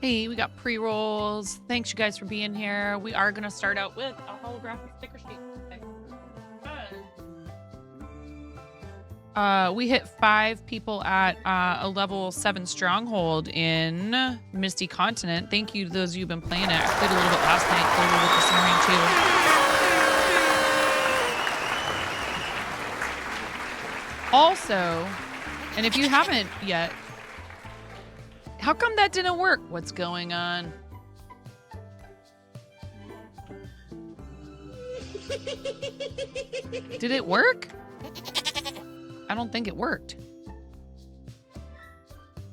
Hey, we got pre-rolls. Thanks, you guys, for being here. We are going to start out with a holographic sticker sheet today. We hit 5 people at a level 7 stronghold in Misty Continent. Thank you to those of you who've been playing it. I played a little bit last night, played a little bit this morning too. Also, and if you haven't yet, how come that didn't work? What's going on? Did it work? I don't think it worked.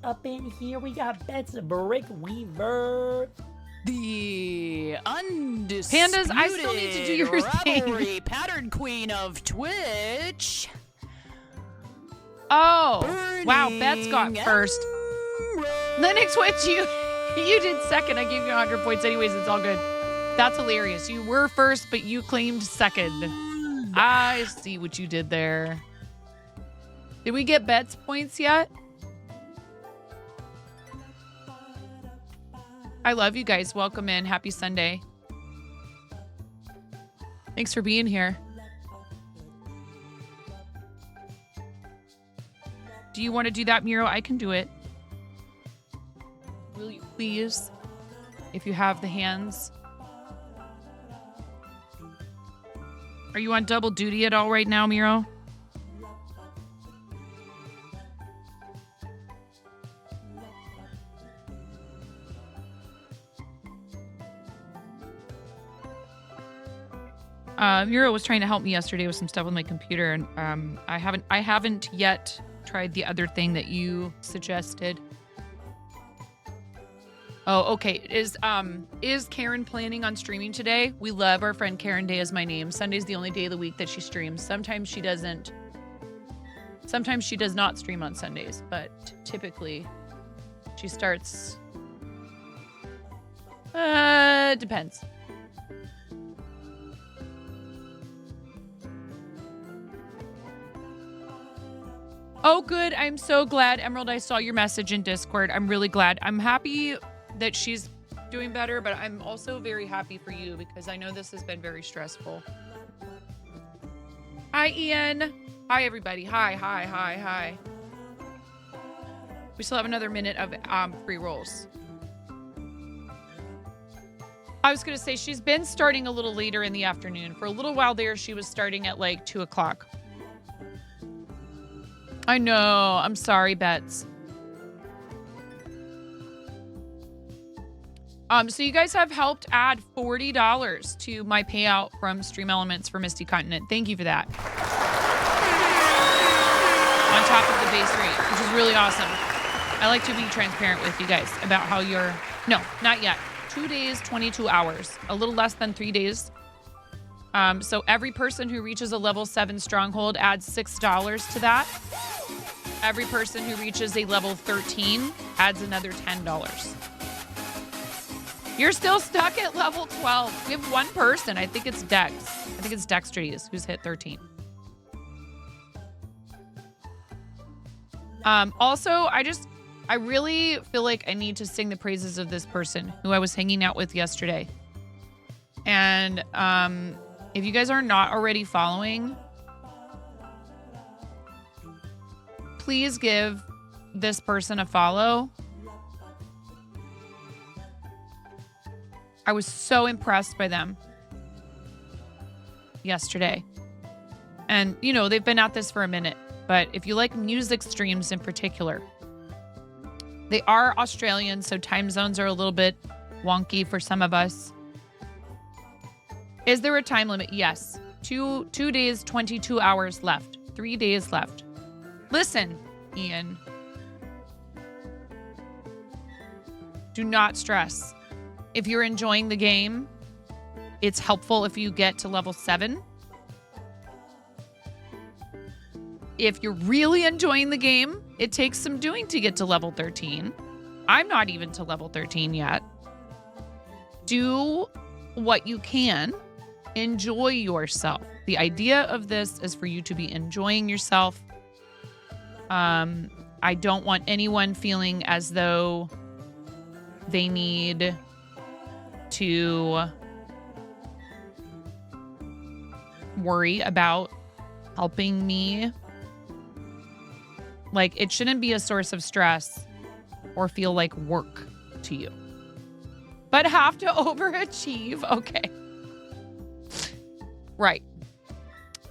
Up in here, we got Betsy Brick Weaver. The undisputed Pandas, I still need to do your rivalry thing. pattern queen of Twitch. Oh, wow, Bets got first. Linux Witch, you did second. I gave you 100 points anyways. It's all good. That's hilarious. You were first, but you claimed second. I see what you did there. Did we get Bets points yet? I love you guys. Welcome in. Happy Sunday. Thanks for being here. Do you want to do that, Miro? I can do it. Will you please? If you have the hands. Are you on double duty at all right now, Miro? Miro was trying to help me yesterday with some stuff with my computer, and I haven't yet tried the other thing that you suggested. Oh, okay. Is Karen planning on streaming today? We love our friend Karen Day is my name. Sunday's the only day of the week that she streams. Sometimes she doesn't. Sometimes she does not stream on Sundays, but typically she starts. Depends. Oh, good. I'm so glad, Emerald, I saw your message in Discord. I'm really glad. I'm happy that she's doing better, but I'm also very happy for you because I know this has been very stressful. Hi, Ian. Hi, everybody. Hi. We still have another minute of free rolls. I was going to say she's been starting a little later in the afternoon. For a little while there, she was starting at like 2 o'clock. I know. I'm sorry, Bets. So you guys have helped add $40 to my payout from Stream Elements for Misty Continent. Thank you for that. On top of the base rate, which is really awesome. I like to be transparent with you guys about how you're... No, not yet. 2 days, 22 hours. A little less than 3 days. So every person who reaches a level 7 stronghold adds $6 to that. Every person who reaches a level 13 adds another $10. You're still stuck at level 12. We have one person. I think it's Dex. I think it's Dextrides who's hit 13. Also, I really feel like I need to sing the praises of this person who I was hanging out with yesterday. And if you guys are not already following, please give this person a follow. I was so impressed by them yesterday. And, you know, they've been at this for a minute. But if you like music streams in particular, they are Australian, so time zones are a little bit wonky for some of us. Is there a time limit? Yes. 2 days, 22 hours left. 3 days left. Listen, Ian. Do not stress. If you're enjoying the game, it's helpful if you get to level 7. If you're really enjoying the game, it takes some doing to get to level 13. I'm not even to level 13 yet. Do what you can. Enjoy yourself. The idea of this is for you to be enjoying yourself. I don't want anyone feeling as though they need to worry about helping me. Like, it shouldn't be a source of stress or feel like work to you. But have to overachieve. Okay. Right.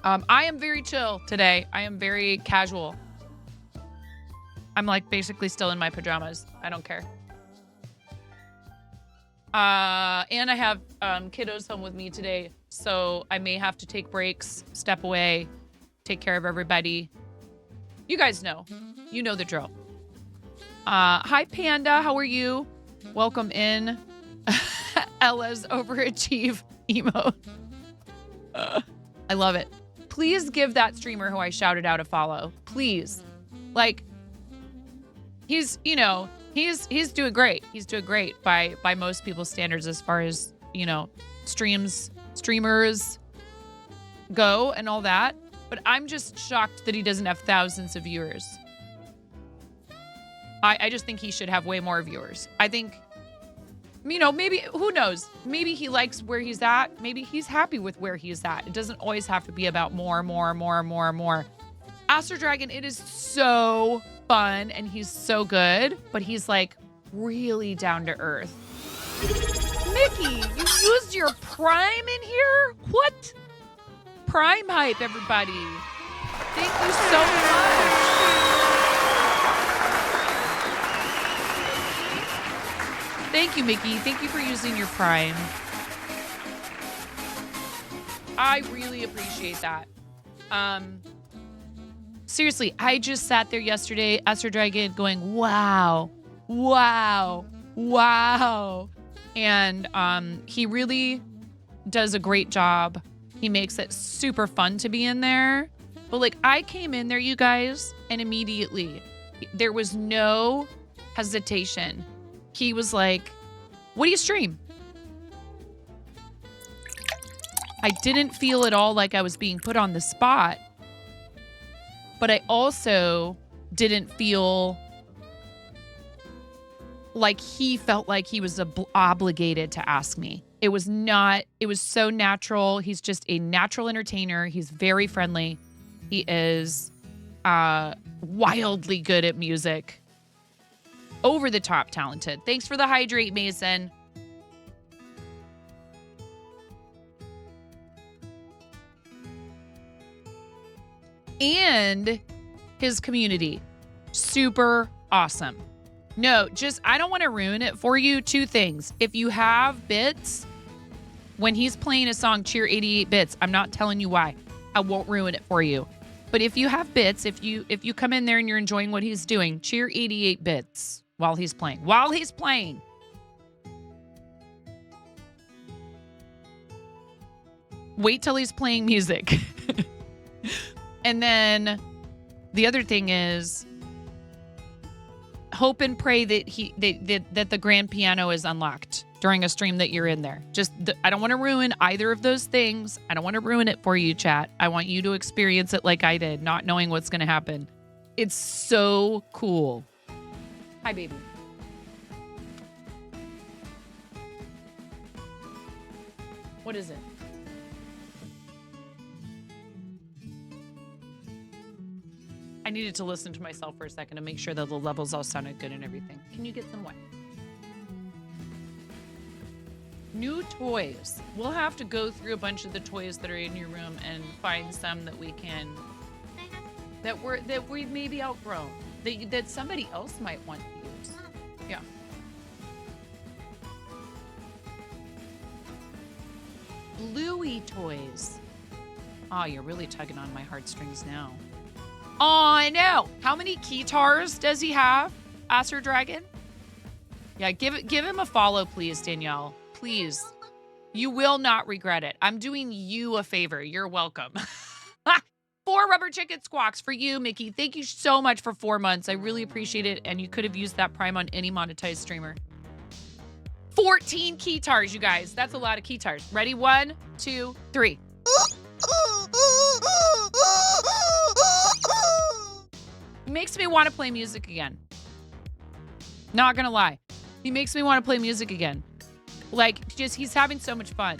I am very chill today. I am very casual. I'm like basically still in my pajamas. I don't care. And I have kiddos home with me today, so I may have to take breaks, step away, take care of everybody. You guys know. You know the drill. Hi, Panda. How are you? Welcome in. Ella's overachieve emote. I love it. Please give that streamer who I shouted out a follow. Please. Like, he's doing great. He's doing great by most people's standards as far as, streamers go and all that. But I'm just shocked that he doesn't have thousands of viewers. I just think he should have way more viewers. I think, maybe, who knows? Maybe he likes where he's at. Maybe he's happy with where he's at. It doesn't always have to be about more. Aster Dragon, it is so fun and he's so good, but he's like really down to earth. Mickey, you used your Prime in here? What? Prime hype, everybody. Thank you so much. Thank you, Mickey. Thank you for using your Prime. I really appreciate that. Seriously, I just sat there yesterday, Aster Dragon, going, wow. And he really does a great job. He makes it super fun to be in there. But like, I came in there, you guys, and immediately there was no hesitation. He was like, what do you stream? I didn't feel at all like I was being put on the spot. But I also didn't feel like he felt like he was obligated to ask me. It was so natural. He's just a natural entertainer. He's very friendly. He is wildly good at music. Over the top talented. Thanks for the hydrate, Mason. And his community. Super awesome. No, I don't want to ruin it for you. Two things. If you have bits, when he's playing a song, cheer 88 bits. I'm not telling you why. I won't ruin it for you. But if you have bits, if you come in there and you're enjoying what he's doing, cheer 88 bits while he's playing. While he's playing. Wait till he's playing music. And then the other thing is hope and pray that that the grand piano is unlocked during a stream that you're in there. I don't want to ruin either of those things. I don't want to ruin it for you, chat. I want you to experience it like I did, not knowing what's going to happen. It's so cool. Hi, baby. What is it? I needed to listen to myself for a second to make sure that the levels all sounded good and everything. Can you get some what? New toys. We'll have to go through a bunch of the toys that are in your room and find some that we can, that we've maybe outgrown, that somebody else might want to use. Yeah. Bluey toys. Oh, you're really tugging on my heartstrings now. Oh, I know. How many keytars does he have, Aster Dragon? Yeah, give him a follow, please, Danielle. Please. You will not regret it. I'm doing you a favor. You're welcome. 4 rubber chicken squawks for you, Mickey. Thank you so much for 4 months. I really appreciate it. And you could have used that Prime on any monetized streamer. 14 keytars, you guys. That's a lot of keytars. Ready? 1, 2, 3. Makes me want to play music again. Not gonna lie. He makes me want to play music again. Like, just, he's having so much fun.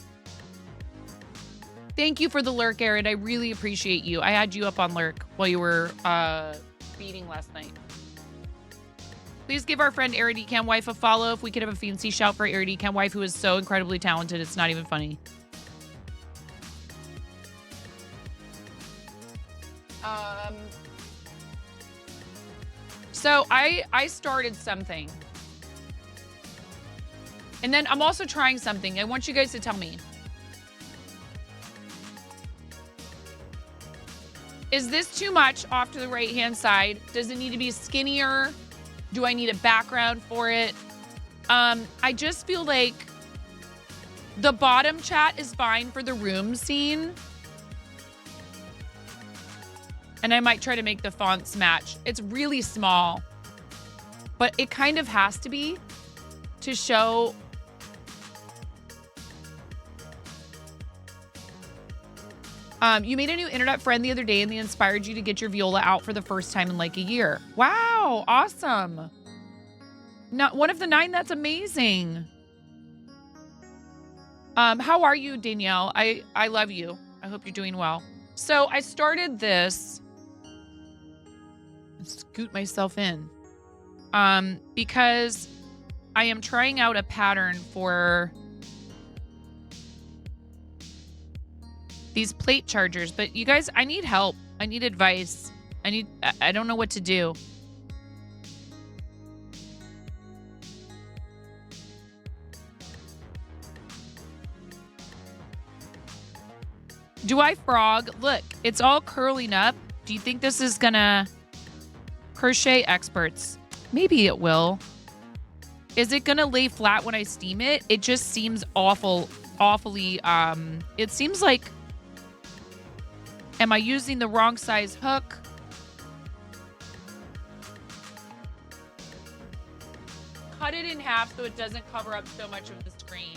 Thank you for the lurk, Aaron. I really appreciate you. I had you up on lurk while you were feeding last night. Please give our friend Aaron Ecam Wife a follow. If we could have a fancy shout for Aaron Ecam Wife, who is so incredibly talented, it's not even funny. So I started something. And then I'm also trying something. I want you guys to tell me. Is this too much off to the right-hand side? Does it need to be skinnier? Do I need a background for it? I just feel like the bottom chat is fine for the room scene. And I might try to make the fonts match. It's really small, but it kind of has to be to show. You made a new internet friend the other day and they inspired you to get your viola out for the first time in like a year. Wow, awesome. Not one of the 9, that's amazing. How are you, Danielle? I love you. I hope you're doing well. So I started this. Scoot myself in. Because I am trying out a pattern for these plate chargers, but you guys, I need help. I need advice. I don't know what to do. Do I frog? Look, it's all curling up. Do you think this is gonna crochet experts? Maybe it will. Is it gonna lay flat when I steam it? It just seems awfully, it seems like, am I using the wrong size hook? Cut it in half so it doesn't cover up so much of the screen.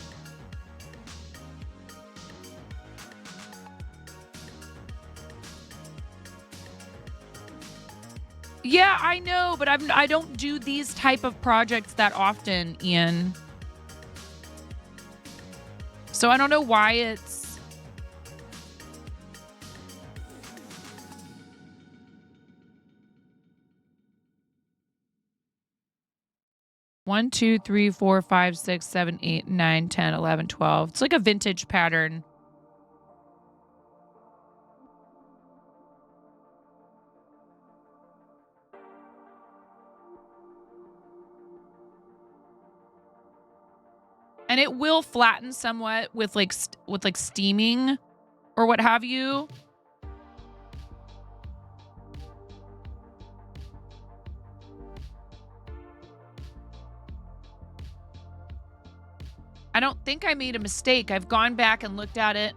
Yeah, I know, but I don't do these type of projects that often, Ian. So I don't know why it's... One, 2, 3, 4, 5, 6, 7, 8, 9, 10, 11, 12. It's like a vintage pattern. And it will flatten somewhat with like steaming or what have you. I don't think I made a mistake. I've gone back and looked at it.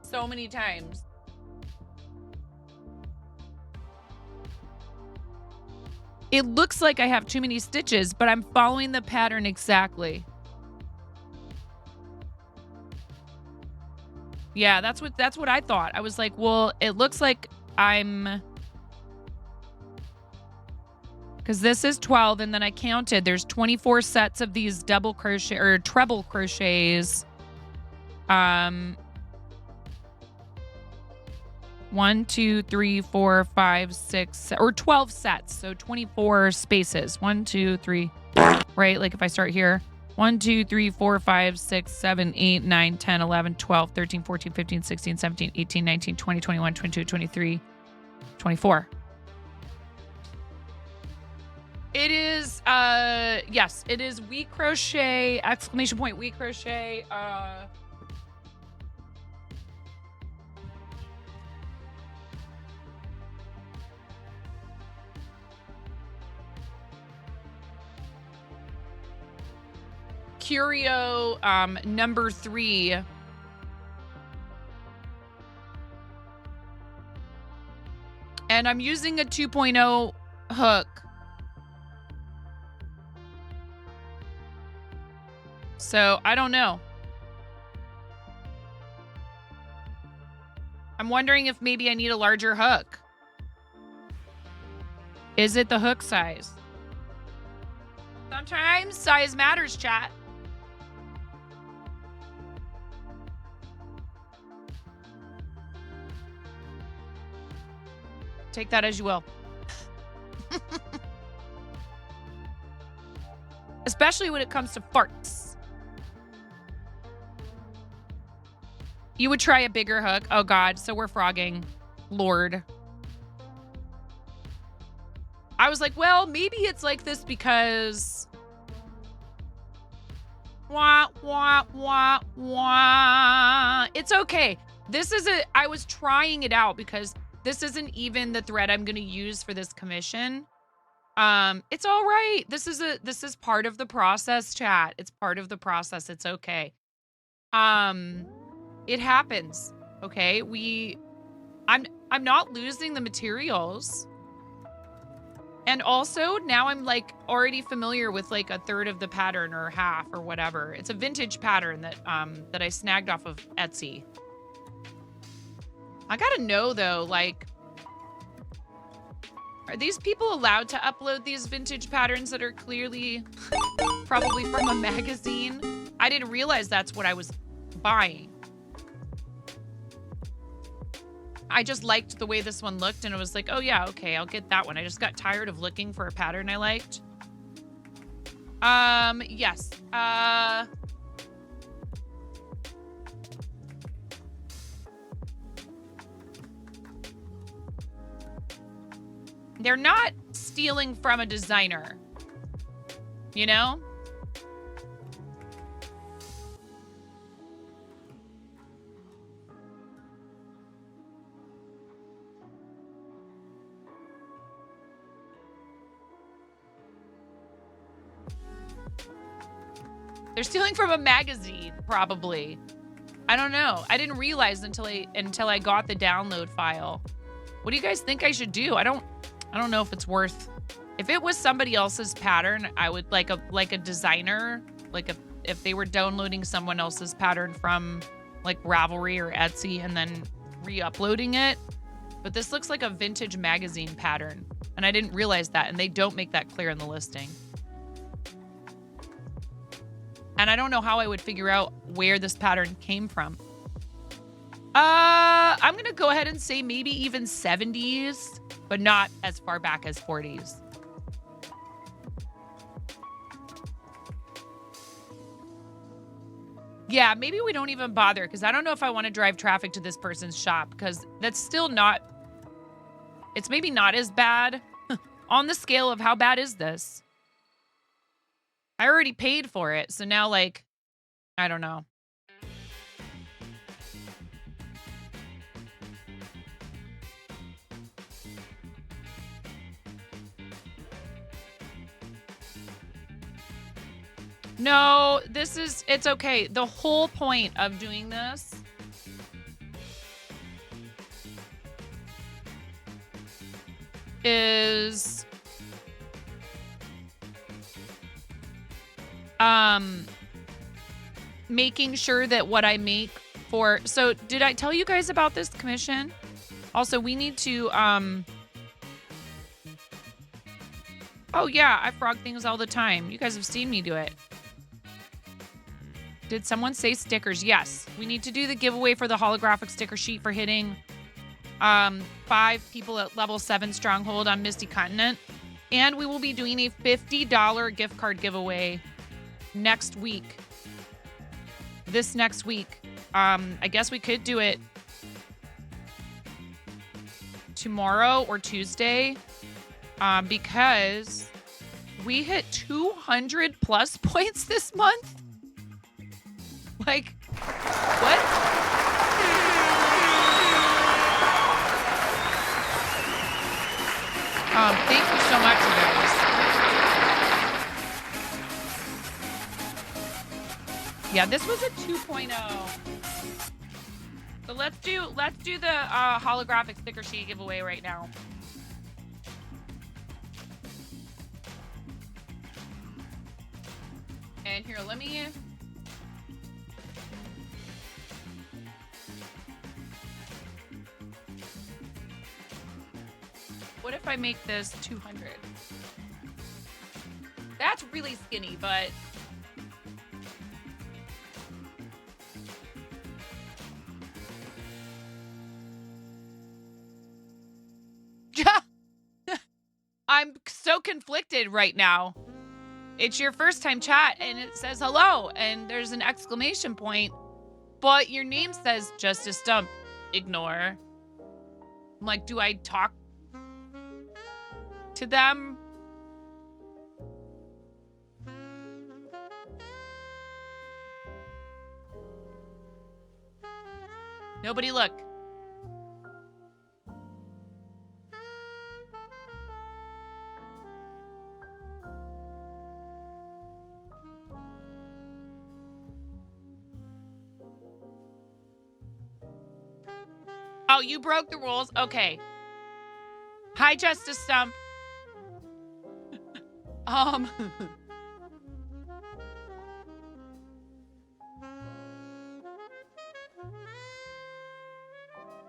So many times. It looks like I have too many stitches, but I'm following the pattern exactly. Yeah, that's what I thought. I was like, well, it looks like I'm... Because this is 12, and then I counted. There's 24 sets of these double crochet or treble crochets. 1, 2, 3, 4, 5, 6, or 12 sets. So 24 spaces. 1, 2, 3, right? Like if I start here, 1, 2, 3, 4, 5, 6, 7, 8, 9, 10, 11, 12, 13, 14, 15, 16, 17, 18, 19, 20, 21, 22, 23, 24. It is, yes, it is We Crochet, exclamation point, We Crochet, Curio, number 3. And I'm using a 2.0 hook. So I don't know. I'm wondering if maybe I need a larger hook. Is it the hook size? Sometimes size matters, chat. Take that as you will. Especially when it comes to farts. You would try a bigger hook. Oh, God. So we're frogging. Lord. I was like, well, maybe it's like this because... Wah, wah, wah, wah. It's okay. I was trying it out because this isn't even the thread I'm going to use for this commission. It's all right. This is part of the process, chat. It's part of the process. It's okay. It happens. Okay. I'm not losing the materials. And also now I'm like already familiar with like a third of the pattern or half or whatever. It's a vintage pattern that I snagged off of Etsy. I gotta know though, like, are these people allowed to upload these vintage patterns that are clearly probably from a magazine? I didn't realize that's what I was buying. I just liked the way this one looked and it was like, oh yeah, okay, I'll get that one. I just got tired of looking for a pattern I liked. Yes. They're not stealing from a designer, you know? They're stealing from a magazine, probably. I don't know. I didn't realize until I got the download file. What do you guys think I should do? I don't know if it's worth. If it was somebody else's pattern, I would like a designer, if they were downloading someone else's pattern from like Ravelry or Etsy and then re-uploading it. But this looks like a vintage magazine pattern, and I didn't realize that, and they don't make that clear in the listing. And I don't know how I would figure out where this pattern came from. I'm going to go ahead and say maybe even 70s, but not as far back as 40s. Yeah, maybe we don't even bother because I don't know if I want to drive traffic to this person's shop because that's still not... It's maybe not as bad on the scale of how bad is this? I already paid for it, so now, like, I don't know. No, it's okay. The whole point of doing this is making sure that what I make for... So did I tell you guys about this commission? Also, we need to... Oh yeah, I frog things all the time. You guys have seen me do it. Did someone say stickers? Yes. We need to do the giveaway for the holographic sticker sheet for hitting 5 people at level 7 stronghold on Misty Continent. And we will be doing a $50 gift card giveaway next week. This next week. I guess we could do it tomorrow or Tuesday. Because we hit 200 plus points this month. Like, what? Thank you so much, you guys. Yeah, this was a 2.0. So let's do the holographic sticker sheet giveaway right now. And here, let me... What if I make this 200? That's really skinny, but... I'm so conflicted right now. It's your first time chat and it says hello and there's an exclamation point, but your name says just a stump. Ignore. I'm like, do I talk to them? Nobody look. Oh, you broke the rules? Okay. Hi, Justice Stump.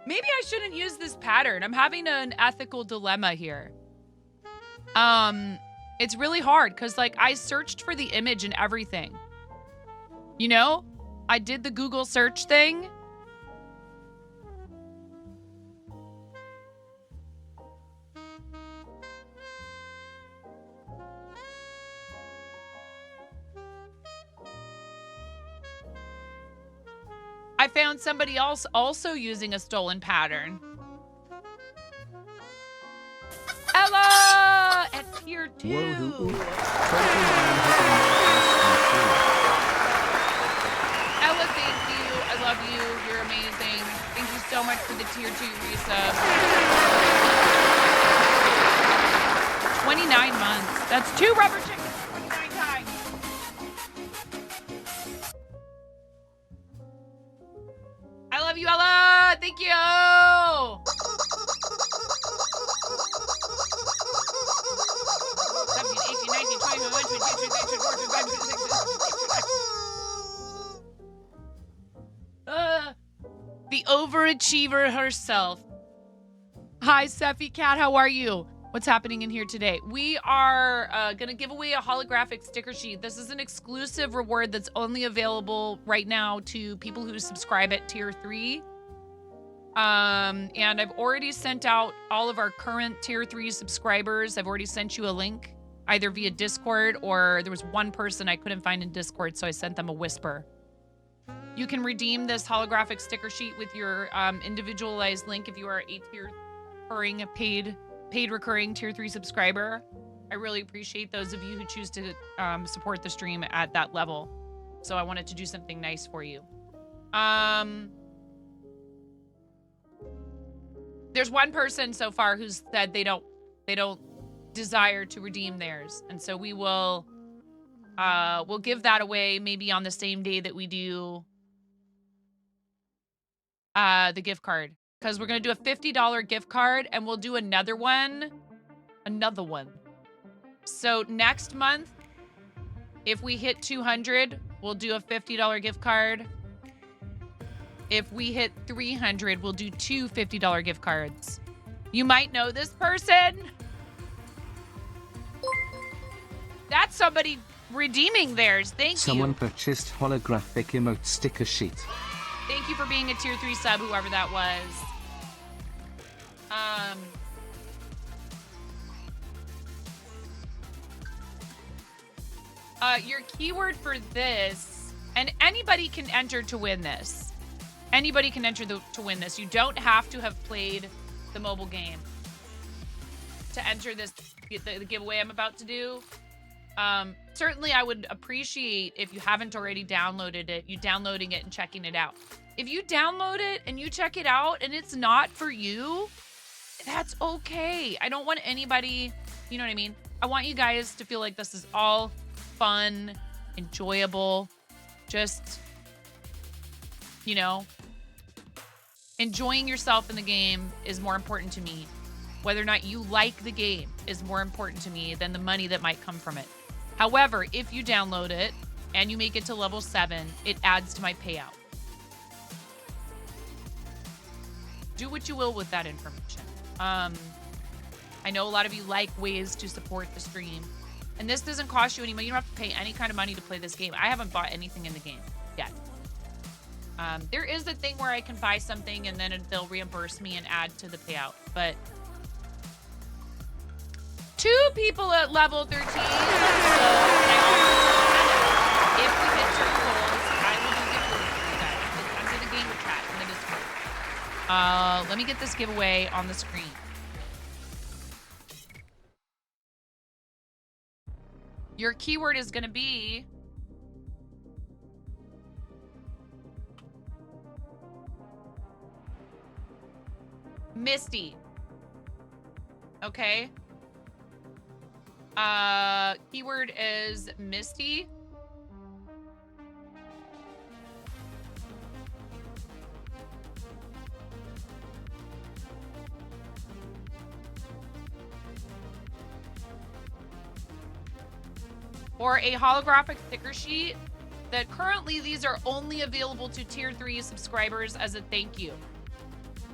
Maybe I shouldn't use this pattern. I'm having an ethical dilemma here. It's really hard because, like, I searched for the image and everything. You know? I did the Google search thing. I found somebody else also using a stolen pattern. Ella at tier 2. Ella, thank you. I love you. You're amazing. Thank you so much for the tier 2 resub. 29 months. That's 2 rubber chickens 29 times. I love you, Ella. Thank you. The overachiever herself. Hi, Sephi Cat. How are you? What's happening in here today? We are going to give away a holographic sticker sheet. This is an exclusive reward that's only available right now to people who subscribe at tier 3. And I've already sent out all of our current tier 3 subscribers. I've already sent you a link, either via Discord or there was one person I couldn't find in Discord, so I sent them a whisper. You can redeem this holographic sticker sheet with your individualized link if you are a tier recurring paid recurring tier 3 subscriber. I really appreciate those of you who choose to support the stream at that level. So I wanted to do something nice for you. There's one person so far who's said they don't desire to redeem theirs, and so we will we'll give that away maybe on the same day that we do the gift card, because we're gonna do a $50 gift card and we'll do another one. So next month, if we hit 200, we'll do a $50 gift card. If we hit 300, we'll do 2 $50 gift cards. You might know this person. That's somebody redeeming theirs. Thank you. Someone purchased holographic emote sticker sheet. Thank you for being a tier 3 sub, whoever that was. Your keyword for this, and anybody can enter to win this. Anybody can enter to win this. You don't have to have played the mobile game to enter this, the giveaway I'm about to do. Certainly I would appreciate if you haven't already downloaded it, you downloading it and checking it out. If you download it and you check it out and it's not for you, that's okay. I don't want anybody, you know what I mean? I want you guys to feel like this is all fun, enjoyable, just, you know, enjoying yourself in the game is more important to me. Whether or not you like the game is more important to me than the money that might come from it. However, if you download it and you make it to level 7, it adds to my payout. Do what you will with that information. I know a lot of you like ways to support the stream. And this doesn't cost you any money. You don't have to pay any kind of money to play this game. I haven't bought anything in the game yet. There is a thing where I can buy something and then they'll reimburse me and add to the payout. But 2 people at level 13. So I also, if we hit certain goals, I will do giveaways for you guys. It's under the gamer chat in the Discord. Let me get this giveaway on the screen. Your keyword is going to be Misty. Okay. Keyword is Misty. Or a holographic sticker sheet that currently these are only available to tier 3 subscribers as a thank you.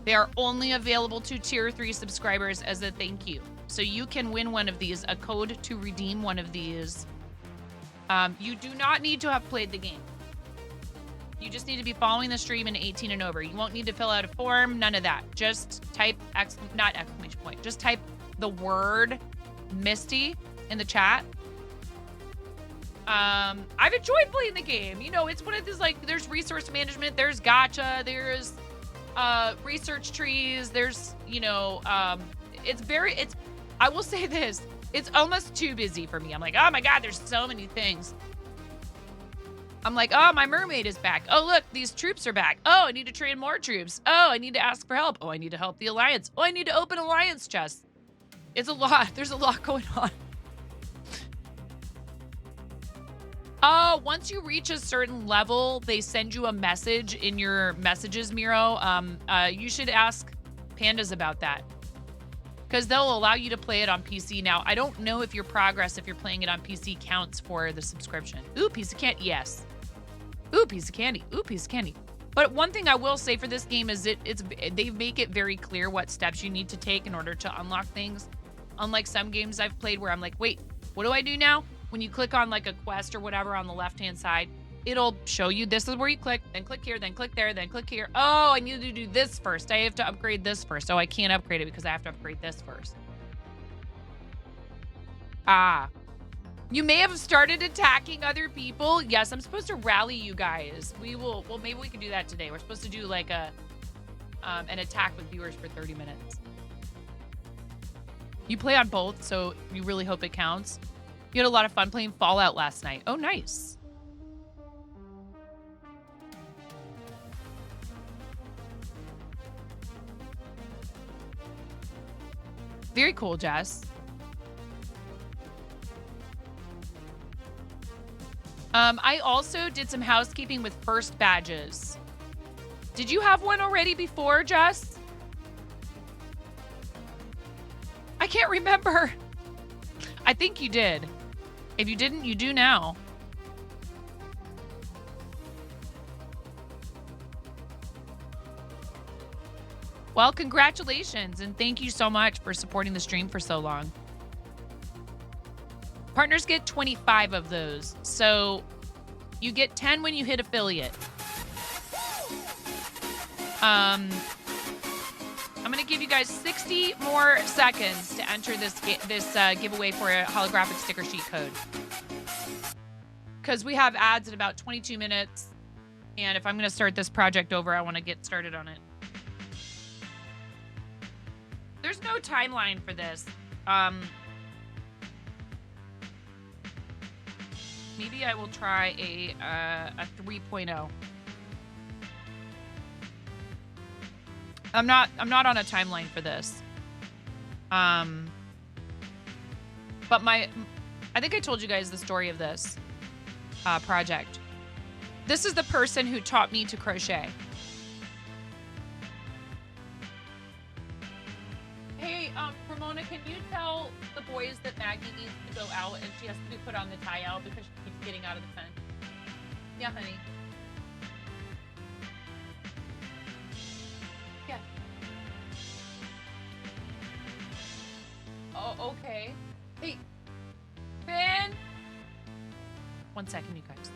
They are only available to tier 3 subscribers as a thank you. So you can win one of these, a code to redeem one of these. You do not need to have played the game. You just need to be following the stream and 18 and over. You won't need to fill out a form, none of that. Just type, not exclamation point, just type the word Misty in the chat. I've enjoyed playing the game. You know, it's one of these, like, there's resource management, there's gacha, there's research trees, there's, you know, I will say this, it's almost too busy for me. I'm like, oh my God, there's so many things. I'm like, oh, my mermaid is back. Oh, look, these troops are back. Oh, I need to train more troops. Oh, I need to ask for help. Oh, I need to help the alliance. Oh, I need to open alliance chests. It's a lot. There's a lot going on. Oh, once you reach a certain level, they send you a message in your messages, Miro. You should ask Pandas about that, because they'll allow you to play it on PC. Now, I don't know if your progress, if you're playing it on PC, counts for the subscription. Ooh, piece of candy. Yes. Ooh, piece of candy. Ooh, piece of candy. But one thing I will say for this game is they make it very clear what steps you need to take in order to unlock things. Unlike some games I've played where I'm like, wait, what do I do now? When you click on like a quest or whatever on the left-hand side, it'll show you this is where you click, then click here, then click there, then click here. Oh, I need to do this first. I have to upgrade this first. Oh, I can't upgrade it because I have to upgrade this first. Ah. You may have started attacking other people. Yes, I'm supposed to rally you guys. Well, maybe we can do that today. We're supposed to do like an attack with viewers for 30 minutes. You play on both, so you really hope it counts. You had a lot of fun playing Fallout last night. Oh, nice. Very cool, Jess. I also did some housekeeping with first badges. Did you have one already before, Jess? I can't remember. I think you did. If you didn't, you do now. Well, congratulations, and thank you so much for supporting the stream for so long. Partners get 25 of those, so you get 10 when you hit affiliate. I'm gonna give you guys 60 more seconds to enter this giveaway for a holographic sticker sheet code. Because we have ads in about 22 minutes, and if I'm gonna start this project over, I want to get started on it. There's no timeline for this. Maybe I will try a 3.0. I'm not on a timeline for this. But I think I told you guys the story of this project. This is the person who taught me to crochet. Hey, Ramona, can you tell the boys that Maggie needs to go out and she has to be put on the tie out because she keeps getting out of the fence? Yeah, honey. Yeah. okay. Hey, Ben. 1 second, you guys.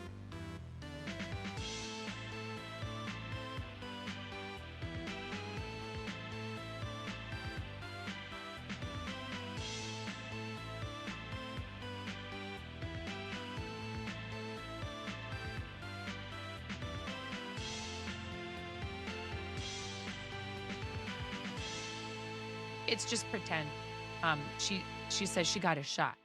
It's just pretend. She says she got a shot.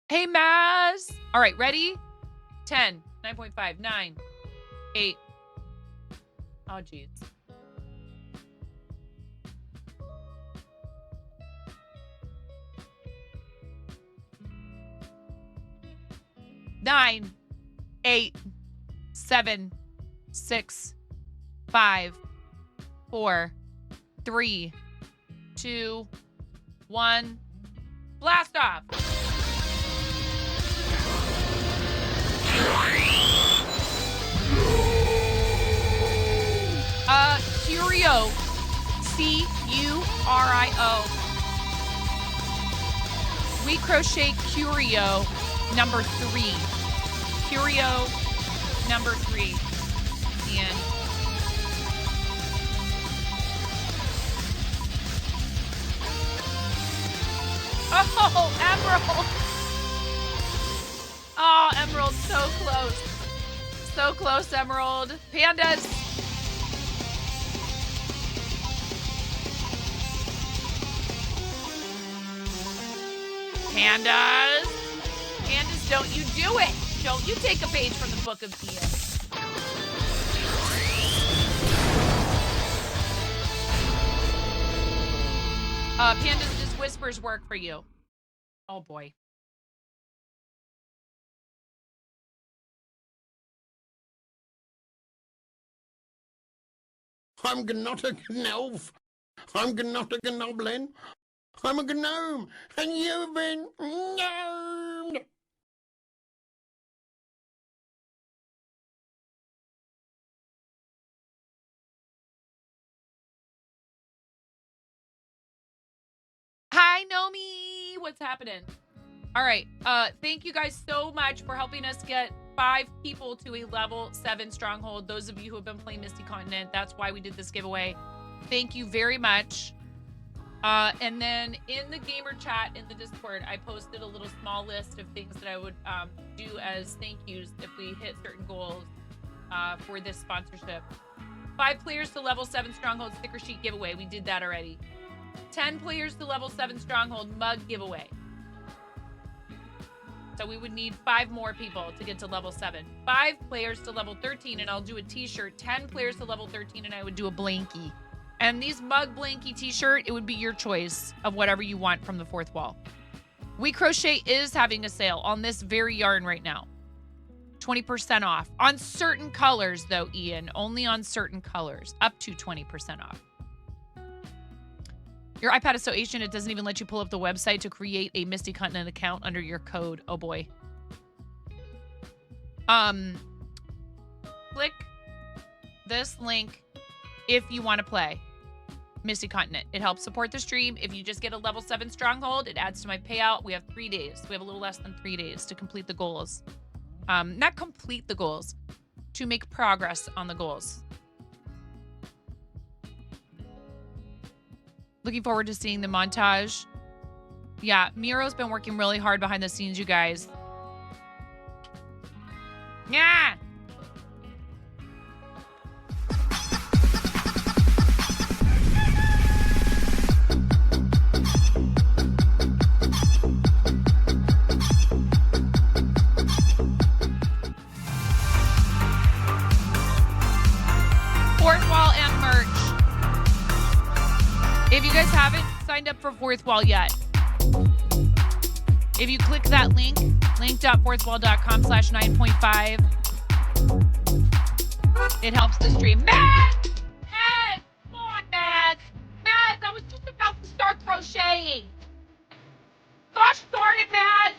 Hey, Maz. All right, ready? 10, 9.5, 9, 8. Oh, jeez. Nine, 8, 7, 6, 5, 4, 3, 2, 1. Blast off. Curio. C-U-R-I-O. We crochet Curio number 3. Curio number 3. And oh, Emerald. Oh, Emerald, so close. So close, Emerald. Pandas. Pandas. Pandas, don't you do it. Don't you take a page from the book of Ian. Pandas, does whispers work for you? Oh, boy. I'm not a elf. I'm not a goblin. I'm a gnome, and you've been gnomed. Hi, Nomi. What's happening? All right. Thank you guys so much for helping us get 5 people to a level 7 stronghold. Those of you who have been playing Misty Continent, that's why we did this giveaway. Thank you very much. And then in the gamer chat in the Discord, I posted a little small list of things that I would do as thank yous if we hit certain goals for this sponsorship. 5 players to level 7 stronghold sticker sheet giveaway. We did that already. 10 players to level 7 stronghold mug giveaway. So we would need 5 more people to get to level 7. 5 players to level 13 and I'll do a t-shirt. 10 players to level 13 and I would do a blankie. And these mug blankie t-shirt, it would be your choice of whatever you want from the 4th wall. We Crochet is having a sale on this very yarn right now. 20% off. On certain colors though, Ian. Only on certain colors. Up to 20% off. Your iPad is so ancient it doesn't even let you pull up the website to create a Misty Continent account under your code. Oh boy. Click this link if you want to play Misty Continent. It helps support the stream. If you just get a level 7 stronghold, it adds to my payout. We have 3 days. We have a little less than 3 days to complete the goals. Not complete the goals, to make progress on the goals. Looking forward to seeing the montage. Yeah, Miro's been working really hard behind the scenes, you guys. Yeah. Fourth wall and merch. If you guys haven't signed up for Fourth Wall yet, if you click that link, link.fourthwall.com/9.5, it helps the stream. Matt! Matt! Come on, Matt! Matt, I was just about to start crocheting. Gosh darn it, Matt!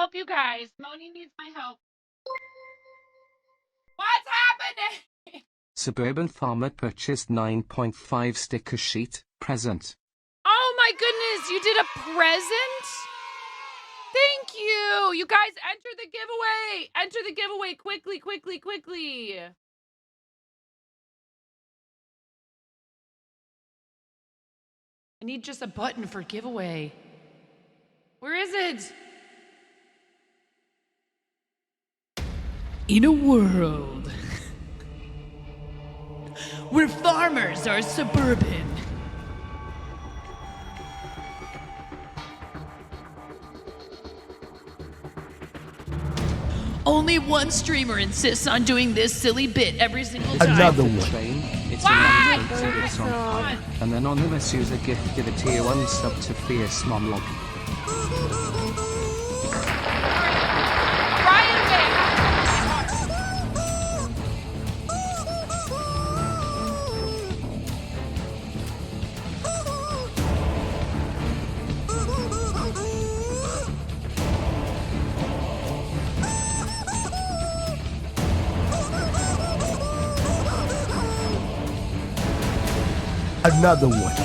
help you guys. Moni needs my help. What's happening? Suburban farmer purchased 9.5 sticker sheet. Present. Oh my goodness, you did a present? Thank you. You guys enter the giveaway. Enter the giveaway quickly, quickly, quickly. I need just a button for giveaway. Where is it? In a world where farmers are suburban, only one streamer insists on doing this silly bit every single time. Another The one. train. It's Why? a number, it's on. An anonymous user gifted a tier 1 sub to Fierce Momlog. Right away. Another one.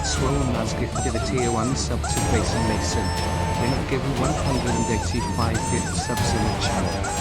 Swollen has gifted a tier 1 sub to Grayson Mason. We have given 185 gift subs in the channel.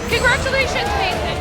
Congratulations, Mason.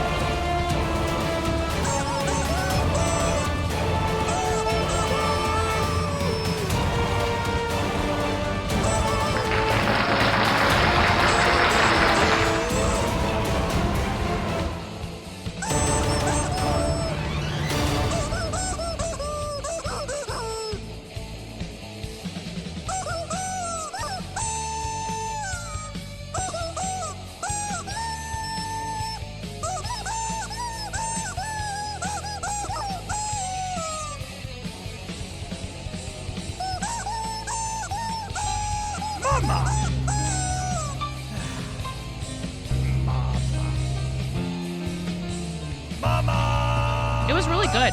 It was really good.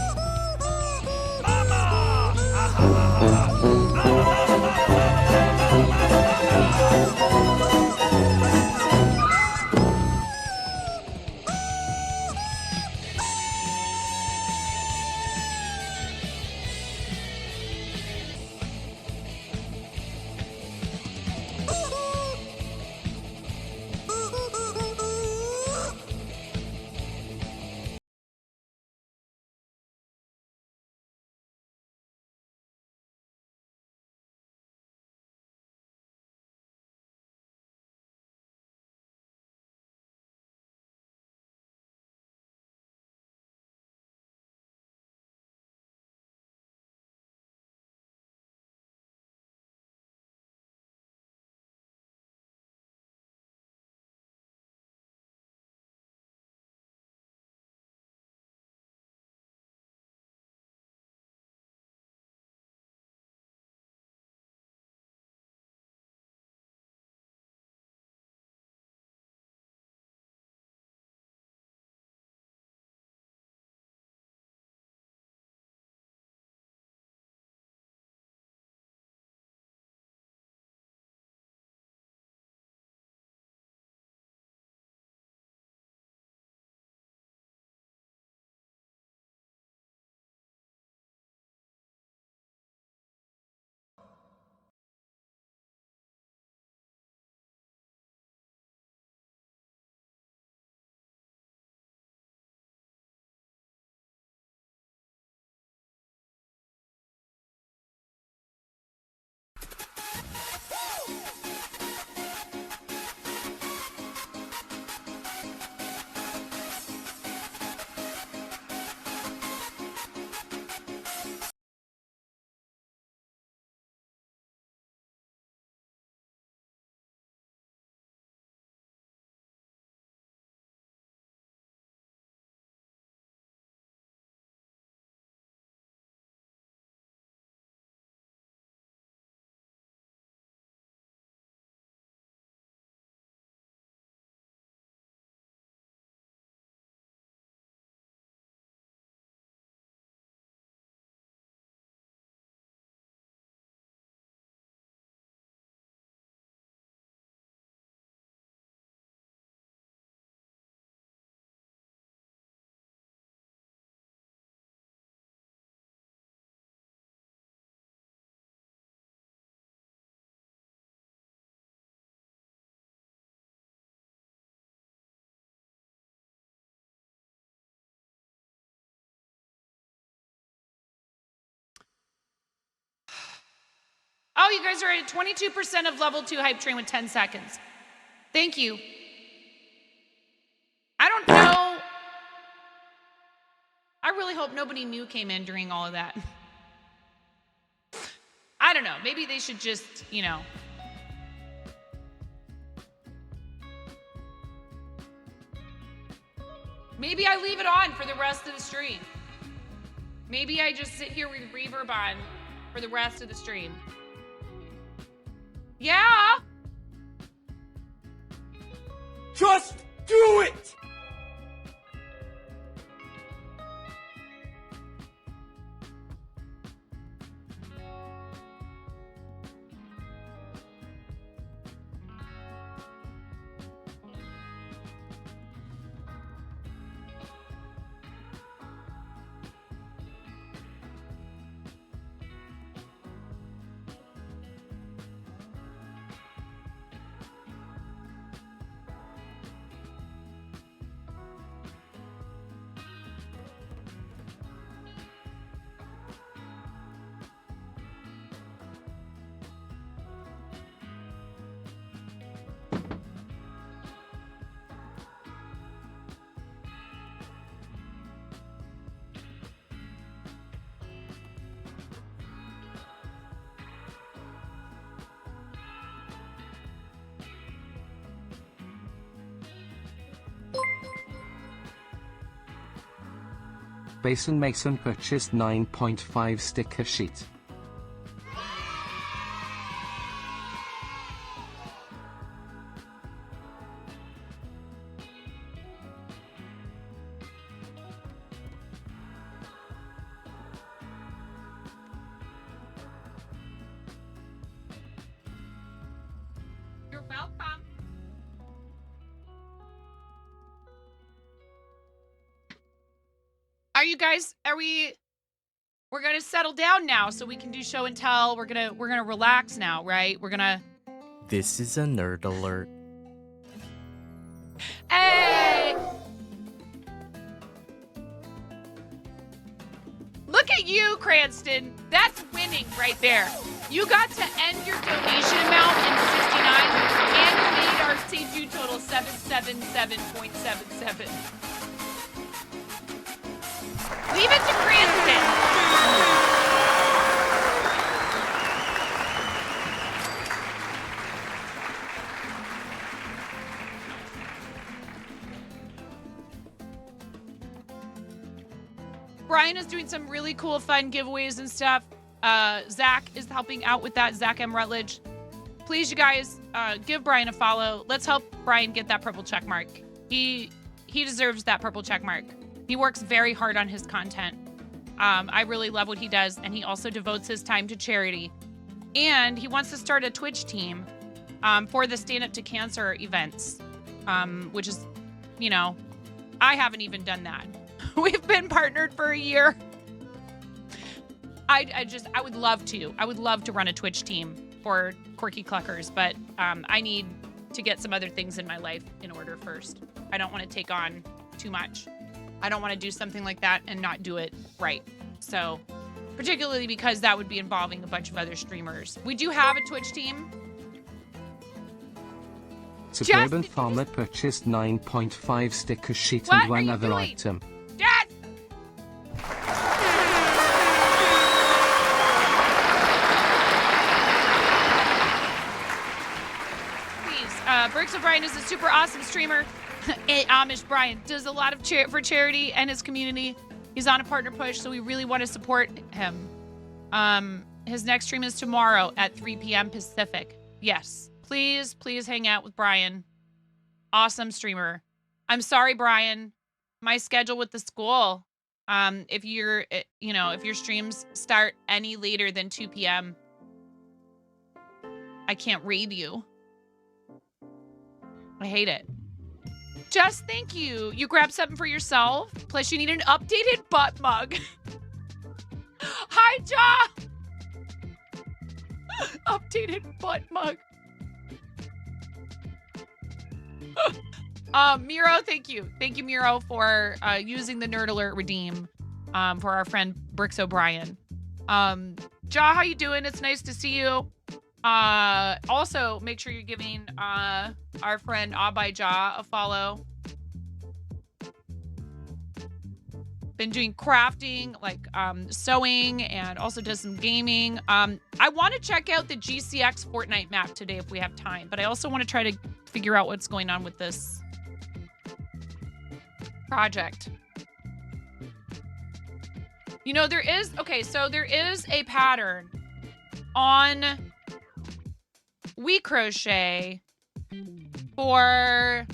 Oh, you guys are at 22% of level 2 hype train with 10 seconds. Thank you. I don't know. I really hope nobody new came in during all of that. I don't know. Maybe they should just, you know. Maybe I leave it on for the rest of the stream. Maybe I just sit here with reverb on for the rest of the stream. Yeah. Just do it! Basin Mason purchased 9.5 sticker sheet. You're welcome. Are you guys, we're gonna settle down now so we can do show and tell. We're gonna relax now, right? This is a nerd alert. Hey! Look at you, Cranston. That's winning right there. You got to end your donation amount in 69 and you made our St. Jude total 777.77. Leave it to Cranston. Brian is doing some really cool, fun giveaways and stuff. Zach is helping out with that. Zach M. Rutledge. Please, you guys, give Brian a follow. Let's help Brian get that purple check mark. He deserves that purple check mark. He works very hard on his content. I really love what he does, and he also devotes his time to charity. And he wants to start a Twitch team for the Stand Up to Cancer events, which is, you know, I haven't even done that. We've been partnered for a year. I would love to. I would love to run a Twitch team for Quirky Cluckers, but I need to get some other things in my life in order first. I don't want to take on too much. I don't want to do something like that and not do it right. So, particularly because that would be involving a bunch of other streamers. We do have a Twitch team. Suburban Farmer purchased 9.5 sticker sheet and one other item. Dad! Please, Bricks O'Brien is a super awesome streamer. Amish Brian does a lot of for charity and his community. He's on a partner push, so we really want to support him. His next stream is tomorrow at 3 p.m. Pacific. Yes, please hang out with Brian. Awesome streamer. I'm sorry, Brian. My schedule with the school. If your streams start any later than 2 p.m., I can't read you. I hate it. Just thank you. You grabbed something for yourself. Plus, you need an updated butt mug. Hi, Ja. Updated butt mug. Miro, thank you. Thank you, Miro, for using the Nerd Alert redeem for our friend Bricks O'Brien. Ja, how you doing? It's nice to see you. Also, make sure you're giving our friend Abijah a follow. Been doing crafting, like sewing, and also does some gaming. I want to check out the GCX Fortnite map today if we have time, but I also want to try to figure out what's going on with this project. You know, there is a pattern on We Crochet for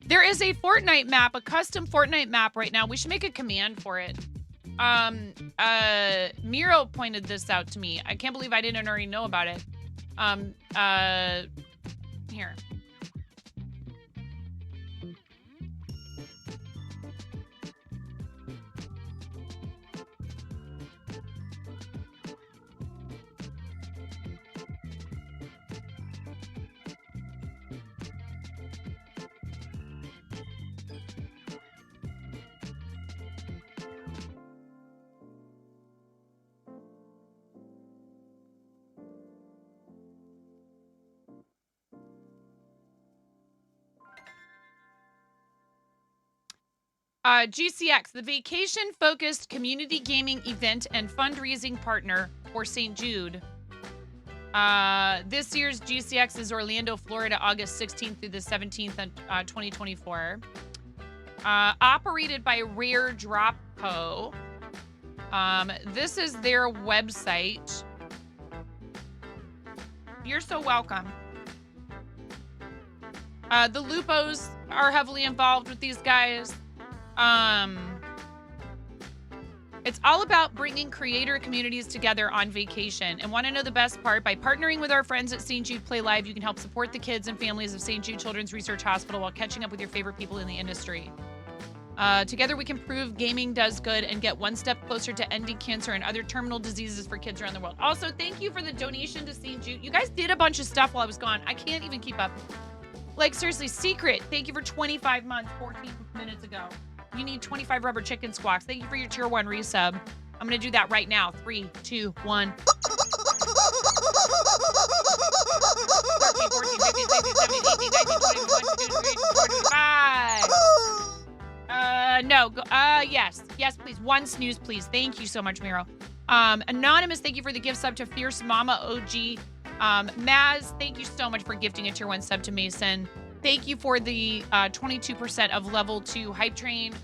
There is a Fortnite map, a custom Fortnite map right now. We should make a command for it. Miro pointed this out to me. I can't believe I didn't already know about it. Here. GCX, the vacation-focused community gaming event and fundraising partner for St. Jude. This year's GCX is Orlando, Florida, August 16th through the 17th, 2024. Operated by Rare Drop Co. This is their website. You're so welcome. The Lupos are heavily involved with these guys. It's all about bringing creator communities together on vacation. And want to know the best part? By partnering with our friends at St. Jude Play Live, you can help support the kids and families of St. Jude Children's Research Hospital while catching up with your favorite people in the industry. Together we can prove gaming does good and get one step closer to ending cancer and other terminal diseases for kids around the world. Also, thank you for the donation to St. Jude. You guys did a bunch of stuff while I was gone. I can't even keep up. Like, seriously, Secret, thank you for 25 months, 14 minutes ago. You need 25 rubber chicken squawks. Thank you for your tier 1 resub. I'm going to do that right now. 3, 2, 1. 13, 14, 15, 16, 17, 18, 19, 20, 21, 22, 23, 24, 25. No. Yes. Yes, please. One snooze, please. Thank you so much, Miro. Anonymous, thank you for the gift sub to Fierce Mama OG. Maz, thank you so much for gifting a tier 1 sub to Mason. Thank you for the 22% of level 2 hype train.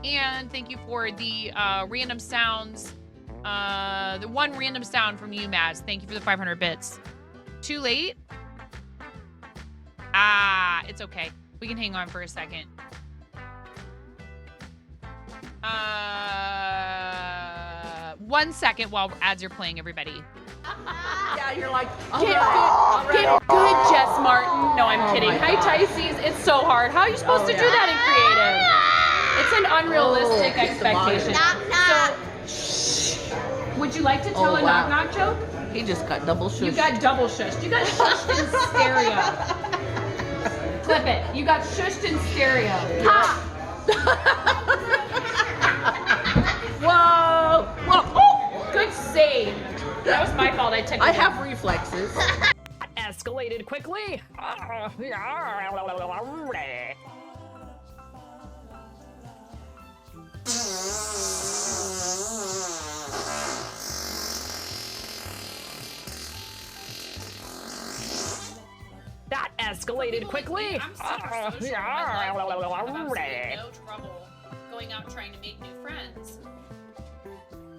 And thank you for the random sounds. The one random sound from you, Maz. Thank you for the 500 bits. Too late? It's okay. We can hang on for a second. 1 second while ads are playing, everybody. Yeah, you're like, Get good, Jess Martin. No, I'm kidding. Hi, Tysees. It's so hard. How are you supposed to do that in creative? It's an unrealistic expectation. So, would you like to tell a knock-knock joke? He just got double shushed. You got double shushed. You got shushed in stereo. Clip it. You got shushed in stereo. Ha! Whoa! Whoa! Oh! Good save. That was my fault. I have reflexes. Escalated quickly. That escalated quickly. I'm super social in my life. I have absolutely no trouble going out trying to make new friends.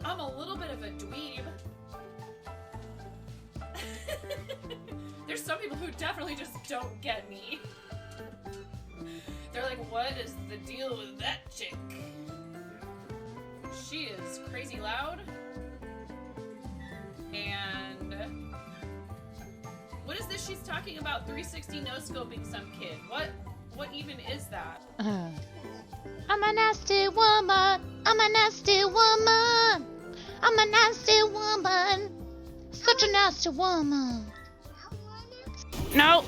I'm a little bit of a dweeb. There's some people who definitely just don't get me. They're like, what is the deal with that chick? She is crazy loud. And what is this she's talking about? 360 no-scoping some kid. What even is that? I'm a nasty woman. I'm a nasty woman. I'm a nasty woman. Such a nasty woman. No.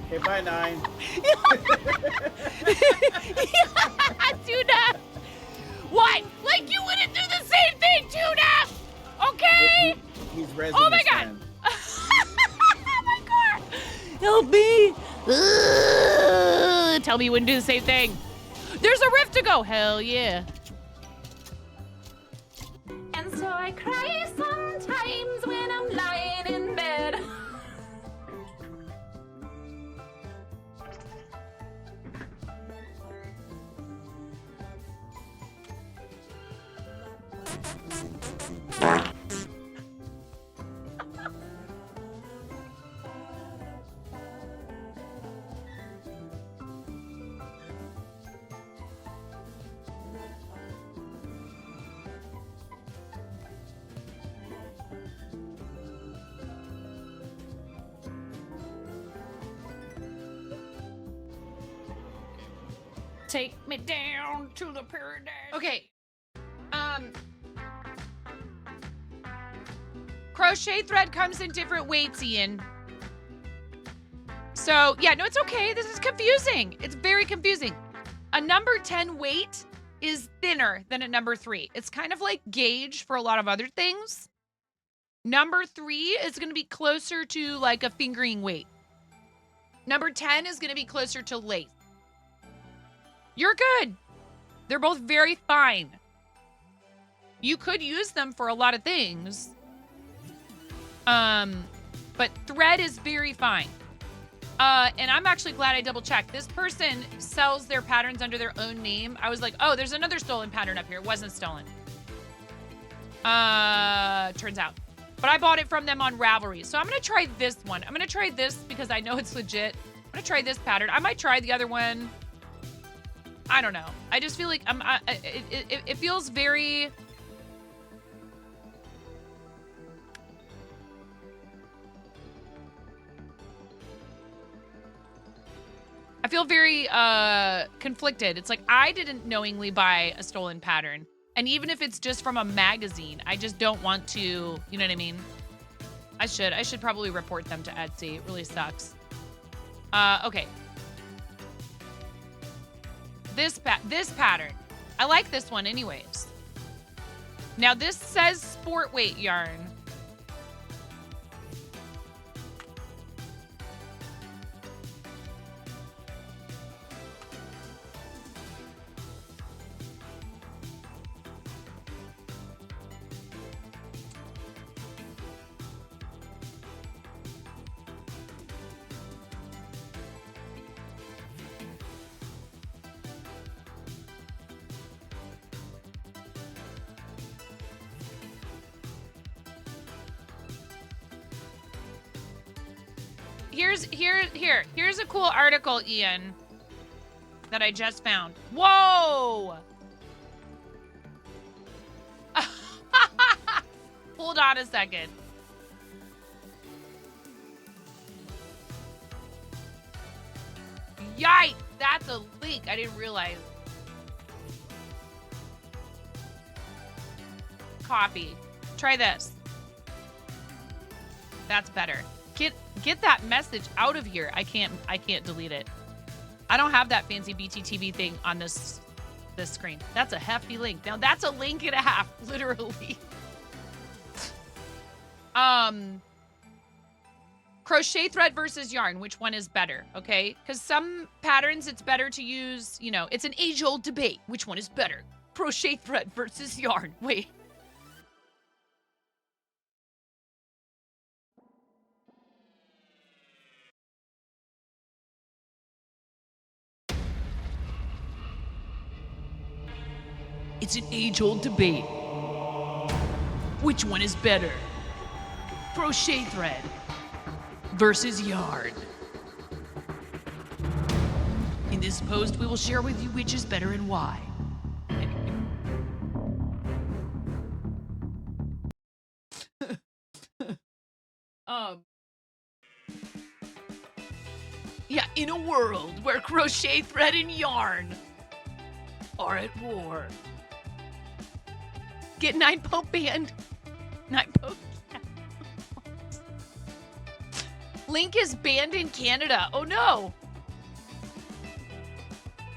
Okay, bye, 9. Tuna! What? Like you wouldn't do the same thing, Tuna! Okay? He's resin Oh my his god! friend. Oh my god! Help me! Tell me you wouldn't do the same thing. There's a rift to go. Hell yeah. And so I cry sometimes when I'm lying in bed. Take me down to the paradise. Okay. Crochet thread comes in different weights, Ian. So, yeah, no, it's okay. This is confusing. It's very confusing. A number 10 weight is thinner than a number 3. It's kind of like gauge for a lot of other things. Number 3 is going to be closer to like a fingering weight. Number 10 is going to be closer to lace. You're good. They're both very fine. You could use them for a lot of things. But thread is very fine. And I'm actually glad I double checked. This person sells their patterns under their own name. I was like, oh, there's another stolen pattern up here. It wasn't stolen. Turns out. But I bought it from them on Ravelry. So I'm going to try this one. I'm going to try this because I know it's legit. I'm going to try this pattern. I might try the other one. I don't know. I just feel like it feels very... I feel very conflicted. It's like I didn't knowingly buy a stolen pattern. And even if it's just from a magazine, I just don't want to, you know what I mean? I should probably report them to Etsy. It really sucks. Okay. This pattern. I like this one anyways. Now this says sport weight yarn. Here's a cool article, Ian, that I just found. Whoa! Hold on a second. Yikes! That's a leak. I didn't realize. Copy. Try this. That's better. Get that message out of here. I can't delete it. I don't have that fancy BTTV thing on this screen. That's a hefty link. Now that's a link and a half, literally. Crochet thread versus yarn, which one is better? Okay, because some patterns it's better to use, you know, it's an age-old debate. Which one is better? Crochet thread versus yarn. Wait. It's an age-old debate. Which one is better? Crochet thread versus yarn. In this post, we will share with you which is better and why. Yeah, in a world where crochet thread and yarn are at war. Get 9 Pope banned. 9 Pope. Link is banned in Canada. Oh no.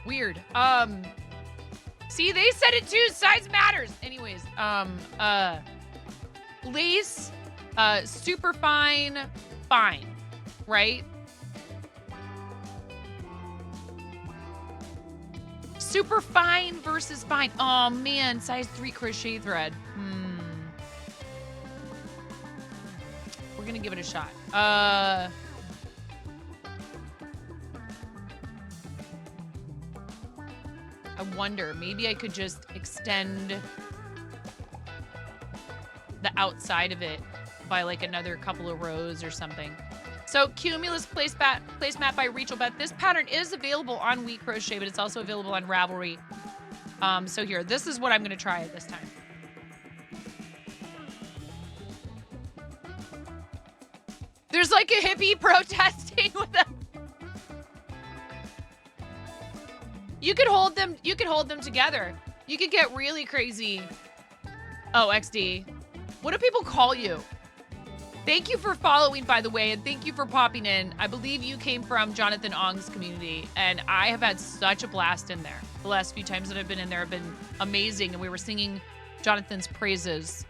Weird. See, they said it too. Size matters. Anyways, lace, super fine, right? Super fine versus fine. Oh man, size 3 crochet thread. We're gonna give it a shot. I wonder, maybe I could just extend the outside of it by like another couple of rows or something. So Cumulus placemat by Rachel Beth. This pattern is available on Wheat Crochet, but it's also available on Ravelry. So here, this is what I'm gonna try this time. There's like a hippie protesting with a... You could hold them together. You could get really crazy. Oh, XD. What do people call you? Thank you for following, by the way, and thank you for popping in. I believe you came from Jonathan Ong's community, and I have had such a blast in there. The last few times that I've been in there have been amazing, and we were singing Jonathan's praises.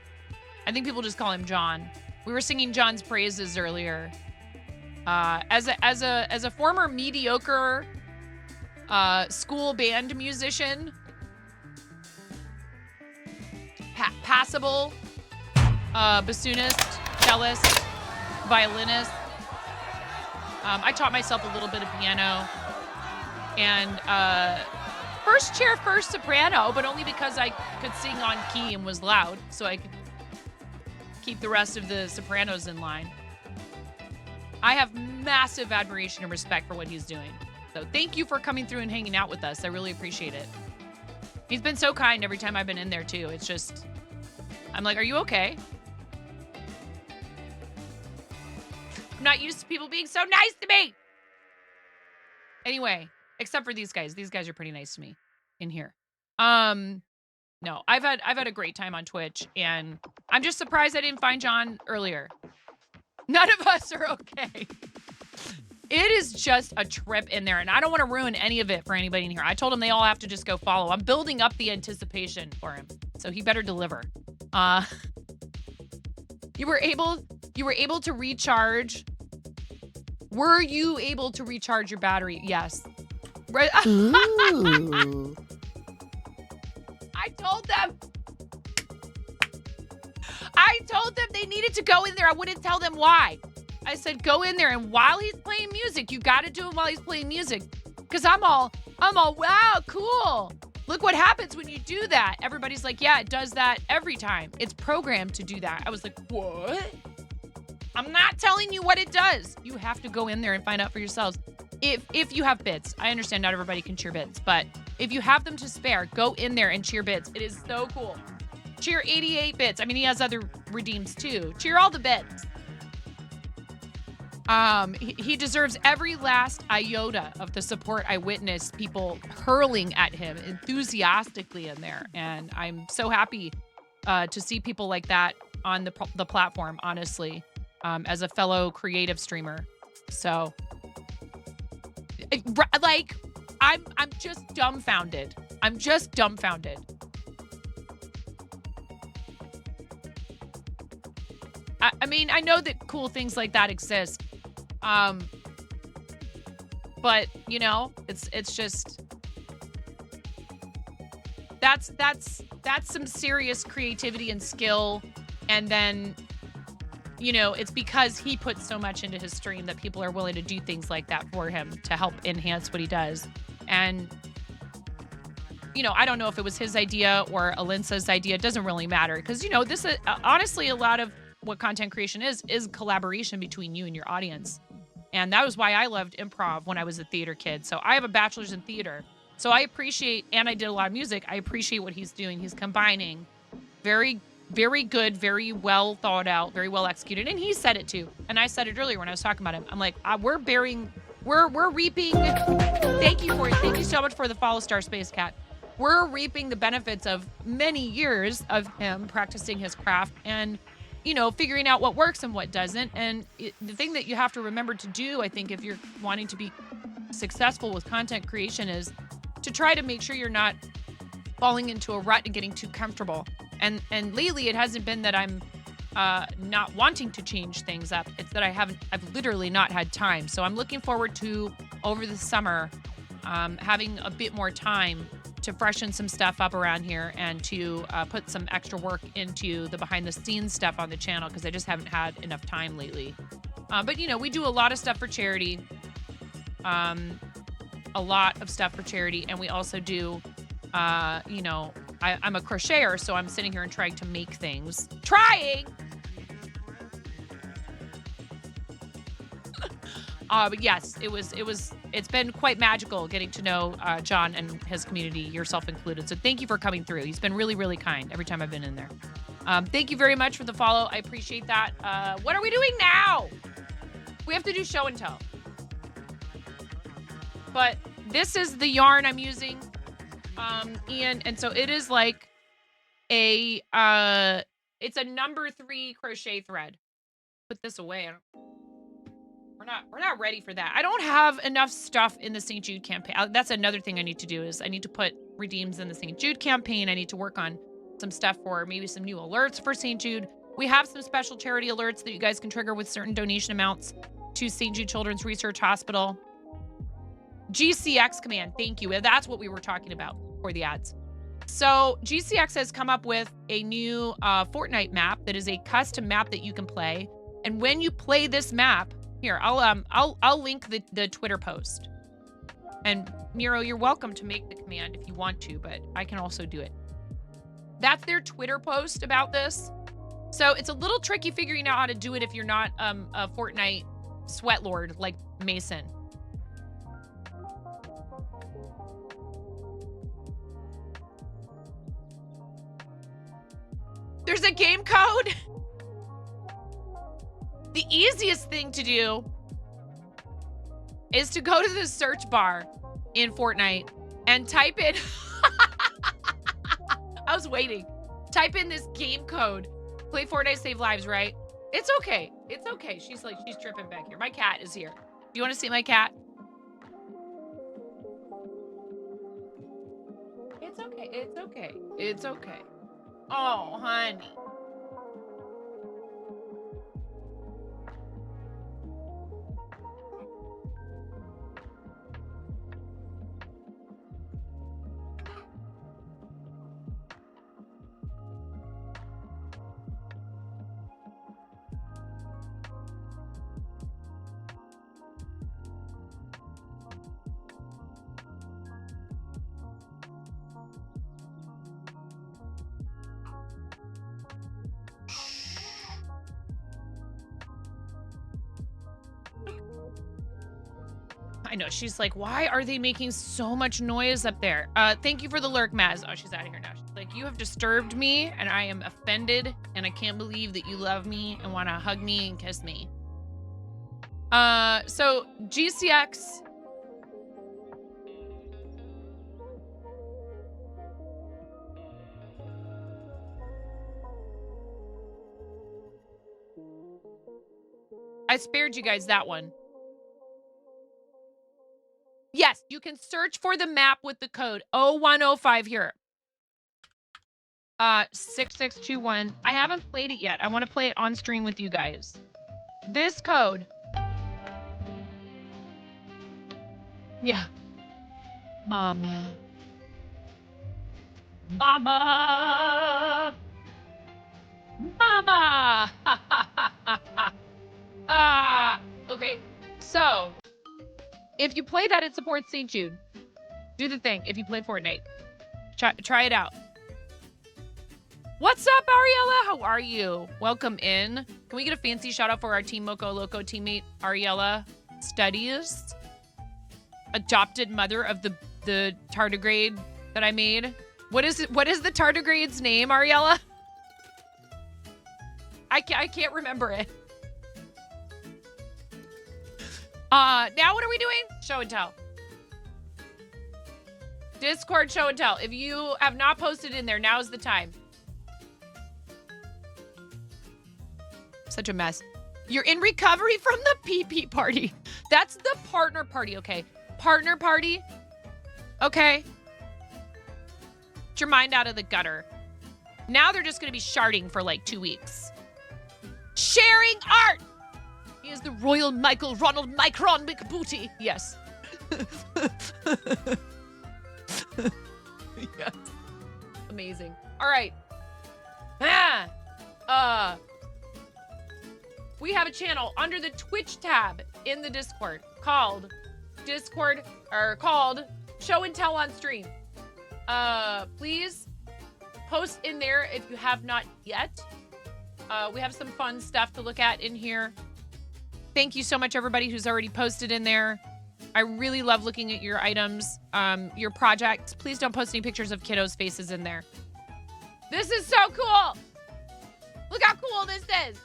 I think people just call him John. We were singing John's praises earlier. As a former mediocre school band musician, passable bassoonist, cellist, violinist. I taught myself a little bit of piano, and first chair, first soprano, but only because I could sing on key and was loud, so I could keep the rest of the sopranos in line. I have massive admiration and respect for what he's doing. So thank you for coming through and hanging out with us. I really appreciate it. He's been so kind every time I've been in there too. It's just, I'm like, are you okay? I'm not used to people being so nice to me. Anyway, except for these guys. These guys are pretty nice to me in here. No, I've had a great time on Twitch, and I'm just surprised I didn't find John earlier. None of us are okay. It is just a trip in there, and I don't want to ruin any of it for anybody in here. I told him they all have to just go follow. I'm building up the anticipation for him, so he better deliver. You were able to recharge. Were you able to recharge your battery? Yes. Right. Ooh. I told them they needed to go in there. I wouldn't tell them why. I said, go in there, and while he's playing music, you got to do it while he's playing music. Because I'm all, wow, cool. Look what happens when you do that. Everybody's like, yeah, it does that every time. It's programmed to do that. I was like, what? I'm not telling you what it does. You have to go in there and find out for yourselves. If you have bits, I understand not everybody can cheer bits, but if you have them to spare, go in there and cheer bits. It is so cool. Cheer 88 bits. I mean, he has other redeems too. Cheer all the bits. He deserves every last iota of the support I witnessed people hurling at him enthusiastically in there. And I'm so happy to see people like that on the platform, honestly, as a fellow creative streamer. So, like, I'm just dumbfounded. I'm just dumbfounded. I mean, I know that cool things like that exist. But you know, it's just that's some serious creativity and skill. And then, you know, it's because he puts so much into his stream that people are willing to do things like that for him to help enhance what he does. And, you know, I don't know if it was his idea or Alinsa's idea. It doesn't really matter, because, you know, this honestly, a lot of what content creation is collaboration between you and your audience. And that was why I loved improv when I was a theater kid. So I have a bachelor's in theater. So I appreciate, and I did a lot of music, I appreciate what he's doing. He's combining very, very good, very well thought out, very well executed. And he said it too. And I said it earlier when I was talking about him. I'm like, we're reaping. Thank you for it. Thank you so much for the follow, Star Space Cat. We're reaping the benefits of many years of him practicing his craft. And you know, figuring out what works and what doesn't. And the thing that you have to remember to do, I think, if you're wanting to be successful with content creation is to try to make sure you're not falling into a rut and getting too comfortable. And lately it hasn't been that I'm not wanting to change things up. It's that I've literally not had time. So I'm looking forward to, over the summer, having a bit more time to freshen some stuff up around here and to put some extra work into the behind the scenes stuff on the channel, because I just haven't had enough time lately. But you know, we do a lot of stuff for charity. A lot of stuff for charity. And we also do, you know, I'm a crocheter, so I'm sitting here and trying to make things. But yes, it's been quite magical getting to know John and his community, yourself included. So thank you for coming through. He's been really, really kind every time I've been in there. Thank you very much for the follow. I appreciate that. What are we doing now? We have to do show and tell. But this is the yarn I'm using, Ian. And so it is like it's a number 3 crochet thread. Put this away. We're not ready for that. I don't have enough stuff in the St. Jude campaign. That's another thing I need to do is I need to put redeems in the St. Jude campaign. I need to work on some stuff for maybe some new alerts for St. Jude. We have some special charity alerts that you guys can trigger with certain donation amounts to St. Jude Children's Research Hospital. GCX command, thank you. That's what we were talking about for the ads. So GCX has come up with a new Fortnite map that is a custom map that you can play. And when you play this map, here, I'll link the Twitter post. And Nero, you're welcome to make the command if you want to, but I can also do it. That's their Twitter post about this. So it's a little tricky figuring out how to do it if you're not a Fortnite sweat lord like Mason. There's a game code. The easiest thing to do is to go to the search bar in Fortnite and type in, I was waiting. Type in this game code. Play Fortnite, save lives, right? It's okay. It's okay. She's tripping back here. My cat is here. Do you want to see my cat? It's okay. It's okay. It's okay. Oh, honey. I know, she's like, why are they making so much noise up there? Thank you for the lurk, Maz. Oh, she's out of here now. She's like, you have disturbed me and I am offended and I can't believe that you love me and want to hug me and kiss me. So GCX. I spared you guys that one. Yes, you can search for the map with the code 0105 here. 6621. I haven't played it yet. I want to play it on stream with you guys. This code. Yeah. Mama. Mama. Mama. Okay. So, if you play that, it supports St. Jude. Do the thing if you play Fortnite. Try it out. What's up, Ariella? How are you? Welcome in. Can we get a fancy shout out for our Team Moco Loco teammate, Ariella Studies? Adopted mother of the tardigrade that I made. What is it? What is the tardigrade's name, Ariella? I can't remember it. Now what are we doing? Show and tell. Discord show and tell. If you have not posted in there, now's the time. Such a mess. You're in recovery from the pee-pee party. That's the partner party, okay? Partner party. Okay. Get your mind out of the gutter. Now they're just going to be sharding for like 2 weeks. Sharing art. He is the Royal Michael Ronald Micron McBooty. Yes. Yes. Amazing. All right. We have a channel under the Twitch tab in the Discord called Show and Tell on Stream. Please post in there if you have not yet. We have some fun stuff to look at in here. Thank you so much, everybody who's already posted in there. I really love looking at your items, your projects. Please don't post any pictures of kiddos' faces in there. This is so cool. Look how cool this is.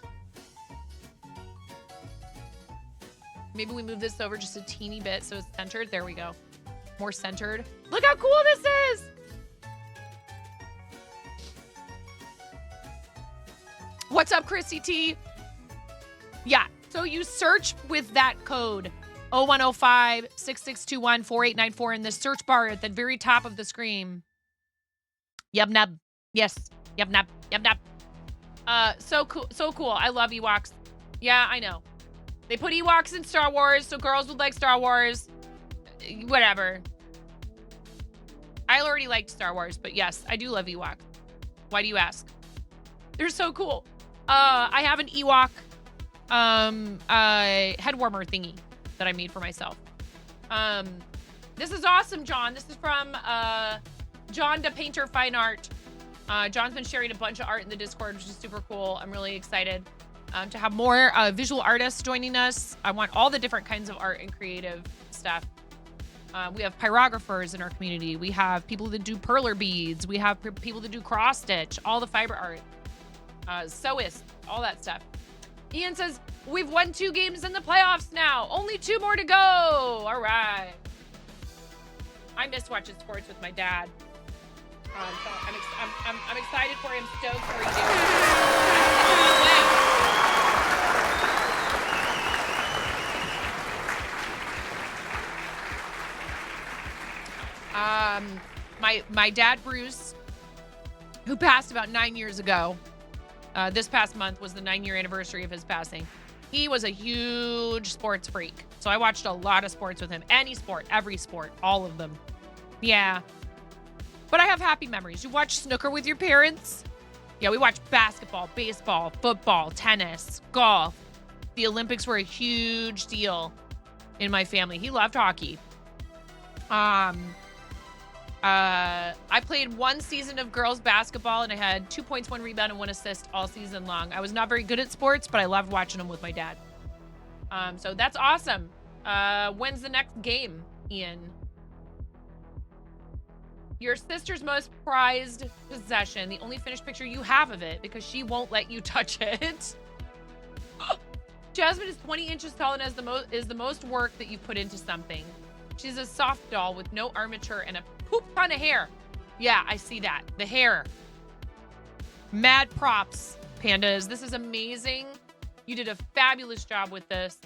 Maybe we move this over just a teeny bit so it's centered. There we go. More centered. Look how cool this is. What's up, Chrissy T? Yeah, so you search with that code 0105-6621-4894 in the search bar at the very top of the screen. Yub nub. Yes. Yub nub. Yub nub. So cool. So cool. I love Ewoks. Yeah, I know. They put Ewoks in Star Wars, so girls would like Star Wars. Whatever. I already liked Star Wars, but yes, I do love Ewoks. Why do you ask? They're so cool. I have an Ewok head warmer thingy that I made for myself. This is awesome, John. This is from John the Painter Fine Art. John's been sharing a bunch of art in the Discord, which is super cool. I'm really excited to have more visual artists joining us. I want all the different kinds of art and creative stuff. We have pyrographers in our community. We have people that do perler beads. We have people that do cross stitch, all the fiber art, sewists, all that stuff. Ian says, we've won 2 games in the playoffs now. Only 2 more to go. All right. I miss watching sports with my dad. So I'm excited for him, stoked for you. My dad, Bruce, who passed about 9 years ago, this past month was the 9-year anniversary of his passing. He was a huge sports freak. So I watched a lot of sports with him. Any sport, every sport, all of them. Yeah. But I have happy memories. You watch snooker with your parents? Yeah, we watched basketball, baseball, football, tennis, golf. The Olympics were a huge deal in my family. He loved hockey. I played 1 season of girls basketball and I had 2 points, 1 rebound, and 1 assist all season long. I was not very good at sports, but I loved watching them with my dad. So that's awesome. When's the next game, Ian? Your sister's most prized possession, the only finished picture you have of it because she won't let you touch it. Jasmine is 20 inches tall and is the most work that you've put into something. She's a soft doll with no armature and a poop ton of hair. Yeah, I see that. The hair. Mad props, pandas. This is amazing. You did a fabulous job with this.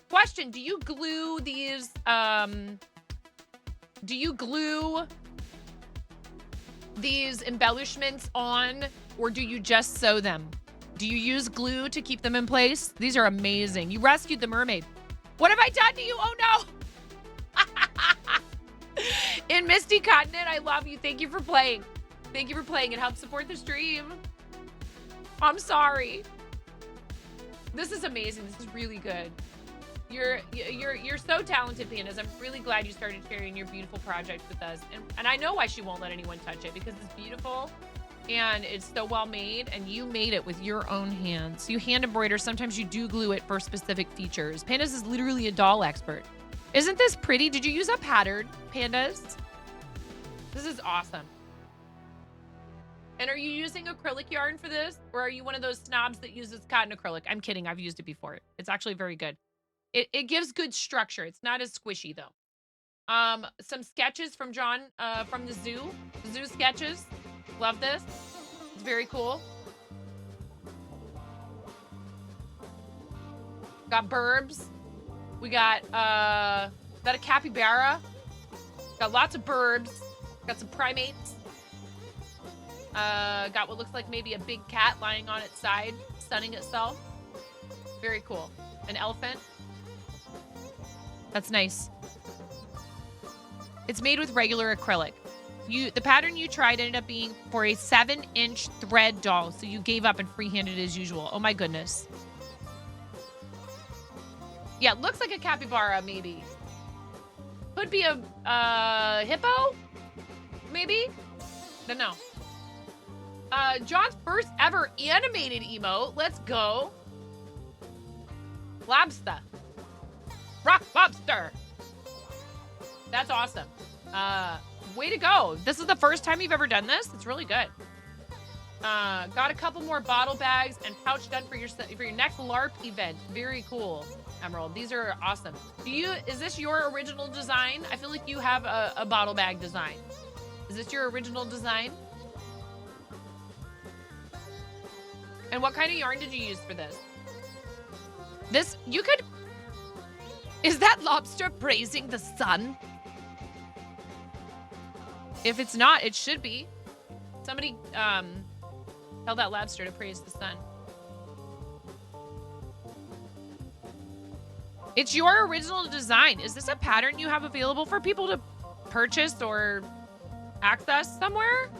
Question, do you glue these, do you glue these embellishments on, or do you just sew them? Do you use glue to keep them in place? These are amazing. You rescued the mermaid. What have I done to you? Oh no. In Misty Continent, I love you. Thank you for playing. Thank you for playing. It helps support the stream. I'm sorry. This is amazing. This is really good. You're so talented, Pandas. I'm really glad you started sharing your beautiful project with us. And I know why she won't let anyone touch it, because it's beautiful and it's so well made, and you made it with your own hands. You hand embroider. Sometimes you do glue it for specific features. Pandas is literally a doll expert. Isn't this pretty? Did you use a pattern, Pandas? This is awesome. And are you using acrylic yarn for this? Or are you one of those snobs that uses cotton acrylic? I'm kidding. I've used it before. It's actually very good. It gives good structure. It's not as squishy, though. Some sketches from John from the zoo. Zoo sketches. Love this. It's very cool. Got burbs. We got, is that a capybara? Got lots of burbs. Got some primates. Got what looks like maybe a big cat lying on its side, sunning itself. Very cool. An elephant. That's nice. It's made with regular acrylic. The pattern you tried ended up being for a 7-inch thread doll, so you gave up and freehanded as usual. Oh my goodness. Yeah, it looks like a capybara, maybe. Could be a hippo, maybe? Don't know. John's first ever animated emote. Let's go. Lobster. Rock lobster. That's awesome. Way to go. This is the first time you've ever done this? It's really good. Got a couple more bottle bags and pouch done for your next LARP event. Very cool, Emerald. These are awesome. Is this your original design? I feel like you have a bottle bag design. Is this your original design? And what kind of yarn did you use for this? Is that lobster praising the sun? If it's not, it should be. Somebody tell that lobster to praise the sun. It's your original design. Is this a pattern you have available for people to purchase or access somewhere?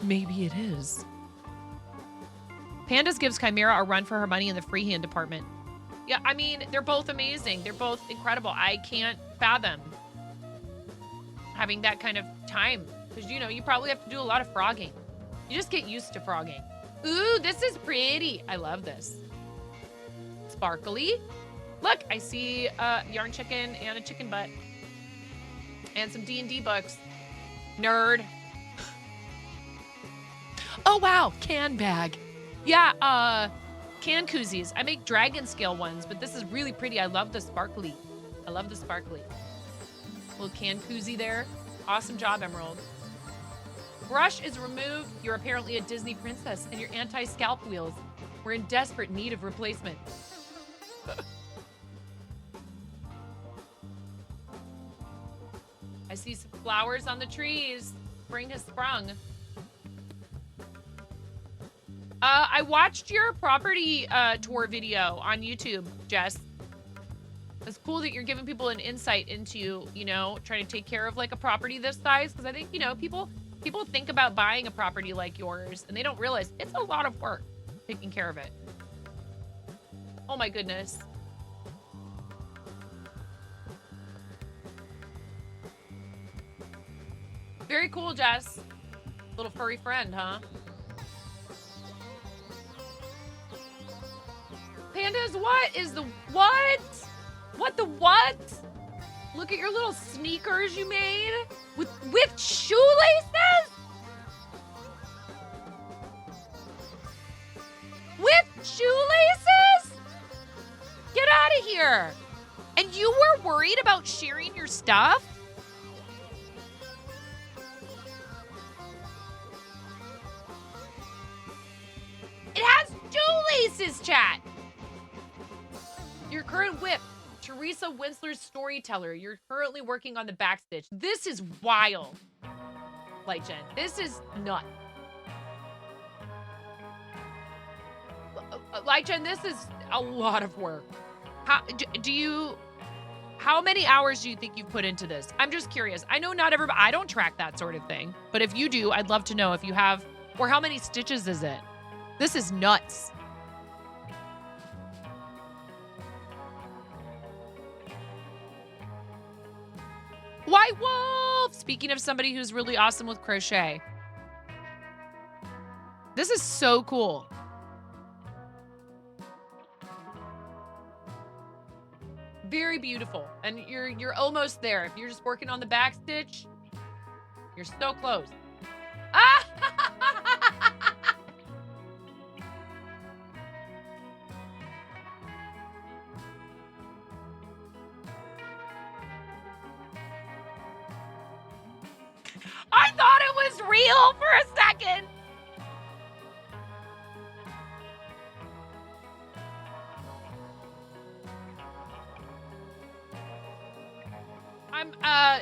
Maybe it is. Pandas gives Chimera a run for her money in the freehand department. Yeah, I mean, they're both amazing. They're both incredible. I can't fathom having that kind of time because, you know, you probably have to do a lot of frogging. You just get used to frogging. Ooh, this is pretty. I love this. Sparkly. Look, I see a yarn chicken and a chicken butt and some D&D books. Nerd. Oh, wow. Can bag. Yeah, can koozies. I make dragon scale ones, but this is really pretty. I love the sparkly. I love the sparkly. Little can koozie there. Awesome job, Emerald. Brush is removed. You're apparently a Disney princess, and your anti-scalp wheels. We're in desperate need of replacement. I see some flowers on the trees. Spring has sprung. I watched your property tour video on YouTube, Jess. It's cool that you're giving people an insight into, you know, trying to take care of like a property this size. Because I think, you know, people think about buying a property like yours and they don't realize it's a lot of work taking care of it. Oh my goodness. Very cool, Jess. Little furry friend, huh? Pandas, what is the what? What the what? Look at your little sneakers you made with shoelaces? With shoelaces? Get out of here. And you were worried about sharing your stuff? It has shoelaces, chat. Your current whip, Teresa Winsler's storyteller. You're currently working on the backstitch. This is wild, Light Jen. This is nuts. Light Jen, this is a lot of work. How many hours do you think you've put into this? I'm just curious. I know not everybody, I don't track that sort of thing. But if you do, I'd love to know if you have, or how many stitches is it? This is nuts. White Wolf! Speaking of somebody who's really awesome with crochet. This is so cool. Very beautiful. And you're almost there. If you're just working on the back stitch, you're so close. Ah! I thought it was real for a second. I'm I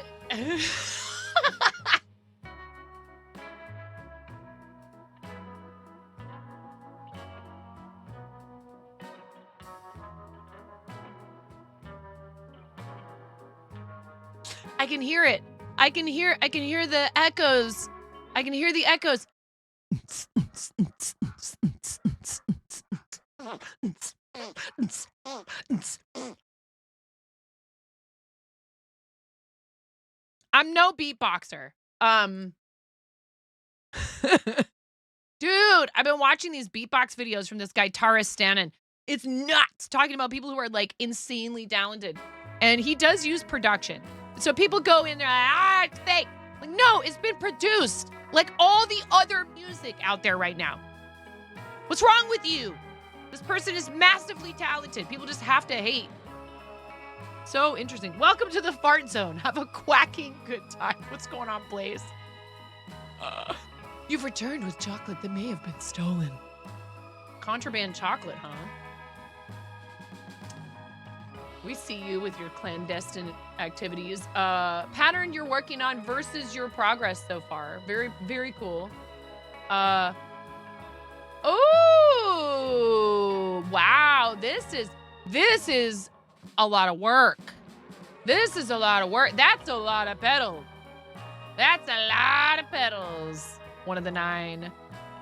can hear it. I can hear the echoes. I can hear the echoes. I'm no beatboxer. Dude, I've been watching these beatbox videos from this guy, Taras Stannon. It's nuts, talking about people who are like insanely talented. And he does use production. So people go in there, it's fake. Like, no, it's been produced like all the other music out there right now. What's wrong with you? This person is massively talented. People just have to hate. So interesting. Welcome to the fart zone. Have a quacking good time. What's going on, Blaze? You've returned with chocolate that may have been stolen. Contraband chocolate, huh? We see you with your clandestine activities. Pattern you're working on versus your progress so far. Very, very cool. Oh, wow. This is a lot of work. This is a lot of work. That's a lot of pedals. That's a lot of pedals. One of the 9.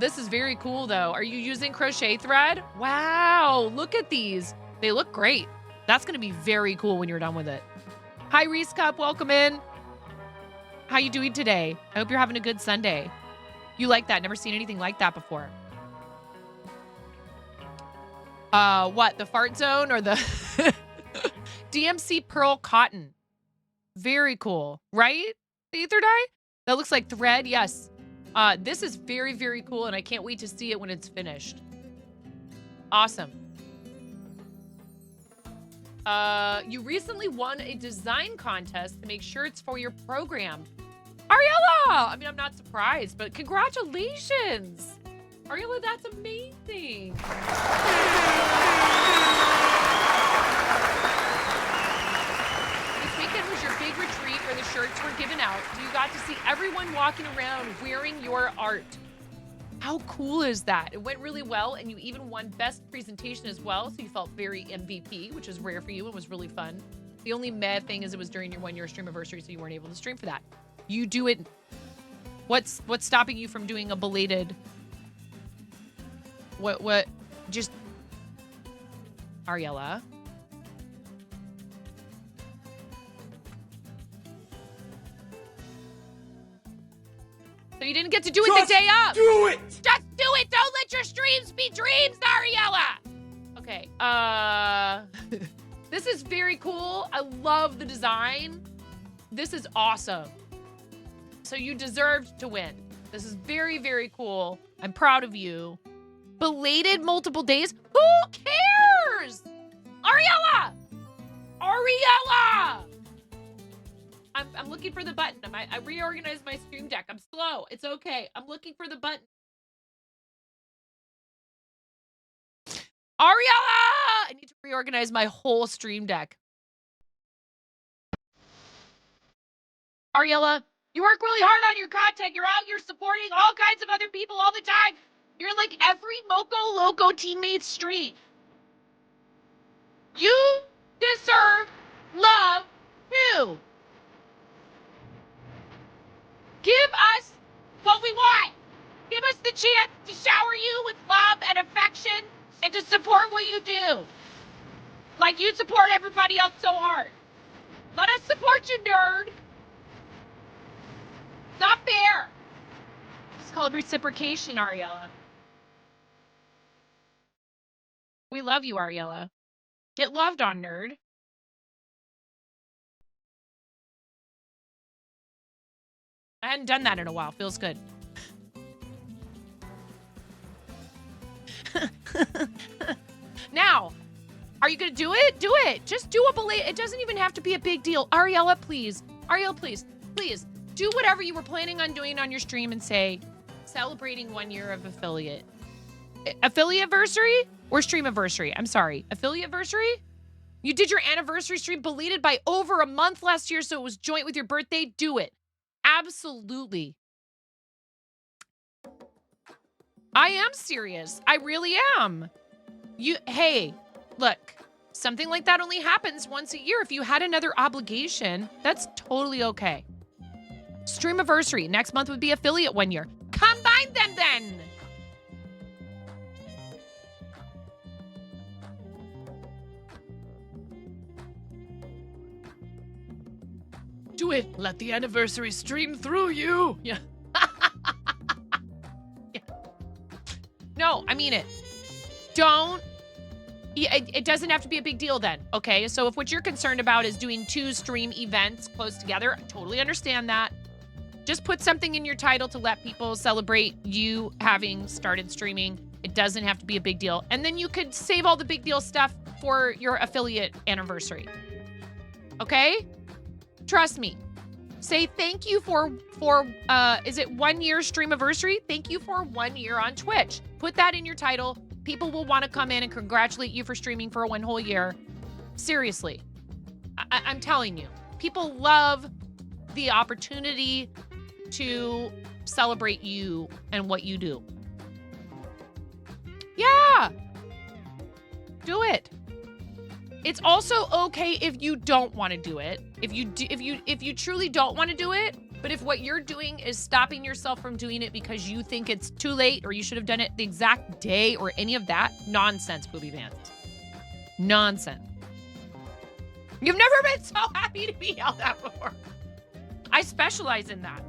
This is very cool though. Are you using crochet thread? Wow, look at these. They look great. That's gonna be very cool when you're done with it. Hi Reese Cup, welcome in. How you doing today? I hope you're having a good Sunday. You like that? Never seen anything like that before. What, the fart zone or the DMC Pearl Cotton? Very cool, right? The ether dye? That looks like thread, yes. This is very, very cool, and I can't wait to see it when it's finished. Awesome. You recently won a design contest to make sure it's for your program. Ariella! I mean, I'm not surprised, but congratulations! Ariella, that's amazing. This weekend was your big retreat where the shirts were given out, so you got to see everyone walking around wearing your art. How cool is that? It went really well, and you even won best presentation as well, so you felt very MVP, which is rare for you and was really fun. The only meh thing is it was during your 1-year stream anniversary, so you weren't able to stream for that. You do it. What's stopping you from doing a belated? What? Just Ariella. So you didn't get to do it the day of. Do it! Just do it. Don't let your streams be dreams, Ariella. Okay. This is very cool. I love the design. This is awesome. So you deserved to win. This is very, very cool. I'm proud of you. Belated multiple days? Who cares? Ariella! Ariella! I'm looking for the button. I reorganized my stream deck. I'm slow. It's okay. I'm looking for the button. Ariella! I need to reorganize my whole stream deck. Ariella, you work really hard on your content. You're out here supporting all kinds of other people all the time. You're in like every Moco Loco teammate stream. You deserve love too. Give us what we want. Give us the chance to shower you with love and affection and to support what you do. Like you support everybody else so hard. Let us support you, nerd. It's not fair. It's called reciprocation, Ariella. We love you, Ariella. Get loved on, nerd. I hadn't done that in a while. Feels good. Now, are you gonna do it? Do it. Just do a belay. It doesn't even have to be a big deal. Ariella, please. Ariella, please. Please. Do whatever you were planning on doing on your stream and say, celebrating 1 year of affiliate. Affiliate-versary or stream-anniversary? I'm sorry. Affiliate-versary? You did your anniversary stream belated by over a month last year, so it was joint with your birthday. Do it. Absolutely. I am serious. I really am. Hey, look, something like that only happens once a year. If you had another obligation, that's totally okay. Streamiversary. Next month would be affiliate 1 year. Combine them then. Do it. Let the anniversary stream through you. Yeah. Yeah. No, I mean it. Don't. It doesn't have to be a big deal then, okay? So if what you're concerned about is doing 2 stream events close together, I totally understand that. Just put something in your title to let people celebrate you having started streaming. It doesn't have to be a big deal. And then you could save all the big deal stuff for your affiliate anniversary. Okay? Trust me. Say thank you for is it 1 year streamiversary? Thank you for 1 year on Twitch. Put that in your title. People will want to come in and congratulate you for streaming for 1 whole year. Seriously. I'm telling you. People love the opportunity to celebrate you and what you do. Yeah. Do it. It's also okay if you don't want to do it. If you truly don't want to do it, but if what you're doing is stopping yourself from doing it because you think it's too late or you should have done it the exact day or any of that, nonsense, Booby Vans. Nonsense. You've never been so happy to be yelled at before. I specialize in that.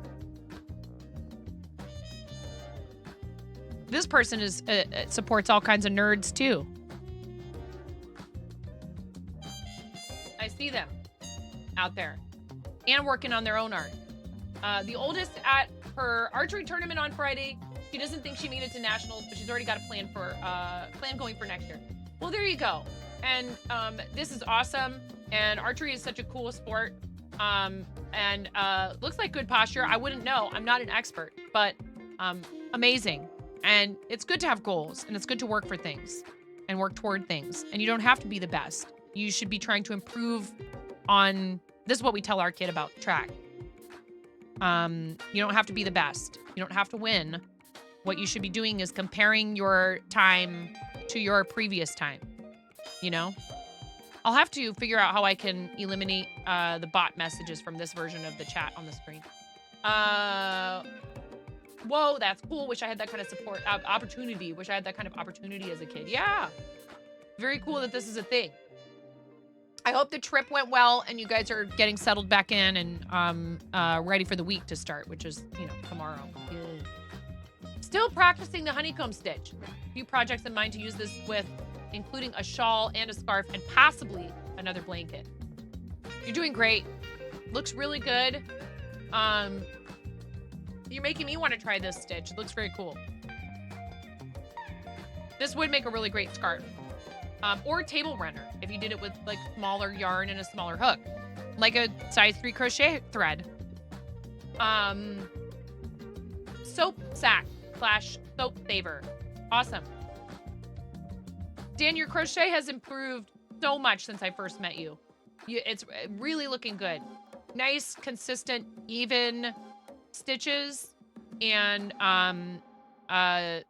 This person is supports all kinds of nerds too. I see them out there and working on their own art. The oldest at her archery tournament on Friday, she doesn't think she made it to nationals, but she's already got a plan going for next year. Well, there you go. And this is awesome. And archery is such a cool sport. And looks like good posture. I wouldn't know. I'm not an expert, but amazing. And it's good to have goals, and it's good to work for things and work toward things. And you don't have to be the best. You should be trying to improve on, this is what we tell our kid about track. You don't have to be the best. You don't have to win. What you should be doing is comparing your time to your previous time, you know? I'll have to figure out how I can eliminate the bot messages from this version of the chat on the screen. Whoa, that's cool. Wish I had that kind of support, opportunity. Wish I had that kind of opportunity as a kid. Yeah. Very cool that this is a thing. I hope the trip went well and you guys are getting settled back in and ready for the week to start, which is, you know, tomorrow. Good. Still practicing the honeycomb stitch. A few projects in mind to use this with, including a shawl and a scarf and possibly another blanket. You're doing great. Looks really good. You're making me want to try this stitch. It looks very cool. This would make a really great scarf. Or a table runner if you did it with like smaller yarn and a smaller hook. Like a size 3 crochet thread. Soap sack / soap saver. Awesome. Dan, your crochet has improved so much since I first met you. It's really looking good. Nice, consistent, even stitches. And I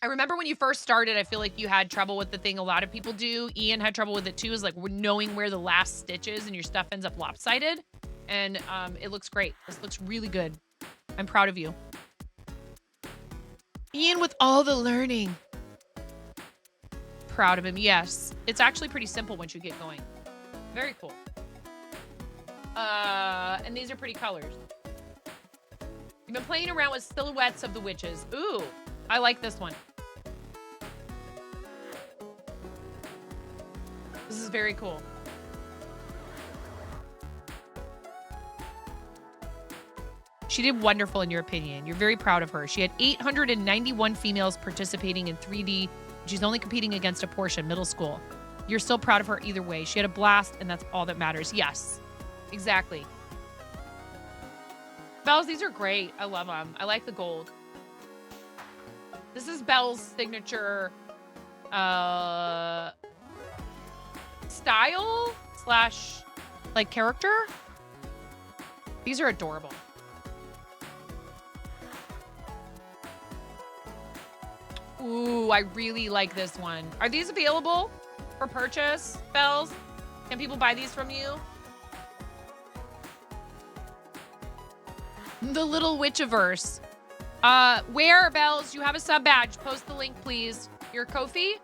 remember when you first started, I feel like you had trouble with the thing a lot of people do. Ian had trouble with it too, is like knowing where the last stitch is and your stuff ends up lopsided. And it looks great. This looks really good. I'm proud of you. Ian with all the learning. Proud of him, yes. It's actually pretty simple once you get going. Very cool. And these are pretty colors. You've been playing around with silhouettes of the witches. Ooh, I like this one. This is very cool. She did wonderful in your opinion. You're very proud of her. She had 891 females participating in 3D. She's only competing against a portion, middle school. You're still proud of her either way. She had a blast, and that's all that matters. Yes, exactly. Bells, these are great. I love them. I like the gold. This is Belle's signature style slash like character. These are adorable. Ooh, I really like this one. Are these available for purchase, Bells? Can people buy these from you? The Little Witchiverse. Where, Bells? You have a sub badge. Post the link, please. Your Ko-fi?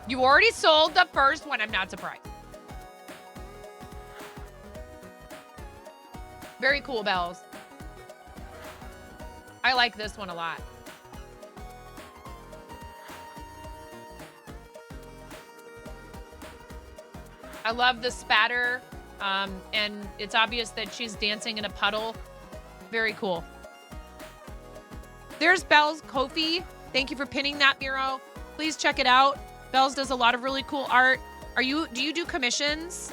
You already sold the first one. I'm not surprised. Very cool, Bells. I like this one a lot. I love the spatter, and it's obvious that she's dancing in a puddle. Very cool. There's Belle's Ko-fi. Thank you for pinning that, Miro. Please check it out. Bells does a lot of really cool art. Do you do commissions?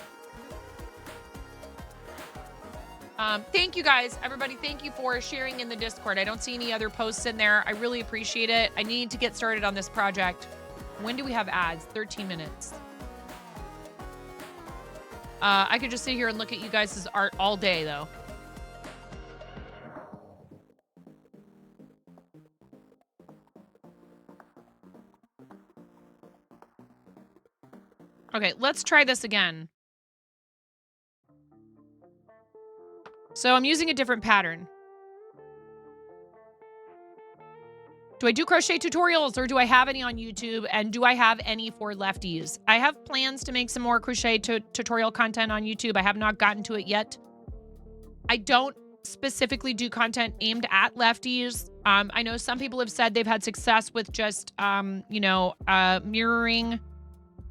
Thank you guys, everybody. Thank you for sharing in the Discord. I don't see any other posts in there. I really appreciate it. I need to get started on this project. When do we have ads? 13 minutes. I could just sit here and look at you guys' art all day, though. Okay, let's try this again. So I'm using a different pattern. Do I do crochet tutorials or do I have any on YouTube? And do I have any for lefties? I have plans to make some more crochet tutorial content on YouTube. I have not gotten to it yet. I don't specifically do content aimed at lefties. I know some people have said they've had success with just, mirroring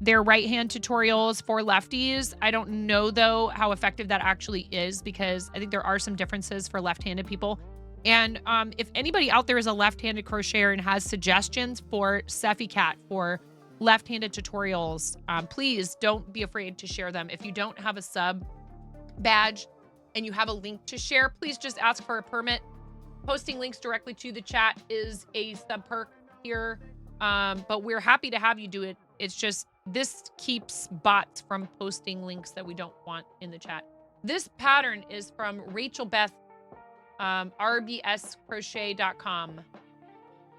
their right-hand tutorials for lefties. I don't know, though, how effective that actually is because I think there are some differences for left-handed people. And if anybody out there is a left-handed crocheter and has suggestions for Sephi Cat for left-handed tutorials, please don't be afraid to share them. If you don't have a sub badge and you have a link to share, please just ask for a permit. Posting links directly to the chat is a sub perk here, but we're happy to have you do it. It's just this keeps bots from posting links that we don't want in the chat. This pattern is from Rachel Beth, rbscrochet.com.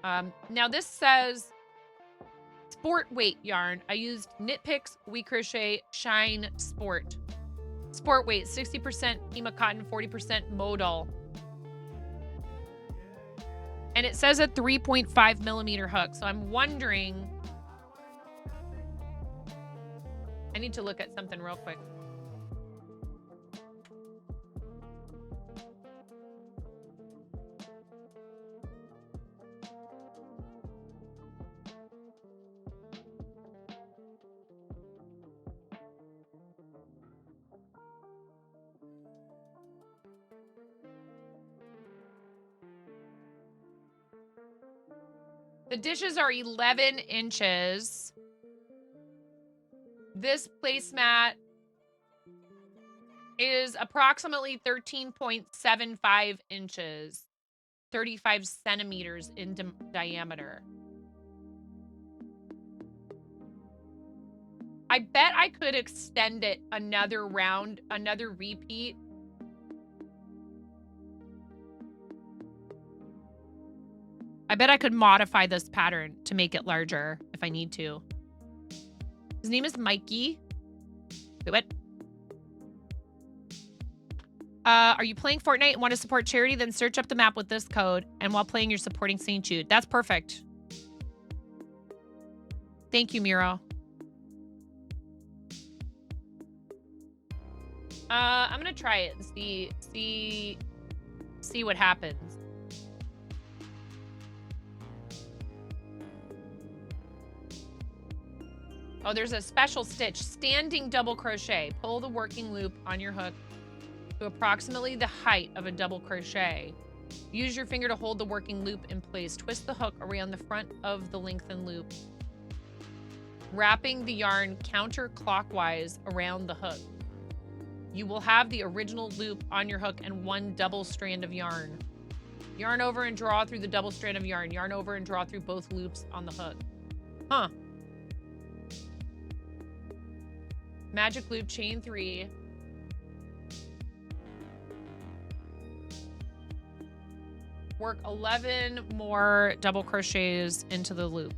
Now this says sport weight yarn. I used Knit Picks, We Crochet, Shine Sport. Sport weight, 60% Pima cotton, 40% modal. And it says a 3.5 millimeter hook. So I'm wondering, I need to look at something real quick. The dishes are 11 inches. This placemat is approximately 13.75 inches, 35 centimeters in diameter. I bet I could extend it another round, another repeat. I bet I could modify this pattern to make it larger if I need to. His name is Mikey. Do it. Are you playing Fortnite and want to support charity? Then search up the map with this code. And while playing, you're supporting St. Jude. That's perfect. Thank you, Miro. I'm going to try it and see what happens. Oh, there's a special stitch. Standing double crochet. Pull the working loop on your hook to approximately the height of a double crochet. Use your finger to hold the working loop in place. Twist the hook around the front of the lengthened loop, wrapping the yarn counterclockwise around the hook. You will have the original loop on your hook and 1 double strand of yarn. Yarn over and draw through the double strand of yarn. Yarn over and draw through both loops on the hook. Huh. Magic loop, chain 3. Work 11 more double crochets into the loop.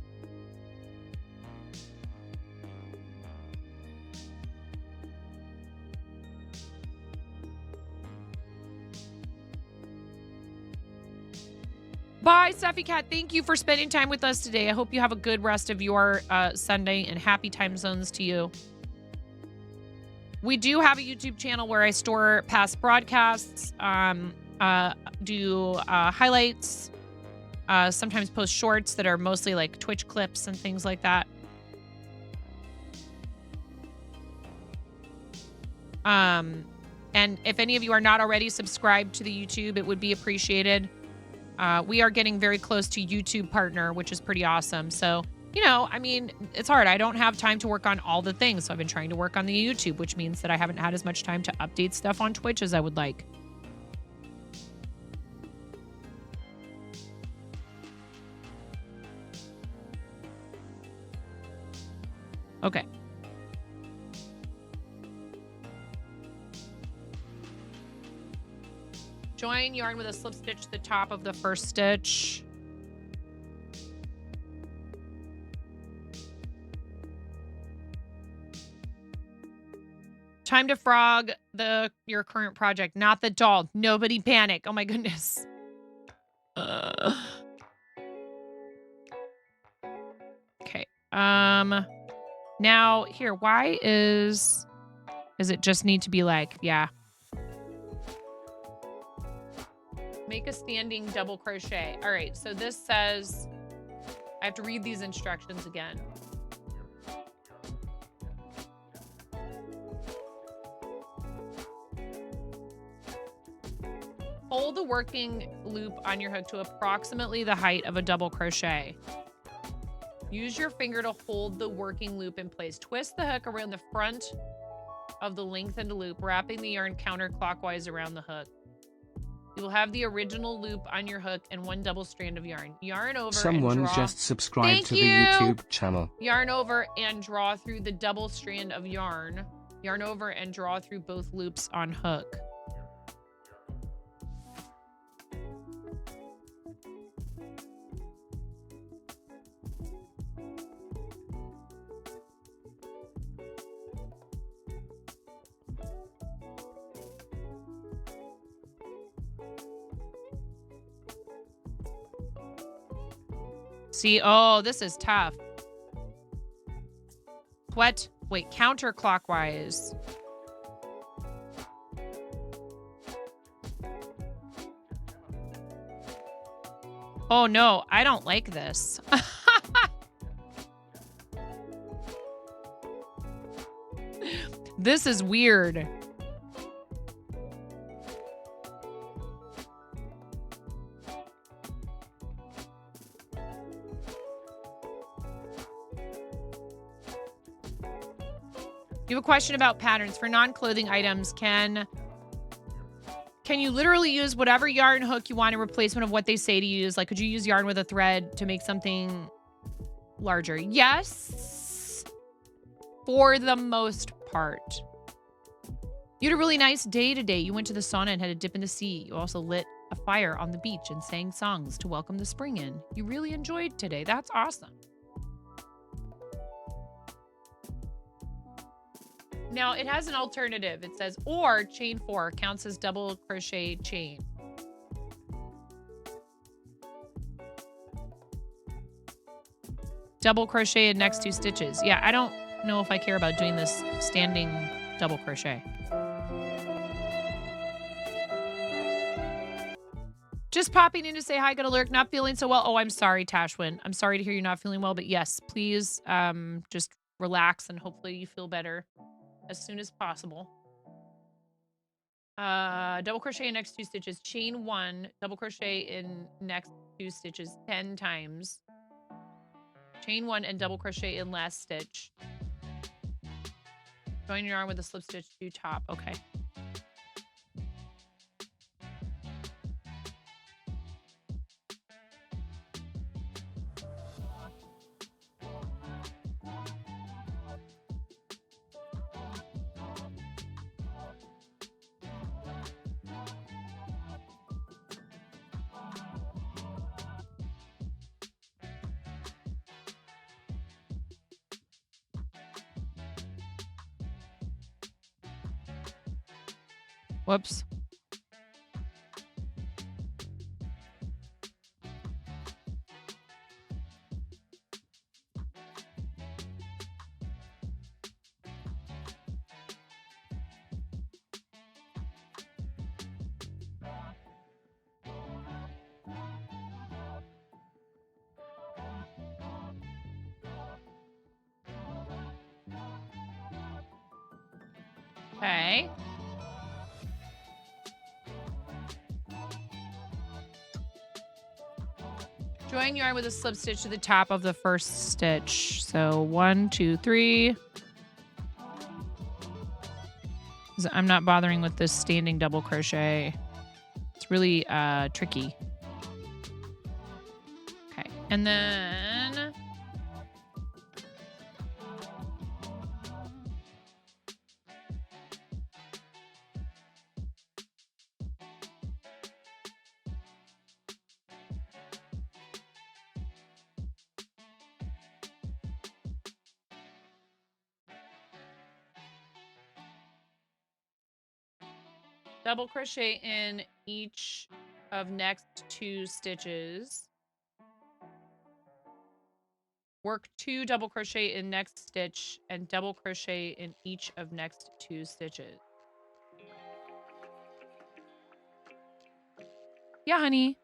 Bye, Steffi Cat. Thank you for spending time with us today. I hope you have a good rest of your Sunday and happy time zones to you. We do have a YouTube channel where I store past broadcasts, do highlights, sometimes post shorts that are mostly like Twitch clips and things like that. And if any of you are not already subscribed to the YouTube, it would be appreciated. We are getting very close to YouTube partner, which is pretty awesome. So, you know, I mean, it's hard. I don't have time to work on all the things. So I've been trying to work on the YouTube, which means that I haven't had as much time to update stuff on Twitch as I would like. Okay. Join yarn with a slip stitch to the top of the first stitch. Time to frog your current project, not the doll. Nobody panic. Oh my goodness. Okay. Now here, why does it just need to be like, yeah. Make a standing double crochet. All right, so this says, I have to read these instructions again. Hold the working loop on your hook to approximately the height of a double crochet. Use your finger to hold the working loop in place. Twist the hook around the front of the lengthened loop, wrapping the yarn counterclockwise around the hook. You will have the original loop on your hook and 1 double strand of yarn. Yarn over Someone and draw. just subscribed Thank to you. the YouTube channel. Yarn over and draw through the double strand of yarn. Yarn over and draw through both loops on hook. See, oh, this is tough. What? Wait, counterclockwise. Oh no, I don't like this. This is weird. You have a question about patterns. For non-clothing items, can you literally use whatever yarn hook you want in replacement of what they say to use? Like, could you use yarn with a thread to make something larger? Yes, for the most part. You had a really nice day today. You went to the sauna and had a dip in the sea. You also lit a fire on the beach and sang songs to welcome the spring in. You really enjoyed today. That's awesome. Now, it has an alternative. It says, or chain 4 counts as double crochet chain. Double crochet in next 2 stitches. Yeah, I don't know if I care about doing this standing double crochet. Just popping in to say hi, gonna lurk, not feeling so well. Oh, I'm sorry, Tashwin. I'm sorry to hear you're not feeling well, but yes, please just relax and hopefully you feel better as soon as possible. Double crochet in next 2 stitches. Chain 1, double crochet in next 2 stitches 10 times. Chain 1 and double crochet in last stitch. Join your yarn with a slip stitch to top. Okay. Whoops. Okay. Join yarn with a slip stitch to the top of the first stitch. So 1, 2, 3. 'Cause I'm not bothering with this standing double crochet. It's really tricky. Okay. And then double crochet in each of next 2 stitches. Work 2 double crochet in next stitch and double crochet in each of next 2 stitches. Yeah, honey.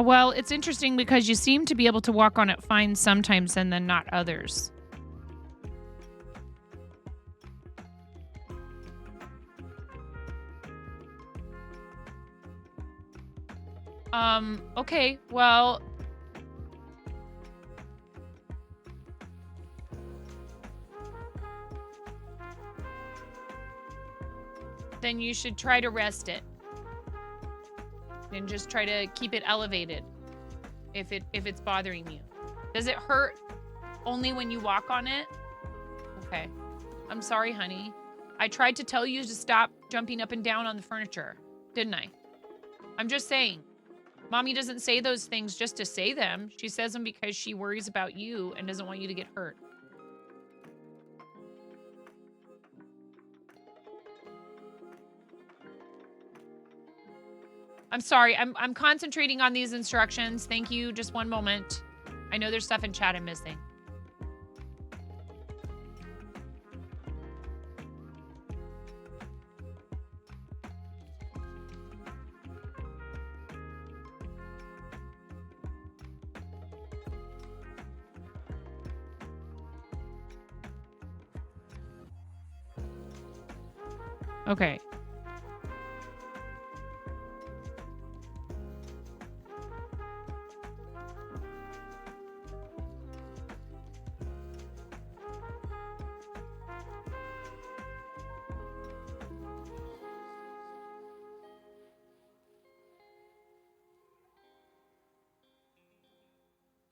Well, it's interesting because you seem to be able to walk on it fine sometimes and then not others. Okay, well, then you should try to rest it. And just try to keep it elevated if it's bothering you. Does it hurt only when you walk on it? Okay. I'm sorry, honey. I tried to tell you to stop jumping up and down on the furniture, didn't I? I'm just saying. Mommy doesn't say those things just to say them. She says them because she worries about you and doesn't want you to get hurt. I'm sorry. I'm concentrating on these instructions. Thank you. Just one moment. I know there's stuff in chat I'm missing. Okay.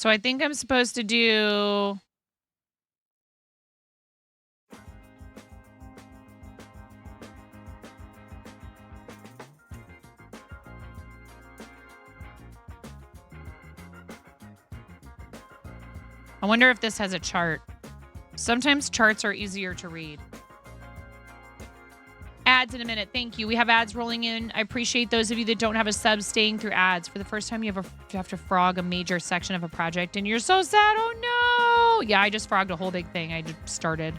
So I think I'm supposed to do... I wonder if this has a chart. Sometimes charts are easier to read. Ads in a minute. Thank you. We have ads rolling in. I appreciate those of you that don't have a sub staying through ads. For the first time, you have to frog a major section of a project, and you're so sad. Oh, no. Yeah, I just frogged a whole big thing. I just started.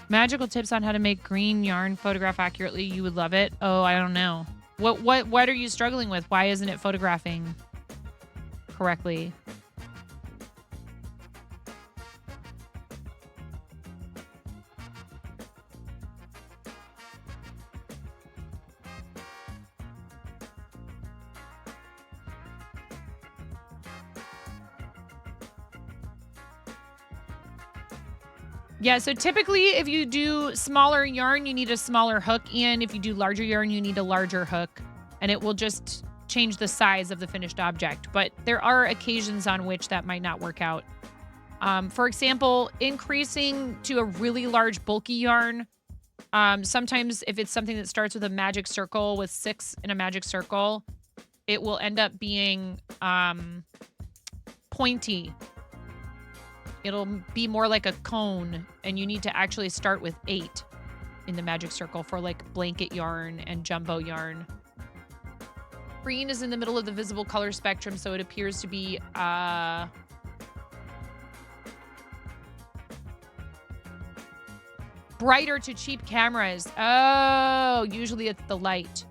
Magical tips on how to make green yarn photograph accurately. You would love it. Oh, I don't know. What are you struggling with? Why isn't it photographing correctly? Yeah, so typically if you do smaller yarn, you need a smaller hook. And if you do larger yarn, you need a larger hook. And it will just change the size of the finished object. But there are occasions on which that might not work out. For example, increasing to a really large bulky yarn. Sometimes if it's something that starts with a magic circle with 6 in a magic circle, it will end up being pointy. It'll be more like a cone, and you need to actually start with 8 in the magic circle for like blanket yarn and jumbo yarn. Green is in the middle of the visible color spectrum, so it appears to be brighter to cheap cameras. Oh, usually it's the light.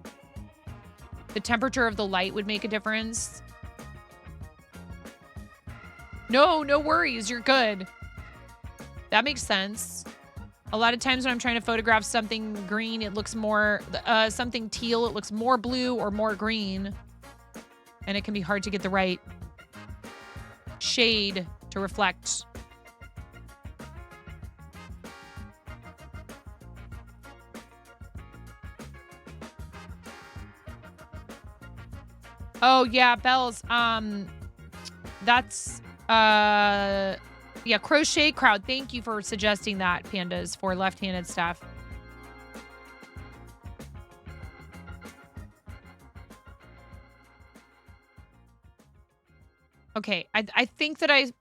The temperature of the light would make a difference. No worries. You're good. That makes sense. A lot of times when I'm trying to photograph something green, it looks more, something teal, it looks more blue or more green. And it can be hard to get the right shade to reflect. Oh, yeah, Bells. That's, yeah, Crochet Crowd. Thank you for suggesting that, Pandas, for left-handed stuff. Okay, I think that I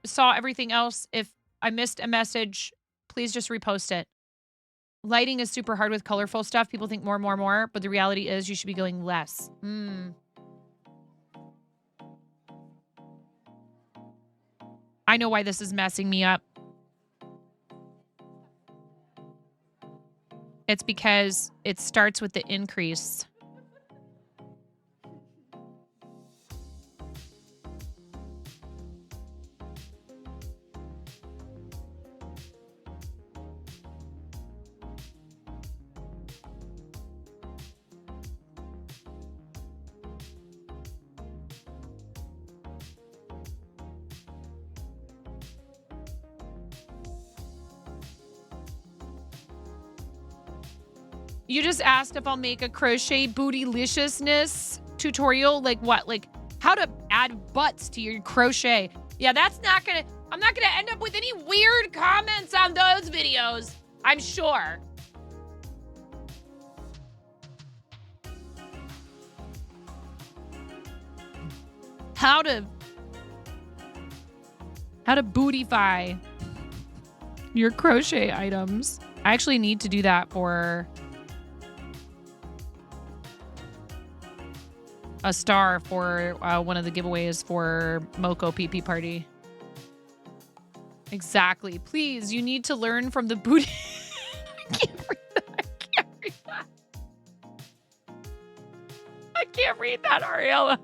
saw everything else. If I missed a message, please just repost it. Lighting is super hard with colorful stuff. People think more, but the reality is you should be going less. I know why this is messing me up. It's because it starts with the increase. You just asked if I'll make a crochet bootyliciousness tutorial. Like what? Like how to add butts to your crochet. Yeah, that's not gonna, I'm not gonna end up with any weird comments on those videos, I'm sure. How to bootify your crochet items. I actually need to do that for a star for one of the giveaways for Moko PP Party. Exactly. Please, you need to learn from the booty. I can't read that. I can't read that, Ariella.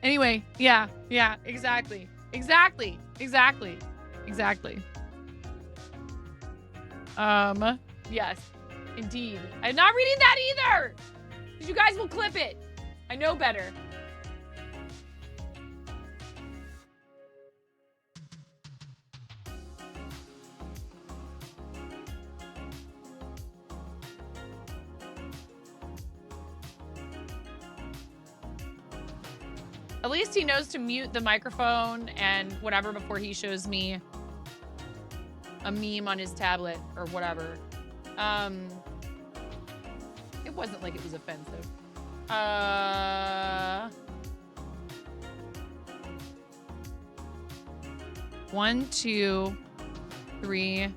Anyway, yeah, exactly. Yes, indeed. I'm not reading that either, because you guys will clip it. I know better. At least he knows to mute the microphone and whatever before he shows me a meme on his tablet or whatever. It wasn't like it was offensive. 1, 2, 3,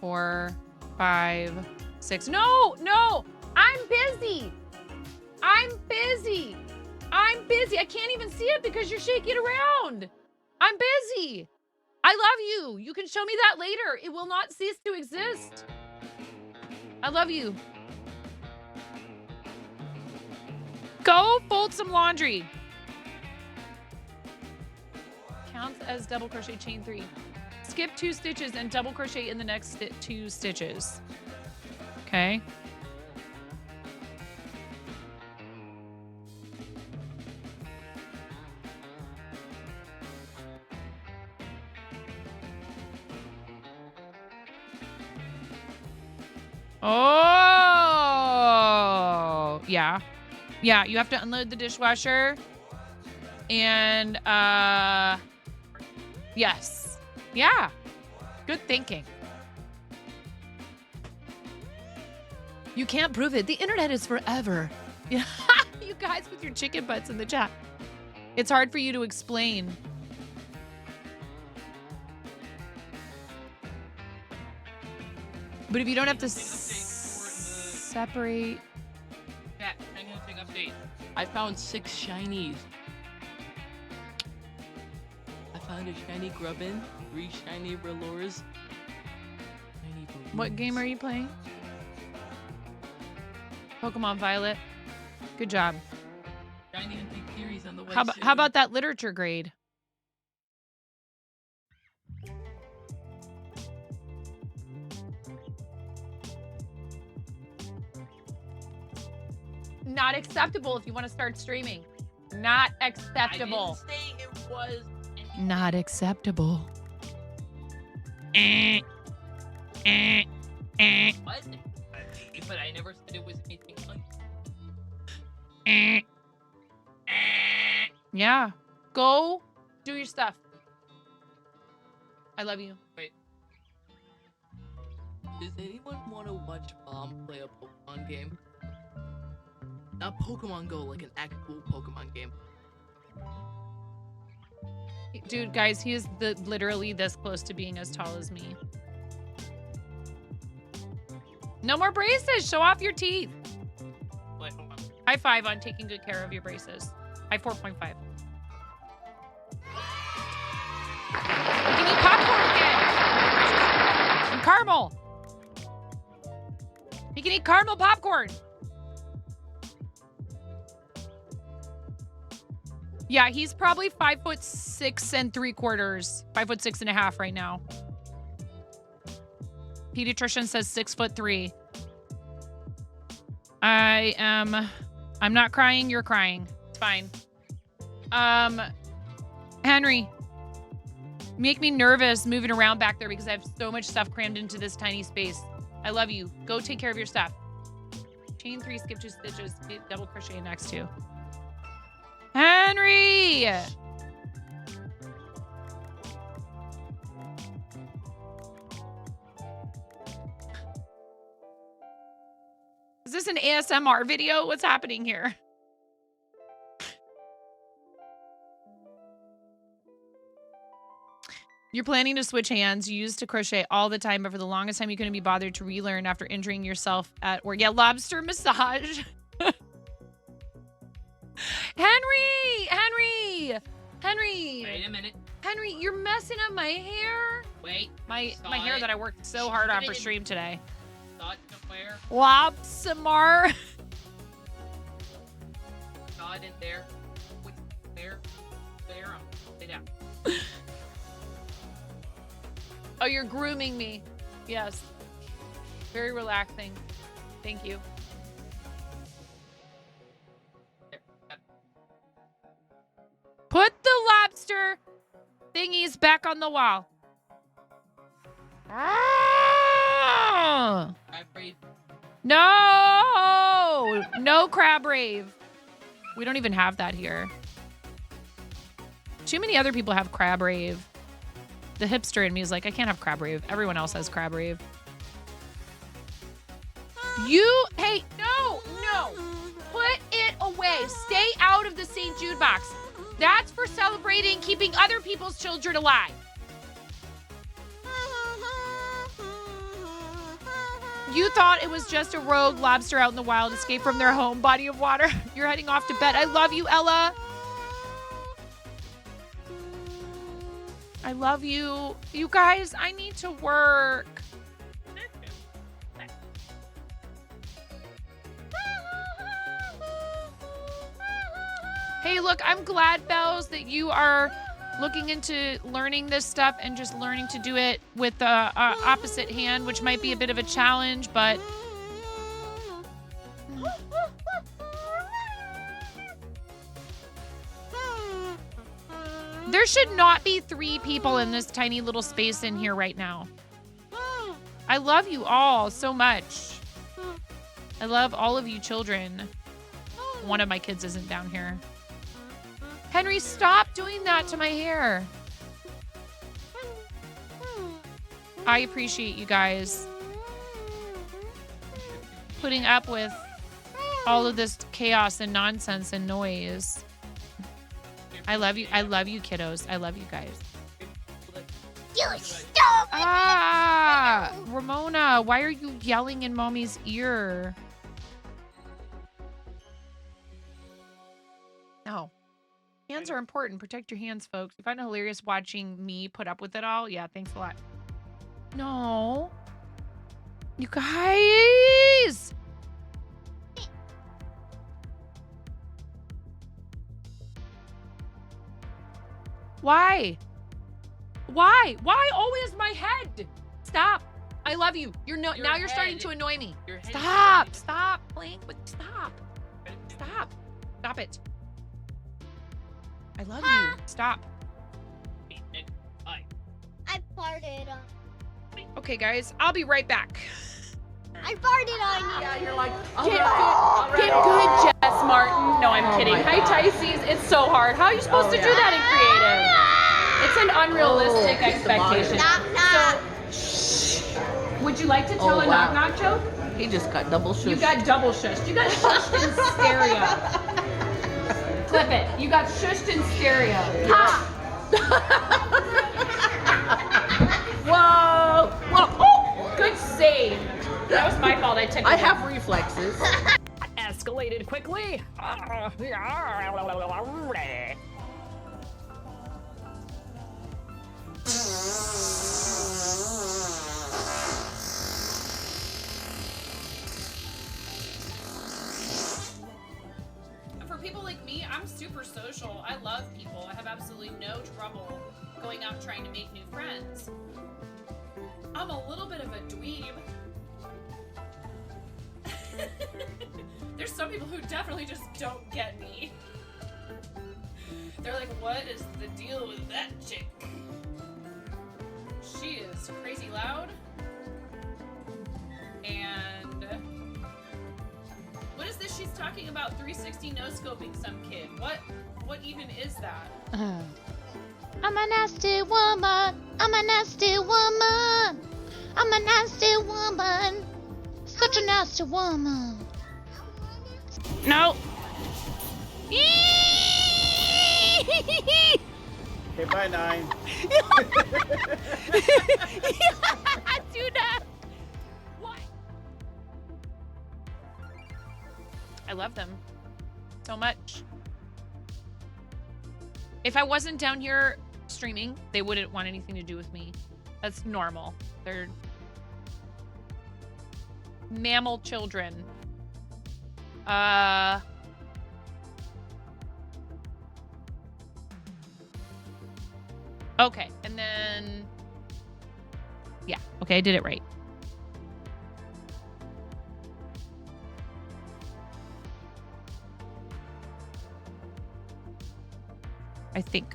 4, 5, 6. No, I'm busy. I can't even see it because you're shaking it around. I'm busy. I love you. You can show me that later. It will not cease to exist. I love you. Go fold some laundry. Counts as double crochet chain 3. Skip 2 stitches and double crochet in the next 2 stitches. Okay. Oh, yeah. Yeah, you have to unload the dishwasher. And, yes. Yeah. Good thinking. You can't prove it. The internet is forever. Yeah. You guys with your chicken butts in the chat. It's hard for you to explain. But if you don't have to separate. Yeah, I'm gonna take update. I found 6 shinies. I found a shiny Grubbin, 3 shiny Velours. What game are you playing? Pokemon Violet. Good job. Shiny and big theories on the way. How about that literature grade? Not acceptable if you want to start streaming. Not acceptable. I didn't say it was anything. Not acceptable. What? But I never said it was anything like. Yeah. Go do your stuff. I love you. Wait. Does anyone want to watch Mom play a Pokemon game? Not Pokemon Go, like an actual Pokemon game. Dude, guys, he is literally this close to being as tall as me. No more braces. Show off your teeth. Wait, hold on. High 5 on taking good care of your braces. High 4.5. You can eat popcorn again. And caramel. You can eat caramel popcorn. Yeah, he's probably 5'6" 3/4, 5'6.5" right now. Pediatrician says 6'3". I'm not crying, you're crying. It's fine. Henry, make me nervous moving around back there because I have so much stuff crammed into this tiny space. I love you. Go take care of your stuff. Chain 3, skip 2 stitches, double crochet next 2. Henry! Is this an ASMR video? What's happening here? You're planning to switch hands. You used to crochet all the time, but for the longest time, you couldn't be bothered to relearn after injuring yourself at work. Yeah, lobster massage. Henry! Wait a minute. Henry, you're messing up my hair. Wait. My hair that I worked so hard on for stream today. Saw it somewhere. Lobster. Saw it in there. Wait, there. Stay down. Oh, you're grooming me. Yes. Very relaxing. Thank you. Put the lobster thingies back on the wall. Ah! No! No crab rave. We don't even have that here. Too many other people have crab rave. The hipster in me is like, I can't have crab rave. Everyone else has crab rave. Hey, no. Put it away. Stay out of the St. Jude box. That's for celebrating keeping other people's children alive. You thought it was just a rogue lobster out in the wild, escape from their home body of water. You're heading off to bed. I love you, Ella. I love you. You guys, I need to work. Hey, look, I'm glad, Bells, that you are looking into learning this stuff and just learning to do it with the opposite hand, which might be a bit of a challenge, but... There should not be 3 people in this tiny little space in here right now. I love you all so much. I love all of you children. One of my kids isn't down here. Henry, stop doing that to my hair. I appreciate you guys putting up with all of this chaos and nonsense and noise. I love you. I love you, kiddos. I love you guys. You stop! Ah, Ramona, why are you yelling in Mommy's ear? No. Hands are important. Protect your hands, folks. You find it hilarious watching me put up with it all? Yeah, thanks a lot. No. You guys! Why? Why? Why always my head? Stop. I love you. Now you're starting to annoy me. Stop. Stop playing with stop. Stop. Stop it. I love you. Stop. I farted on. Okay, guys, I'll be right back. I farted on you. Yeah, you're like, Get good, Jess Martin. No, I'm kidding. my Hi, God. Tysees. It's so hard. How are you supposed to do that in creative? It's an unrealistic expectation. Knock, knock. Would you like to tell Oh, a wow. knock-knock joke? He just got double shushed. You got double shushed. You got shushed in stereo. Clip it. You got shushed in stereo. Ha! Whoa! Whoa! Oh! Good save. That was my fault. I took it. I have reflexes. Escalated quickly. For people like me, I'm super social. I love people. I have absolutely no trouble going out trying to make new friends. I'm a little bit of a dweeb. There's some people who definitely just don't get me. They're like, what is the deal with that chick? She is crazy loud. And what is this she's talking about 360 no-scoping some kid? What even is that? I'm a nasty woman. I'm a nasty woman. I'm a nasty woman. Such a nasty woman. No. Okay, bye, 9. Tuna. What? I love them so much. If I wasn't down here streaming, they wouldn't want anything to do with me. That's normal. They're mammal children. Okay, and then yeah, okay, I did it right. I think.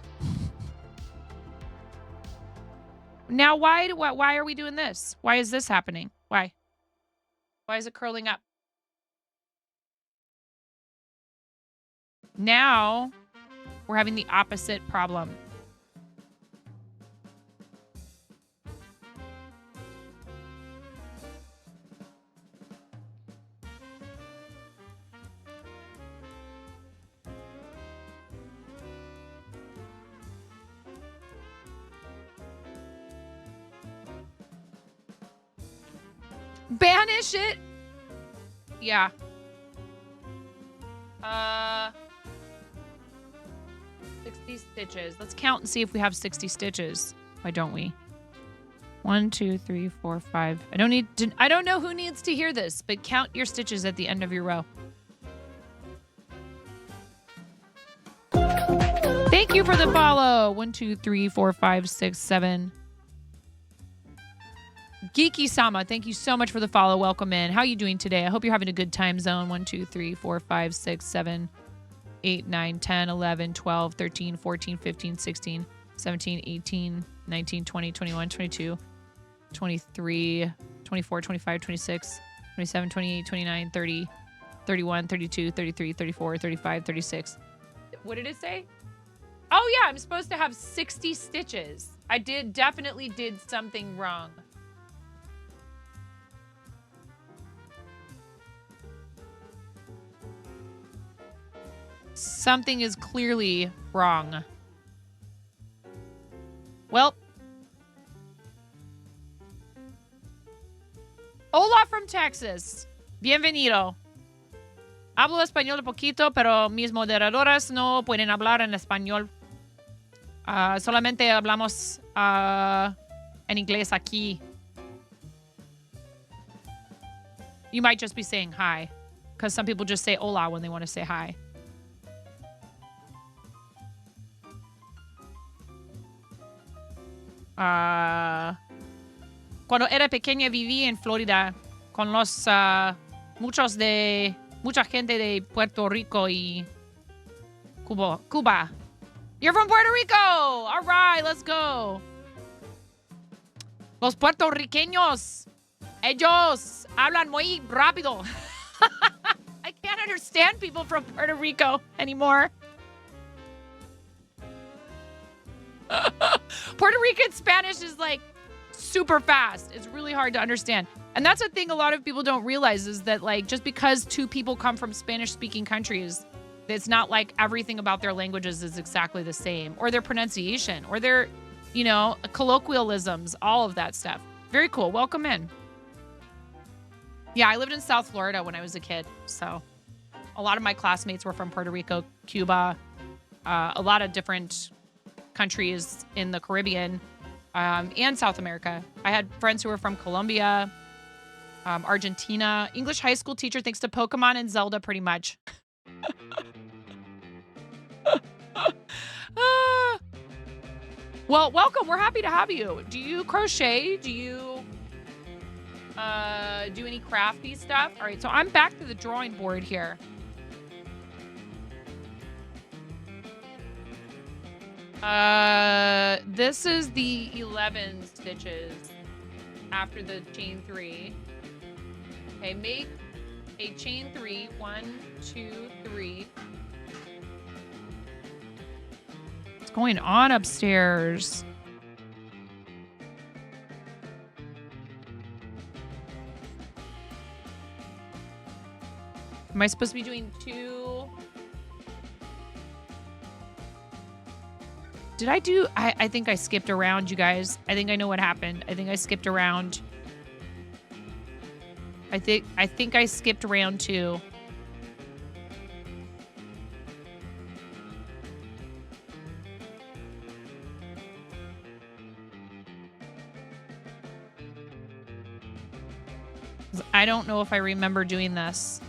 Now why are we doing this? Why is this happening? Why? Why is it curling up? Now we're having the opposite problem. Banish it. Yeah. 60 stitches. Let's count and see if we have 60 stitches. Why don't we? 1, 2, 3, 4, 5. I don't know who needs to hear this, but count your stitches at the end of your row. Thank you for the follow. 1, 2, 3, 4, 5, 6, 7. Geeky Sama, thank you so much for the follow. Welcome in. How are you doing today? I hope you're having a good time zone. 1, 2, 3, 4, 5, 6, 7, 8, 9, 10, 11, 12, 13, 14, 15, 16, 17, 18, 19, 20, 21, 22, 23, 24, 25, 26, 27, 28, 29, 30, 31, 32, 33, 34, 35, 36. What did it say? Oh, yeah, I'm supposed to have 60 stitches. I definitely did something wrong. Something is clearly wrong. Well. Hola from Texas. Bienvenido. Hablo español un poquito, pero mis moderadoras no pueden hablar en español. Solamente hablamos en inglés aquí. You might just be saying hi, because some people just say hola when they want to say hi. Cuando era pequeña viví en Florida con los mucha gente de Puerto Rico y Cuba. You're from Puerto Rico. All right, let's go. Los puertorriqueños, ellos hablan muy rápido. I can't understand people from Puerto Rico anymore. Puerto Rican Spanish is like super fast. It's really hard to understand. And that's a thing a lot of people don't realize, is that like just because two people come from Spanish speaking countries, it's not like everything about their languages is exactly the same, or their pronunciation, or their, you know, colloquialisms, all of that stuff. Very cool. Welcome in. Yeah, I lived in South Florida when I was a kid. So a lot of my classmates were from Puerto Rico, Cuba, a lot of different countries in the Caribbean and South America. I had friends who were from Colombia, Argentina. English high school teacher thanks to Pokemon and Zelda, pretty much. Well, welcome. We're happy to have you. Do you crochet? Do you do any crafty stuff? All right, so I'm back to the drawing board here. This is the 11 stitches after the chain 3. Okay, make a chain 3. 1, 2, 3. What's going on upstairs? Am I supposed to be doing 2? Did I do? I think I skipped around, you guys. I think I know what happened. I think I skipped around. I think I skipped round 2. I don't know if I remember doing this.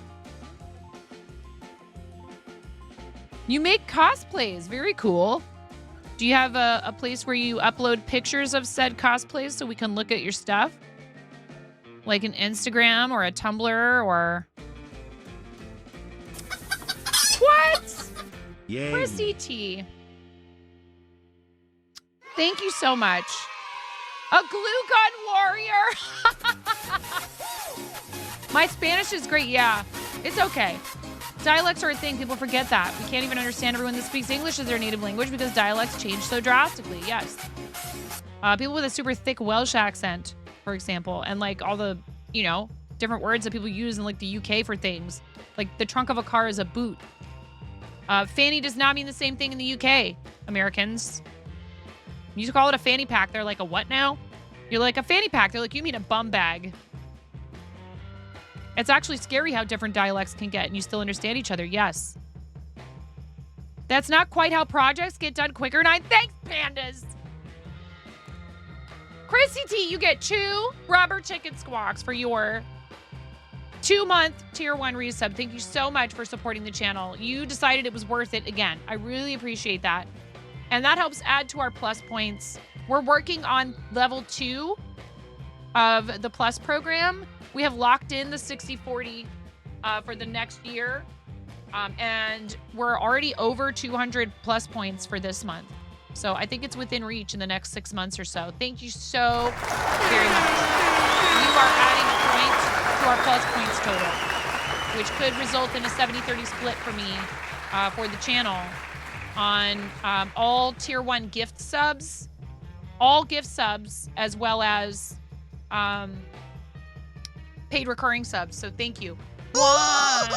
You make cosplays. Very cool. Do you have a place where you upload pictures of said cosplays so we can look at your stuff? Like an Instagram or a Tumblr or... What? Yay. Chrissy T. Thank you so much. A glue gun warrior. My Spanish is great. Yeah, it's okay. Dialects are a thing. People forget that. We can't even understand everyone that speaks English as their native language because dialects change so drastically. Yes. People with a super thick Welsh accent, for example, and like all the, you know, different words that people use in like the UK for things. Like the trunk of a car is a boot. Fanny does not mean the same thing in the UK, Americans. You call it a fanny pack. They're like, a what now? You're like, a fanny pack. They're like, you mean a bum bag. It's actually scary how different dialects can get and you still understand each other. Yes. That's not quite how projects get done quicker. 9. Thanks, pandas. Chrissy T, you get 2 rubber chicken squawks for your 2-month tier 1 resub. Thank you so much for supporting the channel. You decided it was worth it again. I really appreciate that. And that helps add to our plus points. We're working on level 2 of the plus program. We have locked in the 60/40 for the next year. And we're already over 200 plus points for this month. So I think it's within reach in the next 6 months or so. Thank you so very much. You are adding a point to our plus points total, which could result in a 70-30 split for me for the channel on all tier 1 gift subs, all gift subs, as well as paid recurring subs. So thank you. 1,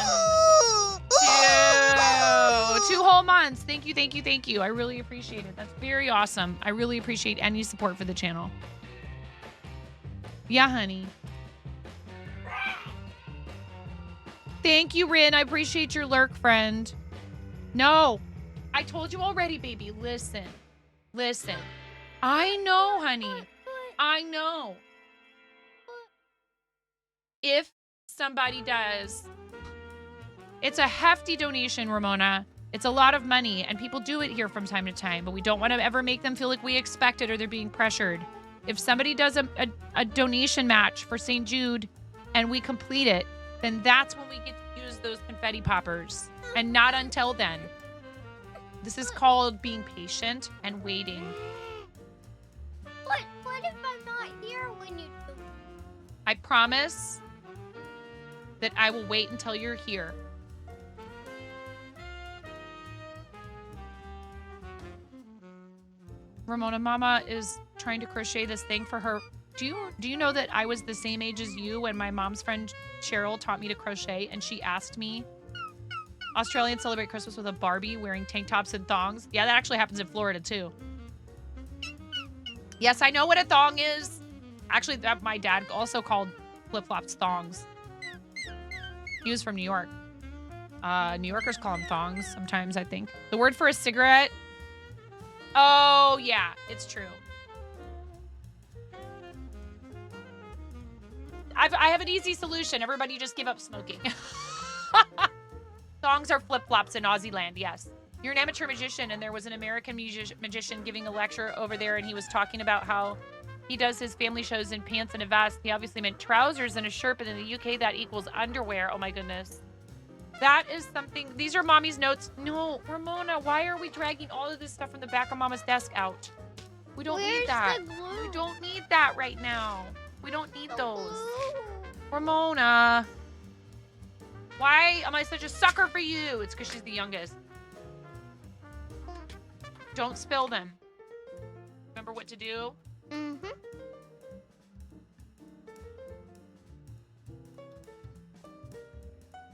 2 whole months. Thank you, thank you, thank you. I really appreciate it. That's very awesome. I really appreciate any support for the channel. Yeah, honey. Thank you, Rin. I appreciate your lurk, friend. No, I told you already, baby. Listen. Listen. I know, honey. I know. If somebody does, it's a hefty donation, Ramona. It's a lot of money, and people do it here from time to time, but we don't want to ever make them feel like we expect it or they're being pressured. If somebody does a donation match for St. Jude and we complete it, then that's when we get to use those confetti poppers, and not until then. This is called being patient and waiting. What if I'm not here when you do? I promise that I will wait until you're here. Ramona, Mama is trying to crochet this thing for her. Do you know that I was the same age as you when my mom's friend Cheryl taught me to crochet, and she asked me, Australians celebrate Christmas with a Barbie wearing tank tops and thongs? Yeah, that actually happens in Florida too. Yes, I know what a thong is. Actually, that my dad also called flip-flops thongs. He was from New York. New Yorkers call them thongs sometimes, I think. The word for a cigarette. Oh, yeah, it's true. I have an easy solution. Everybody just give up smoking. Thongs are flip-flops in Aussie land, yes. You're an amateur magician, and there was an American magician giving a lecture over there, and he was talking about how he does his family shows in pants and a vest. He obviously meant trousers and a shirt, but in the UK, that equals underwear. Oh, my goodness. That is something. These are Mommy's notes. No, Ramona, why are we dragging all of this stuff from the back of Mama's desk out? We don't need that. We don't need that right now. We don't need those. Ramona. Why am I such a sucker for you? It's because she's the youngest. Don't spill them. Remember what to do? Mm-hmm.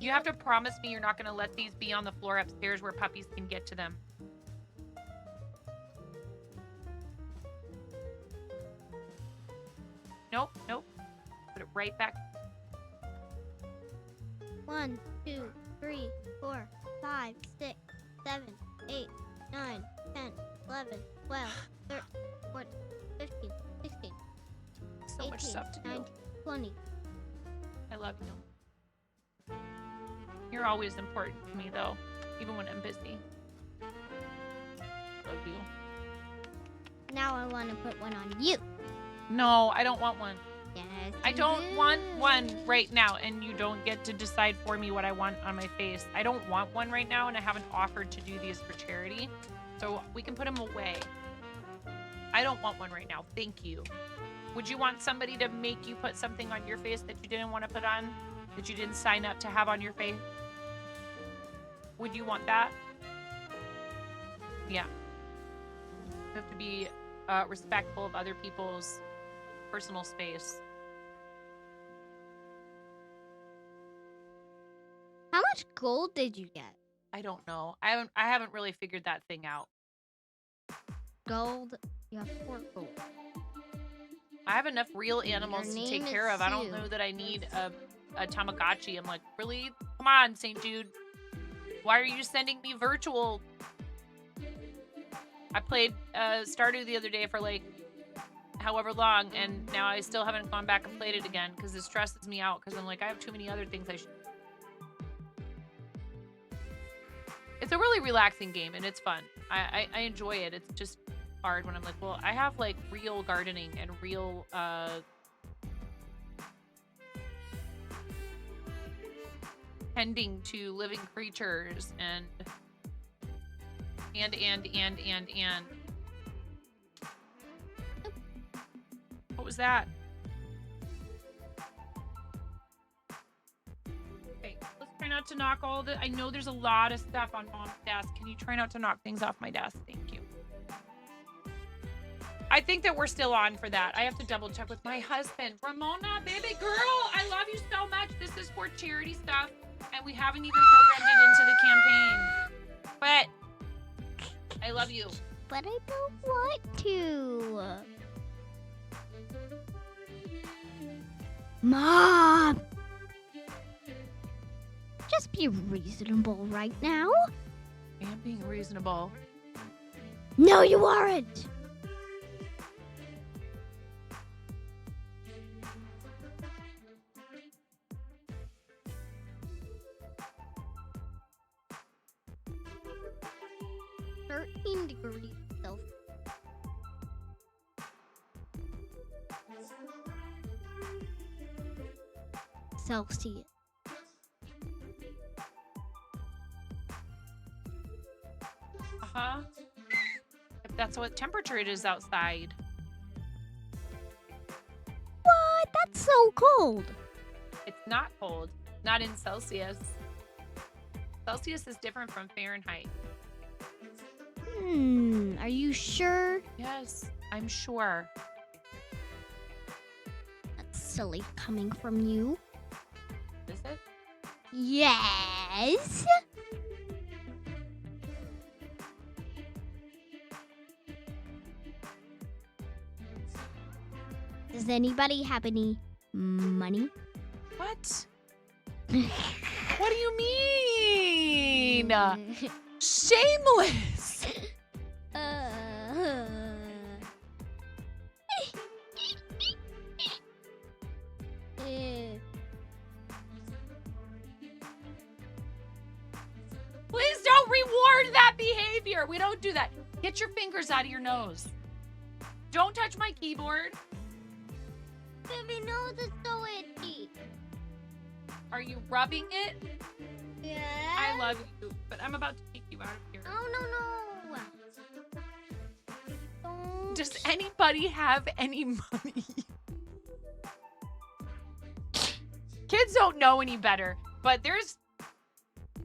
You have to promise me you're not going to let these be on the floor upstairs where puppies can get to them. Nope, nope. Put it right back. 1, 2, 3, 4, 5, 6, 7, 8, 9, 10, 11, 12, 13, 14, 15, 16, So 18, much stuff to do. 19, 20. I love you. You're always important to me, though, even when I'm busy. Love you. Now I want to put one on you. No, I don't want one. Yes. I don't want one right now, and you don't get to decide for me what I want on my face. I don't want one right now, and I haven't offered to do these for charity, so we can put them away. I don't want one right now. Thank you. Would you want somebody to make you put something on your face that you didn't want to put on, that you didn't sign up to have on your face? Would you want that? Yeah. You have to be respectful of other people's personal space. How much gold did you get? I don't know. I haven't really figured that thing out. Gold. You have 4 gold. I have enough real animals to take name care is of. I don't Sue. know that I need a Tamagotchi. I'm like, really? Come on, St. Jude. Why are you sending me virtual? I played Stardew the other day for like however long, and now I still haven't gone back and played it again because it stresses me out because I'm like, I have too many other things I should. It's a really relaxing game, and it's fun. I enjoy it. It's just hard when I'm like, well, I have like real gardening and real tending to living creatures and what was that? Okay, let's try not to knock all the. I know there's a lot of stuff on Mom's desk. Can you try not to knock things off my desk? Thank you. I think that we're still on for that. I have to double check with my husband. Ramona, baby girl, I love you so much. This is for charity stuff, and we haven't even programmed it into the campaign. But I love you. But I don't want to. Mom! Just be reasonable right now. I am being reasonable. No, you aren't. Degrees Celsius. Uh-huh. If that's what temperature it is outside. What? That's so cold. It's not cold. Not in Celsius. Celsius is different from Fahrenheit. Are you sure? Yes, I'm sure. That's silly coming from you. Is it? Yes. Does anybody have any money? What? What do you mean? Shameless. Please don't reward that behavior. We don't do that. Get your fingers out of your nose. Don't touch my keyboard. Baby nose is so itchy. Are you rubbing it? Yeah. I love you, but I'm about to take you out of here. Oh, no. Don't. Does anybody have any money? Kids don't know any better, but there's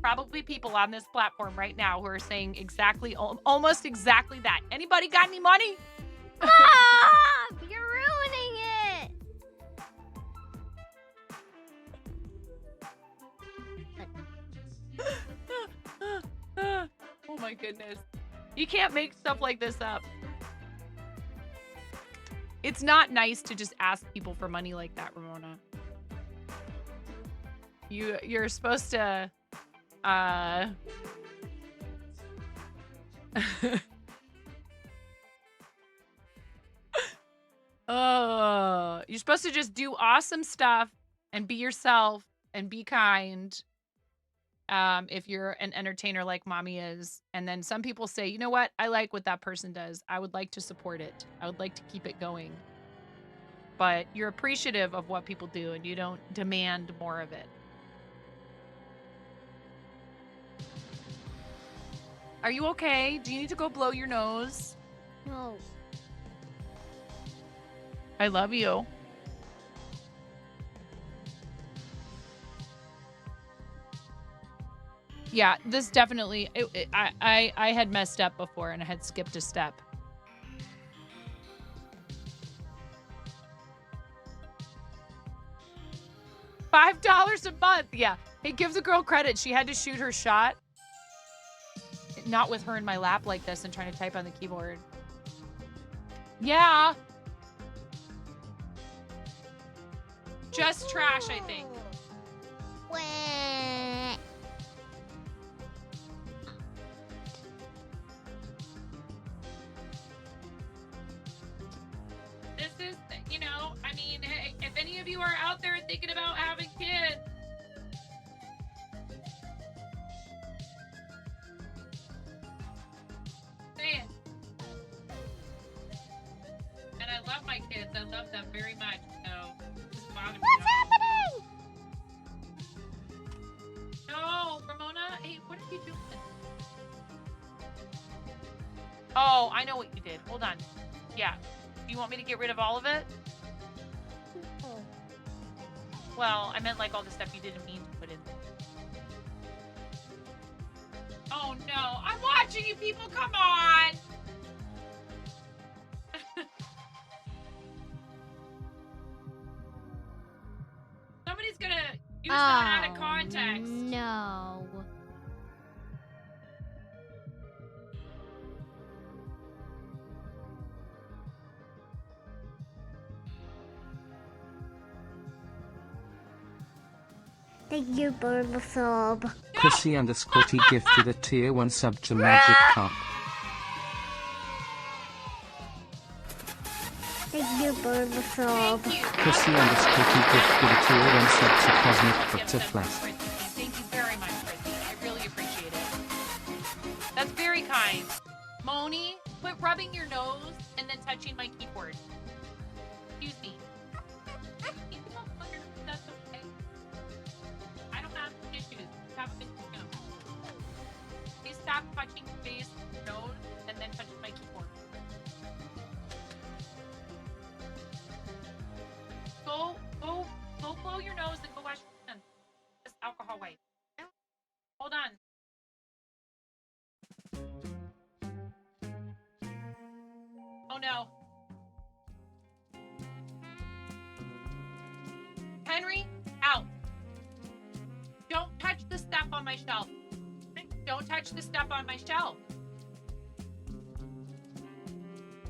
probably people on this platform right now who are saying exactly, almost exactly that. Anybody got any money? Mom, you're ruining it. Oh my goodness. You can't make stuff like this up. It's not nice to just ask people for money like that, Ramona. You're supposed to oh, you're supposed to just do awesome stuff and be yourself and be kind. If you're an entertainer like Mommy is. And then some people say, you know what? I like what that person does. I would like to support it. I would like to keep it going. But you're appreciative of what people do and you don't demand more of it. Are you okay? Do you need to go blow your nose? No. I love you. Yeah, this definitely, I had messed up before and I had skipped a step. $5 a month. Yeah. Hey, give the girl credit. She had to shoot her shot. Not with her in my lap like this and trying to type on the keyboard. Yeah. Just trash, I think. Wah. This is, you know, I mean, hey, if any of you are out there thinking about having kids, Oh, I know what you did. Hold on. Yeah. Do you want me to get rid of all of it? Well, I meant like all the stuff you didn't mean to put in. Oh no, I'm watching you people, come on! Somebody's gonna use that out of context. No. Thank you for the sub. Chrissy underscore T gifted a tier 1 sub to Magic Cup. Thank you for the sub. Chrissy underscore T gifted a tier 1 sub to Cosmic Butterfly. Thank you very much, Frizzy. I really appreciate it. That's very kind. Moni, quit rubbing your nose and then touching my keyboard. Excuse me. That's okay. I don't have issues. I have issues. Please stop touching your face, your nose, and then touching my keyboard. Go blow your nose and go wash your hands. This alcohol wipe. Hold on. Oh no. Henry, out. Don't touch the stuff on my shelf. Don't touch the stuff on my shelf.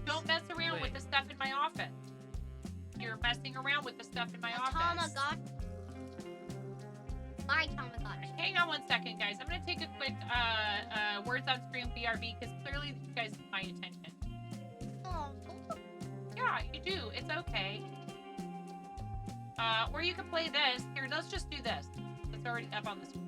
Don't mess around with the stuff in my office. You're messing around with the stuff in my office. My Tamagotchi. Hang on one second, guys. I'm going to take a quick words on screen BRB because clearly you guys need my attention. Oh. Yeah, you do. It's okay. Or you can play this. Here, let's just do this. It's already up on the screen.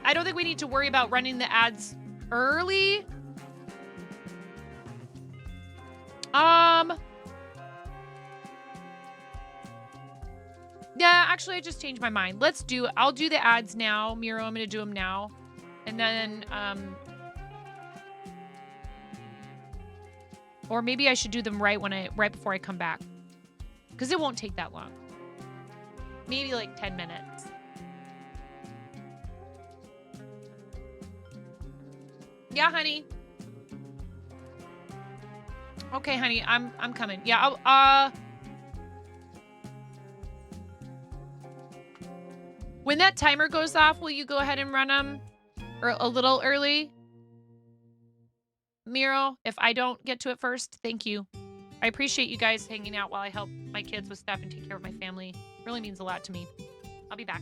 I don't think we need to worry about running the ads early. Yeah, actually, I just changed my mind. I'll do the ads now. Miro, I'm going to do them now. And then, or maybe I should do them right before I come back. Because it won't take that long. Maybe like 10 minutes. Yeah, honey. Okay, honey, I'm coming. Yeah, when that timer goes off, will you go ahead and run them a little early? Miro, if I don't get to it first, thank you. I appreciate you guys hanging out while I help my kids with stuff and take care of my family. Really means a lot to me. I'll be back.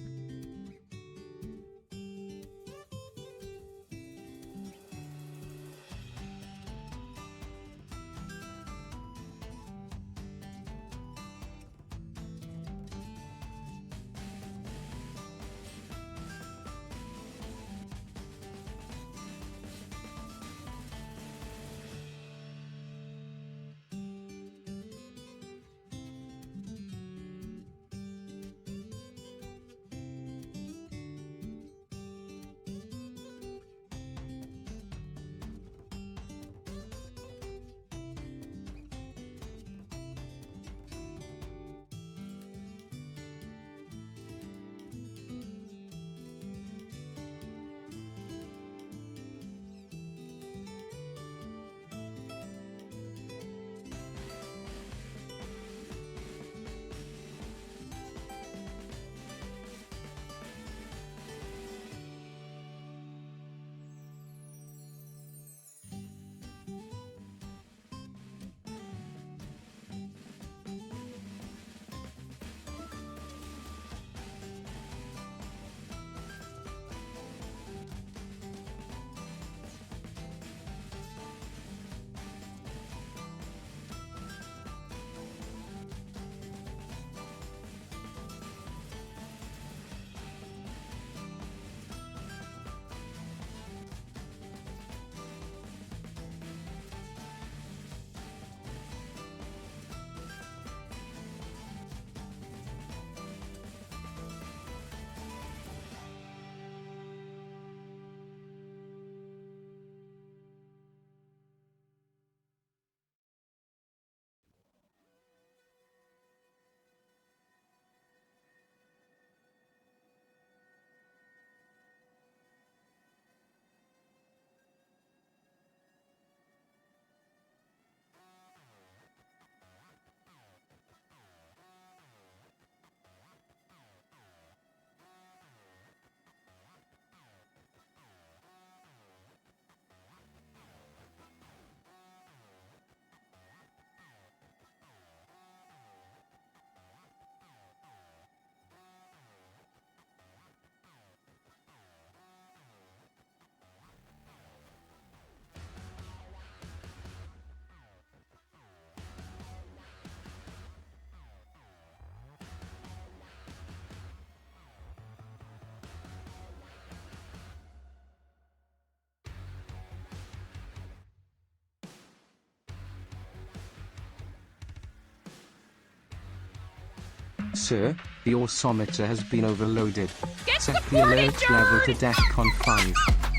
Sir, the osimeter has been overloaded. Get Set the supported, alert level to Jude! DEFCON 5.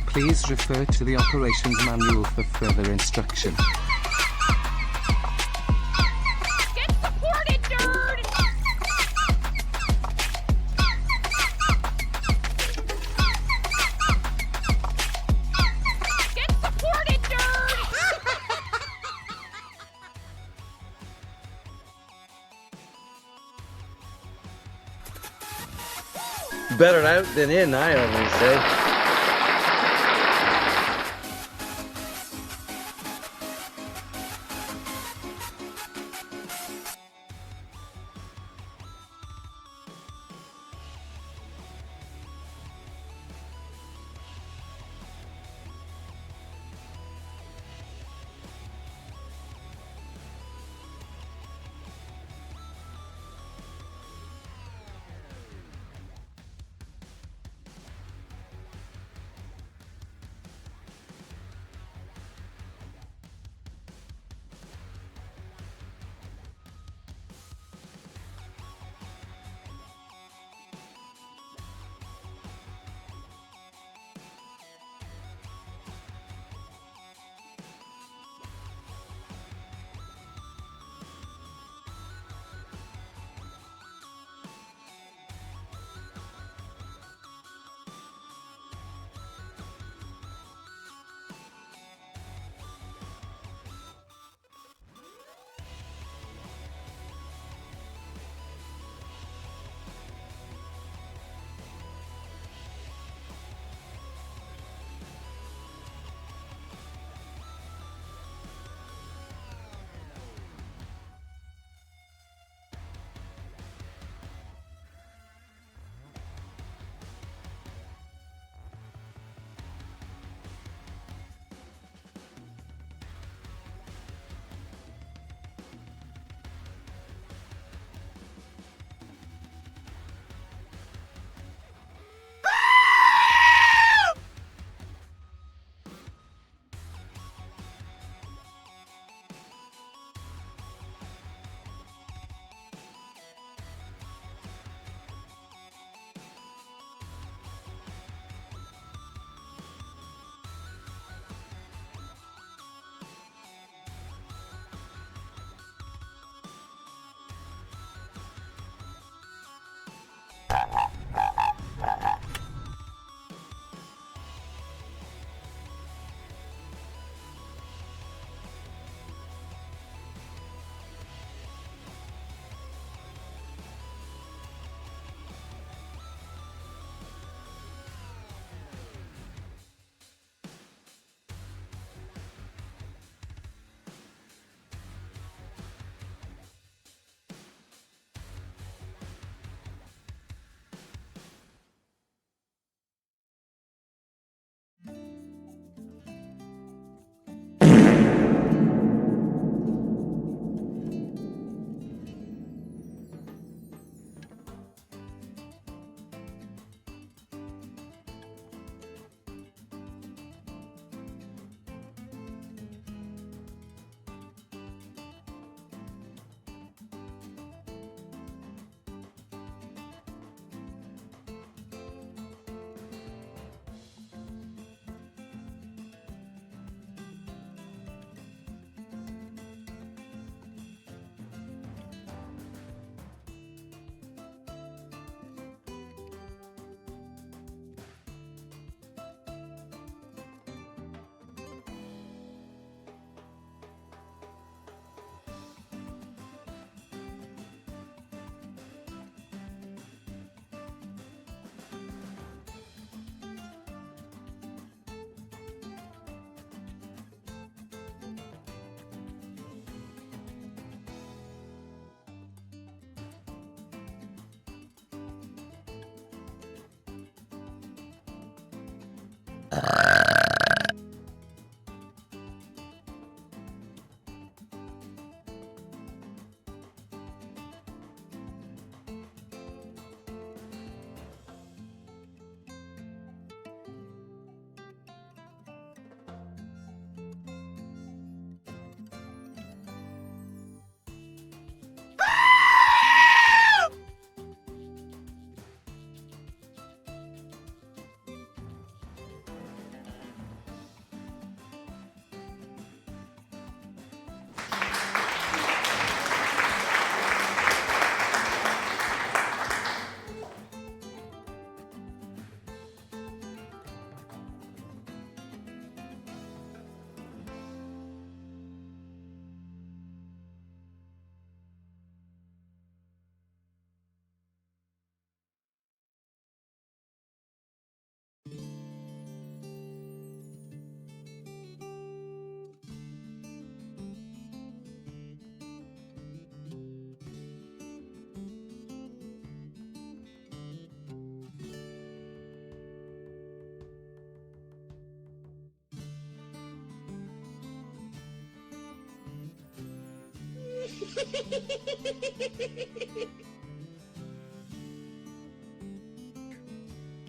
Please refer to the operations manual for further instruction. Get supported, nerd! Get supported, nerd! Better out than in, I always say.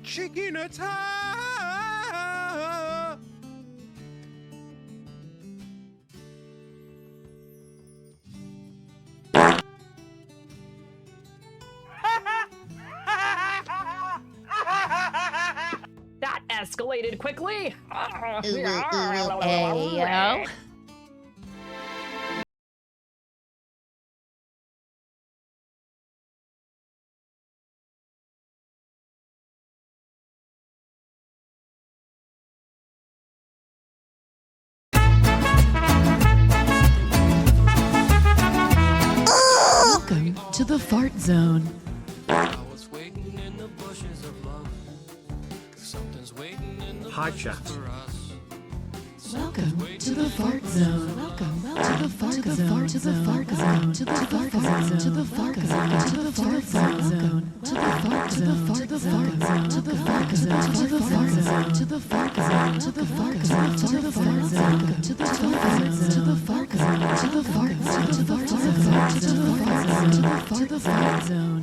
Chicken attack! That escalated quickly. Ayo. Welcome to the fart zone. Hi, chat. Welcome to the fart zone. Welcome to the fart zone. To the fart zone. To the fart zone. To the fart zone. To the fart zone. To the fart zone. To the fart zone. To the fart zone. To the fart zone. To the fart zone. To the fart zone. To the fart zone. To the fart zone. To the fart zone. To the fart zone. To the fart zone. To the fart zone. To the fart zone.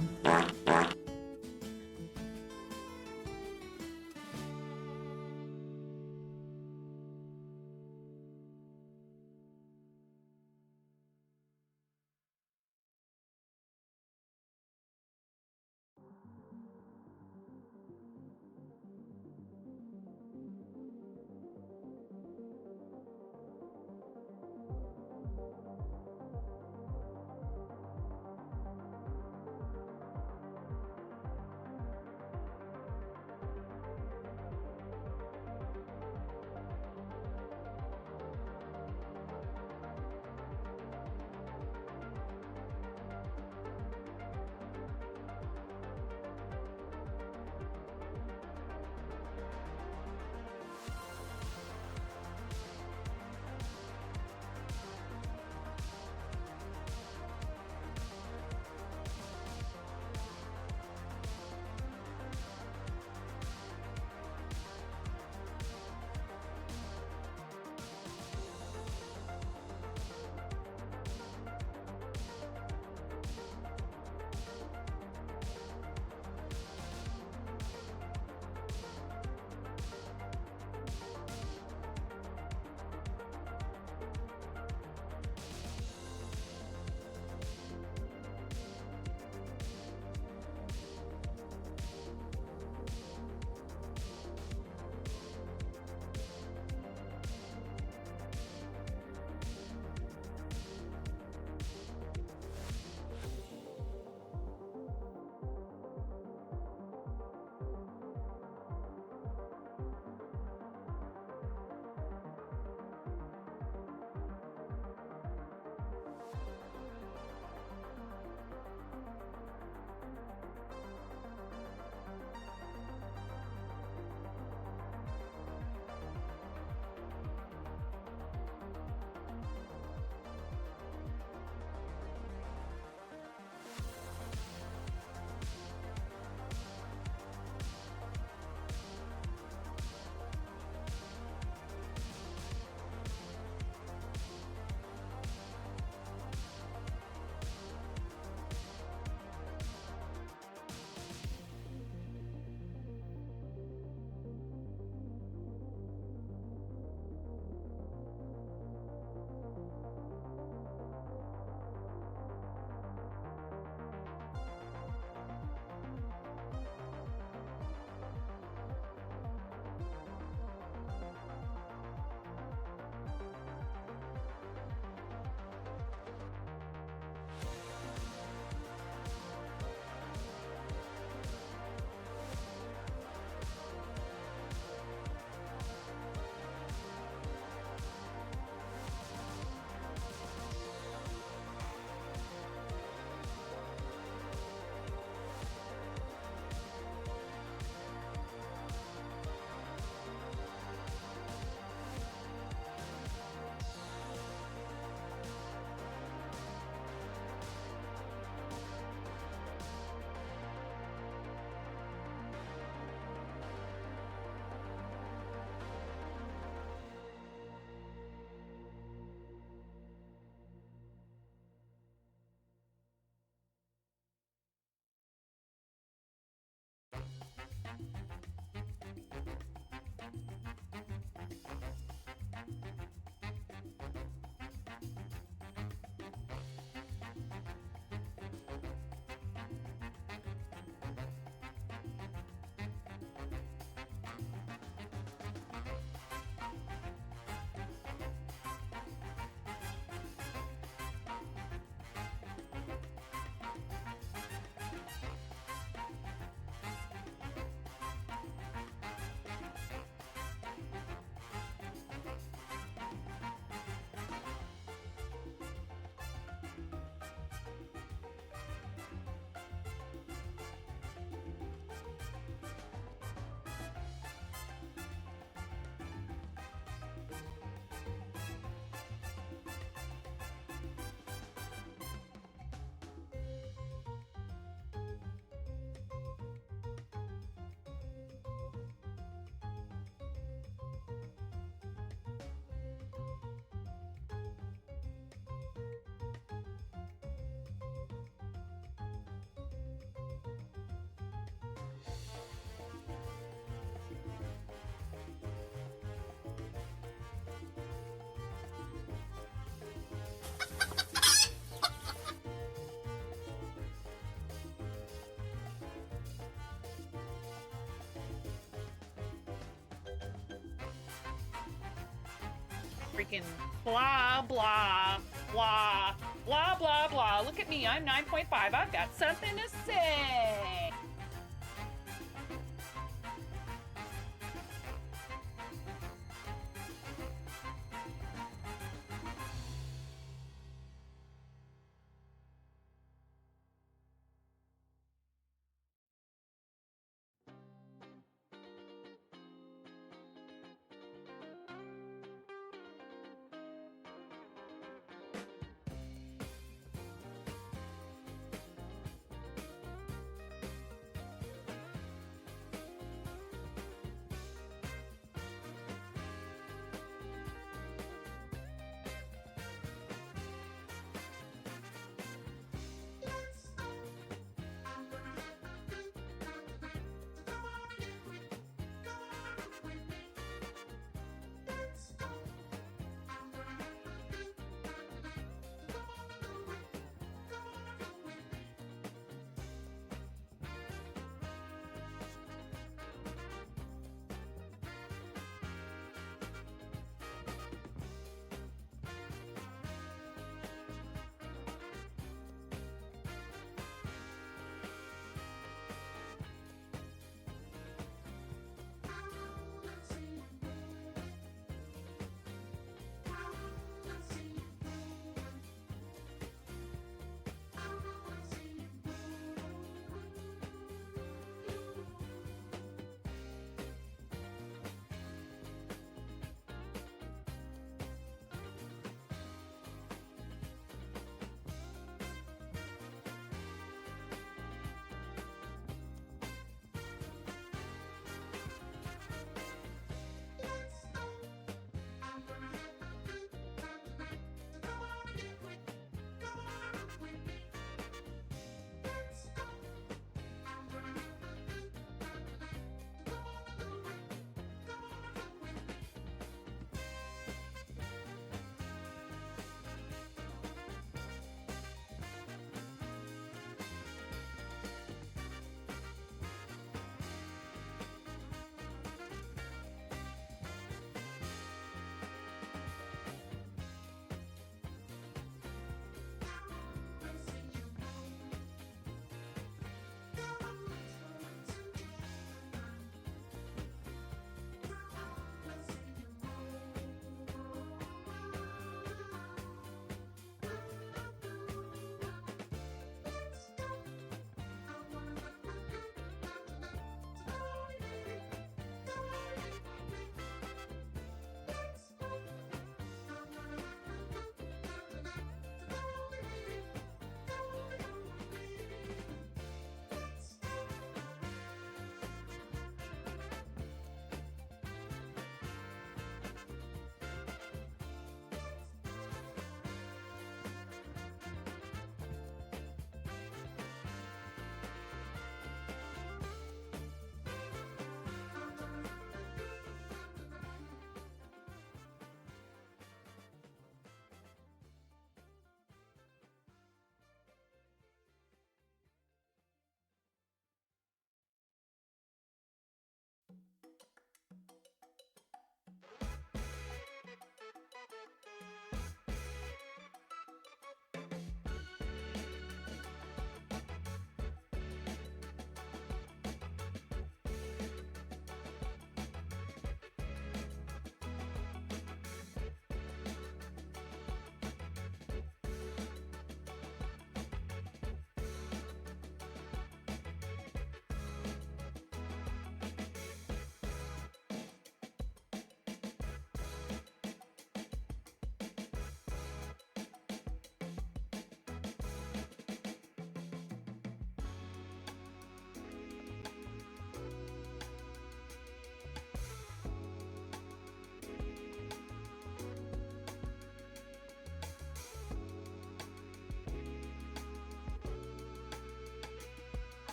freaking blah, blah, blah, blah, blah, blah. Look at me, I'm 9.5. I've got something to say.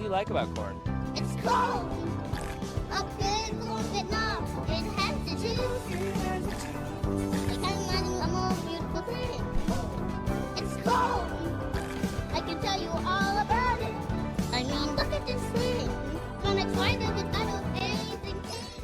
you like about corn? It's cold. A big corn Vietnam. It has to choose. Like I'm running a more beautiful thing. It's cold. I can tell you all about it. I mean, look at this thing. From its wider than I know anything is.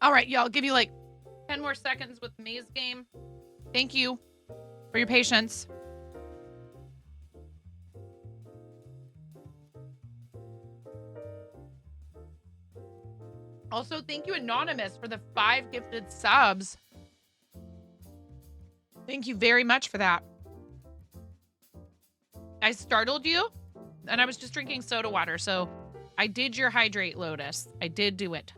All right, y'all, give you like 10 more seconds with the maze game. Thank you for your patience. Also, thank you, Anonymous, for the 5 gifted subs. Thank you very much for that. I startled you, and I was just drinking soda water, so I did your hydrate, Lotus. I did do it.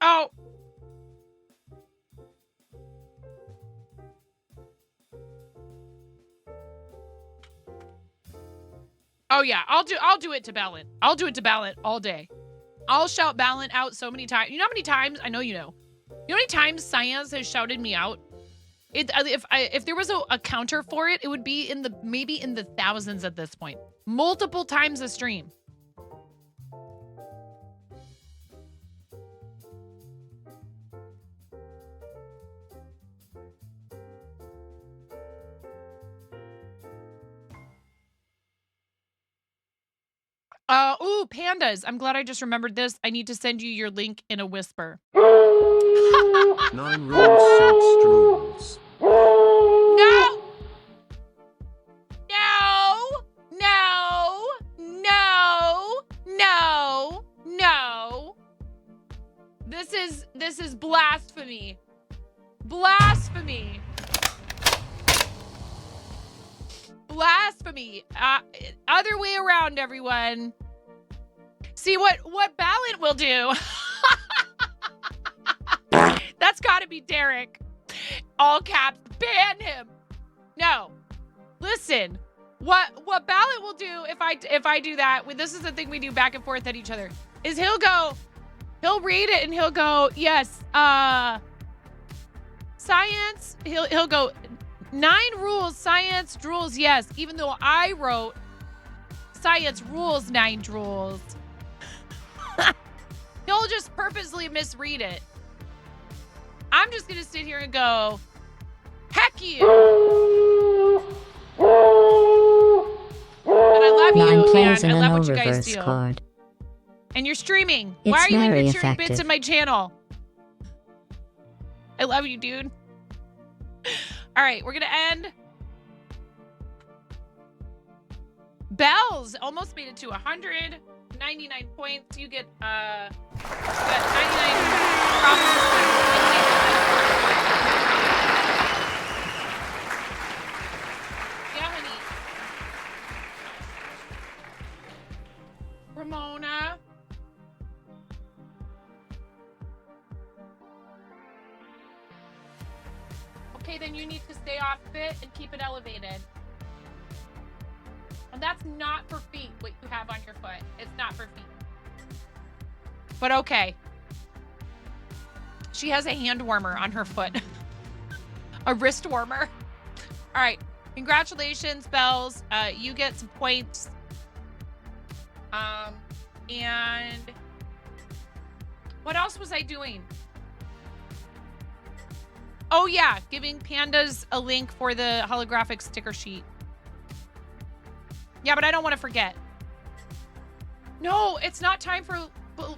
Oh. Oh yeah, I'll do it to Balin. I'll do it to Balin all day. I'll shout Balin out so many times. You know how many times? I know you know. You know how many times Science has shouted me out? If there was a counter for it, it would be maybe in the thousands at this point. Multiple times a stream. Ooh, pandas. I'm glad I just remembered this. I need to send you your link in a whisper. 9 rules substrules. No! No! No! No! No! No! This is blasphemy. Blasphemy. Blasphemy. Other way around, everyone. See what Balin will do. That's gotta be Derek. All caps, ban him. No. Listen. What Balin will do if I do that, this is the thing we do back and forth at each other, is he'll read it and he'll go, yes, science, he'll go 9 rules, science drools, yes, even though I wrote science rules 9 drools. He'll just purposely misread it. I'm just gonna sit here and go, heck you. And I love you, and I love what you guys do. Card. And you're streaming. It's why are you very even sharing effective. bits of my channel? I love you, dude. All right, we're gonna end. Bells almost made it to 199 points. You get 99 yeah, honey. Ramona. Okay, then you need to stay off of it and keep it elevated. And that's not for feet, what you have on your foot. It's not for feet. But okay. She has a hand warmer on her foot. A wrist warmer. All right. Congratulations, Bells. You get some points. And what else was I doing? Oh yeah, giving pandas a link for the holographic sticker sheet. Yeah, but I don't want to forget. No, it's not time for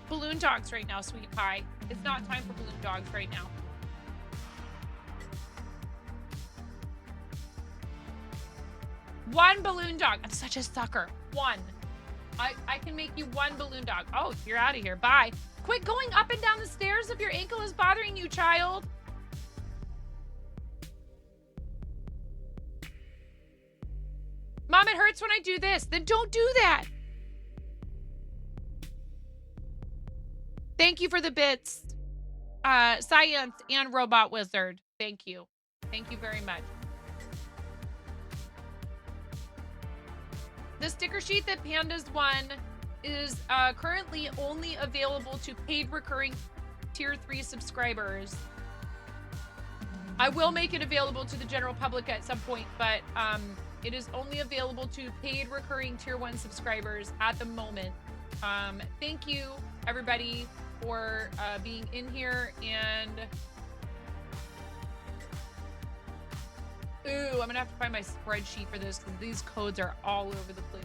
balloon dogs right now, sweet pie. It's not time for balloon dogs right now. One balloon dog. I'm such a sucker. One. I can make you one balloon dog. Oh, you're out of here. Bye. Quit going up and down the stairs if your ankle is bothering you, child. Mom, it hurts when I do this. Then don't do that. Thank you for the bits. Science and Robot Wizard. Thank you. Thank you very much. The sticker sheet that Pandas won is currently only available to paid recurring tier 3 subscribers. I will make it available to the general public at some point, but it is only available to paid recurring tier 1 subscribers at the moment. Thank you, everybody, for being in here. And ooh, I'm gonna have to find my spreadsheet for this because these codes are all over the place.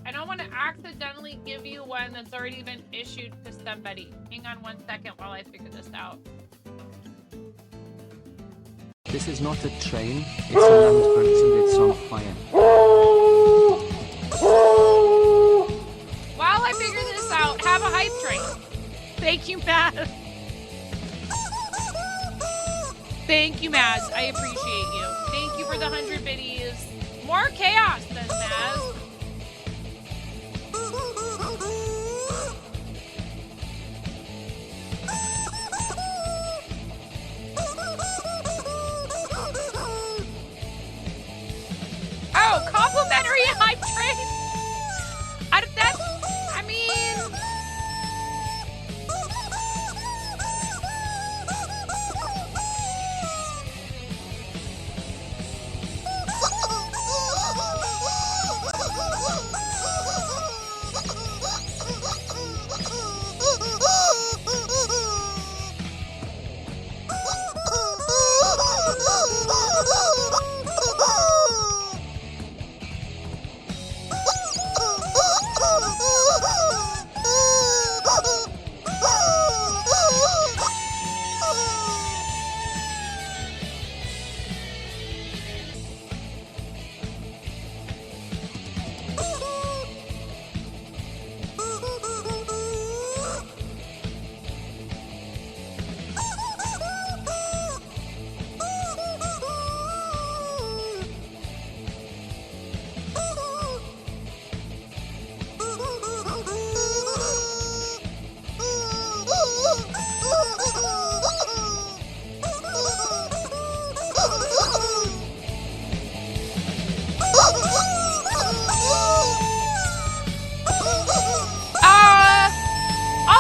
I don't want to accidentally give you one that's already been issued to somebody. Hang on 1 second while I figure this out. This is not a train, it's a land boat and it's on fire. While I figure this out, have a hype train. Thank you, Maz. Thank you, Maz. I appreciate you. Thank you for the 100 biddies. More chaos, says Maz. Oh, complimentary hype train.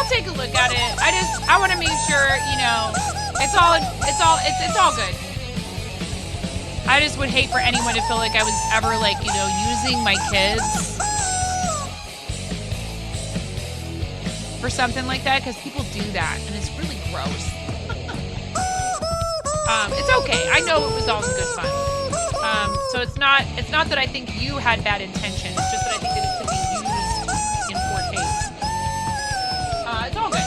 take a look at it. I want to make sure, you know, it's all good. I just would hate for anyone to feel like I was ever, like, you know, using my kids for something like that, because people do that and it's really gross. It's okay. I know it was all in good fun. So it's not that I think you had bad intention. It's just that I think that it could be used in poor taste. It's all good.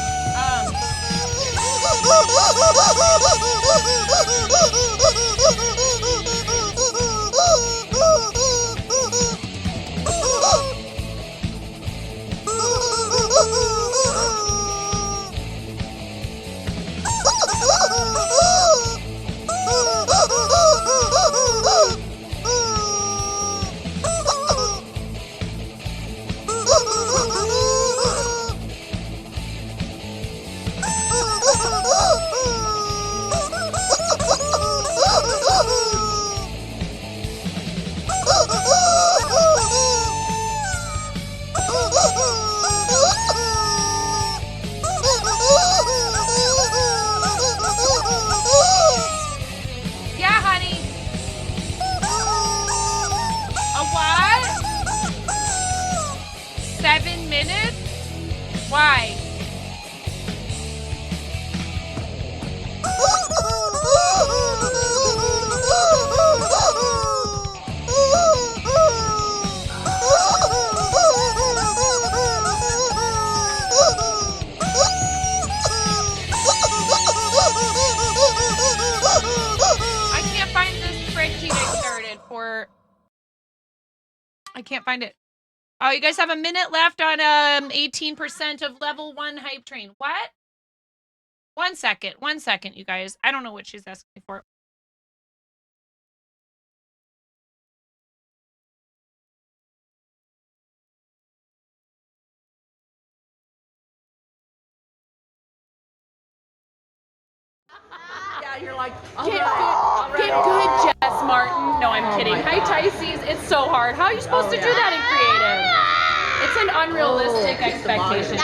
for... I can't find it. Oh, you guys have a minute left on 18% of level 1 hype train. What? 1 second. 1 second, you guys. I don't know what she's asking me for. Yeah, you're like, Get good, Jess Martin. No, I'm kidding. Hi, Tysees. It's so hard. How are you supposed to do that in creative? It's an unrealistic expectation.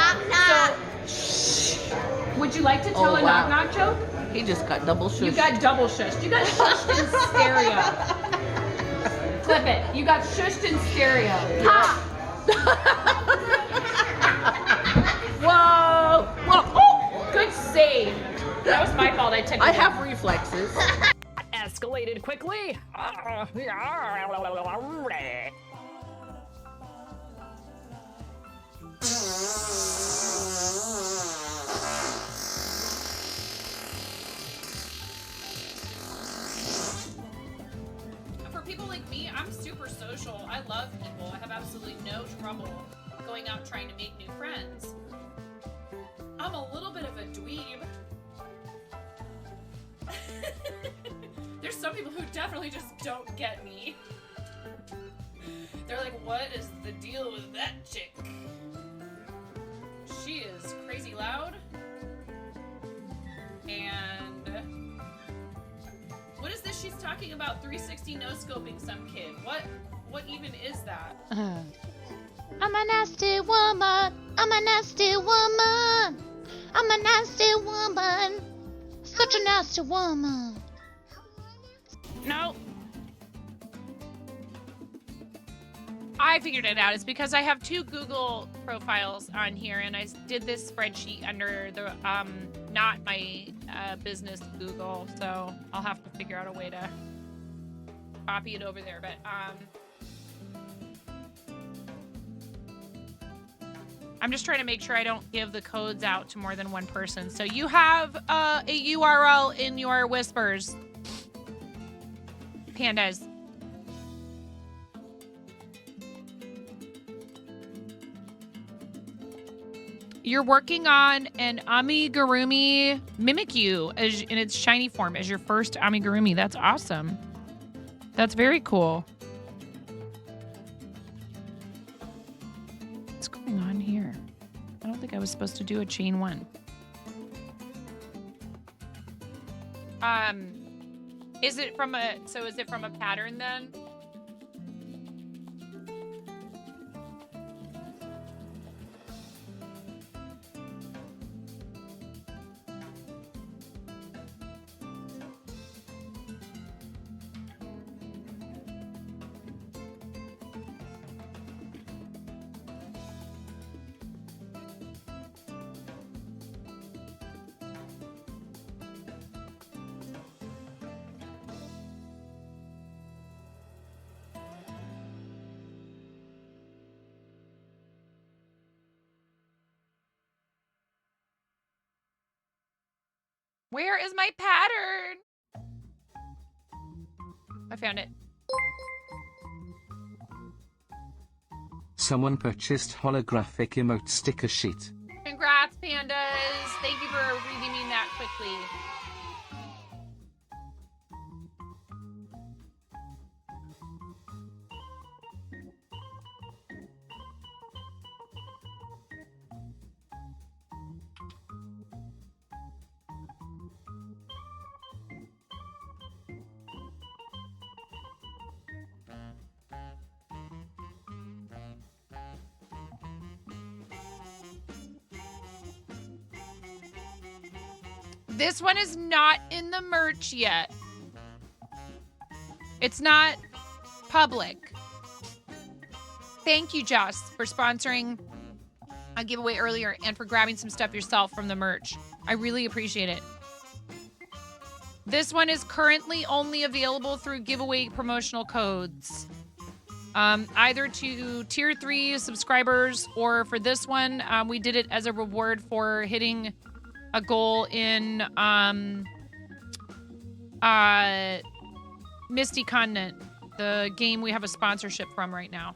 So, would you like to tell a knock-knock joke? He just got double shushed. You got double shushed. You got shushed in stereo. Clip it. You got shushed in stereo. Ha! Whoa! Whoa! Oh! Good save. That was my fault. I have reflexes. Escalated quickly. For people like me, I'm super social. I love people. I have absolutely no trouble going out trying to make new friends. I'm a little bit of a dweeb. There's some people who definitely just don't get me. They're like, what is the deal with that chick? She is crazy loud. And what is this she's talking about? 360 no-scoping some kid. What even is that? I'm a nasty woman. I'm a nasty woman. I'm a nasty woman. Such a nasty woman. No. I figured it out. It's because I have 2 Google profiles on here, and I did this spreadsheet under the not my business Google, so I'll have to figure out a way to copy it over there. But I'm just trying to make sure I don't give the codes out to more than one person. So you have a URL in your whispers, pandas. You're working on an amigurumi Mimikyu in its shiny form as your first amigurumi. That's awesome. That's very cool. What's going on here? I don't think I was supposed to do a chain 1. Is it from a pattern then? Where is my pattern? I found it. Someone purchased holographic emote sticker sheet. Congrats, pandas. Thank you for redeeming that quickly. This one is not in the merch yet. It's not public. Thank you, Joss, for sponsoring a giveaway earlier and for grabbing some stuff yourself from the merch. I really appreciate it. This one is currently only available through giveaway promotional codes. Either to tier 3 subscribers, or for this one, we did it as a reward for hitting a goal in Misty Continent. the game we have a sponsorship from right now.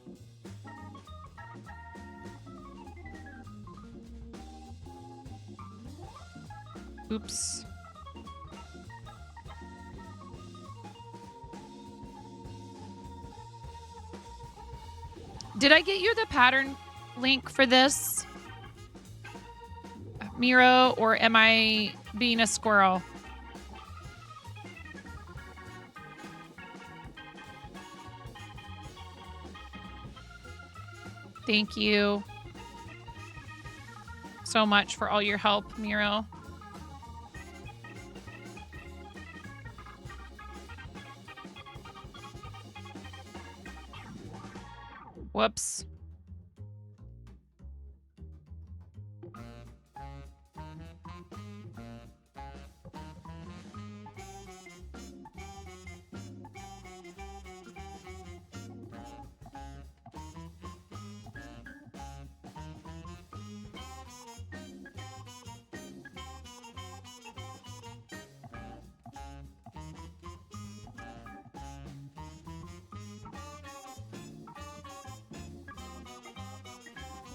Oops. Did I get you the pattern link for this, Miro, or am I being a squirrel? Thank you so much for all your help, Miro. Whoops.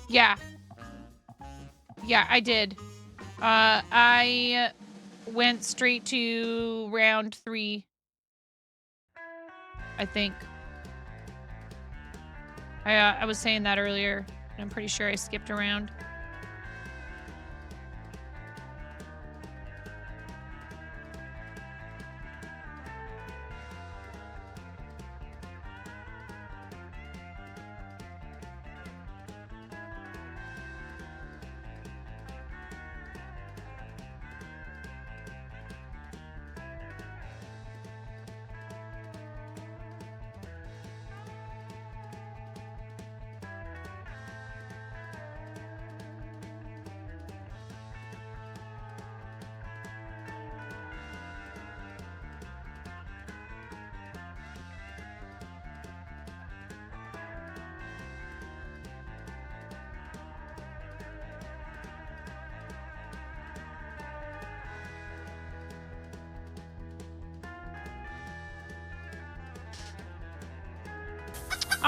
Yeah. Yeah, I did. I went straight to round 3. I think. I was saying that earlier. I'm pretty sure I skipped around.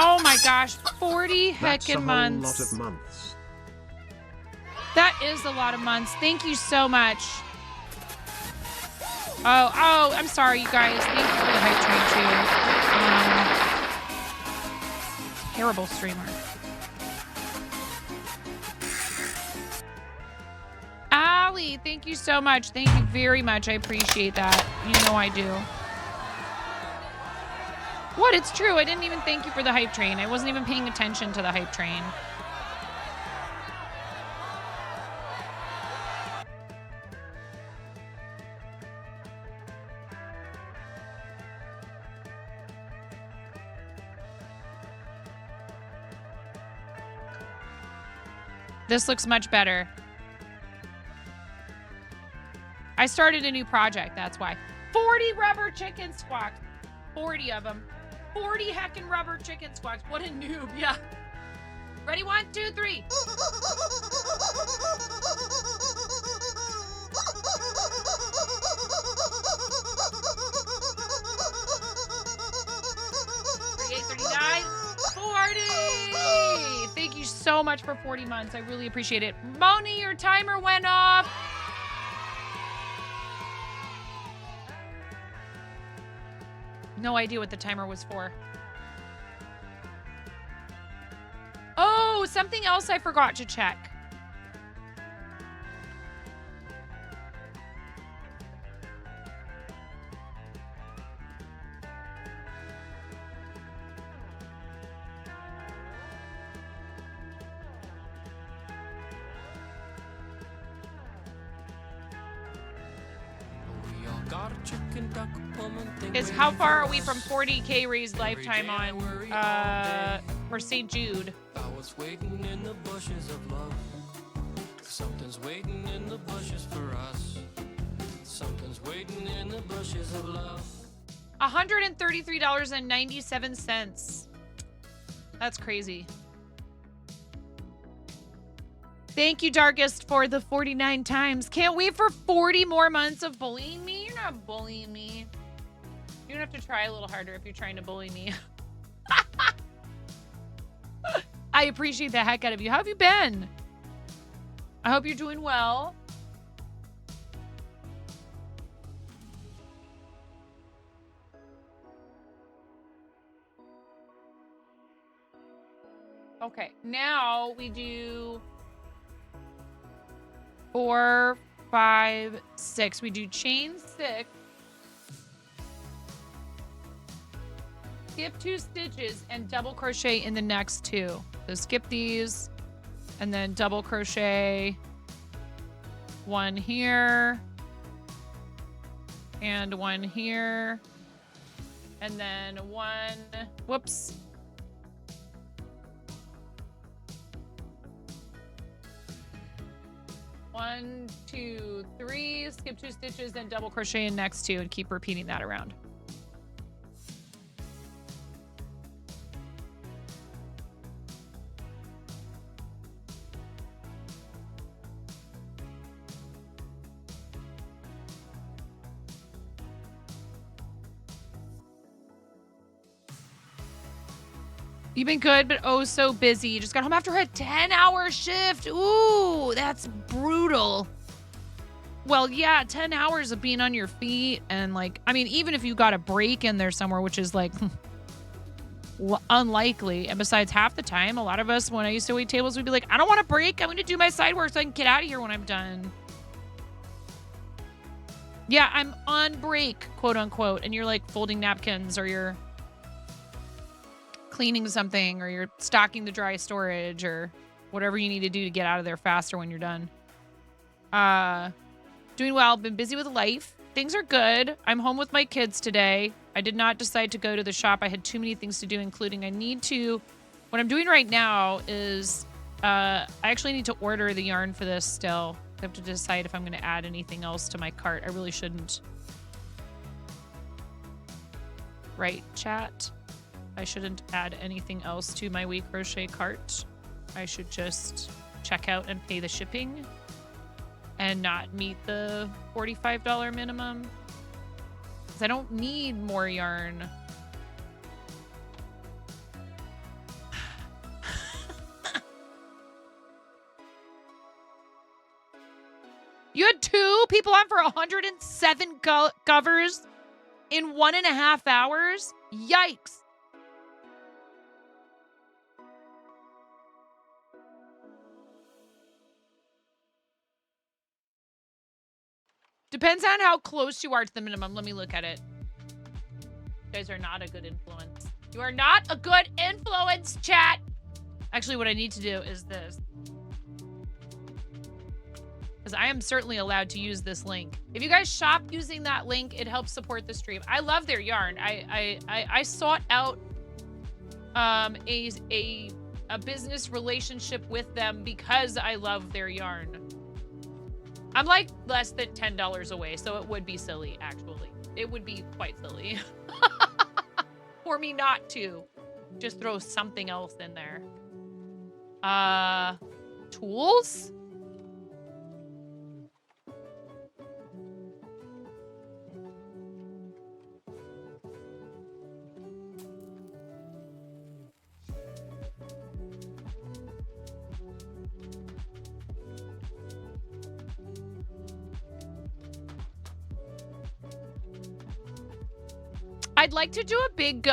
Oh my gosh, 40 That's a heckin' whole months. lot of months. That is a lot of months. Thank you so much. Oh, I'm sorry, you guys. Thank you for the hype train, too. Terrible streamer. Allie, thank you so much. Thank you very much. I appreciate that. You know I do. What? It's true. I didn't even thank you for the hype train. I wasn't even paying attention to the hype train. This looks much better. I started a new project, that's why. 40 rubber chicken squawks. 40 of them. 40 heckin' rubber chicken squawks. What a noob, yeah. Ready, 1, 2, 3. $38.39. 40. Thank you so much for 40 months. I really appreciate it. Moni, your timer went off. No idea what the timer was for. Oh, something else I forgot to check. Is how far are we from 40K raised lifetime on for St. Jude? I was waiting in the bushes of love. Something's waiting in the bushes for us. Something's waiting in the bushes of love. $133.97. That's crazy. Thank you, Darkest, for the 49 times. Can't wait for 40 more months of bullying me. You're not bullying me. You're gonna have to try a little harder if you're trying to bully me. I appreciate the heck out of you. How have you been? I hope you're doing well. Okay, now we do 4, 5, 6. We do chain 6. Skip 2 stitches and double crochet in the next 2. So skip these and then double crochet 1 here and 1 here and then 1, whoops. One, 2, 3, skip 2 stitches and double crochet in next 2 and keep repeating that around. You've been good, but oh so busy. You just got home after a 10-hour shift. Ooh, that's brutal. Well, yeah, 10 hours of being on your feet and like, I mean, even if you got a break in there somewhere, which is like unlikely. And besides, half the time, a lot of us, when I used to wait tables, we'd be like, I don't want a break. I'm going to do my side work so I can get out of here when I'm done. Yeah, I'm on break, quote unquote. And you're like folding napkins or you're cleaning something or you're stocking the dry storage or whatever you need to do to get out of there faster when you're done. Doing well. Been busy with life. Things are good. I'm home with my kids today. I did not decide to go to the shop. I had too many things to do, including what I'm doing right now is I actually need to order the yarn for this still. I have to decide if I'm going to add anything else to my cart. I really shouldn't. Right, chat? I shouldn't add anything else to my We Crochet cart. I should just check out and pay the shipping and not meet the $45 minimum. Because I don't need more yarn. You had 2 people on for 107 covers in 1.5 hours? Yikes. Depends on how close you are to the minimum. Let me look at it. You guys are not a good influence. You are not a good influence, chat. Actually, what I need to do is this. Because I am certainly allowed to use this link. If you guys shop using that link, it helps support the stream. I love their yarn. I sought out a business relationship with them because I love their yarn. I'm like less than $10 away, so it would be silly, actually. It would be quite silly for me not to just throw something else in there. Tools? I'd like to do a big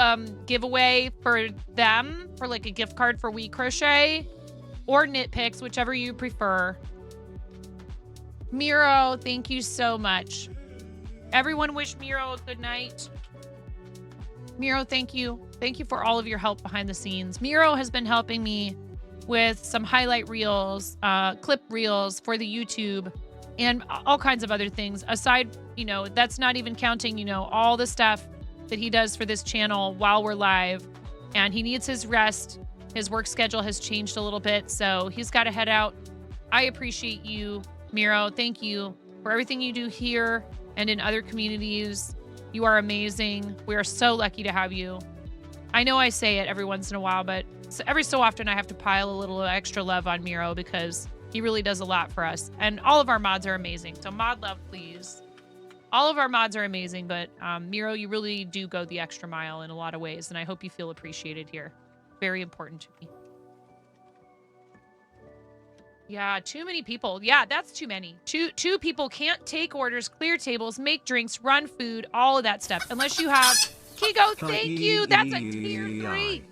giveaway for them, for like a gift card for We Crochet or Knit Picks, whichever you prefer. Miro, thank you so much. Everyone wish Miro a good night. Miro, thank you. Thank you for all of your help behind the scenes. Miro has been helping me with some highlight reels, clip reels for the YouTube and all kinds of other things. Aside, that's not even counting, all the stuff that he does for this channel while we're live, and he needs his rest. His work schedule has changed a little bit, so he's got to head out. I appreciate you, Miro. Thank you for everything you do here and in other communities. You are amazing. We are so lucky to have you. I know I say it every once in a while, but every so often I have to pile a little extra love on Miro because he really does a lot for us. And all of our mods are amazing. So mod love, please. All of our mods are amazing, but Miro, you really do go the extra mile in a lot of ways, and I hope you feel appreciated here. Very important to me. Yeah, too many people. Yeah, that's too many. Two people can't take orders, clear tables, make drinks, run food, all of that stuff. Unless you have Kigo, thank you. That's a tier 3. Kigo,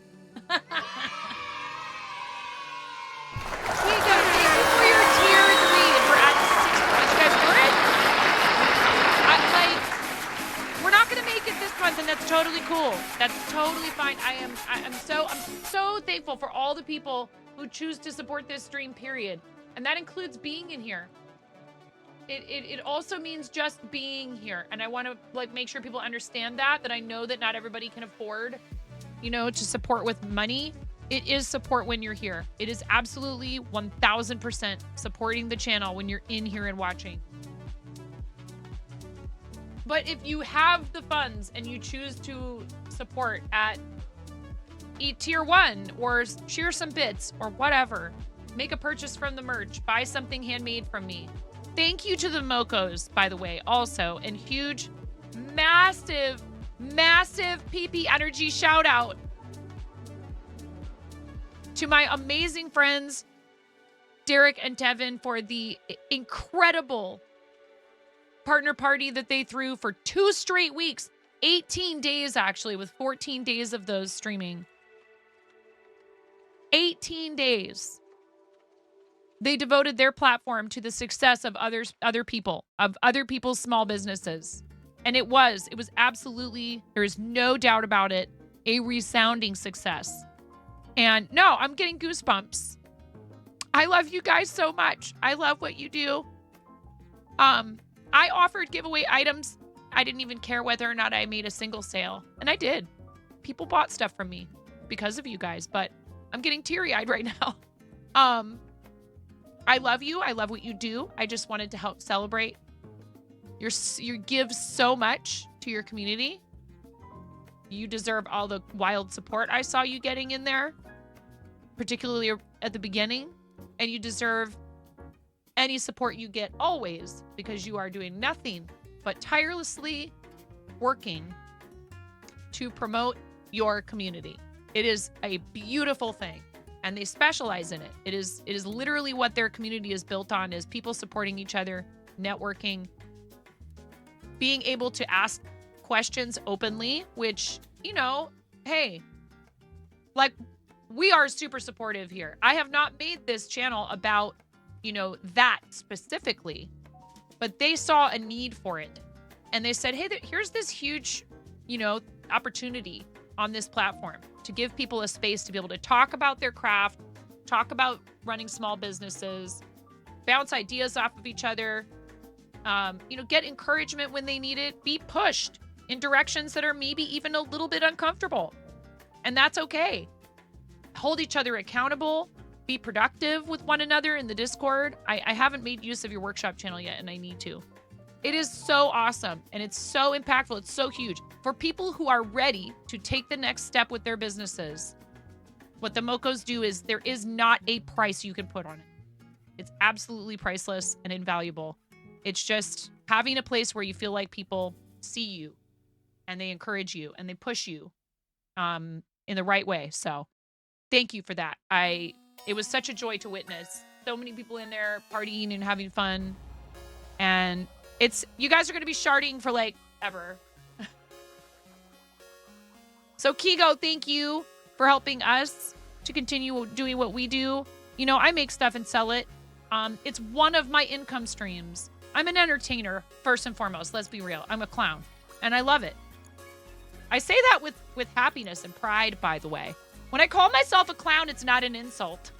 thank you for your tier 3. And we're at 6 points. You guys, we're not gonna make it this month, and that's totally cool. That's totally fine. I'm so thankful for all the people who choose to support this stream, period. And that includes being in here. It also means just being here. And I want to like make sure people understand that I know that not everybody can afford, you know, to support with money. It is support when you're here. It is absolutely 1000% supporting the channel when you're in here and watching. But if you have the funds and you choose to support at tier 1 or share some bits or whatever, make a purchase from the merch, buy something handmade from me. Thank you to the Mocos, by the way, also, and huge, massive PP energy shout out to my amazing friends Derek and Tevin for the incredible partner party that they threw for 2 straight weeks, 18 days actually, with 14 days of those streaming. 18 days. They devoted their platform to the success of other people's small businesses. And it was absolutely, there is no doubt about it, a resounding success. And no, I'm getting goosebumps. I love you guys so much. I love what you do. I offered giveaway items. I didn't even care whether or not I made a single sale. And I did. People bought stuff from me because of you guys, but I'm getting teary-eyed right now. I love you. I love what you do. I just wanted to help celebrate. You give so much to your community. You deserve all the wild support I saw you getting in there, particularly at the beginning. And you deserve any support you get always, because you are doing nothing but tirelessly working to promote your community. It is a beautiful thing, and they specialize in it. It is literally what their community is built on, is people supporting each other, networking, being able to ask questions openly, which, you know, hey, like, we are super supportive here. I have not made this channel about, you know, that specifically, but they saw a need for it. And they said, hey, here's this huge, you know, opportunity on this platform to give people a space to be able to talk about their craft, talk about running small businesses, bounce ideas off of each other, you know, get encouragement when they need it, be pushed in directions that are maybe even a little bit uncomfortable. And that's okay. Hold each other accountable, be productive with one another in the Discord. I haven't made use of your workshop channel yet, and I need to. It is so awesome, and it's so impactful. It's so huge. For people who are ready to take the next step with their businesses, what the Mocos do is there is not a price you can put on it. It's absolutely priceless and invaluable. It's just having a place where you feel like people see you, and they encourage you, and they push you in the right way. So thank you for that. It was such a joy to witness. So many people in there partying and having fun. And you guys are going to be sharding for like ever. So Kigo, thank you for helping us to continue doing what we do. You know, I make stuff and sell it. It's one of my income streams. I'm an entertainer, first and foremost. Let's be real. I'm a clown, and I love it. I say that with happiness and pride, by the way. When I call myself a clown, it's not an insult.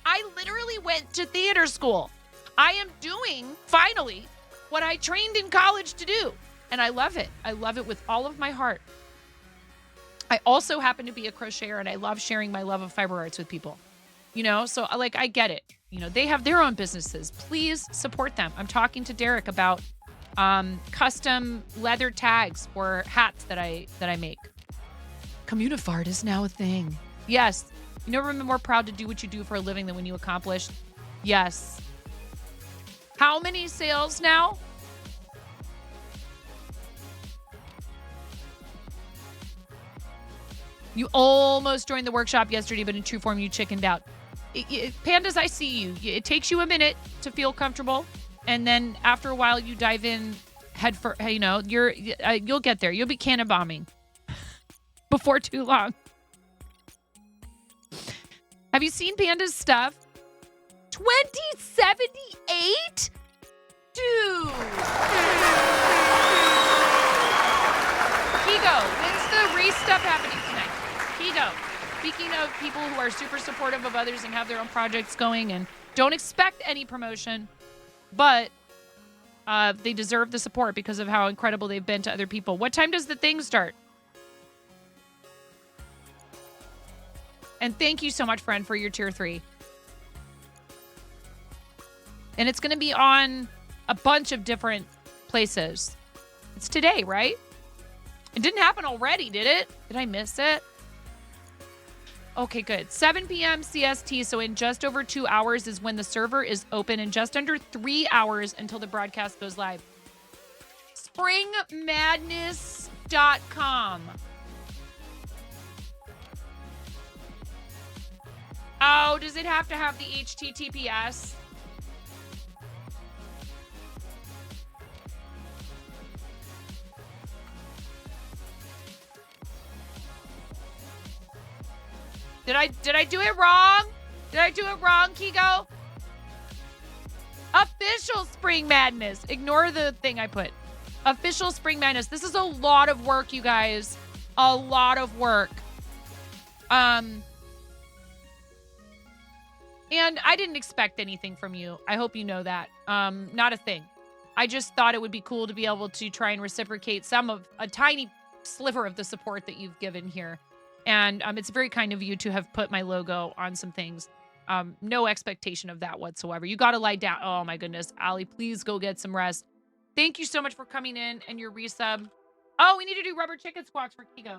I literally went to theater school. I am doing, finally, what I trained in college to do. And I love it. I love it with all of my heart. I also happen to be a crocheter, and I love sharing my love of fiber arts with people. You know, so like, I get it. You know, they have their own businesses. Please support them. I'm talking to Derek about custom leather tags for hats that I make. Communifart is now a thing. Yes. You never been more proud to do what you do for a living than when you accomplish. Yes. How many sales now? You almost joined the workshop yesterday, but in true form, you chickened out. Pandas, I see you. It takes you a minute to feel comfortable, and then after a while, you dive in head for. You know, you'll get there. You'll be cannon bombing before too long. Have you seen Panda's stuff? 2078, dude. Kigo, when's the race stuff happening tonight? Kigo. Speaking of people who are super supportive of others and have their own projects going and don't expect any promotion, but they deserve the support because of how incredible they've been to other people. What time does the thing start? And thank you so much, friend, for your tier 3. And it's going to be on a bunch of different places. It's today, right? It didn't happen already, did it? Did I miss it? Okay, good. 7 p.m. CST, so in just over 2 hours is when the server is open, and just under 3 hours until the broadcast goes live. Springmadness.com. Oh, does it have to have the HTTPS? Did I do it wrong? Did I do it wrong, Kigo? Official Spring Madness. Ignore the thing I put. Official Spring Madness. This is a lot of work, you guys. A lot of work. And I didn't expect anything from you. I hope you know that. Not a thing. I just thought it would be cool to be able to try and reciprocate a tiny sliver of the support that you've given here. And it's very kind of you to have put my logo on some things. No expectation of that whatsoever. You got to lie down. Oh, my goodness. Ali, please go get some rest. Thank you so much for coming in and your resub. Oh, we need to do rubber chicken squawks for Kigo.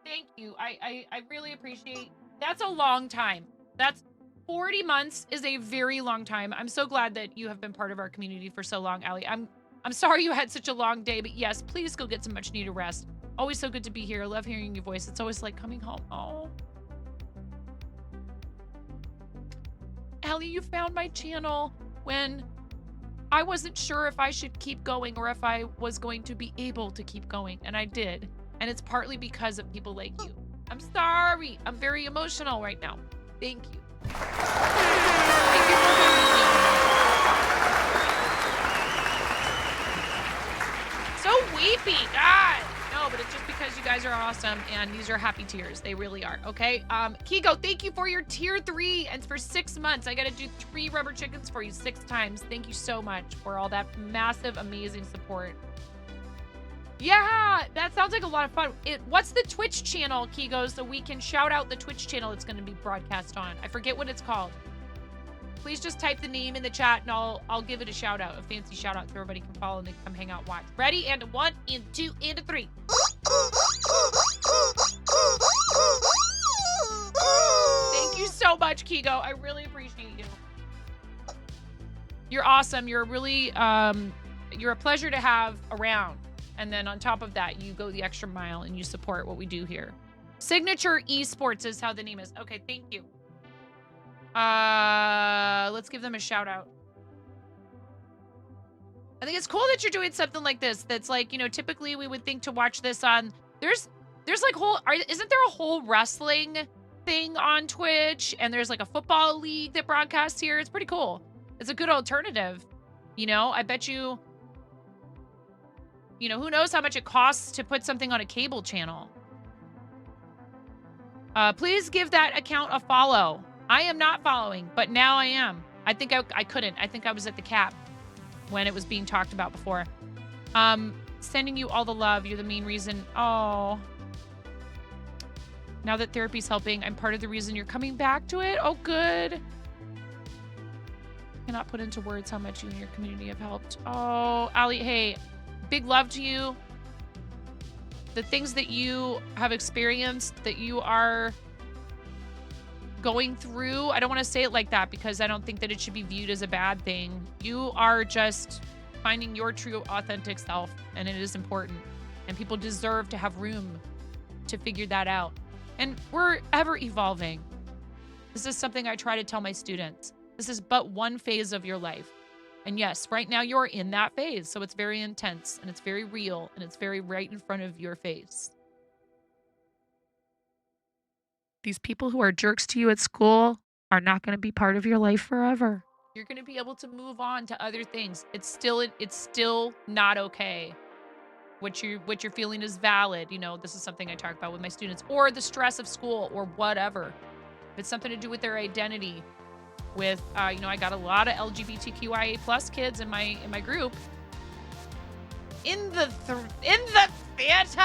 Thank you. I really appreciate. That's a long time. That's 40 months is a very long time. I'm so glad that you have been part of our community for so long, Ali. I'm sorry you had such a long day, but yes, please go get some much needed rest. Always so good to be here. Love hearing your voice. It's always like coming home. Oh. Allie, you found my channel when I wasn't sure if I should keep going or if I was going to be able to keep going. And I did. And it's partly because of people like you. I'm sorry. I'm very emotional right now. Thank you. Thank you for believing me. So weepy. God. No, but it's just because you guys are awesome, and these are happy tears. They really are, okay? Kigo, thank you for your tier 3, and for 6 months. I gotta do 3 rubber chickens for you 6 times. Thank you so much for all that massive, amazing support. Yeah, that sounds like a lot of fun. What's the Twitch channel, Kigo, so we can shout out the Twitch channel it's gonna be broadcast on? I forget what it's called. Please just type the name in the chat and I'll give it a shout out, a fancy shout out so everybody can follow and they can come hang out and watch. Ready? And 1, and 2, and 3. Thank you so much, Kigo. I really appreciate you. You're awesome. You're really you're a pleasure to have around. And then on top of that, you go the extra mile and you support what we do here. Signature Esports is how the name is. Okay, thank you. Let's give them a shout out. I think it's cool that you're doing something like this. That's like, you know, typically we would think to watch this on, there's like isn't there a whole wrestling thing on Twitch? And there's like a football league that broadcasts here. It's pretty cool. It's a good alternative. You know, I bet you know, who knows how much it costs to put something on a cable channel. Please give that account a follow. I am not following, but now I am. I think I couldn't. I think I was at the cap when it was being talked about before. Sending you all the love. You're the main reason. Oh. Now that therapy's helping, I'm part of the reason you're coming back to it. Oh, good. Cannot put into words how much you and your community have helped. Oh, Ali, hey, big love to you. The things that you have experienced, that you are going through, I don't want to say it like that because I don't think that it should be viewed as a bad thing. You are just finding your true authentic self, and it is important, and people deserve to have room to figure that out. And we're ever evolving. This is something I try to tell my students. This is but one phase of your life. And yes, right now you're in that phase. So it's very intense and it's very real and it's very right in front of your face. These people who are jerks to you at school are not going to be part of your life forever. You're going to be able to move on to other things. It's still not okay. What you're feeling is valid. You know, this is something I talk about with my students, or the stress of school or whatever. If it's something to do with their identity, with you know, I got a lot of LGBTQIA plus kids in my group. In the theater?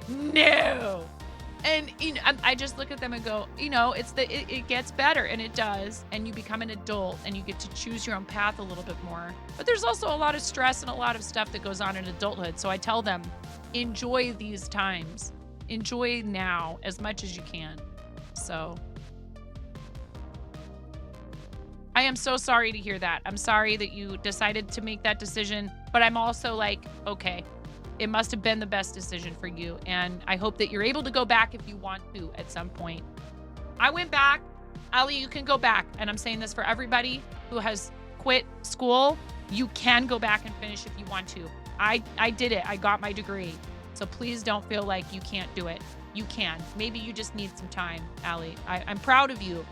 No. And you know, I just look at them and go, you know, it gets better, and it does, and you become an adult and you get to choose your own path a little bit more. But there's also a lot of stress and a lot of stuff that goes on in adulthood. So I tell them, enjoy these times. Enjoy now as much as you can. So I am so sorry to hear that. I'm sorry that you decided to make that decision, but I'm also like, okay, it must have been the best decision for you. And I hope that you're able to go back if you want to at some point. I went back. Ali, you can go back. And I'm saying this for everybody who has quit school. You can go back and finish if you want to. I did it. I got my degree. So please don't feel like you can't do it. You can. Maybe you just need some time, Ali. I'm proud of you.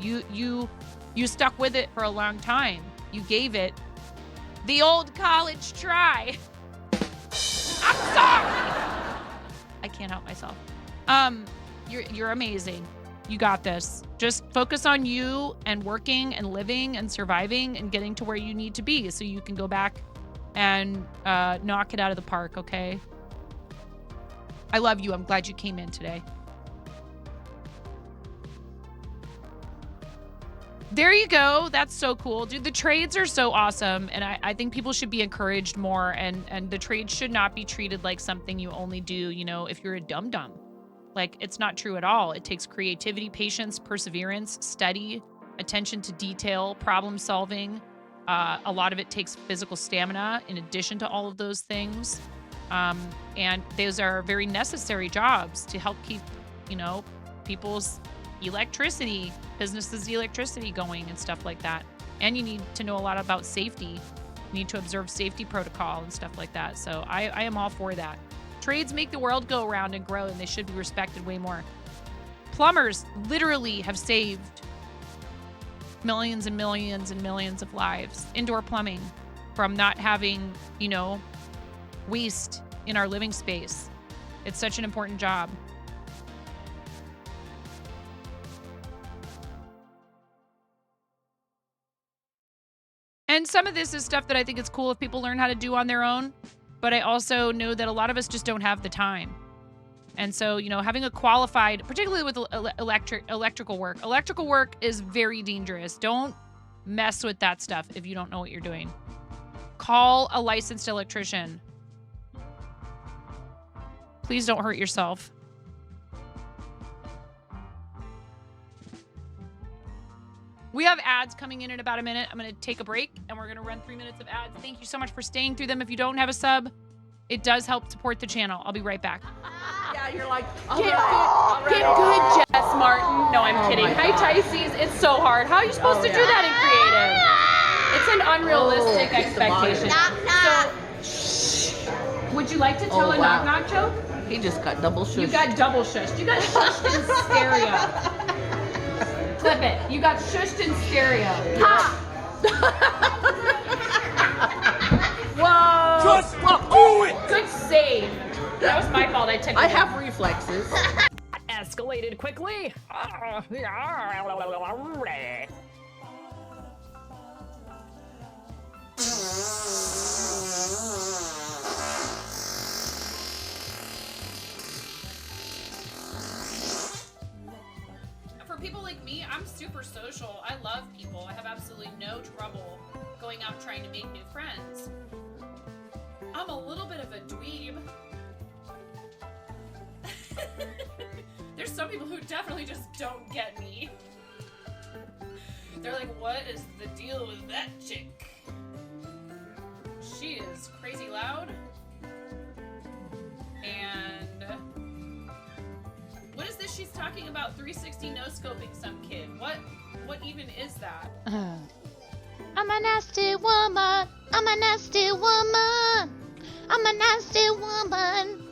You stuck with it for a long time. You gave it the old college try. I'm sorry. I can't help myself. You're amazing. You got this. Just focus on you and working and living and surviving and getting to where you need to be so you can go back and knock it out of the park, okay? I love you. I'm glad you came in today. There you go. That's so cool. Dude, the trades are so awesome. And I think people should be encouraged more. And the trades should not be treated like something you only do, you know, if you're a dum-dum. Like, it's not true at all. It takes creativity, patience, perseverance, study, attention to detail, problem solving. A lot of it takes physical stamina in addition to all of those things. And those are very necessary jobs to help keep, you know, people's businesses' electricity going and stuff like that. And you need to know a lot about safety. You need to observe safety protocol and stuff like that. So I am all for that. Trades make the world go around and grow, and they should be respected way more. Plumbers literally have saved millions and millions and millions of lives. Indoor plumbing, from not having, you know, waste in our living space. It's such an important job. And some of this is stuff that I think it's cool if people learn how to do on their own. But I also know that a lot of us just don't have the time. And so, you know, having a qualified, particularly with electrical work is very dangerous. Don't mess with that stuff if you don't know what you're doing. Call a licensed electrician. Please don't hurt yourself. We have ads coming in about a minute. I'm going to take a break, and we're going to run 3 minutes of ads. Thank you so much for staying through them. If you don't have a sub, it does help support the channel. I'll be right back. Yeah, you're like, Get good, Jess Martin. No, I'm kidding. Hi, Tyces. It's so hard. How are you supposed to do that in creative? It's an unrealistic expectation. So, would you like to tell a knock-knock joke? He just got double shushed. You got double shushed. You got shushed in stereo. Clip it. You got shushed in stereo. Ha! Whoa! Just do it! Good save. That was my fault. I have reflexes. Escalated quickly. For people like me, I'm super social. I love people. I have absolutely no trouble going out trying to make new friends. I'm a little bit of a dweeb. There's some people who definitely just don't get me. They're like, what is the deal with that chick? She is crazy loud. talking about 360 no scoping some kid. What even is that? I'm a nasty woman. I'm a nasty woman. I'm a nasty woman.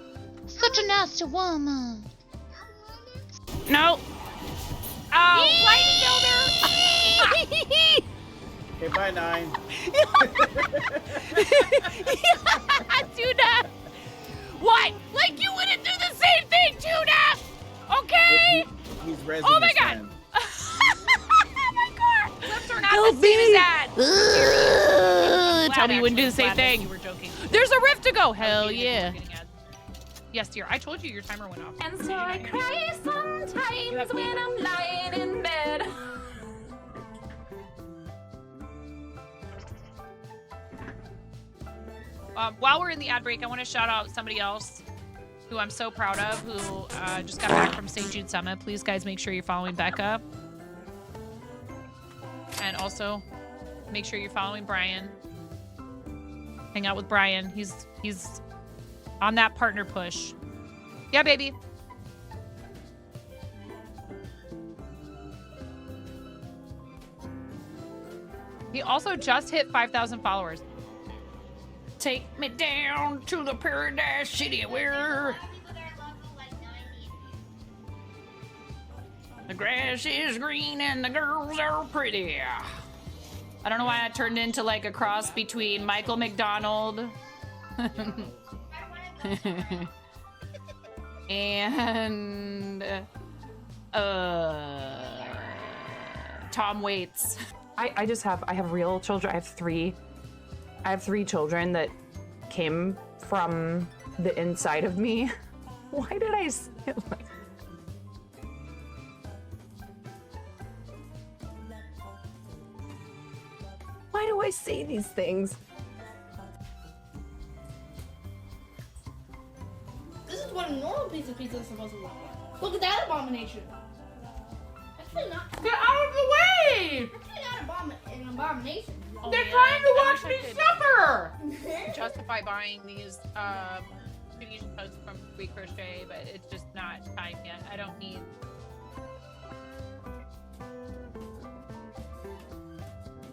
Such a nasty woman. No. Oh, lightning builder. Okay, bye, 9. Tuna. What? Like you wouldn't do the same thing, Tuna. Okay. He's resin Oh my his god. friend. Oh my god. Lips are not the same as that. Tell me you wouldn't do the same thing. You were joking. There's a rift to go. Hell yeah. Yes, dear. I told you your timer went off. And so I cry sometimes when I'm lying in bed. While we're in the ad break, I want to shout out somebody else who I'm so proud of, who just got back from St. Jude Summit. Please, guys, make sure you're following Becca. And also, make sure you're following Brian. Hang out with Brian. He's on that partner push. Yeah, baby. He also just hit 5,000 followers. Take me down to the paradise city where the grass is green and the girls are pretty. I don't know why I turned into like a cross between Michael McDonald and Tom Waits. I have real children. I have three children that came from the inside of me. Why did I say it like? Why do I say these things? This is what a normal piece of pizza is supposed to look like. Look at that abomination. Actually not. Get out of the way! Actually not an abomination. Oh, They're yeah. trying to I watch wish me I could suffer! justify buying these Tunisian posts from Free Crochet, but it's just not time yet. I don't need.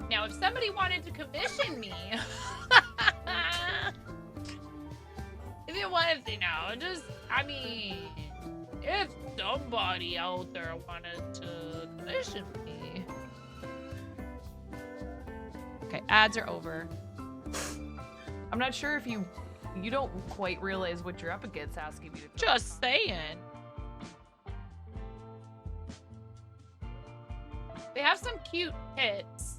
Now, if somebody wanted to commission me, if you wanted to, I mean, if somebody out there wanted to commission me. Okay, ads are over. I'm not sure if you don't quite realize what you're up against asking me to. Just saying. They have some cute hits.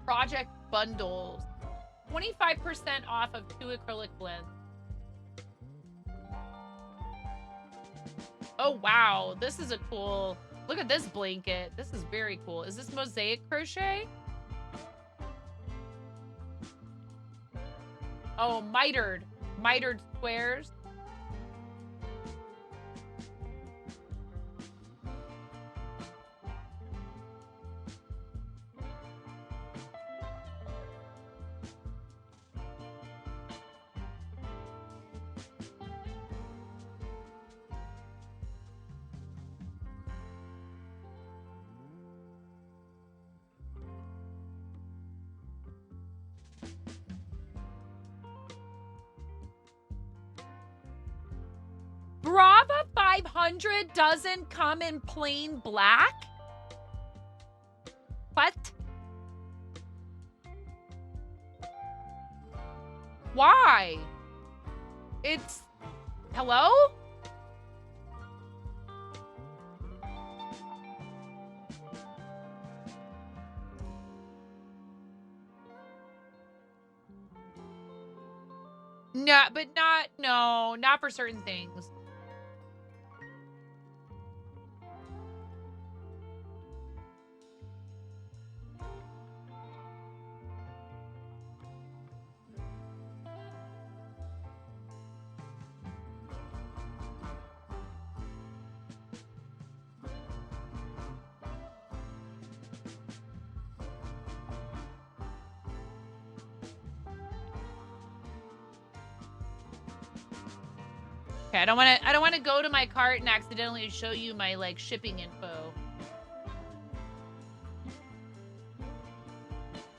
Project bundles. 25% off of 2 acrylic blends. Oh, wow. This is a cool... Look at this blanket. This is very cool. Is this mosaic crochet? Oh, mitered. Mitered squares. Brava 500 doesn't come in plain black? What? Why? It's... Hello? No, but not for certain things. Okay, I don't want to go to my cart and accidentally show you my like shipping info.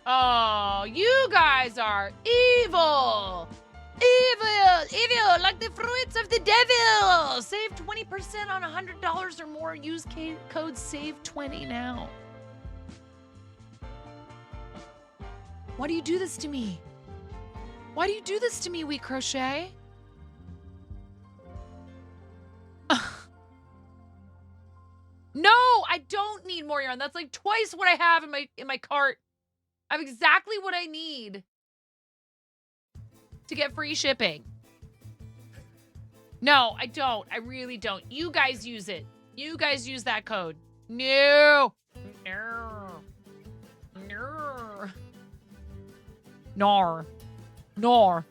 Oh, you guys are evil. Evil, like the fruits of the devil. Save 20% on $100 or more. Use code SAVE20 now. Why do you do this to me? Why do you do this to me, We Crochet? No, I don't need more yarn. That's like twice what I have in my cart. I have exactly what I need to get free shipping. No, I don't. I really don't. You guys use it. You guys use that code. No. No. No. Nor. Nor.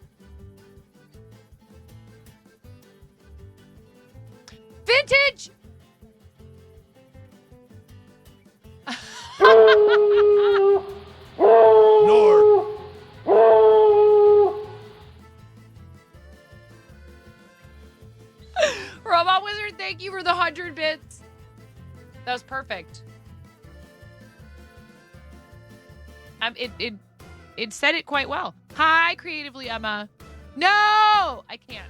Vintage! Nor. Robot Wizard, thank you for the 100 bits. That was perfect. It said it quite well. Hi, Creatively Emma. No! I can't.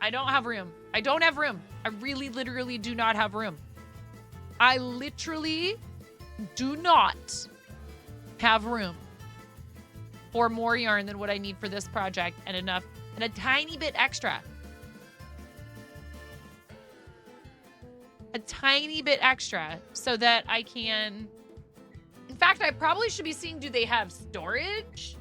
I don't have room. I don't have room. I really, literally do not have room. I literally do not have room for more yarn than what I need for this project and enough, and a tiny bit extra. A tiny bit extra so that I can... In fact, I probably should be seeing, do they have storage?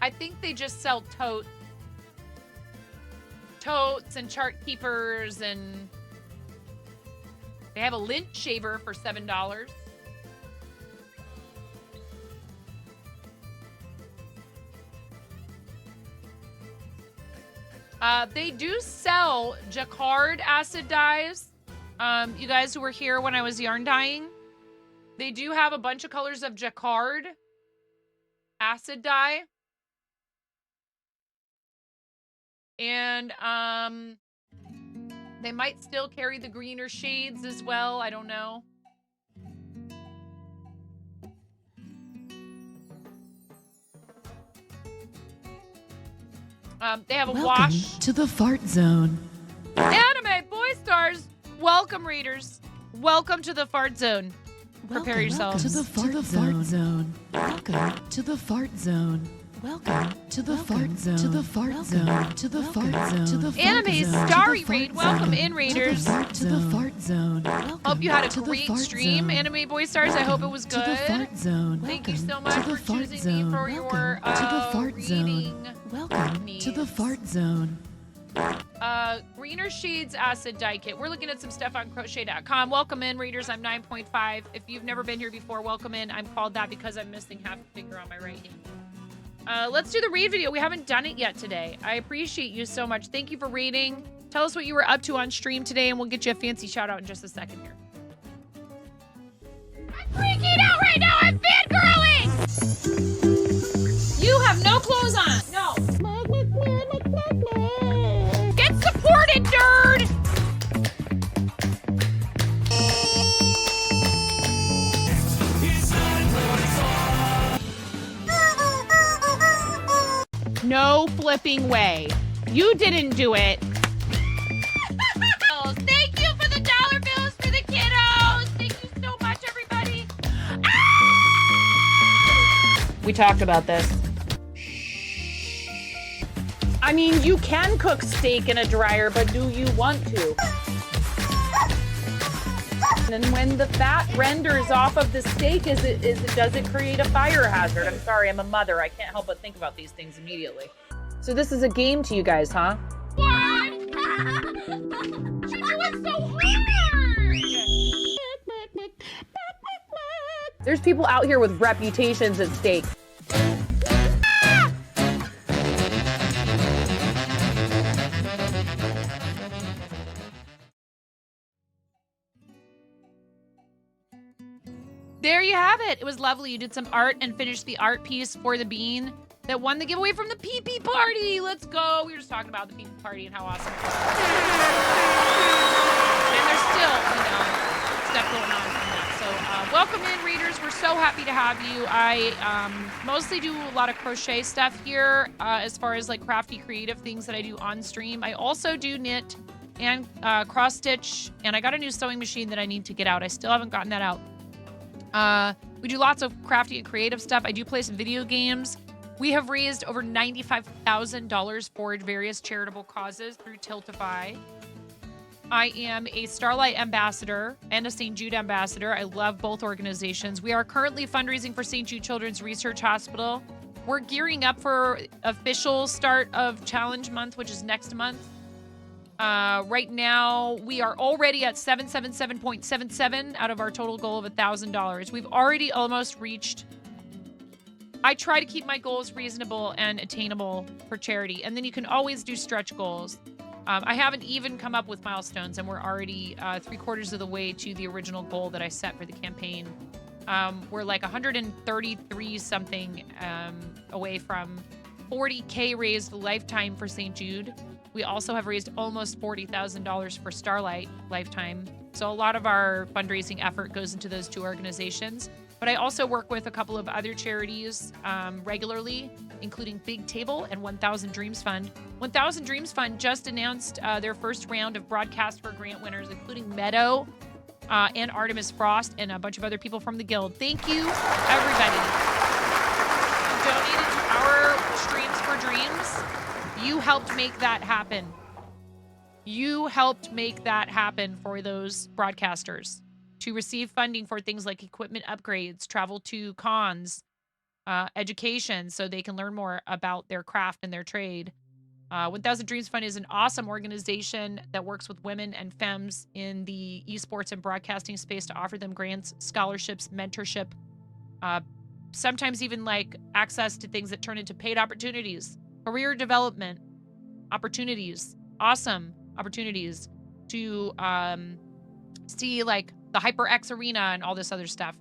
I think they just sell totes and chart keepers, and they have a lint shaver for $7. They do sell jacquard acid dyes. You guys who were here when I was yarn dyeing, they do have a bunch of colors of jacquard acid dye. And they might still carry the greener shades as well. I don't know. They have a Welcome wash. to the fart zone. Anime Boy Stars. Welcome, readers. Welcome to the fart zone. Prepare yourselves. Welcome to the fart zone. Welcome to the fart zone. Welcome to the fart zone. To the fart zone. To the fart zone. To the fart Anime zone. Starry Raid. Welcome in, raiders. To the fart zone. Hope you had a great stream, Anime Boy Stars. I hope it was good. To the fart zone. Thank you so much for choosing me for your to the fart reading. zone. Welcome to the fart zone. Greener Shades Acid Dye Kit. We're looking at some stuff on crochet.com. Welcome in, readers. I'm 9.5. If you've never been here before, welcome in. I'm called that because I'm missing half a finger on my right hand. Let's do the raid video. We haven't done it yet today. I appreciate you so much. Thank you for raiding. Tell us what you were up to on stream today, and we'll get you a fancy shout out in just a second here. I'm freaking out right now. I'm fangirling. You have no clothes on. No. Get supported, nerd. No flipping way. You didn't do it. Thank you for the dollar bills for the kiddos. Thank you so much, everybody. Ah! We we talked about this. I mean, you can cook steak in a dryer, but do you want to? And when the fat renders off of the steak, does it create a fire hazard? I'm sorry, I'm a mother. I can't help but think about these things immediately. So this is a game to you guys, huh? You're doing so hard! There's people out here with reputations at stake. There you have it. It was lovely. You did some art and finished the art piece for the bean that won the giveaway from the pee-pee party. Let's go. We were just talking about the pee-pee party and how awesome it was. And there's still, stuff going on from that. So welcome in, readers. We're so happy to have you. I mostly do a lot of crochet stuff here as far as like crafty creative things that I do on stream. I also do knit and cross stitch, and I got a new sewing machine that I need to get out. I still haven't gotten that out. We do lots of crafty and creative stuff. I do play some video games. We have raised over $95,000 for various charitable causes through Tiltify. I am a Starlight ambassador and a St. Jude ambassador. I love both organizations. We are currently fundraising for St. Jude Children's Research Hospital. We're gearing up for official start of Challenge Month, which is next month. Right now, we are already at 777.77 out of our total goal of $1,000. We've already almost reached. I try to keep my goals reasonable and attainable for charity, and then you can always do stretch goals. I haven't even come up with milestones, and we're already 3/4 of the way to the original goal that I set for the campaign. We're like 133 something away from 40K raised lifetime for St. Jude. We also have raised almost $40,000 for Starlight lifetime. So a lot of our fundraising effort goes into those two organizations. But I also work with a couple of other charities regularly, including Big Table and 1000 Dreams Fund. 1000 Dreams Fund just announced their first round of broadcast for grant winners, including Meadow and Artemis Frost and a bunch of other people from the Guild. Thank you, everybody who donated to our Streams for Dreams. You helped make that happen. You helped make that happen for those broadcasters to receive funding for things like equipment upgrades, travel to cons, education, so they can learn more about their craft and their trade. 1000 Dreams Fund is an awesome organization that works with women and femmes in the esports and broadcasting space to offer them grants, scholarships, mentorship, sometimes even like access to things that turn into paid opportunities. Career development opportunities, awesome opportunities to see like the HyperX Arena and all this other stuff.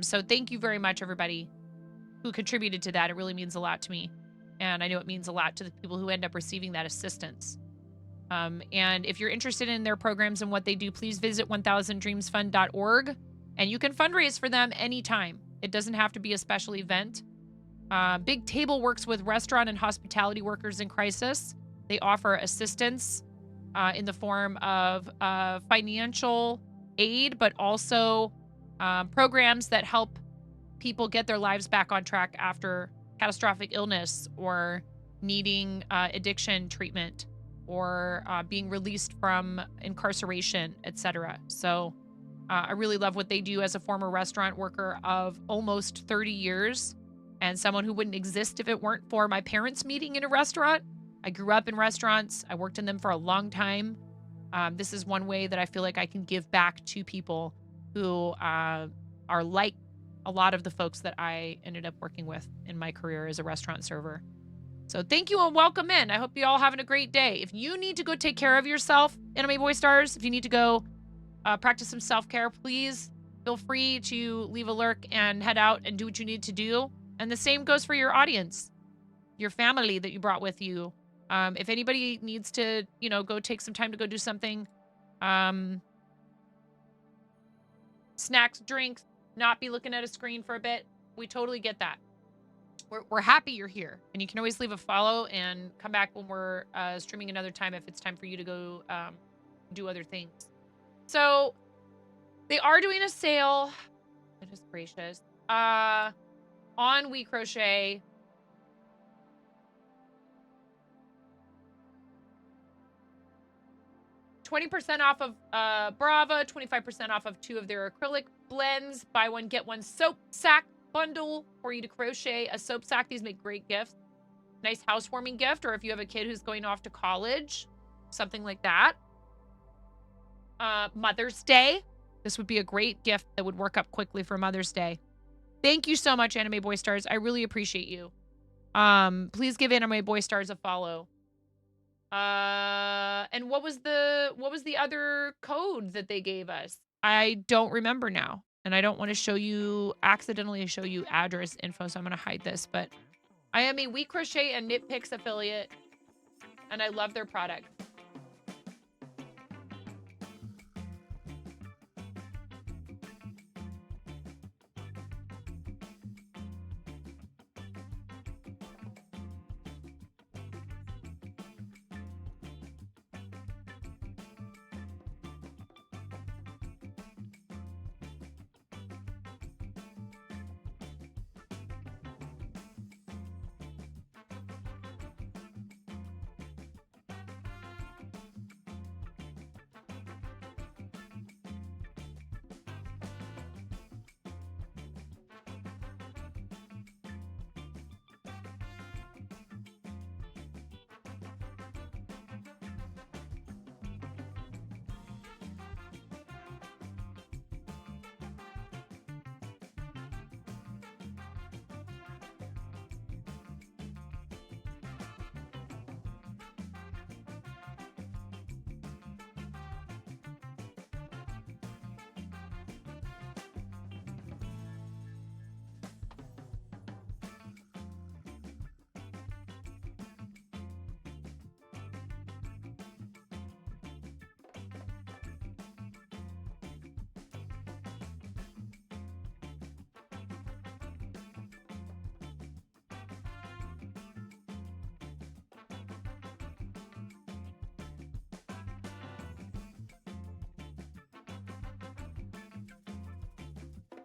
So thank you very much, everybody who contributed to that. It really means a lot to me. And I know it means a lot to the people who end up receiving that assistance. And if you're interested in their programs and what they do, please visit 1000dreamsfund.org, and you can fundraise for them anytime. It doesn't have to be a special event. Big Table works with restaurant and hospitality workers in crisis. They offer assistance in the form of financial aid, but also programs that help people get their lives back on track after catastrophic illness or needing addiction treatment or being released from incarceration, etc. So I really love what they do as a former restaurant worker of almost 30 years. And someone who wouldn't exist if it weren't for my parents meeting in a restaurant. I grew up in restaurants. I worked in them for a long time. This is one way that I feel like I can give back to people who are like a lot of the folks that I ended up working with in my career as a restaurant server. So thank you and welcome in. I hope you all having a great day. If you need to go take care of yourself, Anime Boy Stars, if you need to go practice some self-care, please feel free to leave a lurk and head out and do what you need to do. And the same goes for your audience, your family that you brought with you. If anybody needs to, go take some time to go do something, snacks, drinks, not be looking at a screen for a bit, we totally get that. We're happy you're here. And you can always leave a follow and come back when we're streaming another time if it's time for you to go do other things. So they are doing a sale. Goodness gracious. on We Crochet. $20% off of Brava, 25% off of 2 of their acrylic blends. Buy one, get one soap sack bundle for you to crochet a soap sack. These make great gifts. Nice housewarming gift, or if you have a kid who's going off to college, something like that. Mother's Day. This would be a great gift that would work up quickly for Mother's Day. Thank you so much, Anime Boy Stars. I really appreciate you. Please give Anime Boy Stars a follow. And what was the other code that they gave us? I don't remember now. And I don't want to accidentally show you address info, so I'm going to hide this. But I am a We Crochet and Knit Picks affiliate, and I love their product.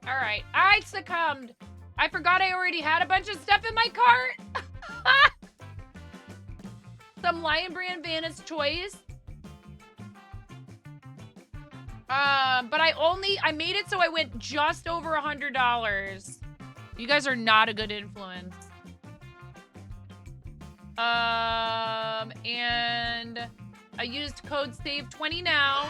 All right, I succumbed. I forgot I already had a bunch of stuff in my cart. Some Lion Brand Vanna's Choice. But I made it so I went just over $100. You guys are not a good influence. And I used code SAVE20 now.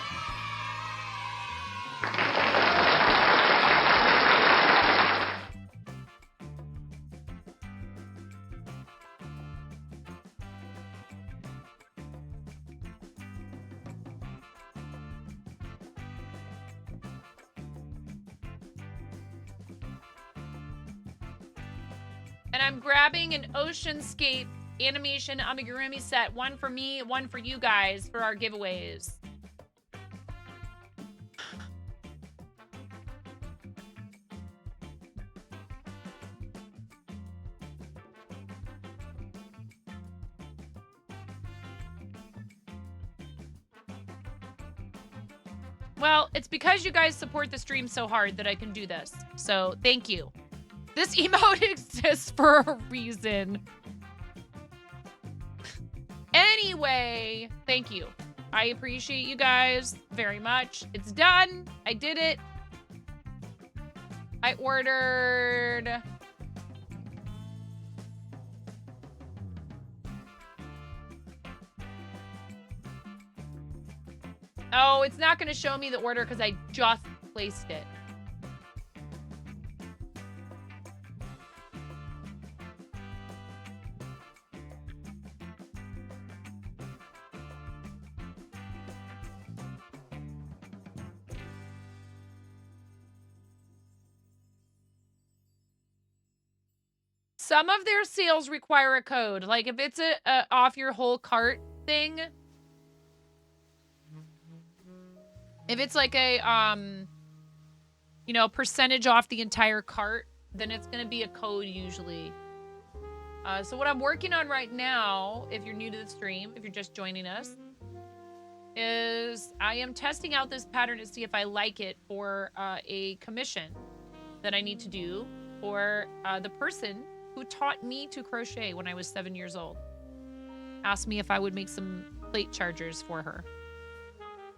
And I'm grabbing an Oceanscape animation amigurumi set. One for me, one for you guys for our giveaways. Well, it's because you guys support the stream so hard that I can do this. So thank you. This emote exists for a reason. Anyway, thank you. I appreciate you guys very much. It's done. I did it. I ordered... Oh, it's not going to show me the order because I just placed it. Some of their sales require a code. Like if it's a off your whole cart thing. If it's like a, you know, percentage off the entire cart, then it's going to be a code usually. So what I'm working on right now, if you're new to the stream, if you're just joining us, is I am testing out this pattern to see if I like it for a commission that I need to do. for the person who taught me to crochet when I was 7 years old. Asked me if I would make some plate chargers for her.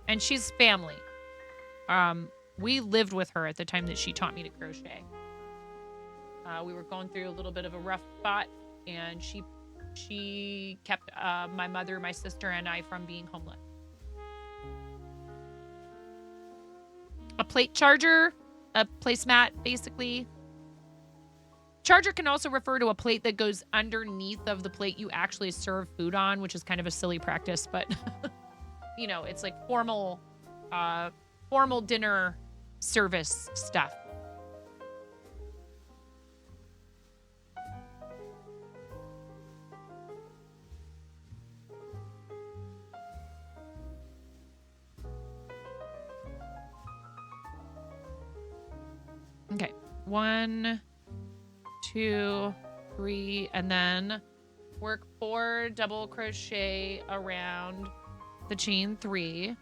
And she's family. We lived with her at the time that she taught me to crochet. We were going through a little bit of a rough spot, and she kept my mother, my sister, and I from being homeless. A plate charger, a placemat, basically. Charger can also refer to a plate that goes underneath of the plate you actually serve food on, which is kind of a silly practice, but you know, it's like formal dinner service stuff. Okay, 1, 2, 3, and then work 4 double crochet around the chain 3.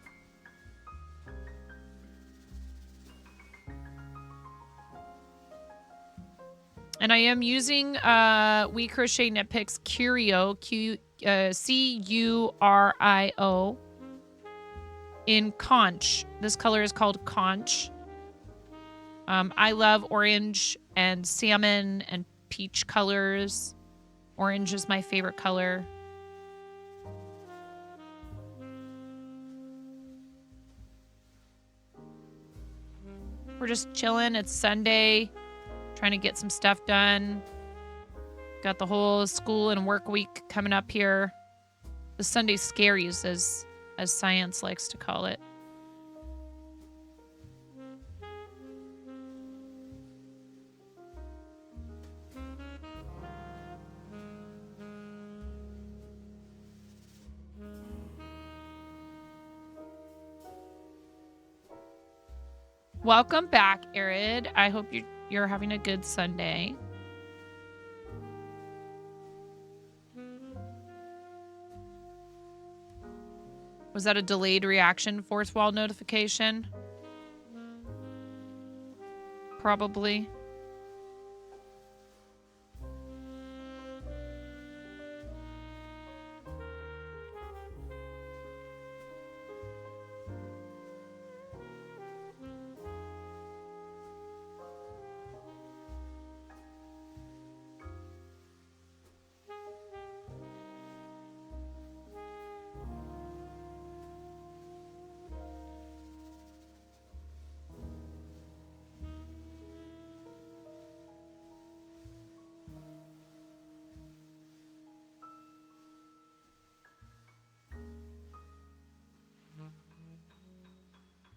And I am using We Crochet Knit Picks Curio, Curio, in conch. This color is called conch. I love orange and salmon and peach colors. Orange is my favorite color. We're just chilling. It's Sunday. Trying to get some stuff done. Got the whole school and work week coming up here. The Sunday scaries, as science likes to call it. Welcome back, Arid. I hope you're having a good Sunday. Was that a delayed reaction fourth wall notification? Probably.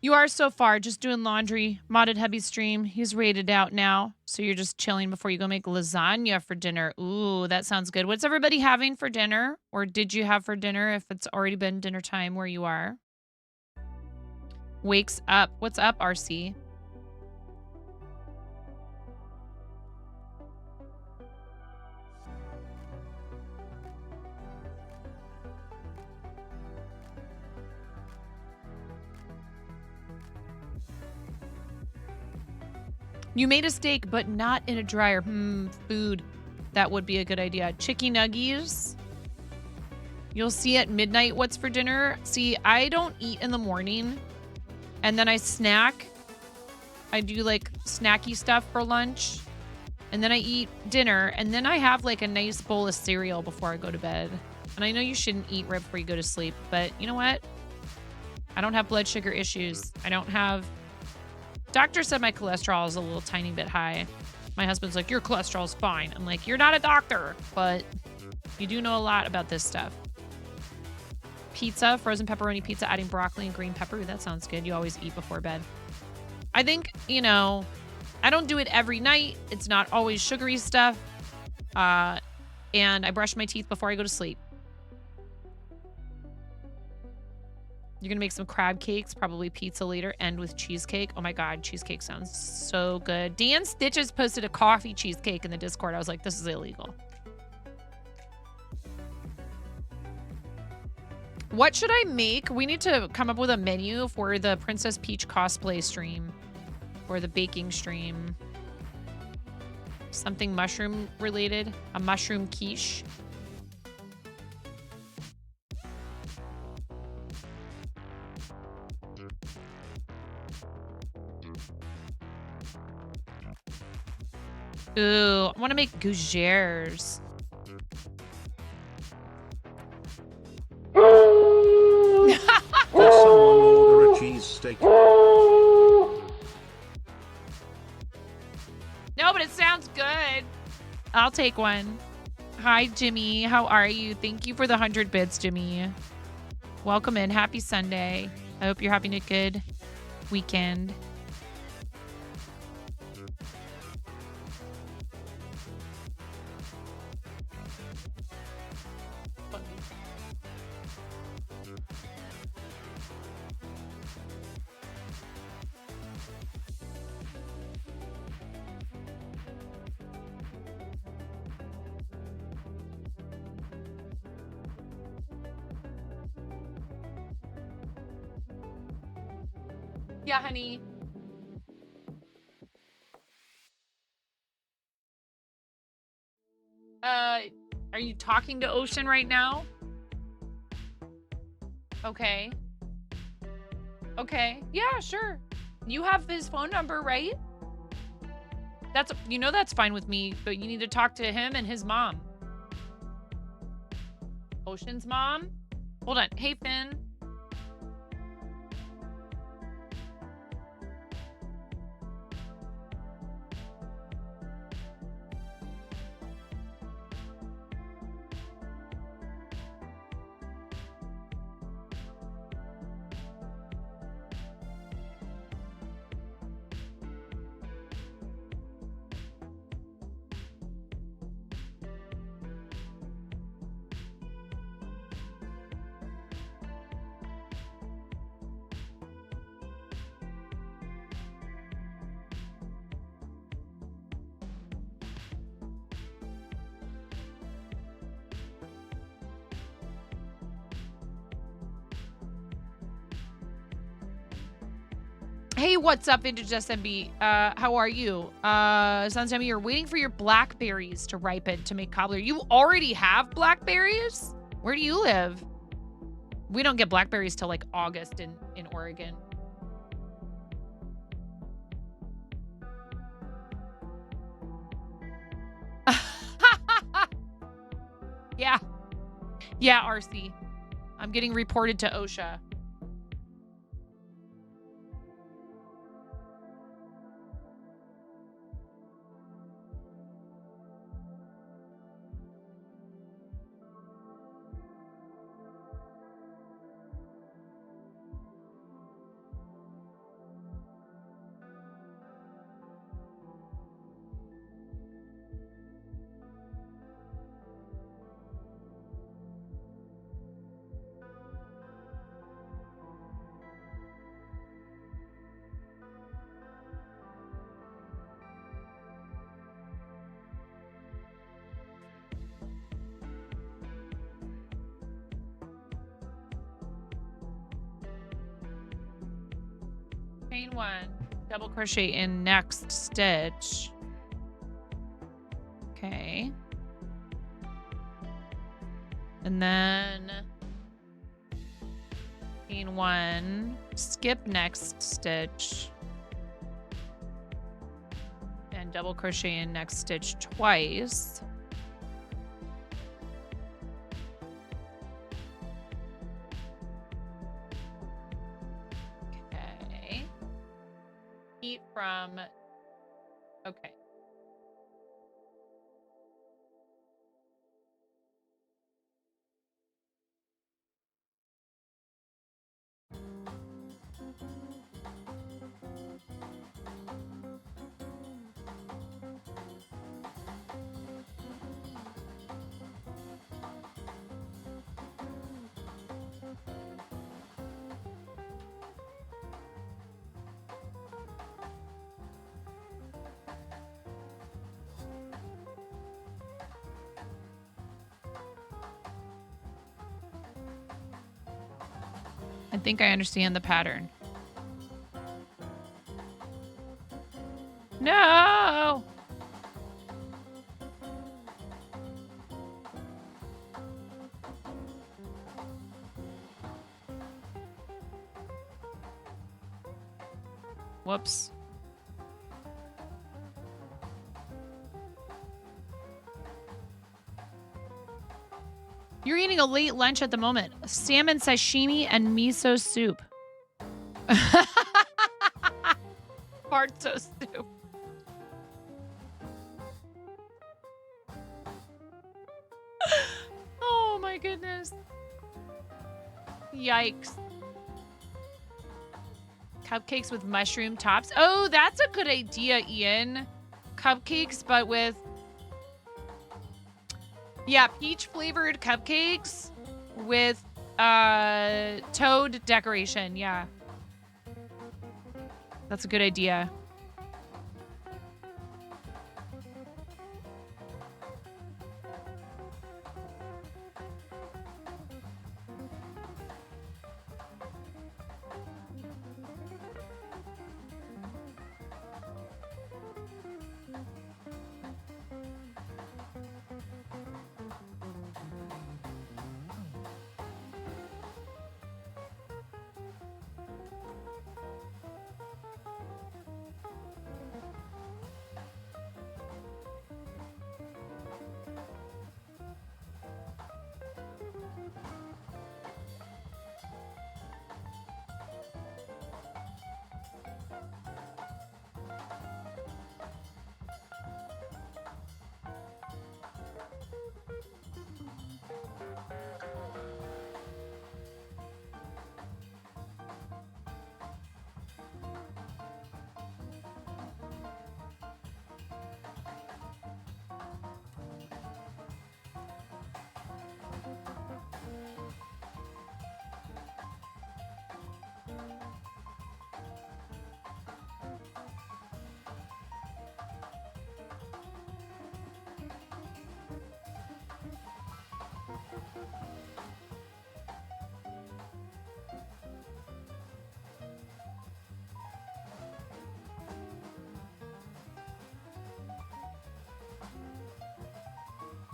You are so far just doing laundry. Modded Hubby stream. He's rated out now. So you're just chilling before you go make lasagna for dinner. Ooh, that sounds good. What's everybody having for dinner? Or did you have for dinner if it's already been dinner time where you are? Wakes up. What's up, RC? You made a steak, but not in a dryer. Food. That would be a good idea. Chicken nuggies. You'll see at midnight what's for dinner. See, I don't eat in the morning. And then I snack. I do like snacky stuff for lunch. And then I eat dinner. And then I have like a nice bowl of cereal before I go to bed. And I know you shouldn't eat right before you go to sleep. But you know what? I don't have blood sugar issues. I don't have... Doctor said my cholesterol is a little tiny bit high. My husband's like, your cholesterol's fine. I'm like, you're not a doctor, but you do know a lot about this stuff. Pizza, frozen pepperoni pizza, adding broccoli and green pepper. Ooh, that sounds good. You always eat before bed. I think, you know, I don't do it every night. It's not always sugary stuff. And I brush my teeth before I go to sleep. You're going to make some crab cakes, probably pizza later, end with cheesecake. Oh my God, cheesecake sounds so good. Dan Stitches posted a coffee cheesecake in the Discord. I was like, this is illegal. What should I make? We need to come up with a menu for the Princess Peach cosplay stream or the baking stream. Something mushroom related. A mushroom quiche. Ooh, I want to make gougères. Did someone order a cheesesteak? No, but it sounds good. I'll take one. Hi, Jimmy. How are you? Thank you for the 100 bits, Jimmy. Welcome in. Happy Sunday. I hope you're having a good weekend. Yeah, honey. Are you talking to Ocean right now? Okay. Okay. Yeah, sure. You have his phone number, right? That's that's fine with me, but you need to talk to him and his mom. Ocean's mom? Hold on. Hey, Finn. Hey, what's up, Vintage SMB? How are you? Sounds to me you're waiting for your blackberries to ripen to make cobbler. You already have blackberries? Where do you live? We don't get blackberries till like August in Oregon. Yeah. Yeah, RC. I'm getting reported to OSHA. Chain one, double crochet in next stitch. Okay. And then chain one, skip next stitch, and double crochet in next stitch twice. From, okay. I think I understand the pattern. No! Whoops. You're eating a late lunch at the moment. Salmon sashimi and miso soup. Barto soup. Oh my goodness. Yikes. Cupcakes with mushroom tops. Oh, that's a good idea, Ian. Cupcakes, but with... Yeah, peach flavored cupcakes with toad decoration. Yeah. That's a good idea.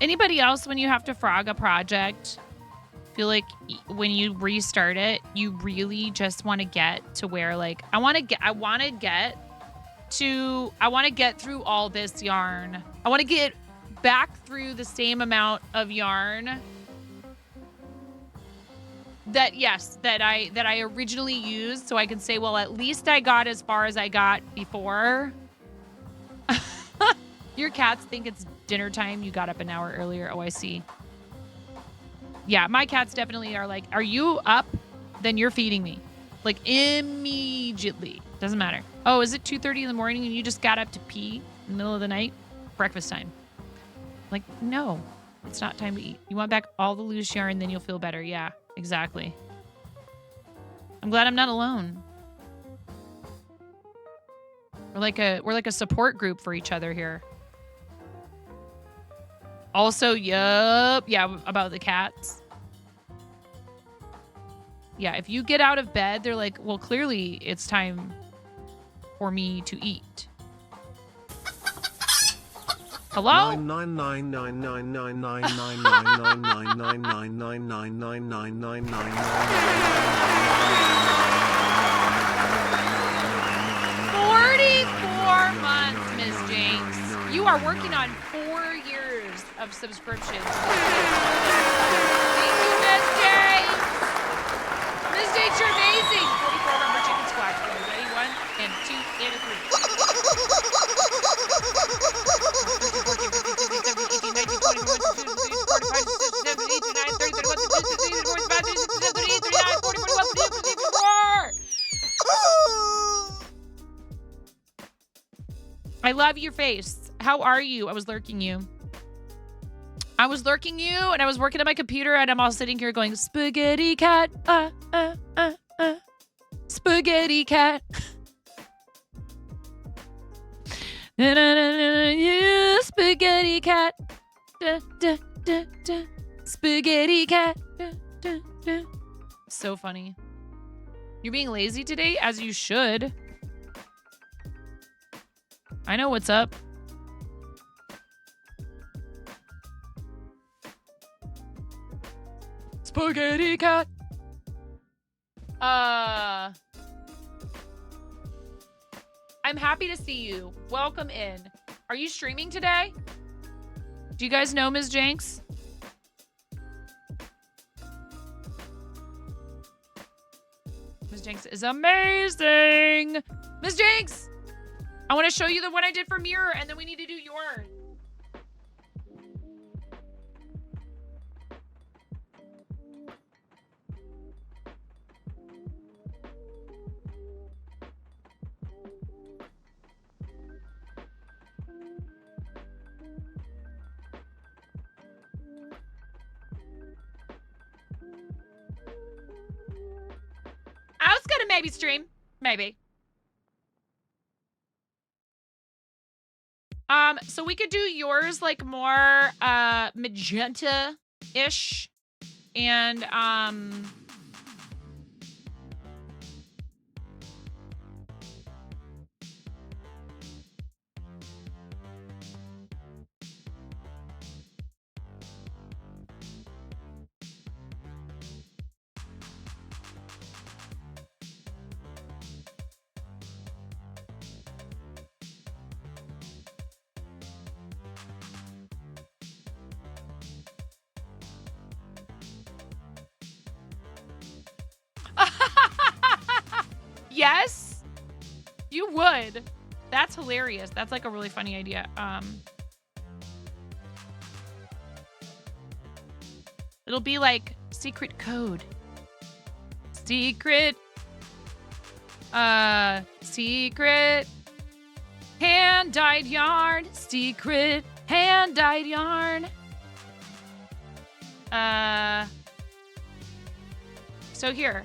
Anybody else, when you have to frog a project, feel like when you restart it, you really just want to get to where, like, I want to get through all this yarn. I want to get back through the same amount of yarn that I originally used, so I can say, well, at least I got as far as I got before. Your cats think it's dinner time. You got up an hour earlier. Oh, I see. Yeah, my cats definitely are like, are you up? Then you're feeding me. Like, immediately. Doesn't matter. Oh, is it 2:30 in the morning and you just got up to pee in the middle of the night? Breakfast time. Like, no, it's not time to eat. You want back all the loose yarn, then you'll feel better. Yeah, exactly. I'm glad I'm not alone. We're like a support group for each other here. Also, yeah, about the cats. Yeah, if you get out of bed, they're like, well, clearly it's time for me to eat. Hello? $44, Miss Jinx. You are working on 4 years of subscriptions. Thank you, Miss Jinx. Miss Jinx, you're amazing. 44 rubber chicken squats. Are you ready? 1 and 2 and a 3. I love your face. How are you? I was lurking you. And I was working on my computer, and I'm all sitting here going, spaghetti cat, spaghetti cat. Yeah, spaghetti cat, spaghetti cat. So funny. You're being lazy today, as you should. I know what's up. Spaghetti cat. I'm happy to see you. Welcome in. Are you streaming today? Do you guys know Ms. Jenks? Ms. Jenks is amazing. Ms. Jenks, I want to show you the one I did for Mirror, and then we need to do yours. I was gonna maybe stream. Maybe. So we could do yours like more magenta-ish. And yes, you would. That's hilarious. That's like a really funny idea. It'll be like secret code. Secret. Secret. Hand-dyed yarn. Secret. Hand-dyed yarn. So here.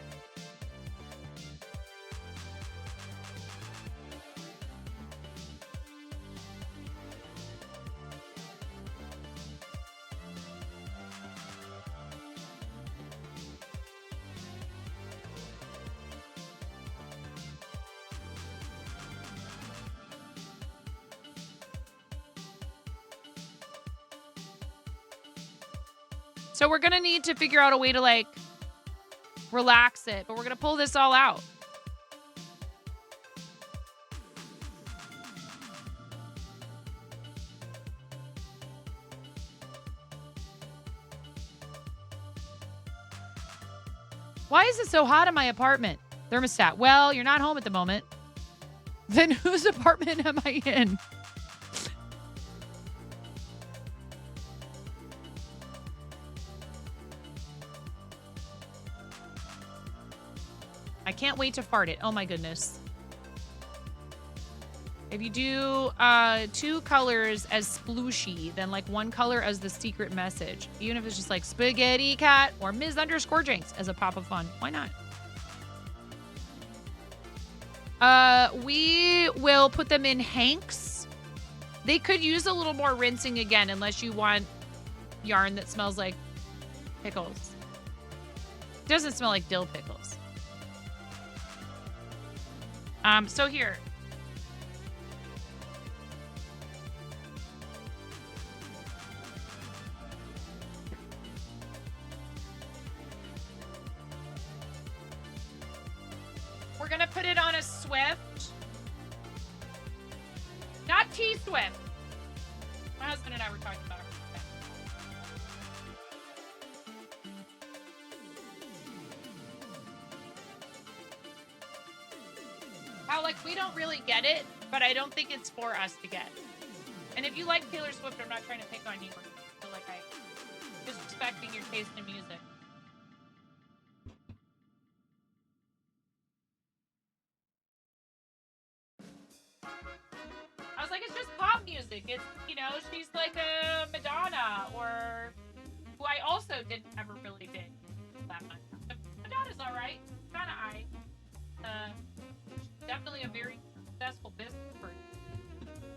So we're gonna need to figure out a way to like relax it, but we're gonna pull this all out. Why is it so hot in my apartment? Thermostat. Well, you're not home at the moment. Then whose apartment am I in? I can't wait to fart it. Oh my goodness. If you do 2 colors as splooshy, then like 1 color as the secret message. Even if it's just like spaghetti cat or Ms_Jinx as a pop of fun. Why not? We will put them in hanks. They could use a little more rinsing again, unless you want yarn that smells like pickles. It doesn't smell like dill pickles. So here. We're gonna put it on a Swift. Not T-Swift. My husband and I were talking about it. How, like, we don't really get it, but I don't think it's for us to get. And if you like Taylor Swift, I'm not trying to pick on you. I feel like I'm disrespecting your taste in music. I was like, it's just pop music. It's, you know, she's like a Madonna, or who I also didn't ever really dig that much. Madonna's alright. Kind of aight. Definitely a very successful business person.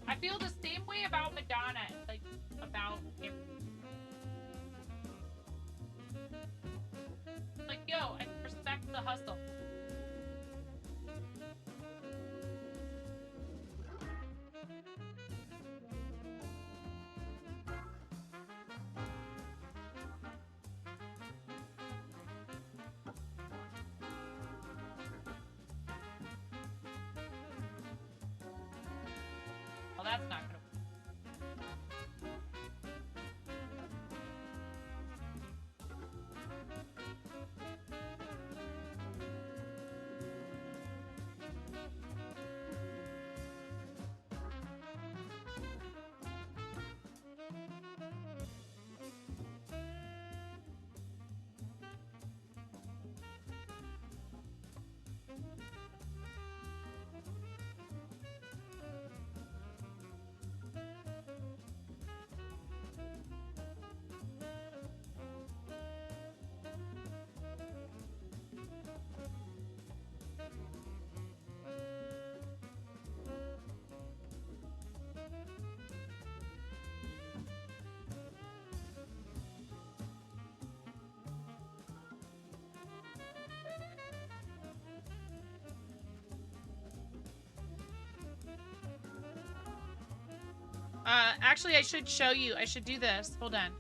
I feel the same way about Madonna, like about him. Like, yo, I respect the hustle. that's not gonna work. Actually, I should show you. I should do this. Hold on.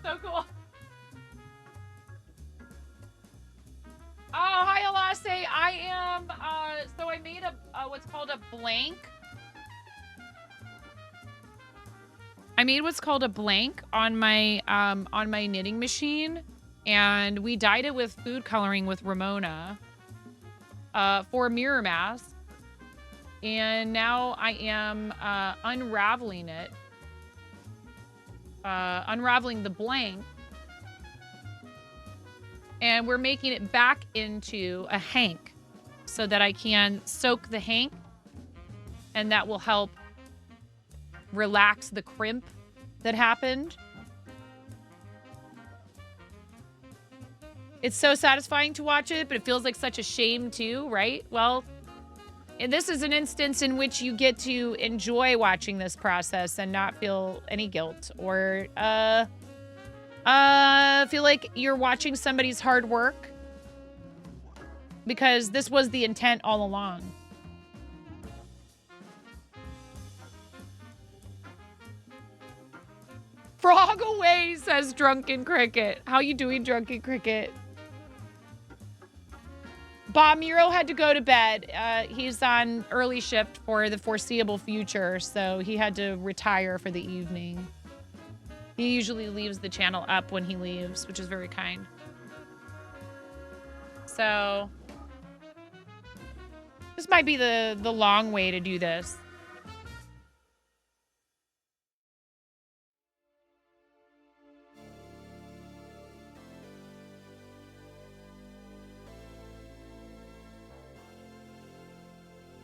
So cool. Oh, hi, Alase. I am, so I made a what's called a blank. I made what's called a blank on my knitting machine, and we dyed it with food coloring with Ramona for a mirror mask. And now I am unraveling it. Unraveling the blank, and we're making it back into a hank so that I can soak the hank, and that will help relax the crimp that happened. It's so satisfying to watch it, but it feels like such a shame too, right? Well, and this is an instance in which you get to enjoy watching this process and not feel any guilt or feel like you're watching somebody's hard work, because this was the intent all along. Frog away, says Drunken Cricket. How you doing, Drunken Cricket? Bob Miro had to go to bed. He's on early shift for the foreseeable future, so he had to retire for the evening. He usually leaves the channel up when he leaves, which is very kind. So this might be the long way to do this.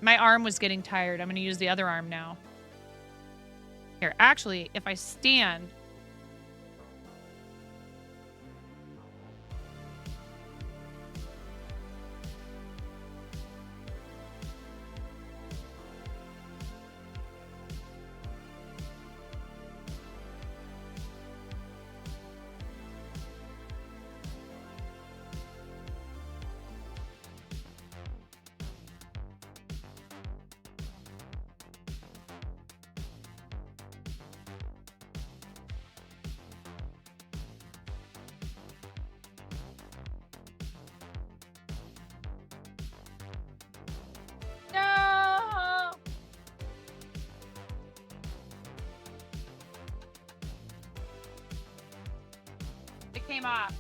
My arm was getting tired. I'm going to use the other arm now. Here, actually, if I stand... No! It came off.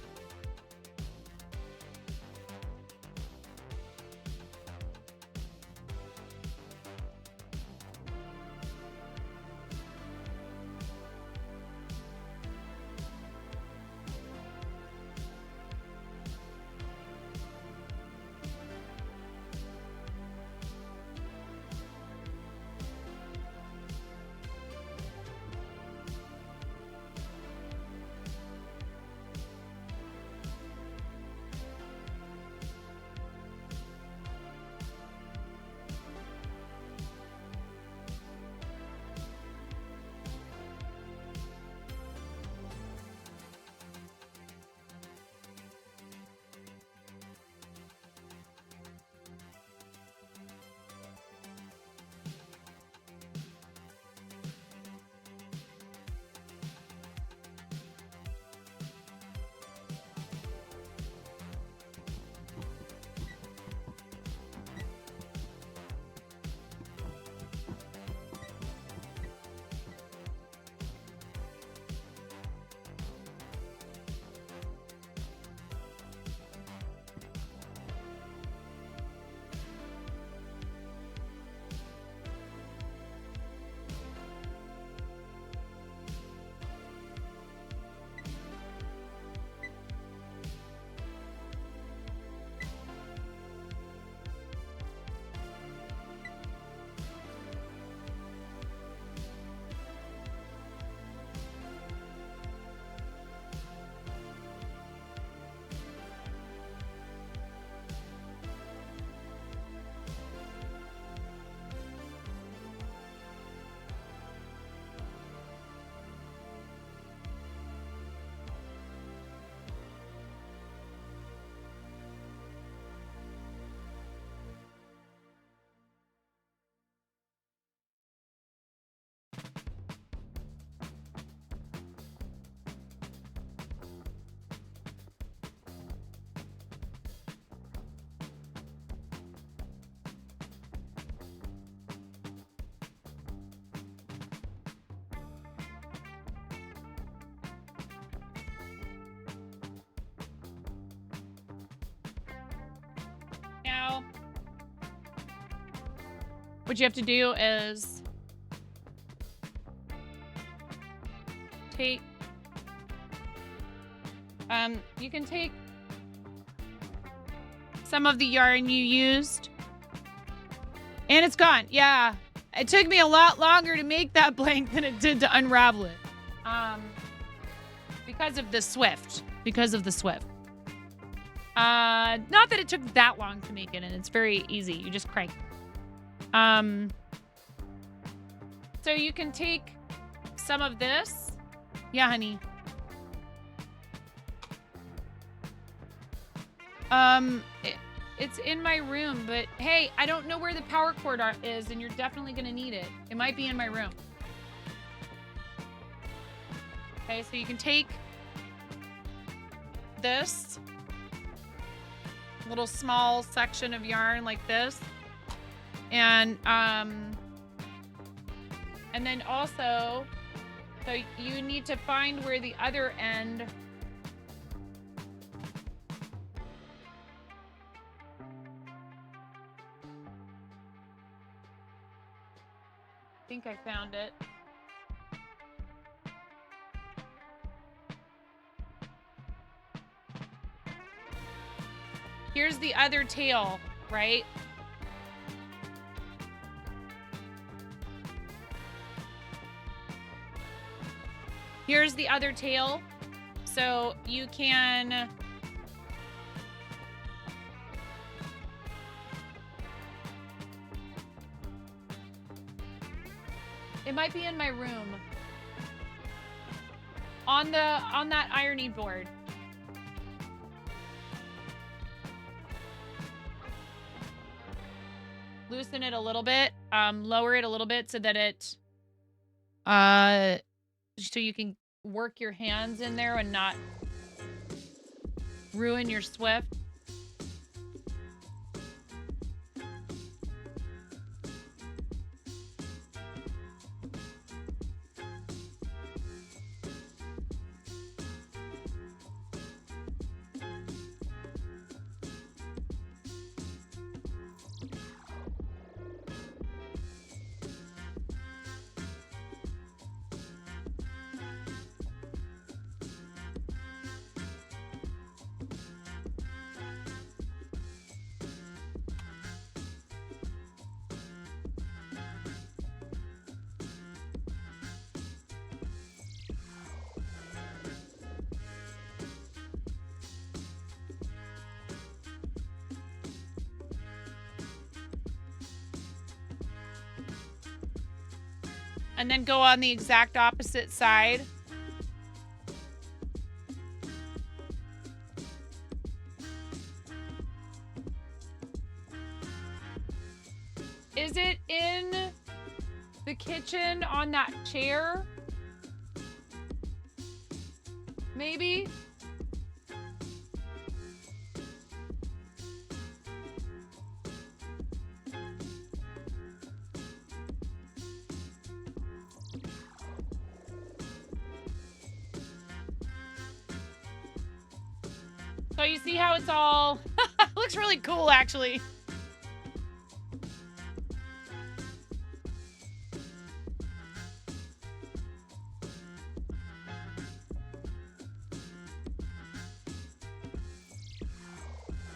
what you have to do is take, you can take some of the yarn you used, and it's gone. Yeah, it took me a lot longer to make that blank than it did to unravel it. Because of the Swift. Not that it took that long to make it, and it's very easy. You just crank. So you can take some of this. Yeah, honey. It's in my room, but hey, I don't know where the power cord is, and you're definitely gonna need it. It might be in my room. Okay, so you can take this little small section of yarn like this, and then also, so you need to find where the other end I think I found it. Here's the other tail, right? Here's the other tail. So you can it might be in my room. On that ironing board. Loosen it a little bit, lower it a little bit so that it, so you can work your hands in there and not ruin your Swift. And then go on the exact opposite side. Is it in the kitchen on that chair? Maybe? So you see how it's all looks really cool, actually.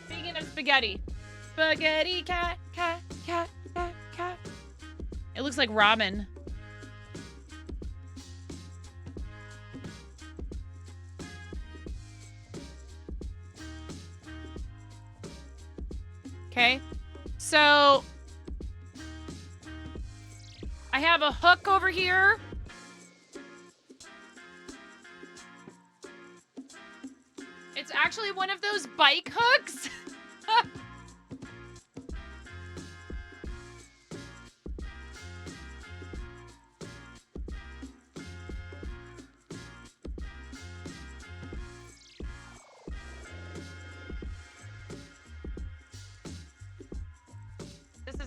Speaking of spaghetti. Spaghetti cat, cat, cat, cat, cat. It looks like ramen. Okay, so I have a hook over here. It's actually one of those bike hooks.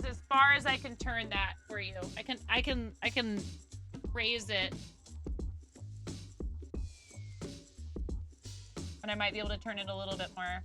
As far as I can turn that for you. I can raise it. And I might be able to turn it a little bit more.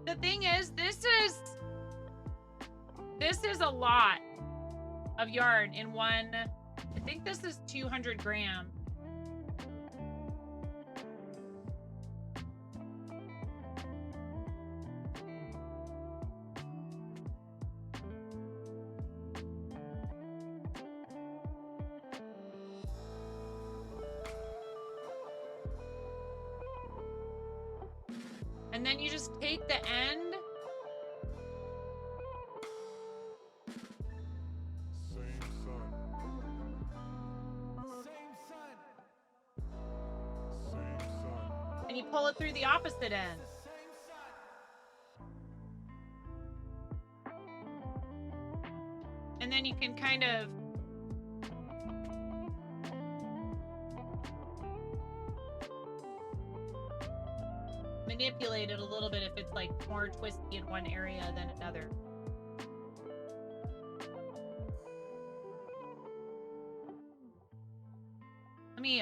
the thing is, this is a lot of yarn in one. I think this is 200 grams. And then you just take the end. And you pull it through the opposite end. And then you can kind of manipulate it a little bit if it's like more twisty in one area than another. Let me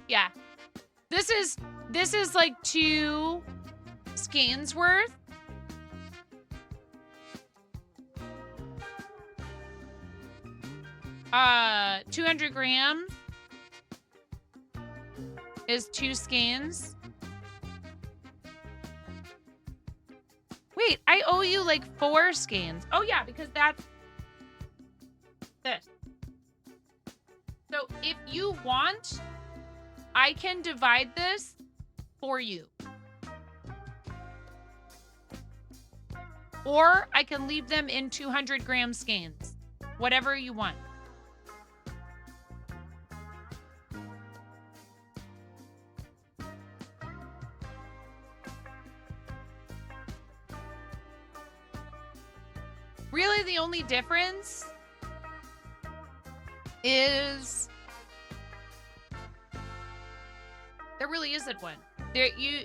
yeah. This is like 2 skeins worth. Uh, 200 grams is 2 skeins. Wait, I owe you like 4 skeins. Oh yeah, because that's this. So if you want, I can divide this for you. Or I can leave them in 200 gram skeins. Whatever you want. Really, the only difference is there really isn't one. There you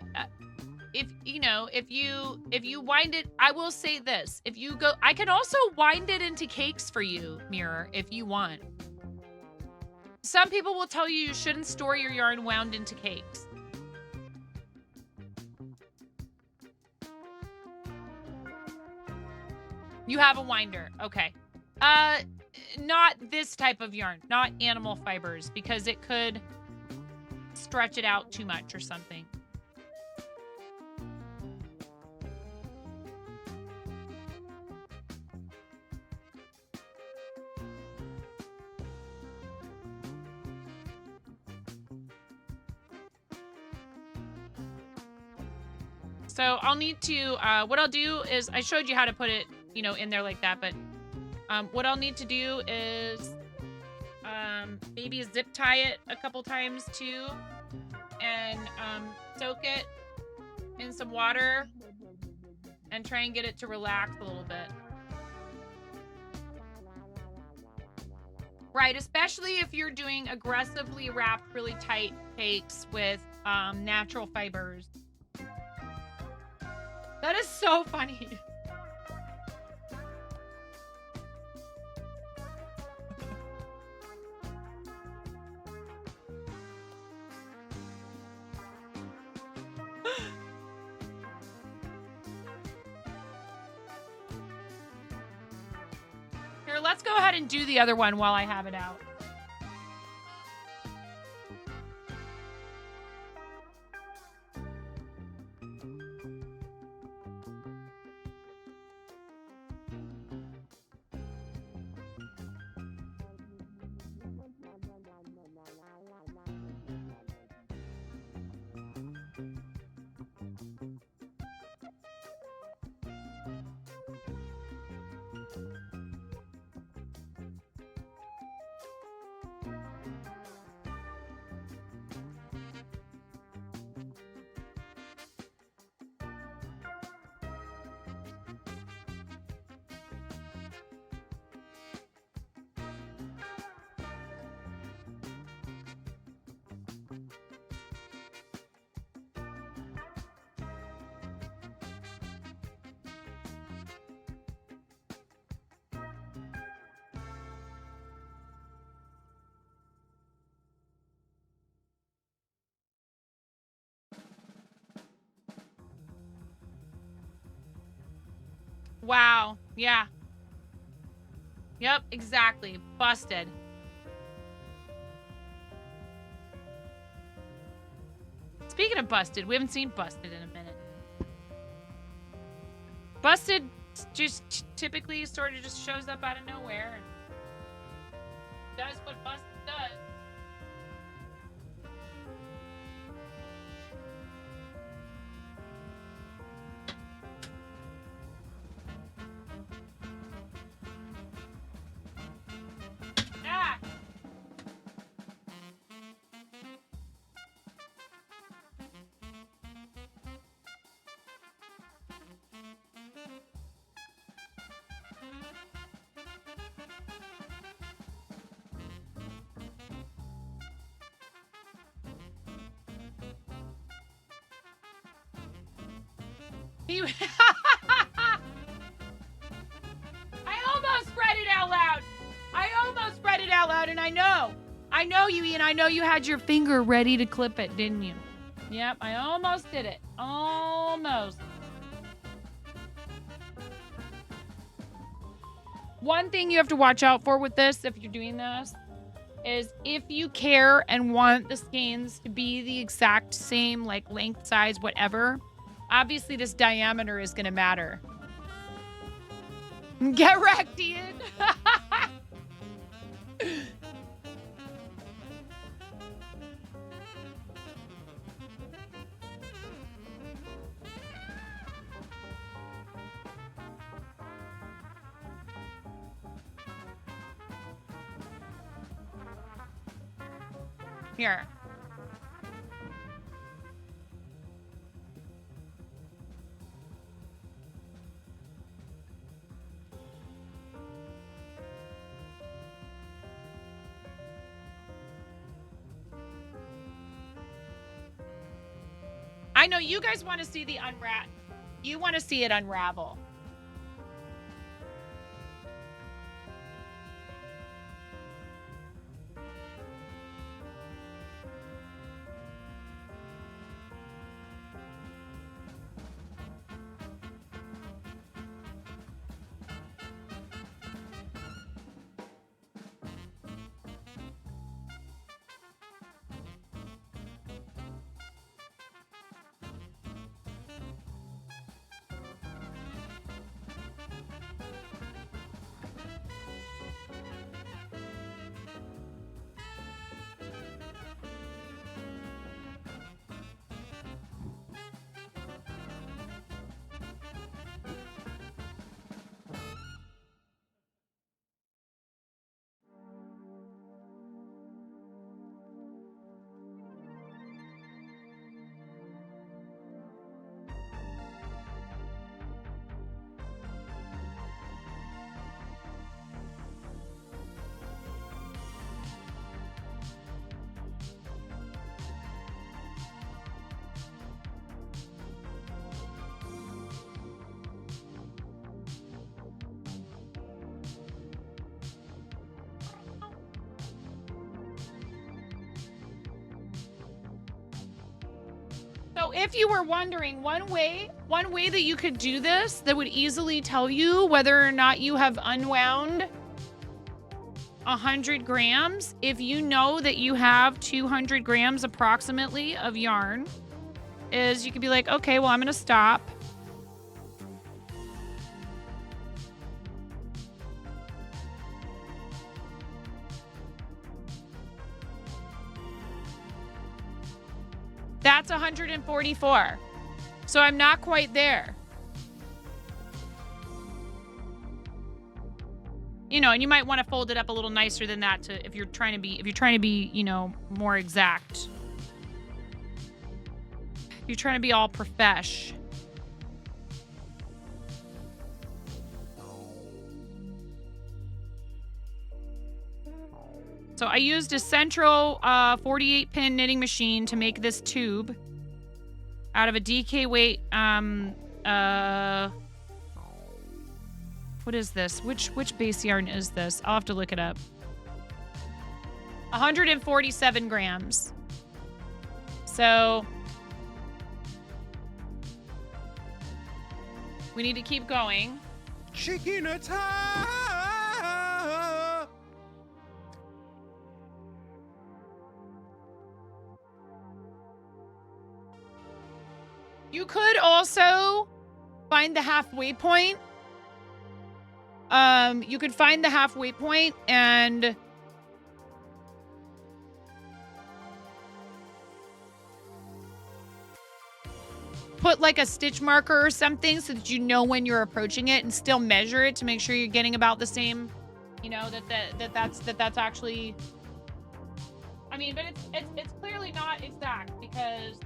if you wind it, I will say this. If you go, I can also wind it into cakes for you, Mirror, if you want. Some people will tell you shouldn't store your yarn wound into cakes. You have a winder. Okay. Not this type of yarn, not animal fibers, because it could stretch it out too much or something. So I'll need to, what I'll do is, I showed you how to put it, in there like that, but what I'll need to do is maybe zip tie it a couple times too, and soak it in some water and try and get it to relax a little bit. Right, especially if you're doing aggressively wrapped, really tight cakes with natural fibers. That is so funny. Here, let's go ahead and do the other one while I have it out. Wow. Yeah. Yep, exactly. Busted. Speaking of busted, we haven't seen busted in a minute. Busted just typically sort of just shows up out of nowhere and does what busted does. Ah! You I almost read it out loud. I almost read it out loud, and I know you, Ian. I know you had your finger ready to clip it, didn't you? Yep, I almost did it. Almost. One thing you have to watch out for with this, if you're doing this, is if you care and want the skeins to be the exact same, like length, size, whatever, obviously this diameter is going to matter. Get wrecked, Ian. Here. I know you guys want to see the unwrap. You want to see it unravel. So if you were wondering, one way that you could do this that would easily tell you whether or not you have unwound 100 grams, if you know that you have 200 grams approximately of yarn, is you could be like, okay, well, I'm going to stop. That's 144. So I'm not quite there. You know, and you might want to fold it up a little nicer than that to if you're trying to be, you know, more exact. If you're trying to be all profesh. So I used a Centro 48-pin knitting machine to make this tube out of a DK weight. What is this? Which base yarn is this? I'll have to look it up. 147 grams. So we need to keep going. Chicken attack! You could also find the halfway point. You could find the halfway point and put like a stitch marker or something so that you know when you're approaching it, and still measure it to make sure you're getting about the same, you know, that's actually, I mean, but it's clearly not exact because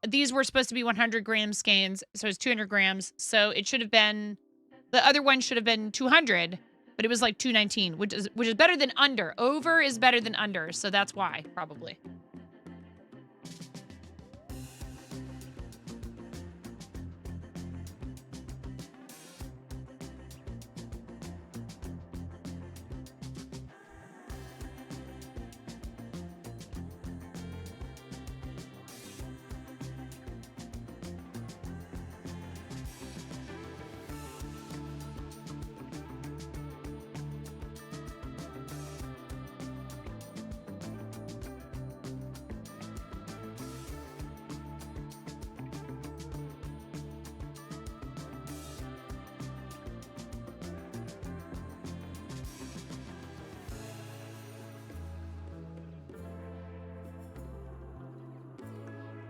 these were supposed to be 100 gram skeins, so it's 200 grams. So it should have been, the other one should have been 200, but it was like 219, which is better than under. Over is better than under, so that's why, probably.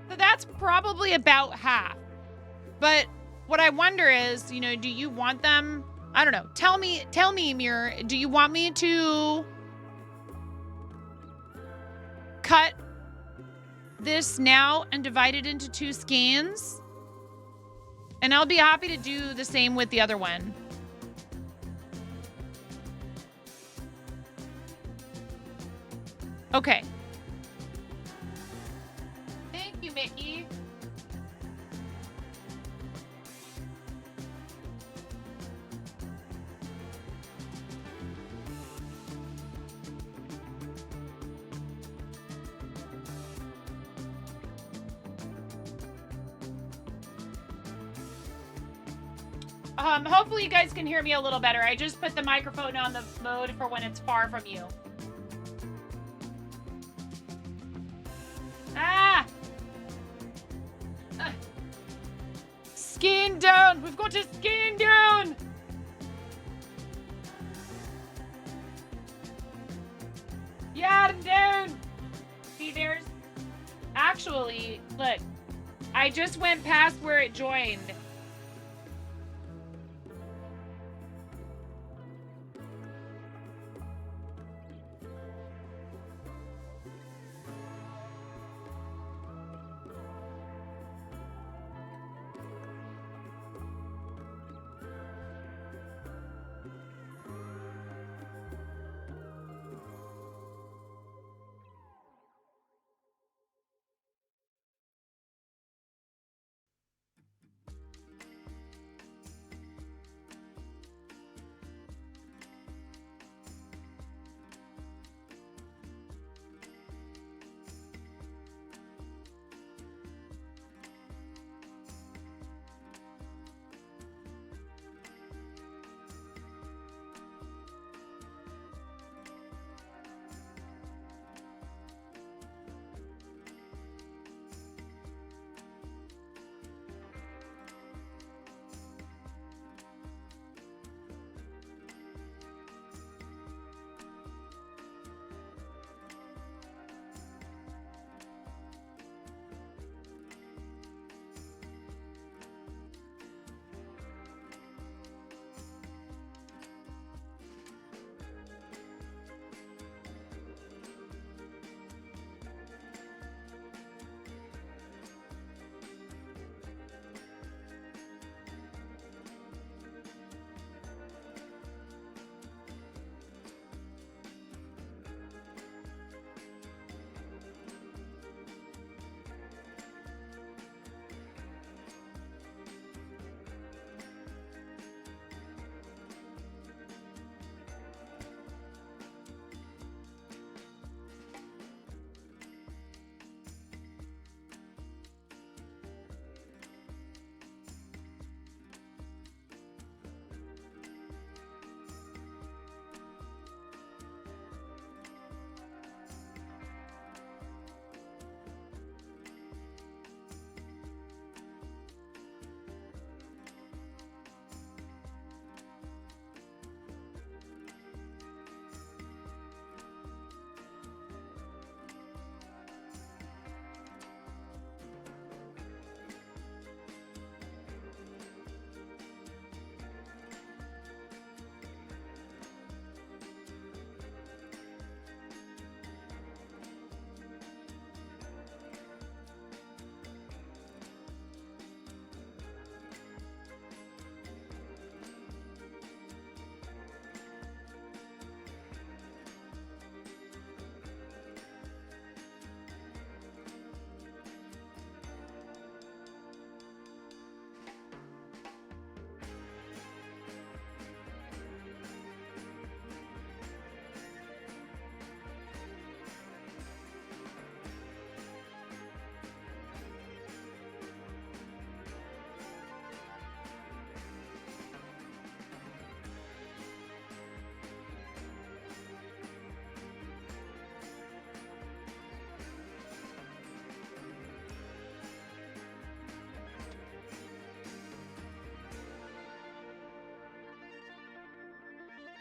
So that's probably about half. But what I wonder is, you know, do you want them? I don't know. Tell me, Mir, do you want me to cut this now and divide it into 2 skeins? And I'll be happy to do the same with the other one. Okay. Thank you, Mickey. Hopefully you guys can hear me a little better. I just put the microphone on the mode for when it's far from you. Ah! Skin down! We've got to skin down! Yeah, I'm down! See, there's... Actually, look. I just went past where it joined.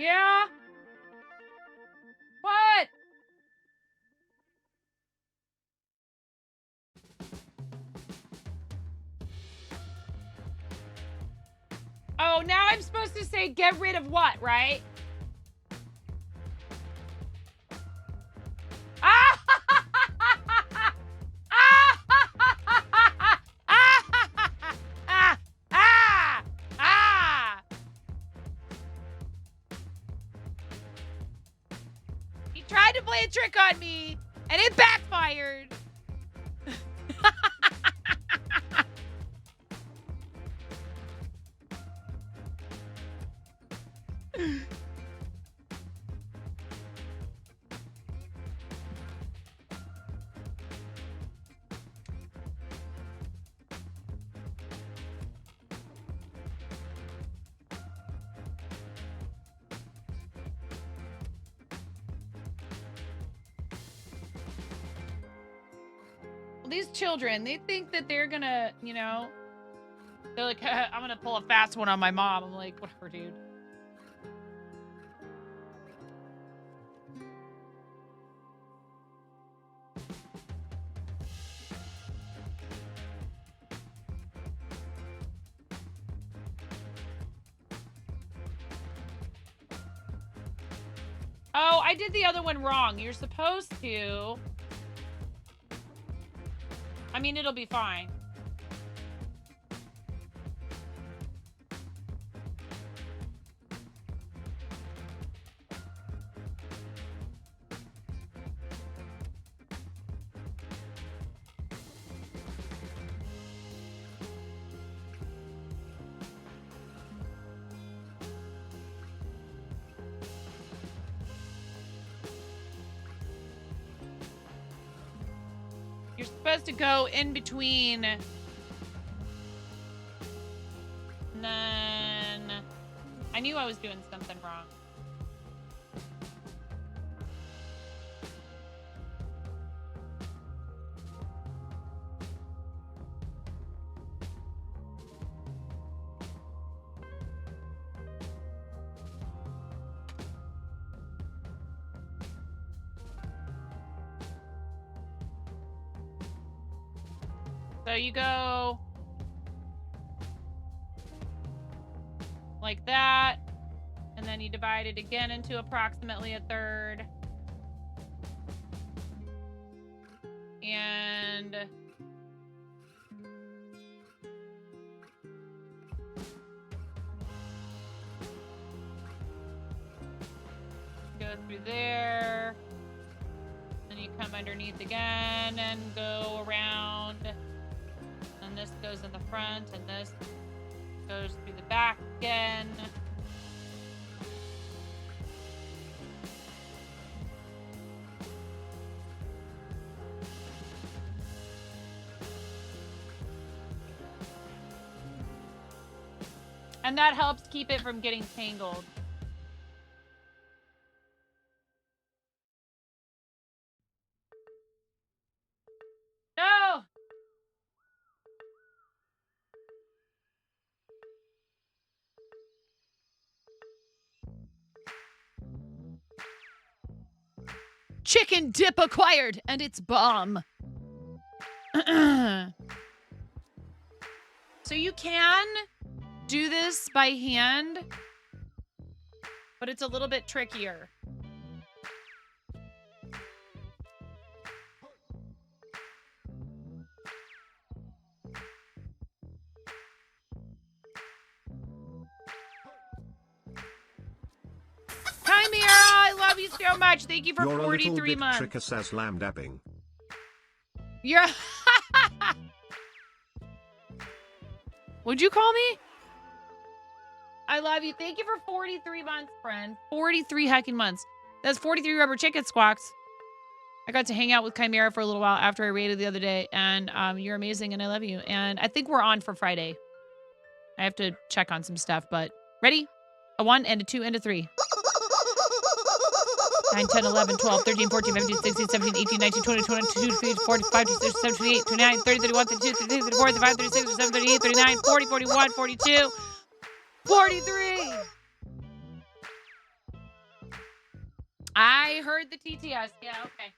Yeah? What? Oh, now I'm supposed to say get rid of what, right? Ah! He tried to play a trick on me, and it backfired. These children, they think that they're gonna, you know, they're like, I'm gonna pull a fast one on my mom. I'm like, whatever, dude. Oh, I did the other one wrong. You're supposed to. I mean, it'll be fine. You're supposed to go in between. And then I knew I was doing something wrong. So you go like that, and then you divide it again into approximately a third. And go through there. Then you come underneath again and go around. And this goes in the front, and this goes through the back again. And that helps keep it from getting tangled. No! Chicken dip acquired, and it's bomb. So you can do this by hand, but it's a little bit trickier. Chimera, I love you so much. Thank you for You're 43 a little bit months. trickous as lamb dabbing. You're Would you call me? I love you. Thank you for 43 months, friend. 43 heckin' months. That's 43 rubber chicken squawks. I got to hang out with Chimera for a little while after I raided the other day, and you're amazing, and I love you. And I think we're on for Friday. I have to check on some stuff, but ready? A 1 and a 2 and a 3. 9, 10, 11, 12, 13, 14, 15, 16, 17, 18, 19, 20, 21, 22, 23, 24, 25, 26, 27, 28, 29, 30, 31, 32, 33, 34, 35, 36, 37, 38, 39, 40, 41, 42, 43. I heard the TTS. Yeah, okay.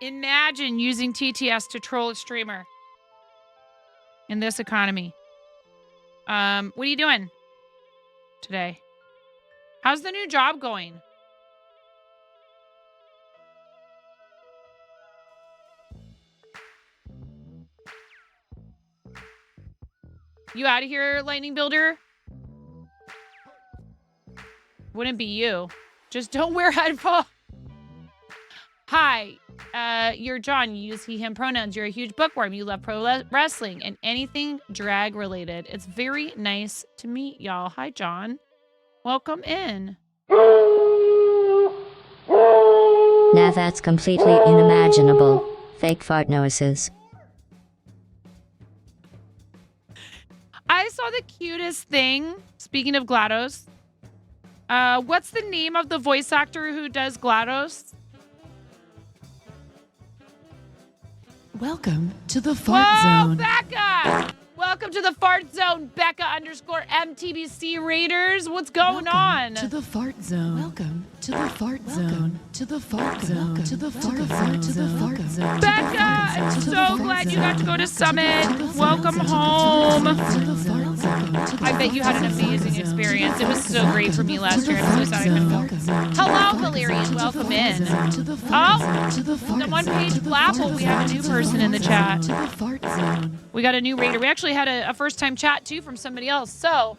Imagine using TTS to troll a streamer in this economy. What are you doing today? How's the new job going? You out of here, Lightning Builder? Wouldn't be you. Just don't wear headphones. Hi, you're John. You use he, him pronouns. You're a huge bookworm. You love pro wrestling and anything drag related. It's very nice to meet y'all. Hi, John. Welcome in. Now that's completely unimaginable. Fake fart noises. I saw the cutest thing. Speaking of GLaDOS. What's the name of the voice actor who does GLaDOS? Welcome to the Fart Zone. Becca! Welcome to the Fart Zone, Becca _MTBC Raiders. What's going on? To the Fart Zone. Welcome to the Fart Zone. To the Fart Zone. To the Fart Zone. To the Fart Zone. Becca, I'm so glad you got to go to Summit. Welcome home. I bet you had an amazing experience. It was so great for me last year. I'm so sad I couldn't go. Hello, Valerian. Welcome in. Oh, the one-page Flapple. We have a new person in the chat. We got a new raider. We actually had a first-time chat, too, from somebody else. So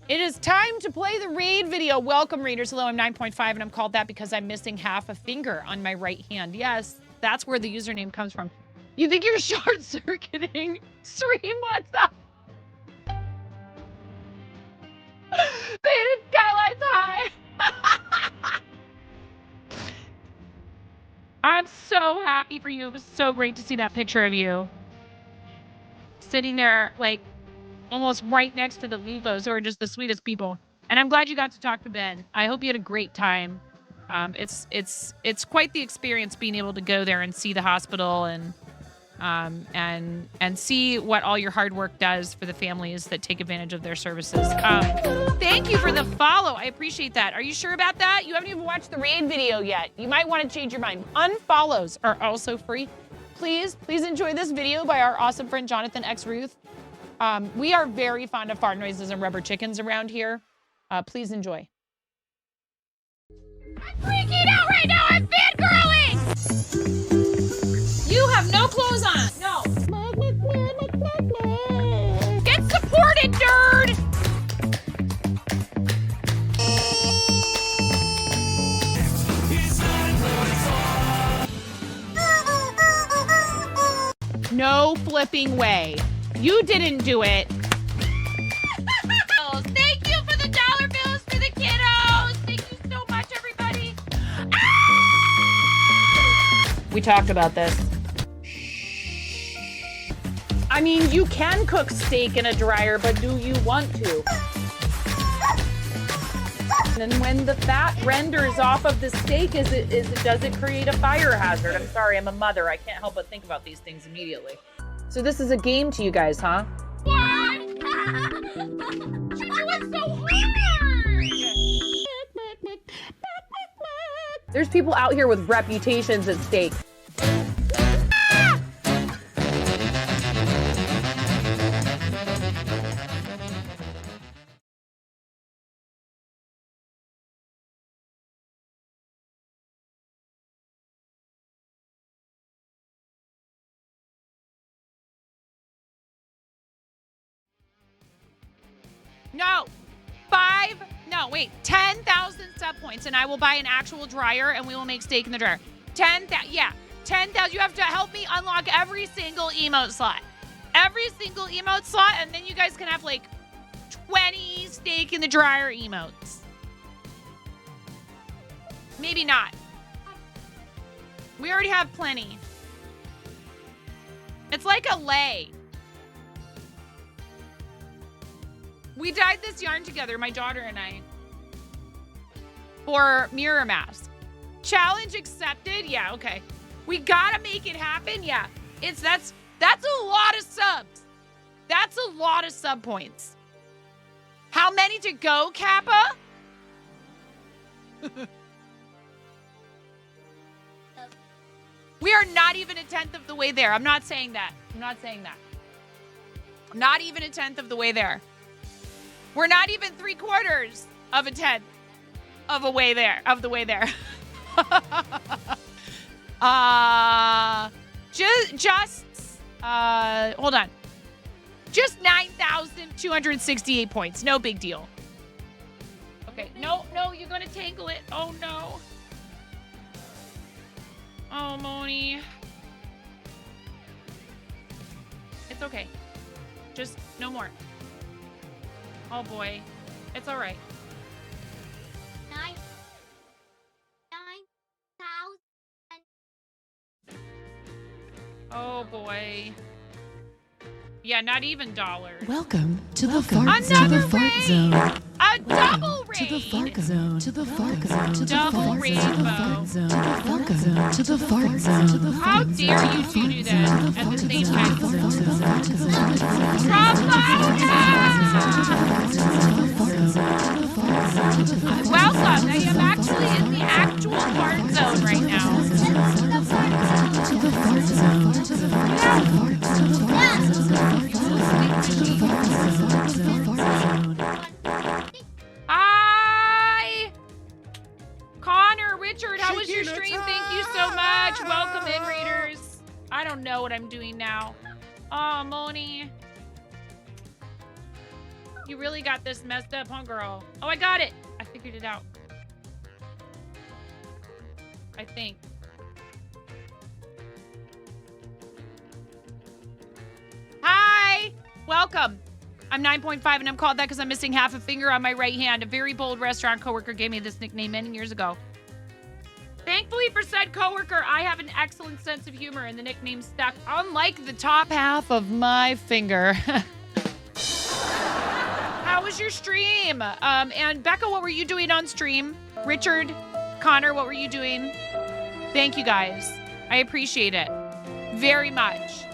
it is time to play the raid video. Welcome, Raiders. Hello, I'm 9.5, and I'm called that because I'm missing half a finger on my right hand. Yes, that's where the username comes from. You think you're short-circuiting? Stream, what's up? Faded skylights high. I'm so happy for you. It was so great to see that picture of you. Sitting there, like, almost right next to the Vivos, who are just the sweetest people. And I'm glad you got to talk to Ben. I hope you had a great time. It's quite the experience being able to go there and see the hospital and see what all your hard work does for the families that take advantage of their services. Thank you for the follow. I appreciate that. Are you sure about that? You haven't even watched the raid video yet. You might want to change your mind. Unfollows are also free. Please enjoy this video by our awesome friend Jonathan X Ruth. We are very fond of fart noises and rubber chickens around here. Please enjoy. I'm freaking out right now. I'm fangirling. You have no clothes on. No. Get supported, nerd. No flipping way. You didn't do it. Thank you for the dollar bills for the kiddos. Thank you so much, everybody. We talked about this. I mean, you can cook steak in a dryer, but do you want to? And when the fat renders off of the steak, does it create a fire hazard? I'm sorry, I'm a mother. I can't help but think about these things immediately. So this is a game to you guys, huh? What? You're doing so hard! There's people out here with reputations at stake. No, 10,000 sub points, and I will buy an actual dryer, and we will make steak in the dryer. 10,000, yeah, 10,000. You have to help me unlock every single emote slot. Every single emote slot, and then you guys can have like 20 steak in the dryer emotes. Maybe not. We already have plenty. It's like a lay. We dyed this yarn together, my daughter and I, for Mirror Mask. Challenge accepted? Yeah, okay. We gotta make it happen? Yeah. That's a lot of subs. That's a lot of sub points. How many to go, Kappa? We are not even a 10th of the way there. I'm not saying that. I'm not saying that. Not even a 10th of the way there. We're not even 3/4 of a 10th of the way there. Hold on. Just 9,268 points. No big deal. Okay. No, you're gonna tangle it. Oh no. Oh, Moni. It's okay. Just no more. Oh boy. It's all right. 9,000. Oh boy. Yeah, not even dollars. Welcome to the fart Another zone. raid! Zone. A double raid! To the fart zone. To the fart zone. To the Double fart rainbow. zone. To the fart zone. To the fart zone. To the How fart dare zone. you two do that at the same time? Welcome! I am actually in the actual fart zone right now. Hi! Connor, Richard, how was your stream? Thank you so much. Welcome in, readers. I don't know what I'm doing now. Oh, Moni. You really got this messed up, huh, girl? Oh, I got it. I figured it out. I think. Hi! Welcome. I'm 9.5 and I'm called that because I'm missing half a finger on my right hand. A very bold restaurant coworker gave me this nickname many years ago. Thankfully for said coworker, I have an excellent sense of humor and the nickname stuck, unlike the top half of my finger. How was your stream? And Becca, what were you doing on stream? Richard, Connor, what were you doing? Thank you guys. I appreciate it very much.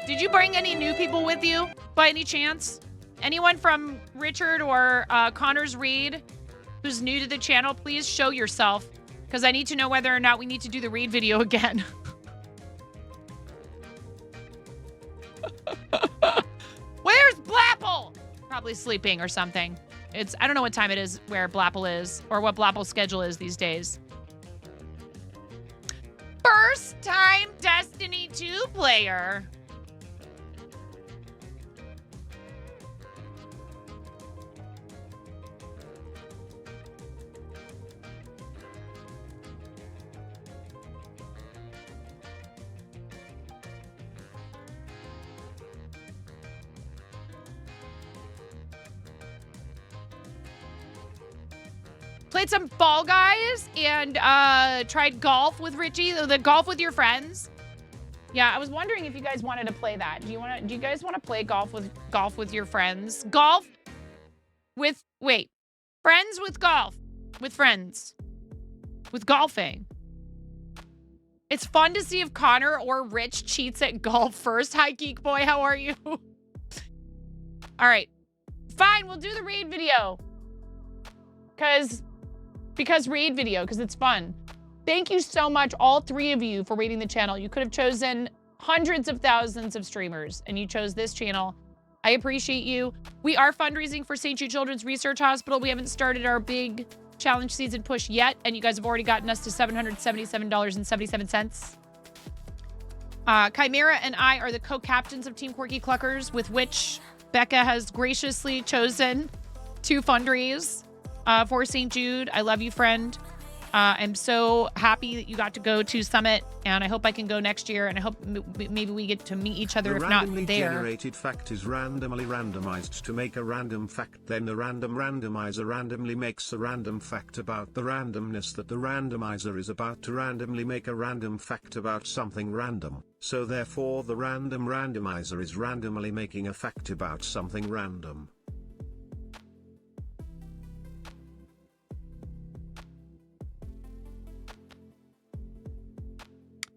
Did you bring any new people with you by any chance? Anyone from Richard or Connor's raid who's new to the channel, please show yourself because I need to know whether or not we need to do the raid video again. Where's Blapple? Probably sleeping or something. I don't know what time it is where Blapple is or what Blapple's schedule is these days. First time Destiny 2 player. Played some Fall Guys and tried golf with Richie, the golf with your friends. Yeah, I was wondering if you guys wanted to play that. Do you guys want to play golf with your friends? Friends with golf. With friends. With golfing. It's fun to see if Connor or Rich cheats at golf first. Hi, Geek Boy, how are you? All right. Fine, we'll do the raid video. Because raid video, because it's fun. Thank you so much, all three of you, for raiding the channel. You could have chosen hundreds of thousands of streamers, and you chose this channel. I appreciate you. We are fundraising for St. Jude Children's Research Hospital. We haven't started our big challenge season push yet, and you guys have already gotten us to $777.77. Chimera and I are the co-captains of Team Quirky Cluckers, with which Becca has graciously chosen to fundraise for St. Jude. I love you, friend. I'm so happy that you got to go to Summit, and I hope I can go next year, and I hope maybe we get to meet each other, The if not randomly there. generated fact is randomly randomized to make a random fact. Then the random randomizer randomly makes a random fact about the randomness that the randomizer is about to randomly make a random fact about something random. So therefore the random randomizer is randomly making a fact about something random.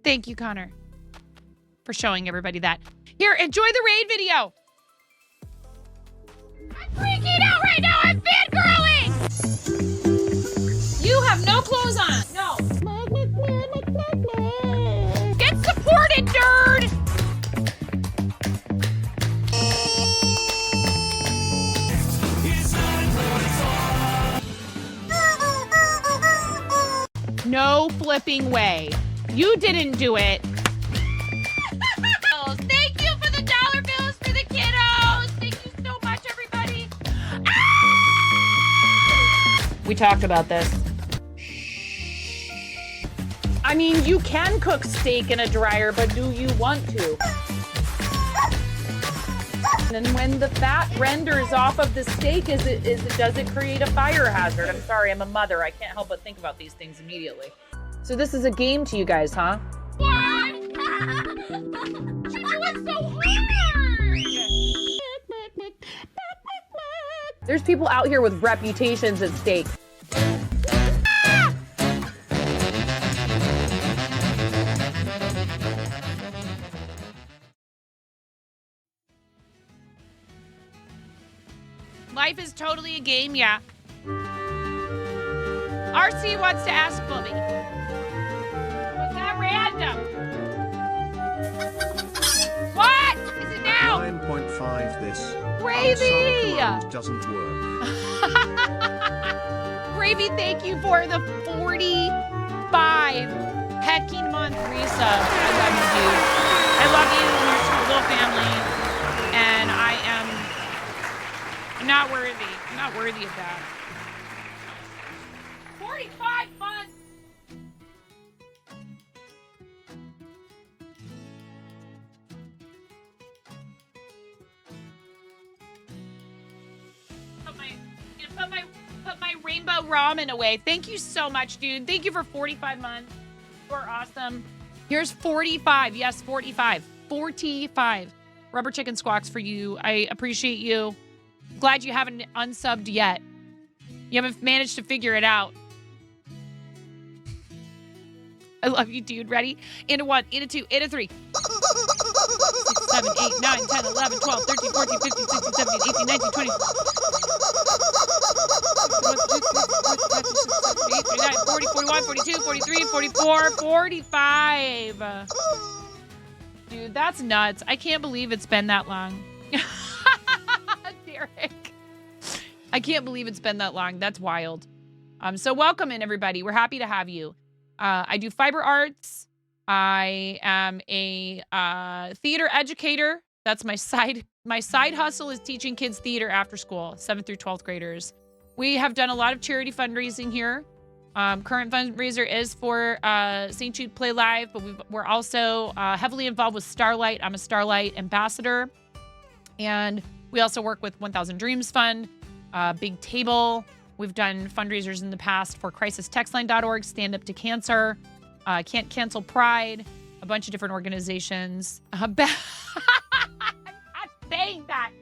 Thank you, Connor, for showing everybody that. Here, enjoy the raid video. I'm freaking out right now. I'm fangirling. You have no clothes on. No. Get supported, nerd. No flipping way. You didn't do it. Thank you for the dollar bills for the kiddos. Thank you so much, everybody. We talked about this. I mean, you can cook steak in a dryer, but do you want to? And when the fat renders off of the steak, does it create a fire hazard? I'm sorry, I'm a mother. I can't help but think about these things immediately. So this is a game to you guys, huh? What? You're doing so hard. There's people out here with reputations at stake. Life is totally a game, yeah. RC wants to ask Bubby. Was that random? What? Is it now? 9.5 this. Gravy! Command doesn't work. Gravy, thank you for the 45 hecking month resub. I love you, dude. I love you and your sweet little family. And I am not worthy. I'm not worthy of that. 45 months! Put my rainbow ramen away. Thank you so much, dude. Thank you for 45 months. You are awesome. Here's 45. Yes, 45. 45. Rubber chicken squawks for you. I appreciate you. Glad you haven't unsubbed yet. You haven't managed to figure it out. I love you, dude. Ready? In a 1, in a 2, in a 3. 6, 7, 8, 9, 10, 11, 12, 13, 14, 15, 16, 17, 18, 19, 20. 39, 40, 41, 42, 43, 44, 45. Dude, that's nuts. I can't believe it's been that long. Derek. I can't believe it's been that long. That's wild. So welcome in, everybody. We're happy to have you. I do fiber arts. I am a theater educator. That's my side hustle is teaching kids theater after school, 7th through 12th graders. We have done a lot of charity fundraising here. Current fundraiser is for St. Jude Play Live, but we're also heavily involved with Starlight. I'm a Starlight ambassador. And we also work with 1000 Dreams Fund, Big Table. We've done fundraisers in the past for crisistextline.org, Stand Up to Cancer, Can't Cancel Pride, a bunch of different organizations. I'm not saying that.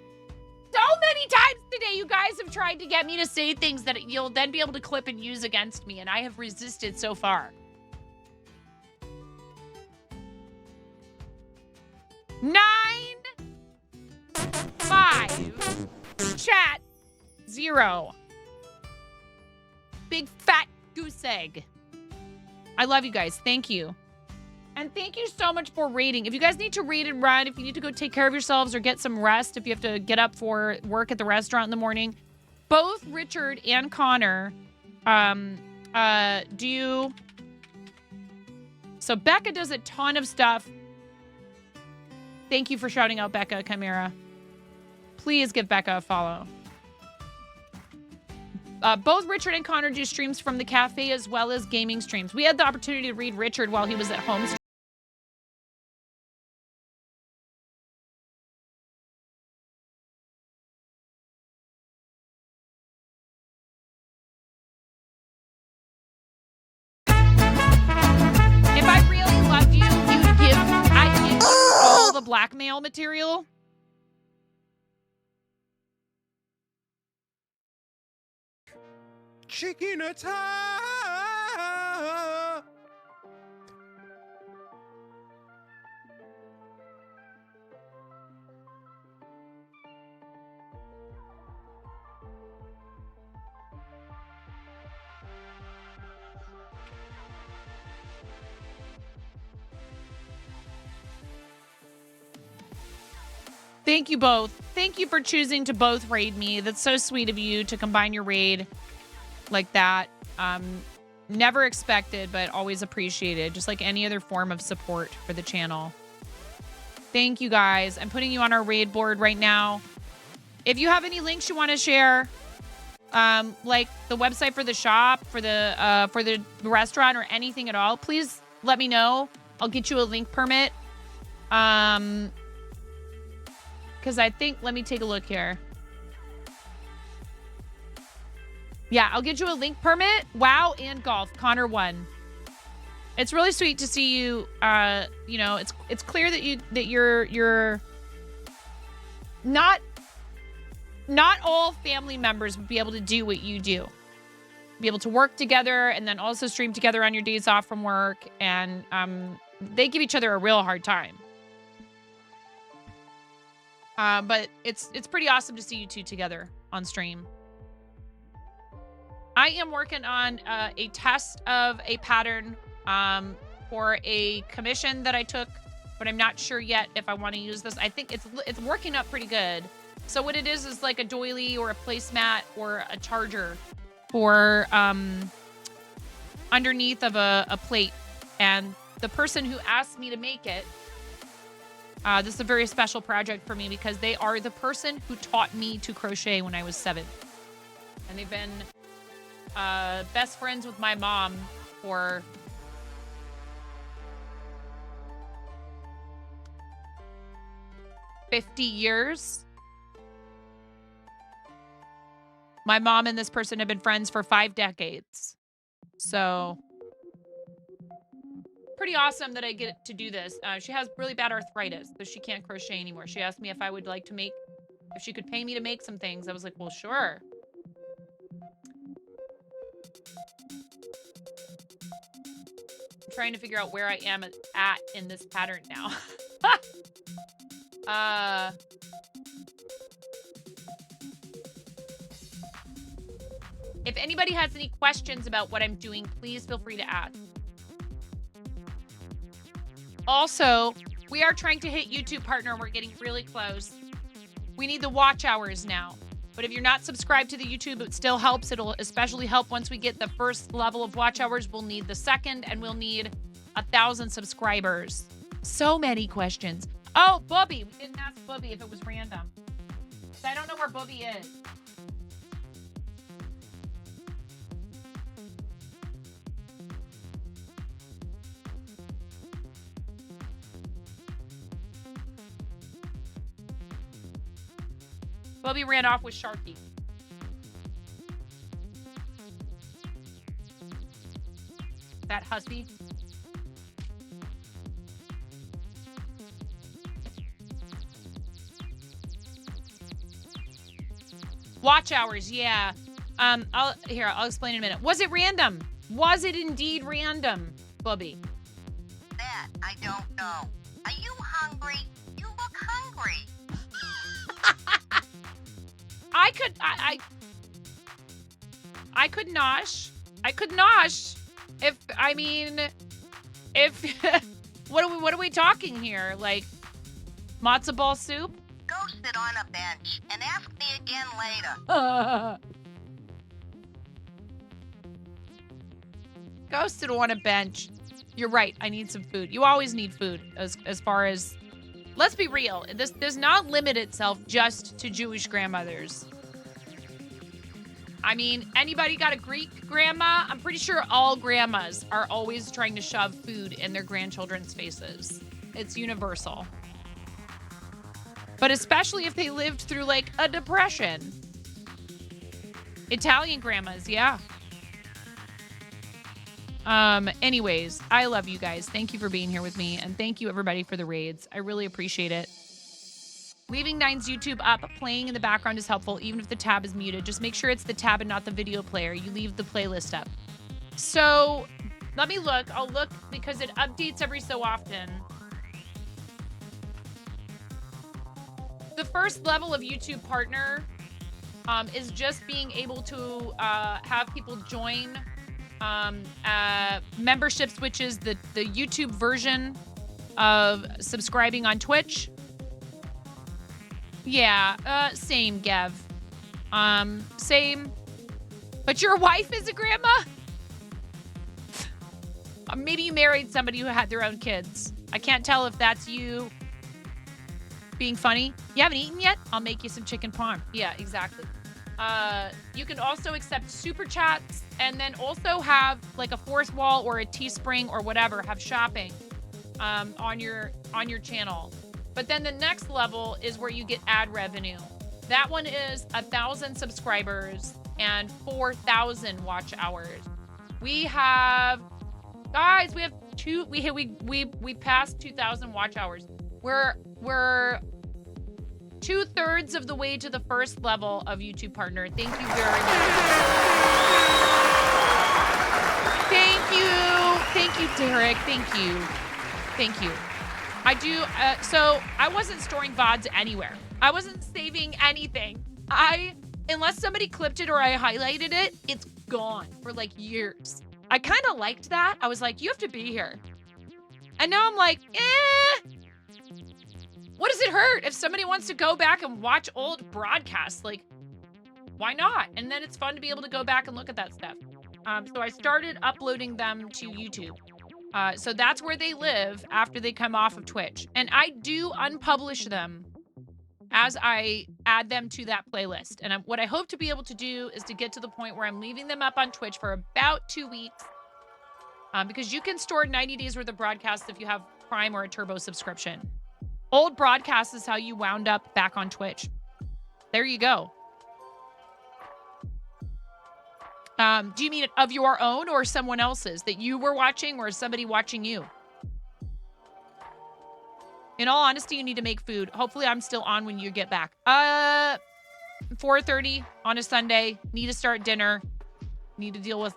So many times today, you guys have tried to get me to say things that you'll then be able to clip and use against me, and I have resisted so far. 9, 5, chat, 0. Big fat goose egg. I love you guys. Thank you. And thank you so much for raiding. If you guys need to raid and run, if you need to go take care of yourselves or get some rest, if you have to get up for work at the restaurant in the morning, both Richard and Connor do. So Becca does a ton of stuff. Thank you for shouting out Becca Chimera. Please give Becca a follow. Both Richard and Connor do streams from the cafe as well as gaming streams. We had the opportunity to read Richard while he was at home. If I really loved you, I'd give you all the blackmail material. Chicken attack! Thank you both. Thank you for choosing to both raid me. That's so sweet of you to combine your raid like that. Never expected, but always appreciated. Just like any other form of support for the channel. Thank you guys. I'm putting you on our raid board right now. If you have any links you want to share, like the website for the shop, for the restaurant, or anything at all, please let me know. I'll get you a link permit. Because I think, let me take a look here. Yeah, I'll get you a link permit. WoW and golf. Connor won. It's really sweet to see you. You know, it's clear that you're not all family members would be able to do what you do. Be able to work together and then also stream together on your days off from work, and they give each other a real hard time. But it's pretty awesome to see you two together on stream. I am working on a test of a pattern for a commission that I took, but I'm not sure yet if I want to use this. I think it's working up pretty good. So what it is like a doily or a placemat or a charger for underneath of a plate. And the person who asked me to make it, this is a very special project for me because they are the person who taught me to crochet when I was 7. And they've been best friends with my mom for $50 years. My mom and this person have been friends for 5 decades. So pretty awesome that I get to do this. She has really bad arthritis, so she can't crochet anymore. She asked me if I would like to make, if she could pay me to make some things. I was like, well, sure. I'm trying to figure out where I am at in this pattern now. If anybody has any questions about what I'm doing, please feel free to ask. Also, we are trying to hit YouTube partner. We're getting really close. We need the watch hours now. But if you're not subscribed to the YouTube, it still helps. It'll especially help once we get the first level of watch hours. We'll need the second, and we'll need 1,000 subscribers. So many questions. Oh, Bubby. We didn't ask Bubby if it was random. I don't know where Bubby is. Bubby ran off with Sharky. That husky. Watch hours, yeah. I'll explain in a minute. Was it random? Was it indeed random, Bubby? That I don't know. Are you hungry? You look hungry. I could nosh. I could nosh. What are we talking here? Like matzo ball soup? Go sit on a bench and ask me again later. Go sit on a bench. You're right. I need some food. You always need food as far as, let's be real. This does not limit itself just to Jewish grandmothers. I mean, anybody got a Greek grandma? I'm pretty sure all grandmas are always trying to shove food in their grandchildren's faces. It's universal. But especially if they lived through like a depression. Italian grandmas, yeah. Anyways, I love you guys. Thank you for being here with me. And thank you everybody for the raids. I really appreciate it. Leaving Nine's YouTube up, playing in the background is helpful, even if the tab is muted. Just make sure it's the tab and not the video player. You leave the playlist up. So let me look. I'll look because it updates every so often. The first level of YouTube partner is just being able to have people join memberships, which is the YouTube version of subscribing on Twitch. Yeah, same, Gev. Same. But your wife is a grandma? Maybe you married somebody who had their own kids. I can't tell if that's you being funny. You haven't eaten yet? I'll make you some chicken parm. Yeah, exactly. You can also accept super chats and then also have like a fourth wall or a Teespring or whatever, have shopping on your channel. But then the next level is where you get ad revenue. That one is 1,000 subscribers and 4,000 watch hours. We have, guys, we have we passed 2,000 watch hours. We're 2/3 of the way to the first level of YouTube partner. Thank you very much. Thank you, Derek. Thank you. I do, so I wasn't storing VODs anywhere. I wasn't saving anything. Unless somebody clipped it or I highlighted it, it's gone for like years. I kind of liked that. I was like, you have to be here. And now I'm like, what does it hurt if somebody wants to go back and watch old broadcasts? Like, why not? And then it's fun to be able to go back and look at that stuff. So I started uploading them to YouTube. So that's where they live after they come off of Twitch. And I do unpublish them as I add them to that playlist. And what I hope to be able to do is to get to the point where I'm leaving them up on Twitch for about 2 weeks. Because you can store 90 days worth of broadcasts if you have Prime or a Turbo subscription. Old broadcasts is how you wound up back on Twitch. There you go. Do you mean of your own or someone else's that you were watching or somebody watching you? In all honesty, you need to make food. Hopefully I'm still on when you get back. 4:30 on a Sunday. Need to start dinner. Need to deal with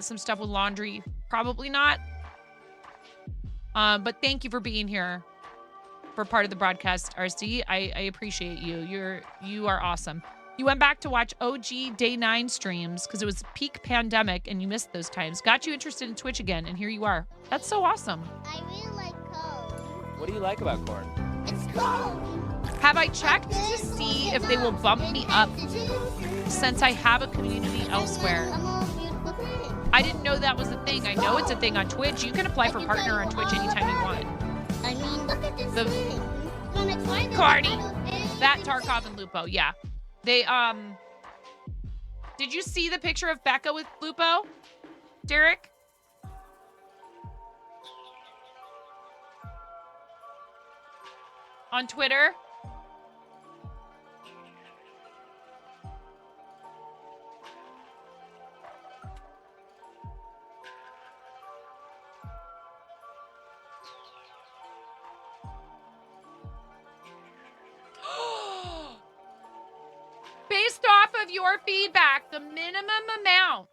some stuff with laundry. Probably not. But thank you for being here for part of the broadcast, RC. I appreciate you. You are awesome. You went back to watch OG Day 9 streams because it was peak pandemic and you missed those times. Got you interested in Twitch again, and here you are. That's so awesome. I really like corn. What do you like about corn? It's cold. Have I checked to see if they will bump me up since I have a community elsewhere? I didn't know that was a thing. I know it's a thing on Twitch. You can apply for partner on Twitch anytime you want. I mean, look at this thing. Cardi. That, Tarkov, and Lupo, yeah. They, did you see the picture of Becca with Lupo? Derek? On Twitter? Based off of your feedback, the minimum amount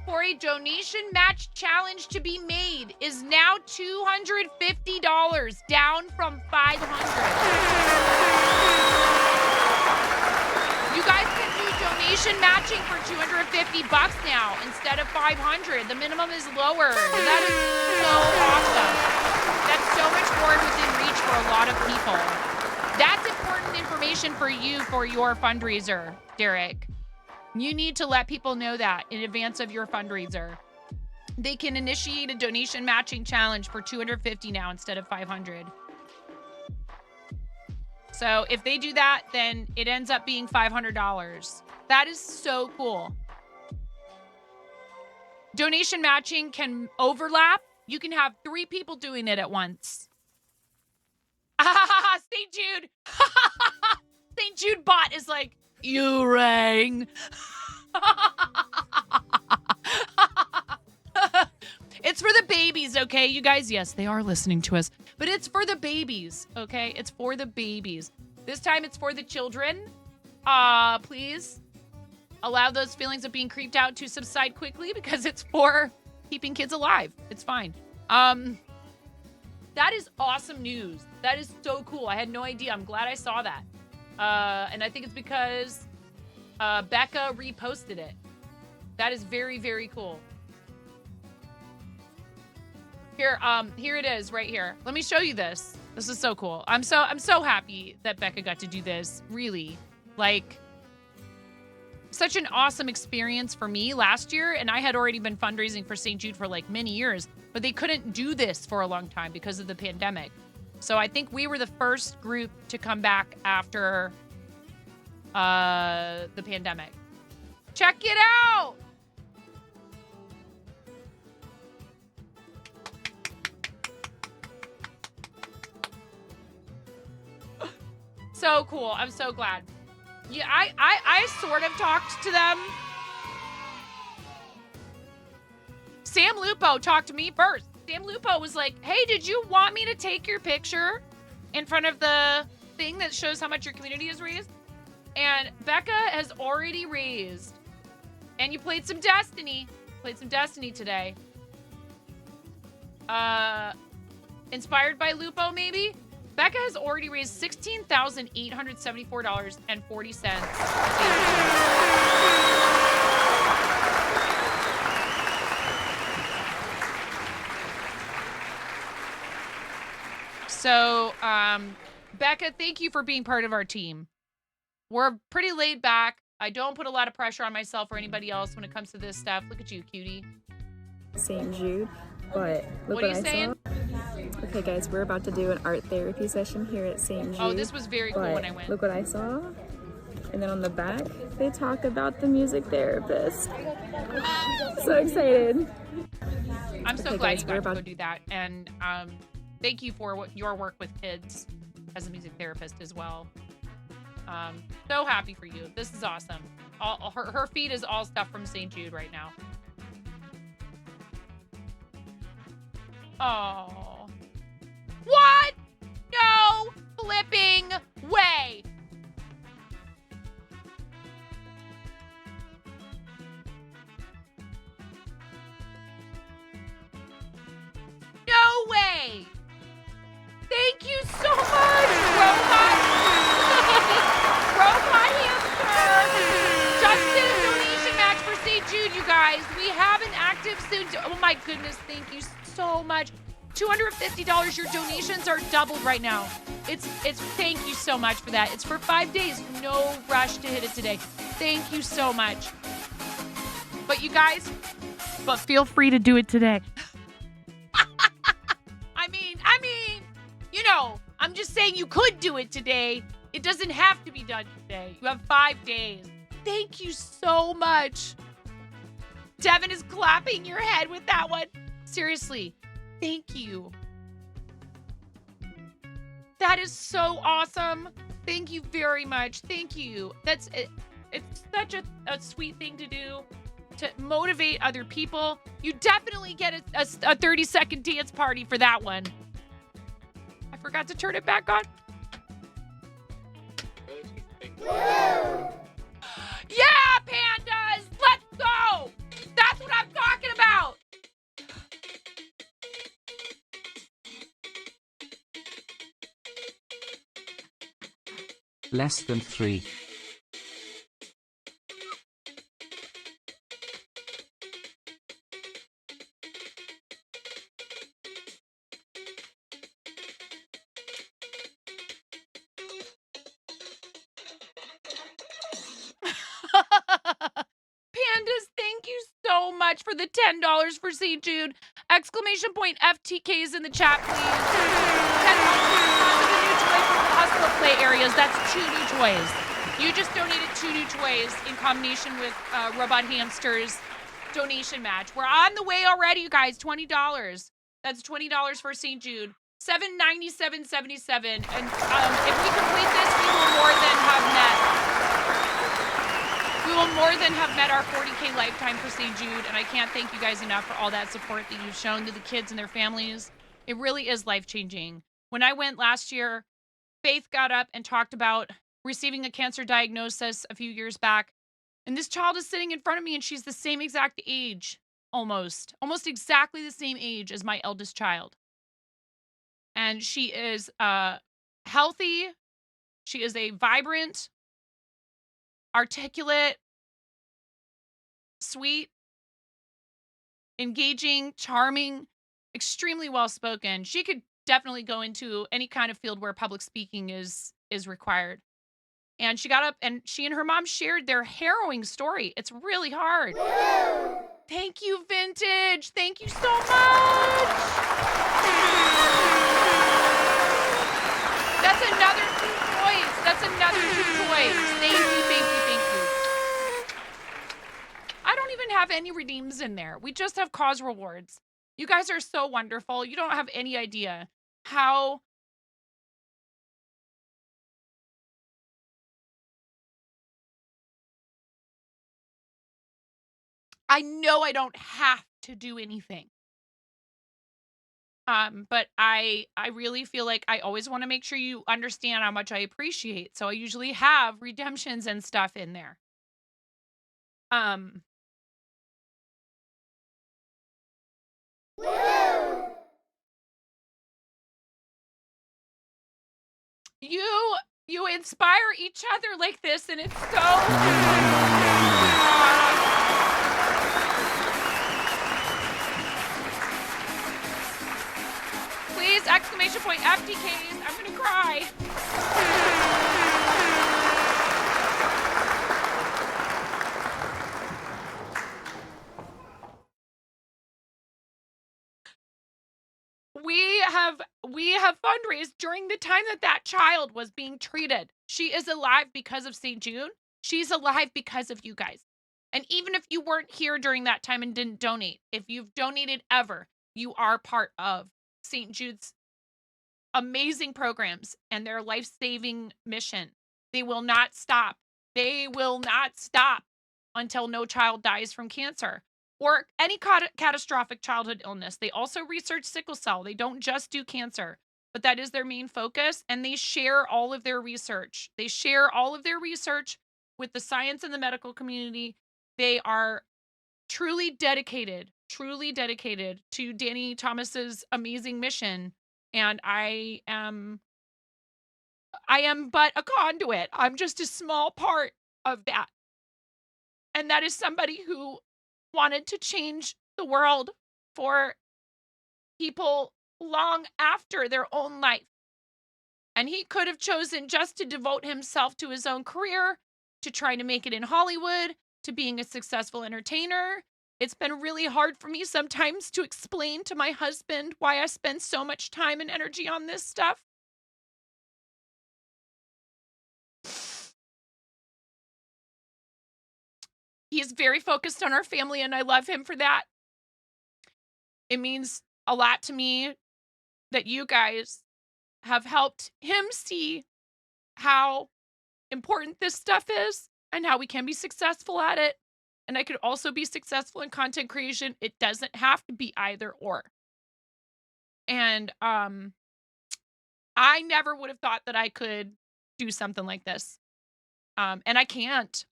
for a donation match challenge to be made is now $250, down from $500. You guys can do donation matching for $250 now instead of $500. The minimum is lower. That is so awesome. That's so much more within reach for a lot of people. That's important information for you for your fundraiser, Derek. You need to let people know that in advance of your fundraiser. They can initiate a donation matching challenge for $250 now instead of $500. So if they do that, then it ends up being $500. That is so cool. Donation matching can overlap. You can have 3 people doing it at once. St. Jude. St. Jude bot is like, you rang. It's for the babies, okay, you guys? Yes, they are listening to us. But it's for the babies, okay? It's for the babies. This time it's for the children. Please allow those feelings of being creeped out to subside quickly because it's for keeping kids alive. It's fine. That is awesome news. That is so cool. I had no idea. I'm glad I saw that. And I think it's because Becca reposted it. That is very, very cool. Here it is right here. Let me show you this. This is so cool. I'm so happy that Becca got to do this. Really, like, such an awesome experience for me last year. And I had already been fundraising for St. Jude for like many years, but they couldn't do this for a long time because of the pandemic. So I think we were the first group to come back after the pandemic. Check it out. So cool. I'm so glad. Yeah, I sort of talked to them. Sam Lupo talked to me first. Sam Lupo was like, hey, did you want me to take your picture in front of the thing that shows how much your community has raised? And Becca has already raised. And you played some Destiny. Played some Destiny today. Inspired by Lupo, maybe? Becca has already raised $16,874.40. So, Becca, thank you for being part of our team. We're pretty laid back. I don't put a lot of pressure on myself or anybody else when it comes to this stuff. Look at you, cutie. St. Jude, but look what are you I saying? saw. Okay, guys, we're about to do an art therapy session here at St. Jude. Oh, this was very cool when I went. Look what I saw. And then on the back, they talk about the music therapist. So excited. I'm so Okay, glad guys, you got to go do that. And thank you for your work with kids as a music therapist as well. So happy for you. This is awesome. Her feed is all stuff from St. Jude right now. Oh. What? No flipping way. No way. Thank you so much, Robot. Robot Hamster. Just did a donation match for St. Jude, you guys. We have an active St. Jude. Oh my goodness, thank you so much. $250. Your donations are doubled right now. It's thank you so much for that. It's for 5 days. No rush to hit it today. Thank you so much. But you guys, feel free to do it today. I mean, you know, I'm just saying you could do it today. It doesn't have to be done today. You have 5 days. Thank you so much. Devin is clapping your head with that one. Seriously, thank you. That is so awesome. Thank you very much. Thank you. It's such a sweet thing to do to motivate other people. You definitely get a 30-second dance party for that one. I forgot to turn it back on. Yeah, pandas! Let's go! That's what I'm talking about! Less than 3. Pandas, thank you so much for the $10 for St. Jude. Exclamation point FTKs in the chat, please. $10 for the new toy for hospital play areas. That's 2 new toys. You just donated 2 new toys in combination with Robot Hamster's donation match. We're on the way already, you guys. $20. That's $20 for St. Jude. $797.77. And if we complete this, we will more than have met. We will more than have met our 40K lifetime for St. Jude. And I can't thank you guys enough for all that support that you've shown to the kids and their families. It really is life-changing. When I went last year, Faith got up and talked about receiving a cancer diagnosis a few years back. And this child is sitting in front of me and she's the same exact age, almost exactly the same age as my eldest child. And she is healthy. She is a vibrant, articulate, sweet, engaging, charming, extremely well-spoken. She could definitely go into any kind of field where public speaking is required. And she got up and she and her mom shared their harrowing story. It's really hard. Thank you, Vintage. Thank you so much. That's another 2 toys. That's another 2 toys. Thank you, thank you, thank you. I don't even have any redeems in there. We just have cause rewards. You guys are so wonderful. You don't have any idea how I know I don't have to do anything. But I really feel like I always want to make sure you understand how much I appreciate. So I usually have redemptions and stuff in there. You inspire each other like this, and it's so please, exclamation point, FTKs. I'm gonna cry. We have fundraised during the time that child was being treated. She is alive because of St. Jude. She's alive because of you guys. And even if you weren't here during that time and didn't donate, if you've donated ever, you are part of St. Jude's amazing programs and their life-saving mission. They will not stop. They will not stop until no child dies from cancer or any catastrophic childhood illness. They also research sickle cell. They don't just do cancer, but that is their main focus. And they share all of their research. They share all of their research with the science and the medical community. They are truly dedicated to Danny Thomas's amazing mission. And I am but a conduit. I'm just a small part of that. And that is somebody who wanted to change the world for people long after their own life. And he could have chosen just to devote himself to his own career, to trying to make it in Hollywood, to being a successful entertainer. It's been really hard for me sometimes to explain to my husband why I spend so much time and energy on this stuff. He is very focused on our family, and I love him for that. It means a lot to me that you guys have helped him see how important this stuff is and how we can be successful at it. And I could also be successful in content creation. It doesn't have to be either or. And I never would have thought that I could do something like this. And I can't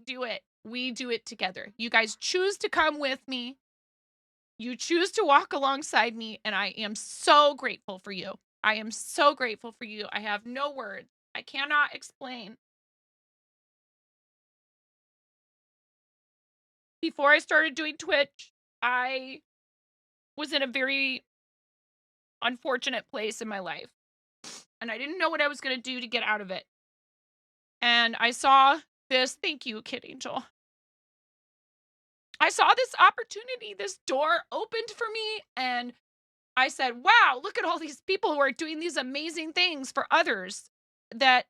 do it. We do it together. You guys choose to come with me. You choose to walk alongside me, and I am so grateful for you. I am so grateful for you. I have no words. I cannot explain. Before I started doing Twitch, I was in a very unfortunate place in my life, and I didn't know what I was going to do to get out of it. And I saw this, thank you, Kid Angel. I saw this opportunity, this door opened for me, and I said, wow, look at all these people who are doing these amazing things for others that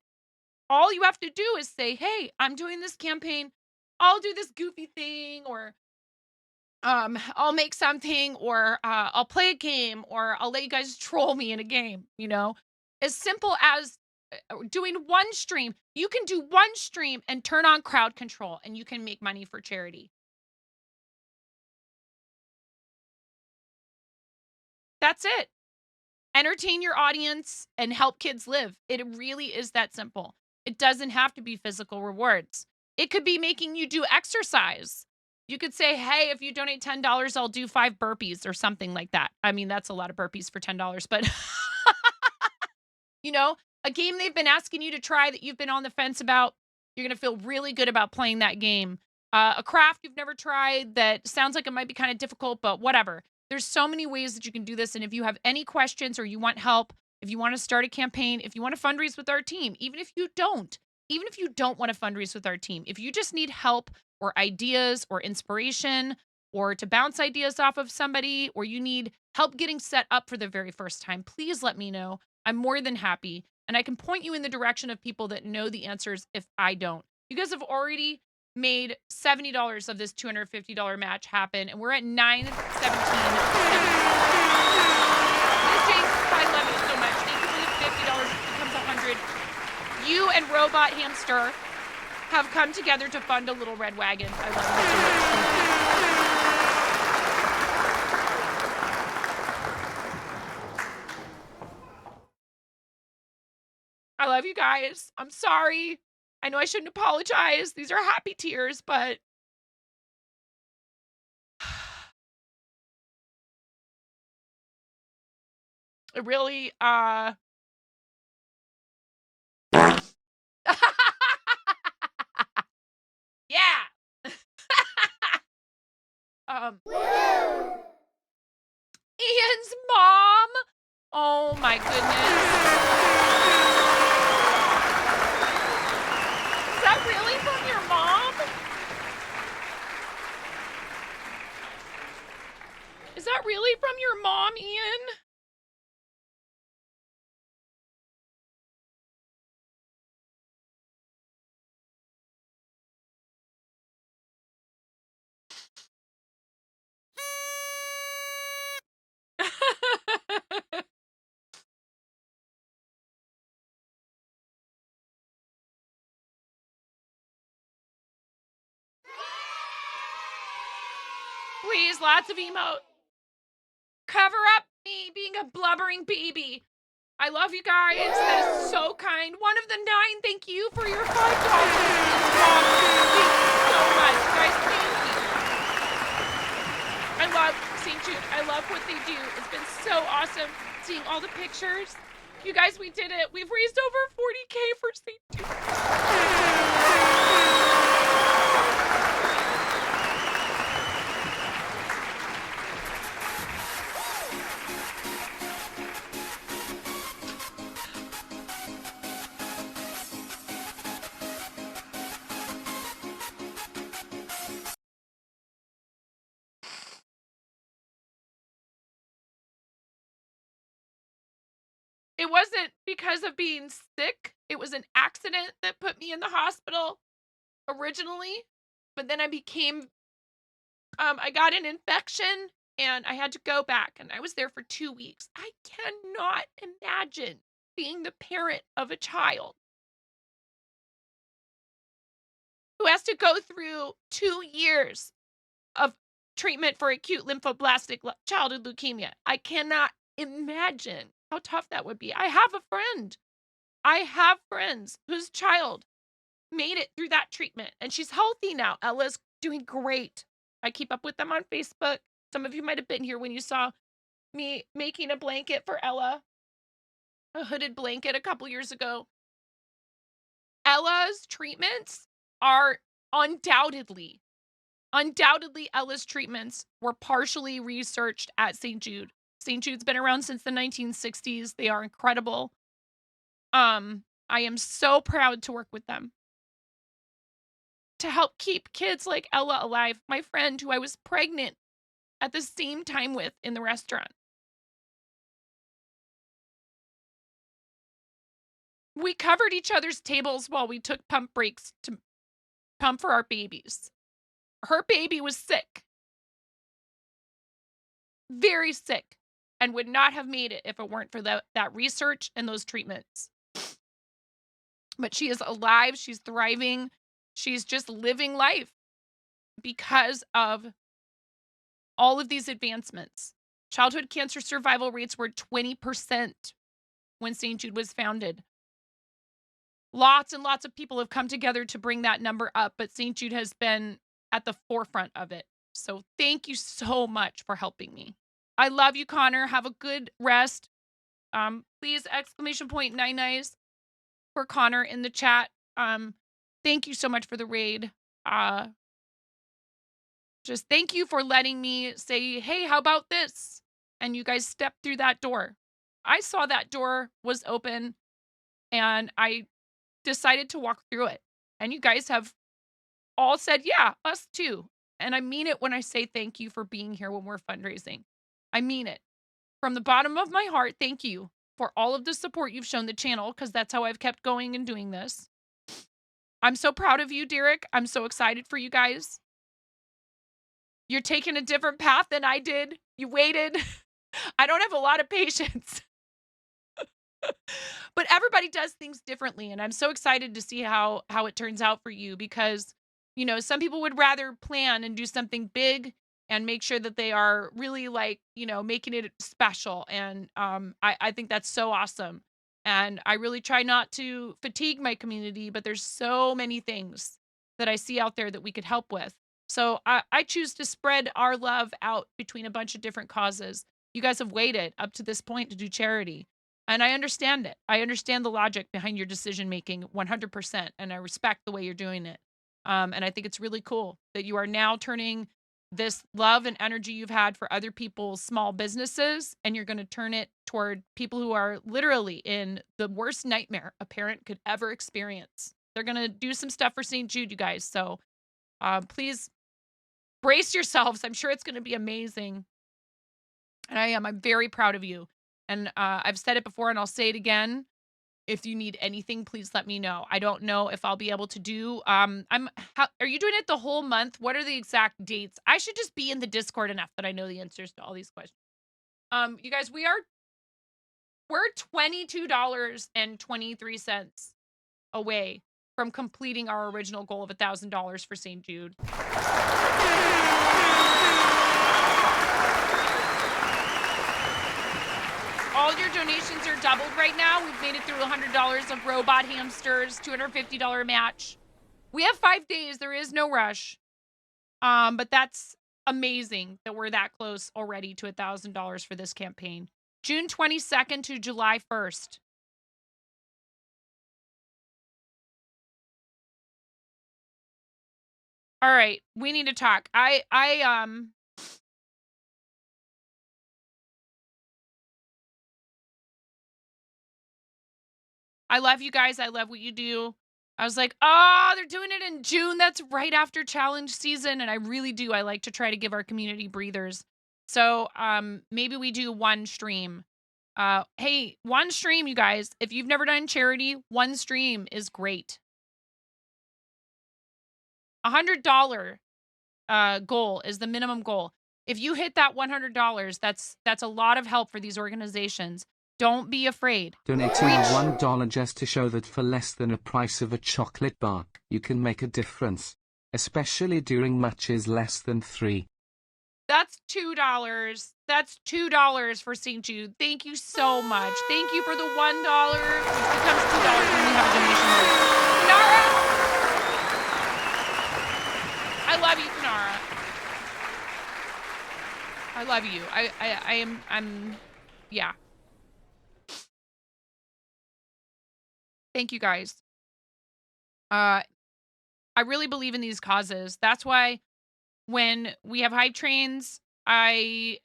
All you have to do is say, hey, I'm doing this campaign. I'll do this goofy thing, or I'll make something, or I'll play a game, or I'll let you guys troll me in a game, you know? As simple as doing one stream. You can do one stream and turn on crowd control, and you can make money for charity. That's it. Entertain your audience and help kids live. It really is that simple. It doesn't have to be physical rewards. It could be making you do exercise. You could say, hey, if you donate $10, I'll do 5 burpees or something like that. I mean, that's a lot of burpees for $10, but you know, a game they've been asking you to try that you've been on the fence about, you're going to feel really good about playing that game. A craft you've never tried that sounds like it might be kind of difficult, but whatever. There's so many ways that you can do this. And if you have any questions or you want help, if you want to start a campaign, if you want to fundraise with our team, even if you don't want to fundraise with our team, if you just need help or ideas or inspiration or to bounce ideas off of somebody, or you need help getting set up for the very first time, please let me know. I'm more than happy. And I can point you in the direction of people that know the answers if I don't. You guys have already made $70 of this $250 match happen, and we're at $917. Miss James, I love you so much. Thank you for the $50. It becomes $100. You and Robot Hamster have come together to fund a little red wagon. I love you so much. I love you guys. I'm sorry. I know I shouldn't apologize. These are happy tears, but it really, yeah. Ian's mom. Oh my goodness. Is that really from your mom? Is that really from your mom, Ian? Please, lots of emote. Cover up me being a blubbering baby. I love you guys. That is so kind. One of the 9, thank you for your $5. Thank you so much. Guys, thank you. I love St. Jude. I love what they do. It's been so awesome seeing all the pictures. You guys, we did it. We've raised over 40K for St. Jude. It wasn't because of being sick. It was an accident that put me in the hospital originally. But then I got an infection and I had to go back, and I was there for 2 weeks. I cannot imagine being the parent of a child who has to go through 2 years of treatment for acute lymphoblastic childhood leukemia. I cannot imagine how tough that would be. I have friends whose child made it through that treatment, and she's healthy now. Ella's doing great. I keep up with them on Facebook. Some of you might have been here when you saw me making a blanket for Ella, a hooded blanket a couple years ago. Ella's treatments are undoubtedly Ella's treatments were partially researched at St. Jude. St. Jude's been around since the 1960s. They are incredible. I am so proud to work with them to help keep kids like Ella alive. My friend who I was pregnant at the same time with in the restaurant. We covered each other's tables while we took pump breaks to pump for our babies. Her baby was sick. Very sick. And would not have made it if it weren't for that research and those treatments. But she is alive. She's thriving. She's just living life because of all of these advancements. Childhood cancer survival rates were 20% when St. Jude was founded. Lots and lots of people have come together to bring that number up, but St. Jude has been at the forefront of it. So thank you so much for helping me. I love you, Connor. Have a good rest. Please, exclamation point, nice for Connor in the chat. Thank you so much for the raid. Just thank you for letting me say, hey, how about this? And you guys stepped through that door. I saw that door was open and I decided to walk through it. And you guys have all said, yeah, us too. And I mean it when I say thank you for being here when we're fundraising. I mean it. From the bottom of my heart, thank you for all of the support you've shown the channel, because that's how I've kept going and doing this. I'm so proud of you, Derek. I'm so excited for you guys. You're taking a different path than I did. You waited. I don't have a lot of patience. But everybody does things differently, and I'm so excited to see how it turns out for you, because, you know, some people would rather plan and do something big and make sure that they are really, like, you know, making it special. And I think that's so awesome. And I really try not to fatigue my community, but there's so many things that I see out there that we could help with. So I choose to spread our love out between a bunch of different causes. You guys have waited up to this point to do charity. And I understand it. I understand the logic behind your decision making 100%. And I respect the way you're doing it. And I think it's really cool that you are now turning this love and energy you've had for other people's small businesses, and you're going to turn it toward people who are literally in the worst nightmare a parent could ever experience. They're going to do some stuff for St. Jude, you guys. So please brace yourselves. I'm sure it's going to be amazing. And I'm very proud of you. And I've said it before and I'll say it again. If you need anything, please let me know. I don't know if I'll be able to do, are you doing it the whole month? What are the exact dates? I should just be in the Discord enough that I know the answers to all these questions. You guys, we're $22.23 away from completing our original goal of $1,000 for St. Jude. All your donations are doubled right now. We've made it through $100 of robot hamsters, $250 match. We have 5 days. There is no rush. But that's amazing that we're that close already to $1,000 for this campaign. June 22nd to July 1st. All right, we need to talk. I love you guys. I love what you do. I was like, oh, they're doing it in June. That's right after challenge season. And I really do. I like to try to give our community breathers. So maybe we do one stream. Hey, one stream, you guys. If you've never done charity, one stream is great. $100 goal is the minimum goal. If you hit that $100, that's a lot of help for these organizations. Don't be afraid. Donating $1 just to show that for less than a price of a chocolate bar, you can make a difference, especially during matches less than 3. That's $2. That's $2 for St. Jude. Thank you so much. Thank you for the $1, which becomes $2 when we have a donation. Nara! I love you, Nara. I love you. I'm yeah. Thank you guys. I really believe in these causes. That's why when we have hype trains, I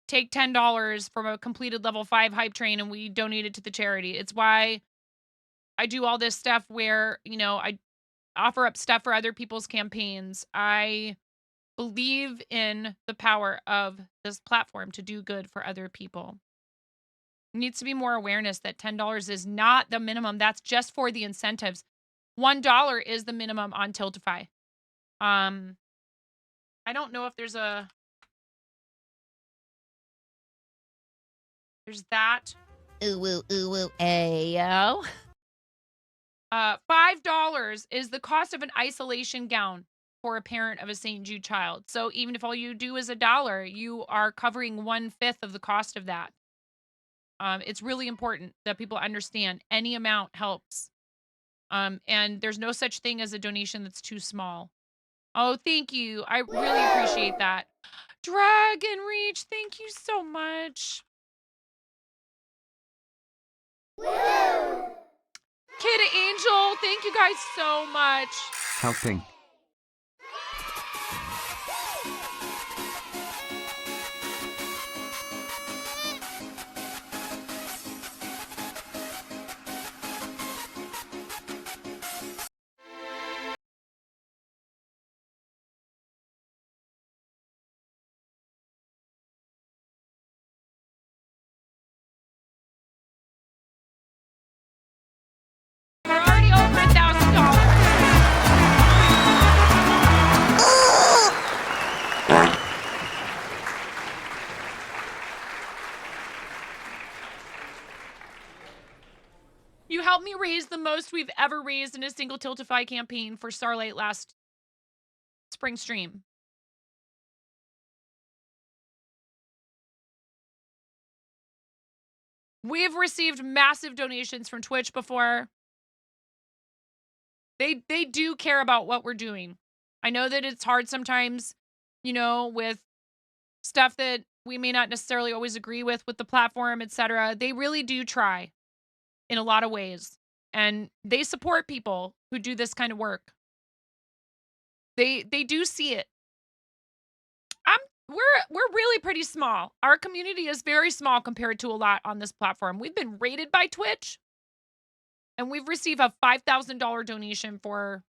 take $10 from a completed level 5 hype train and we donate it to the charity. It's why I do all this stuff where, you know, I offer up stuff for other people's campaigns. I believe in the power of this platform to do good for other people. Needs to be more awareness that $10 is not the minimum. That's just for the incentives. $1 is the minimum on Tiltify. I don't know if there's that. Ooh, woo, ooh, woo, ayo. $5 is the cost of an isolation gown for a parent of a St. Jude child. So even if all you do is $1, you are covering 1/5 of the cost of that. It's really important that people understand any amount helps. And there's no such thing as a donation that's too small. Oh, thank you. I really appreciate that. Dragon Reach, thank you so much. Kid Angel, thank you guys so much. Helping. We're already over $1,000. You helped me raise the most we've ever raised in a single Tiltify campaign for Starlight last spring stream. We've received massive donations from Twitch before. They do care about what we're doing. I know that it's hard sometimes, with stuff that we may not necessarily always agree with the platform, etc. They really do try in a lot of ways. And they support people who do this kind of work. They do see it. We're really pretty small. Our community is very small compared to a lot on this platform. We've been rated by Twitch, and we've received a $5,000 donation for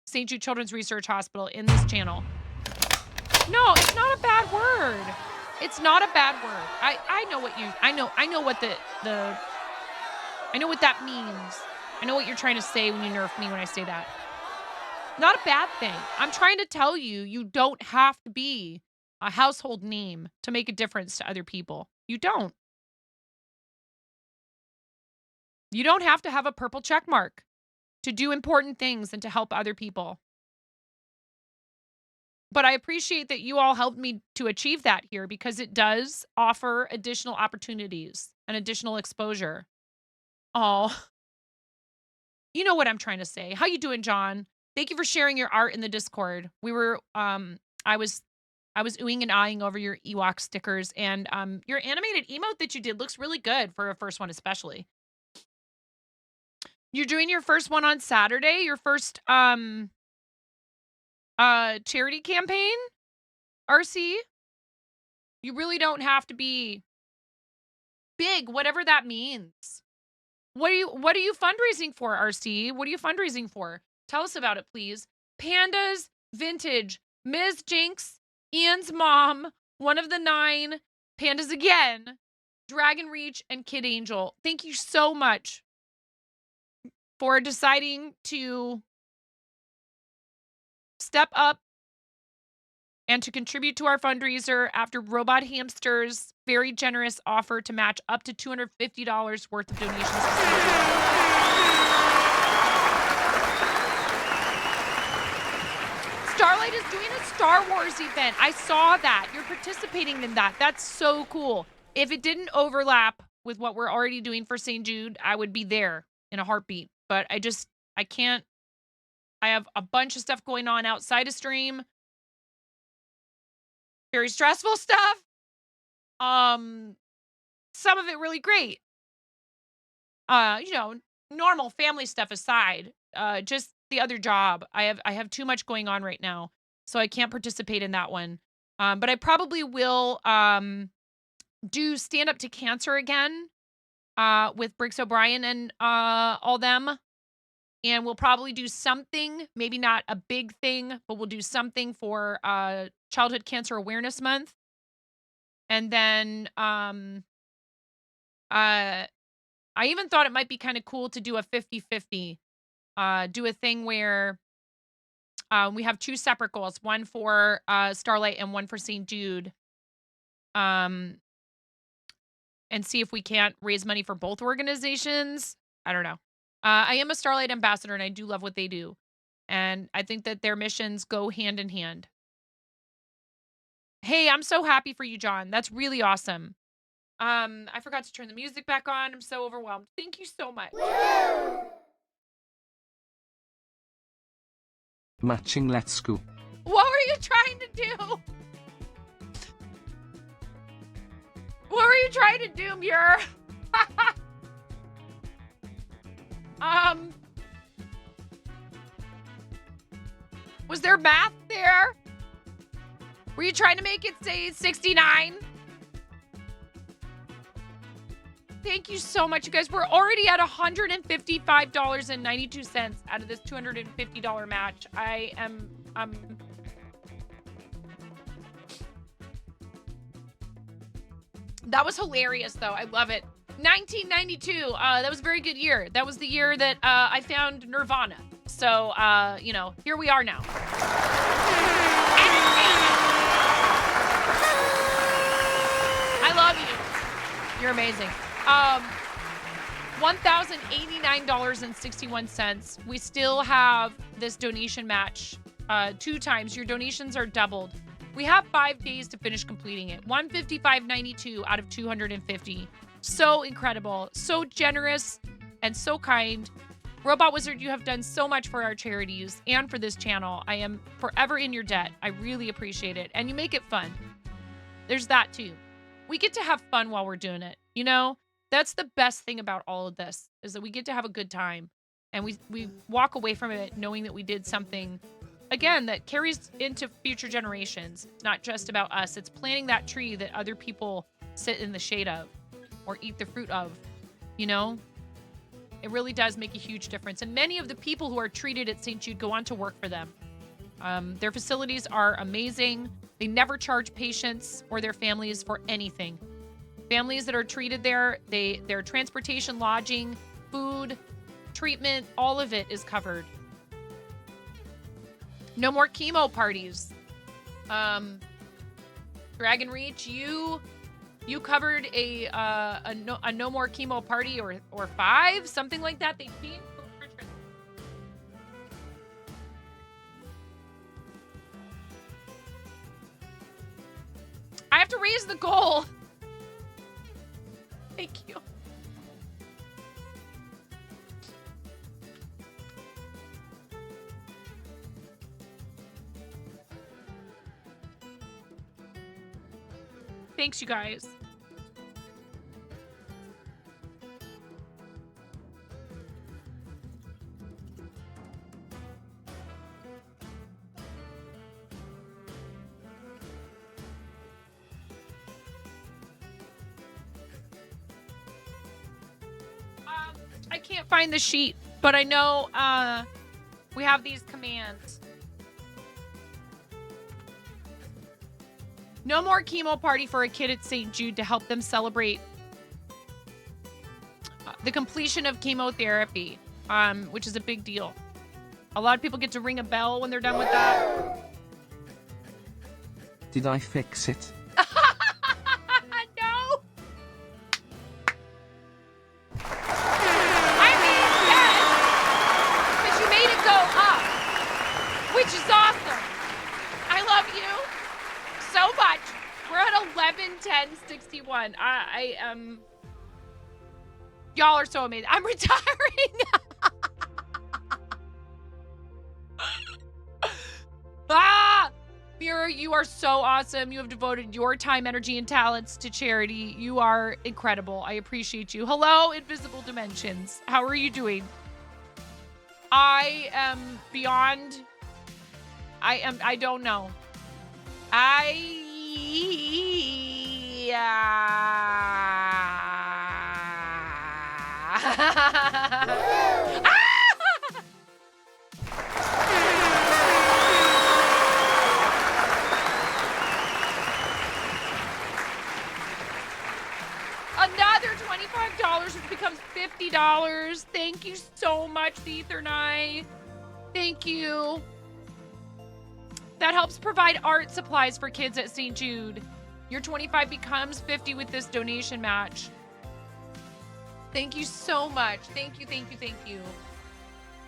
St. Jude Children's Research Hospital in this channel. No, it's not a bad word. It's not a bad word. I know what I know what I know what that means. I know what you're trying to say when you nerf me when I say that. Not a bad thing. I'm trying to tell you, you don't have to be a household name to make a difference to other people. You don't. You don't have to have a purple check mark to do important things and to help other people. But I appreciate that you all helped me to achieve that here because it does offer additional opportunities and additional exposure. Oh, you know what I'm trying to say. How you doing, John? Thank you for sharing your art in the Discord. We were, I was oohing and eyeing over your Ewok stickers, and your animated emote that you did looks really good for a first one, especially. You're doing your first one on Saturday. Your first charity campaign, RC. You really don't have to be big, whatever that means. What are you fundraising for, RC? What are you fundraising for? Tell us about it, please. Pandas, Vintage, Ms. Jinx, Ian's mom, one of the 9, Pandas again, Dragon Reach, and Kid Angel. Thank you so much for deciding to step up and to contribute to our fundraiser after Robot Hamster's very generous offer to match up to $250 worth of donations. Starlight is doing a Star Wars event. I saw that. You're participating in that. That's so cool. If it didn't overlap with what we're already doing for St. Jude, I would be there in a heartbeat. But I can't. I have a bunch of stuff going on outside of stream. Very stressful stuff. Some of it really great. Normal family stuff aside, just the other job. I have too much going on right now, so I can't participate in that one. But I probably will do Stand Up to Cancer again with Briggs O'Brien and all them. And we'll probably do something, maybe not a big thing, but we'll do something for Childhood Cancer Awareness Month. And then I even thought it might be kind of cool to do a 50-50. Do a thing where we have 2 separate goals, one for Starlight and one for St. Jude. And see if we can't raise money for both organizations. I don't know. I am a Starlight ambassador and I do love what they do. And I think that their missions go hand in hand. Hey, I'm so happy for you, John. That's really awesome. I forgot to turn the music back on. I'm so overwhelmed. Thank you so much. Matching Let's Go. What were you trying to do? What were you trying to do, Muir? Was there math there? Were you trying to make it say 69? Thank you so much, you guys. We're already at $155.92 out of this $250 match. That was hilarious, though. I love it. 1992. That was a very good year. That was the year that I found Nirvana. So, you know, here we are now. I love you. You're amazing. $1,089.61. We still have this donation match 2 times. Your donations are doubled. We have 5 days to finish completing it. $155.92 out of $250. So incredible, so generous, and so kind. Robot Wizard, you have done so much for our charities and for this channel. I am forever in your debt. I really appreciate it. And you make it fun. There's that too. We get to have fun while we're doing it. You know, that's the best thing about all of this, is that we get to have a good time. And we walk away from it knowing that we did something, again, that carries into future generations. It's not just about us. It's planting that tree that other people sit in the shade of or eat the fruit of, you know? It really does make a huge difference. And many of the people who are treated at St. Jude go on to work for them. Their facilities are amazing. They never charge patients or their families for anything. Families that are treated there, their transportation, lodging, food, treatment, all of it is covered. No more chemo parties. Dragon Reach, you covered a no more chemo party or 5, something like that. They changed. I have to raise the goal. Thank you. Thanks, you guys. I can't find the sheet, but I know we have these commands. No more chemo party for a kid at St. Jude to help them celebrate the completion of chemotherapy, which is a big deal. A lot of people get to ring a bell when they're done with that. Did I fix it? No. I mean, yes, because you made it go up, which is awesome. I love you so much. We're at 11:10:61. I y'all are so amazing. I'm retiring. Mira, you are so awesome. You have devoted your time, energy, and talents to charity. You are incredible. I appreciate you. Hello, Invisible Dimensions. How are you doing? I am beyond. I don't know. Another $25, which becomes $50. Thank you so much, the Ethernite. Thank you. That helps provide art supplies for kids at St. Jude. Your 25 becomes 50 with this donation match. Thank you so much. Thank you, thank you, thank you.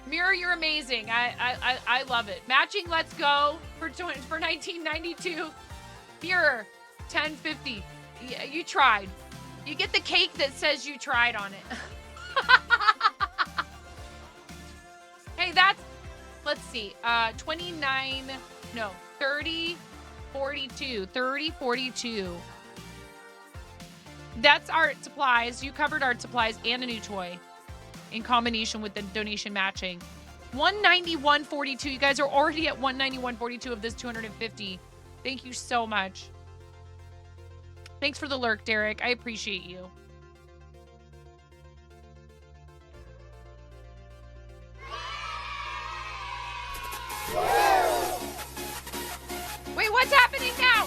Mirror, you're amazing. I love it. Matching Let's Go for 1992. Mirror, $10.50. You tried. You get the cake that says you tried on it. Hey, that's, let's see, 29, no, 30, 42, 30, 42. That's art supplies. You covered art supplies and a new toy in combination with the donation matching. 191.42. You guys are already at 191.42 of this 250. Thank you so much. Thanks for the lurk, Derek. I appreciate you. Wait, what's happening now?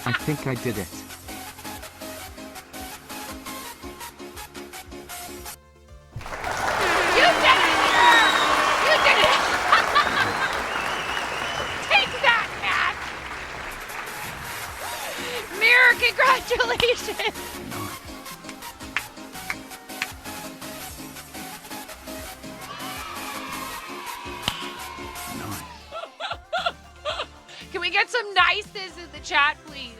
I think I did it. You did it! You did it! Take that, Matt! Mirror, congratulations! Can we get some nices in the chat, please?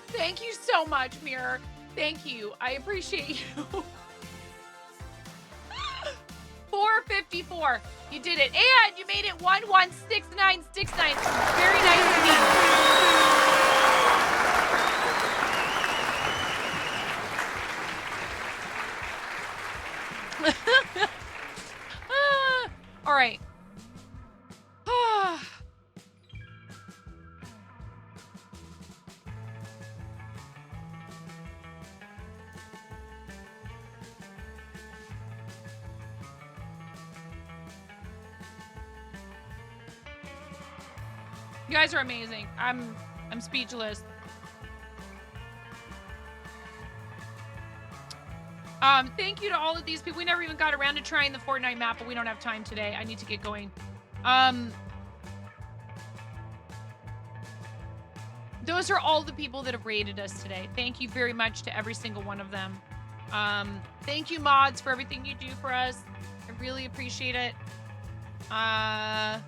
Thank you so much, Mirror. Thank you. I appreciate you. 454. You did it. And you made it 116969. Very nice of me. All right. You guys are amazing. I'm speechless. Thank you to all of these people. We never even got around to trying the Fortnite map, but we don't have time today. I need to get going. Those are all the people that have rated us today. Thank you very much to every single one of them. Thank you, mods, for everything you do for us. I really appreciate it. I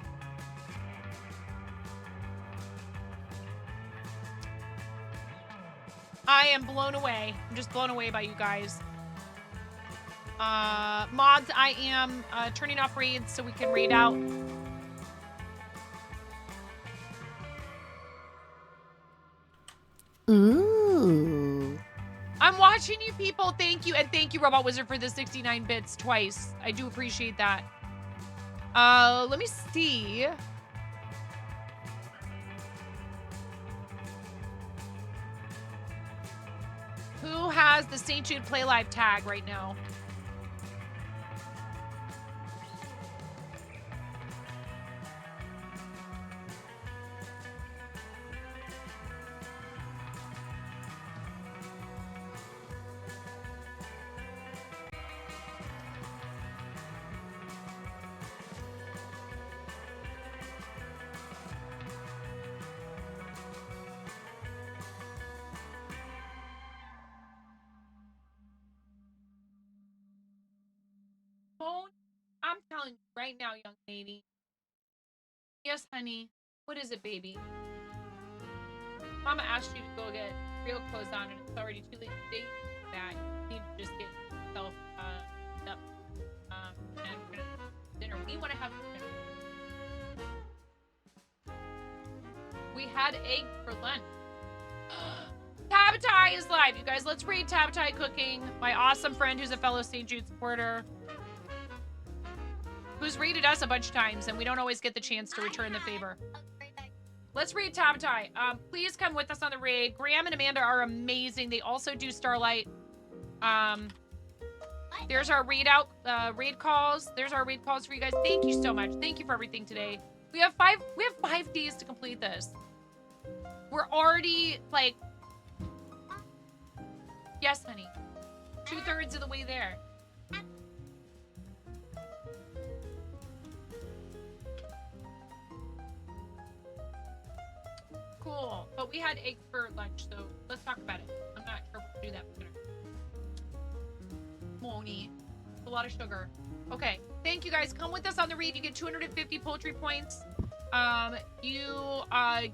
am blown away. I'm just blown away by you guys. Mods, I am turning off raids so we can raid out. Ooh. I'm watching you people. Thank you. And thank you, Robot Wizard, for the 69 bits twice. I do appreciate that. Let me see. Who has the St. Jude Play Live tag right now? I'm telling you right now, young lady. Yes, honey. What is it, baby? Mama asked you to go get real clothes on, and it's already too late to date that. You need to just get yourself up. And we're gonna have dinner. We want to have dinner. We had egg for lunch. Tabatai is live, you guys. Let's raid Tabatai Cooking, my awesome friend who's a fellow St. Jude supporter, who's raided us a bunch of times, and we don't always get the chance to return the favor. Let's raid Tabatai. Please come with us on the raid. Graham and Amanda are amazing. They also do Starlight. There's our raid out, raid calls. There's our raid calls for you guys. Thank you so much. Thank you for everything today. We have 5 days to complete this. We're already like, yes, honey. 2/3 of the way there. Cool. But we had eggs for lunch, so let's talk about it. I'm not sure if we'll do that for dinner. Moni. A lot of sugar. Okay. Thank you guys. Come with us on the read. You get 250 poultry points. You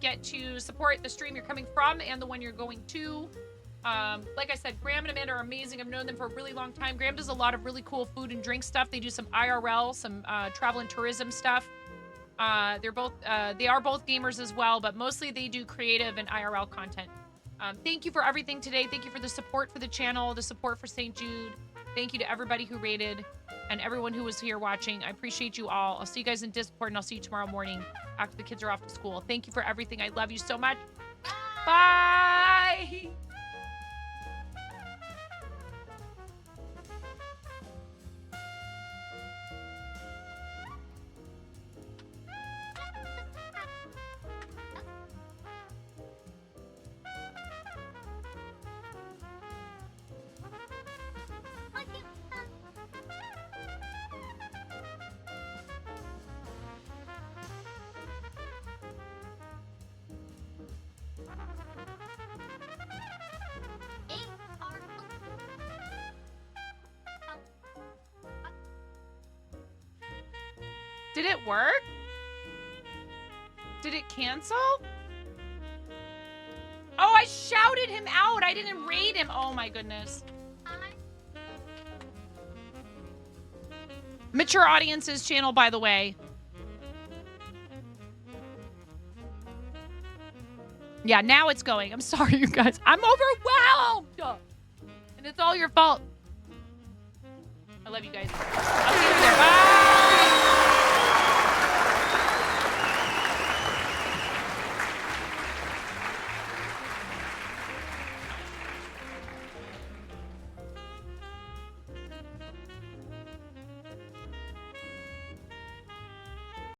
get to support the stream you're coming from and the one you're going to. Like I said, Graham and Amanda are amazing. I've known them for a really long time. Graham does a lot of really cool food and drink stuff. They do some IRL, some travel and tourism stuff. They are both gamers as well, but mostly they do creative and IRL content. Thank you for everything today. Thank you for the support for the channel, the support for St. Jude. Thank you to everybody who rated and everyone who was here watching. I appreciate you all. I'll see you guys in Discord, and I'll see you tomorrow morning after the kids are off to school. Thank you for everything. I love you so much. Bye. Did it work? Did it cancel? Oh, I shouted him out. I didn't raid him. Oh my goodness. Mature Audiences channel, by the way. Yeah, now it's going. I'm sorry, you guys. I'm overwhelmed. And it's all your fault. I love you guys. I'll see you there. Bye.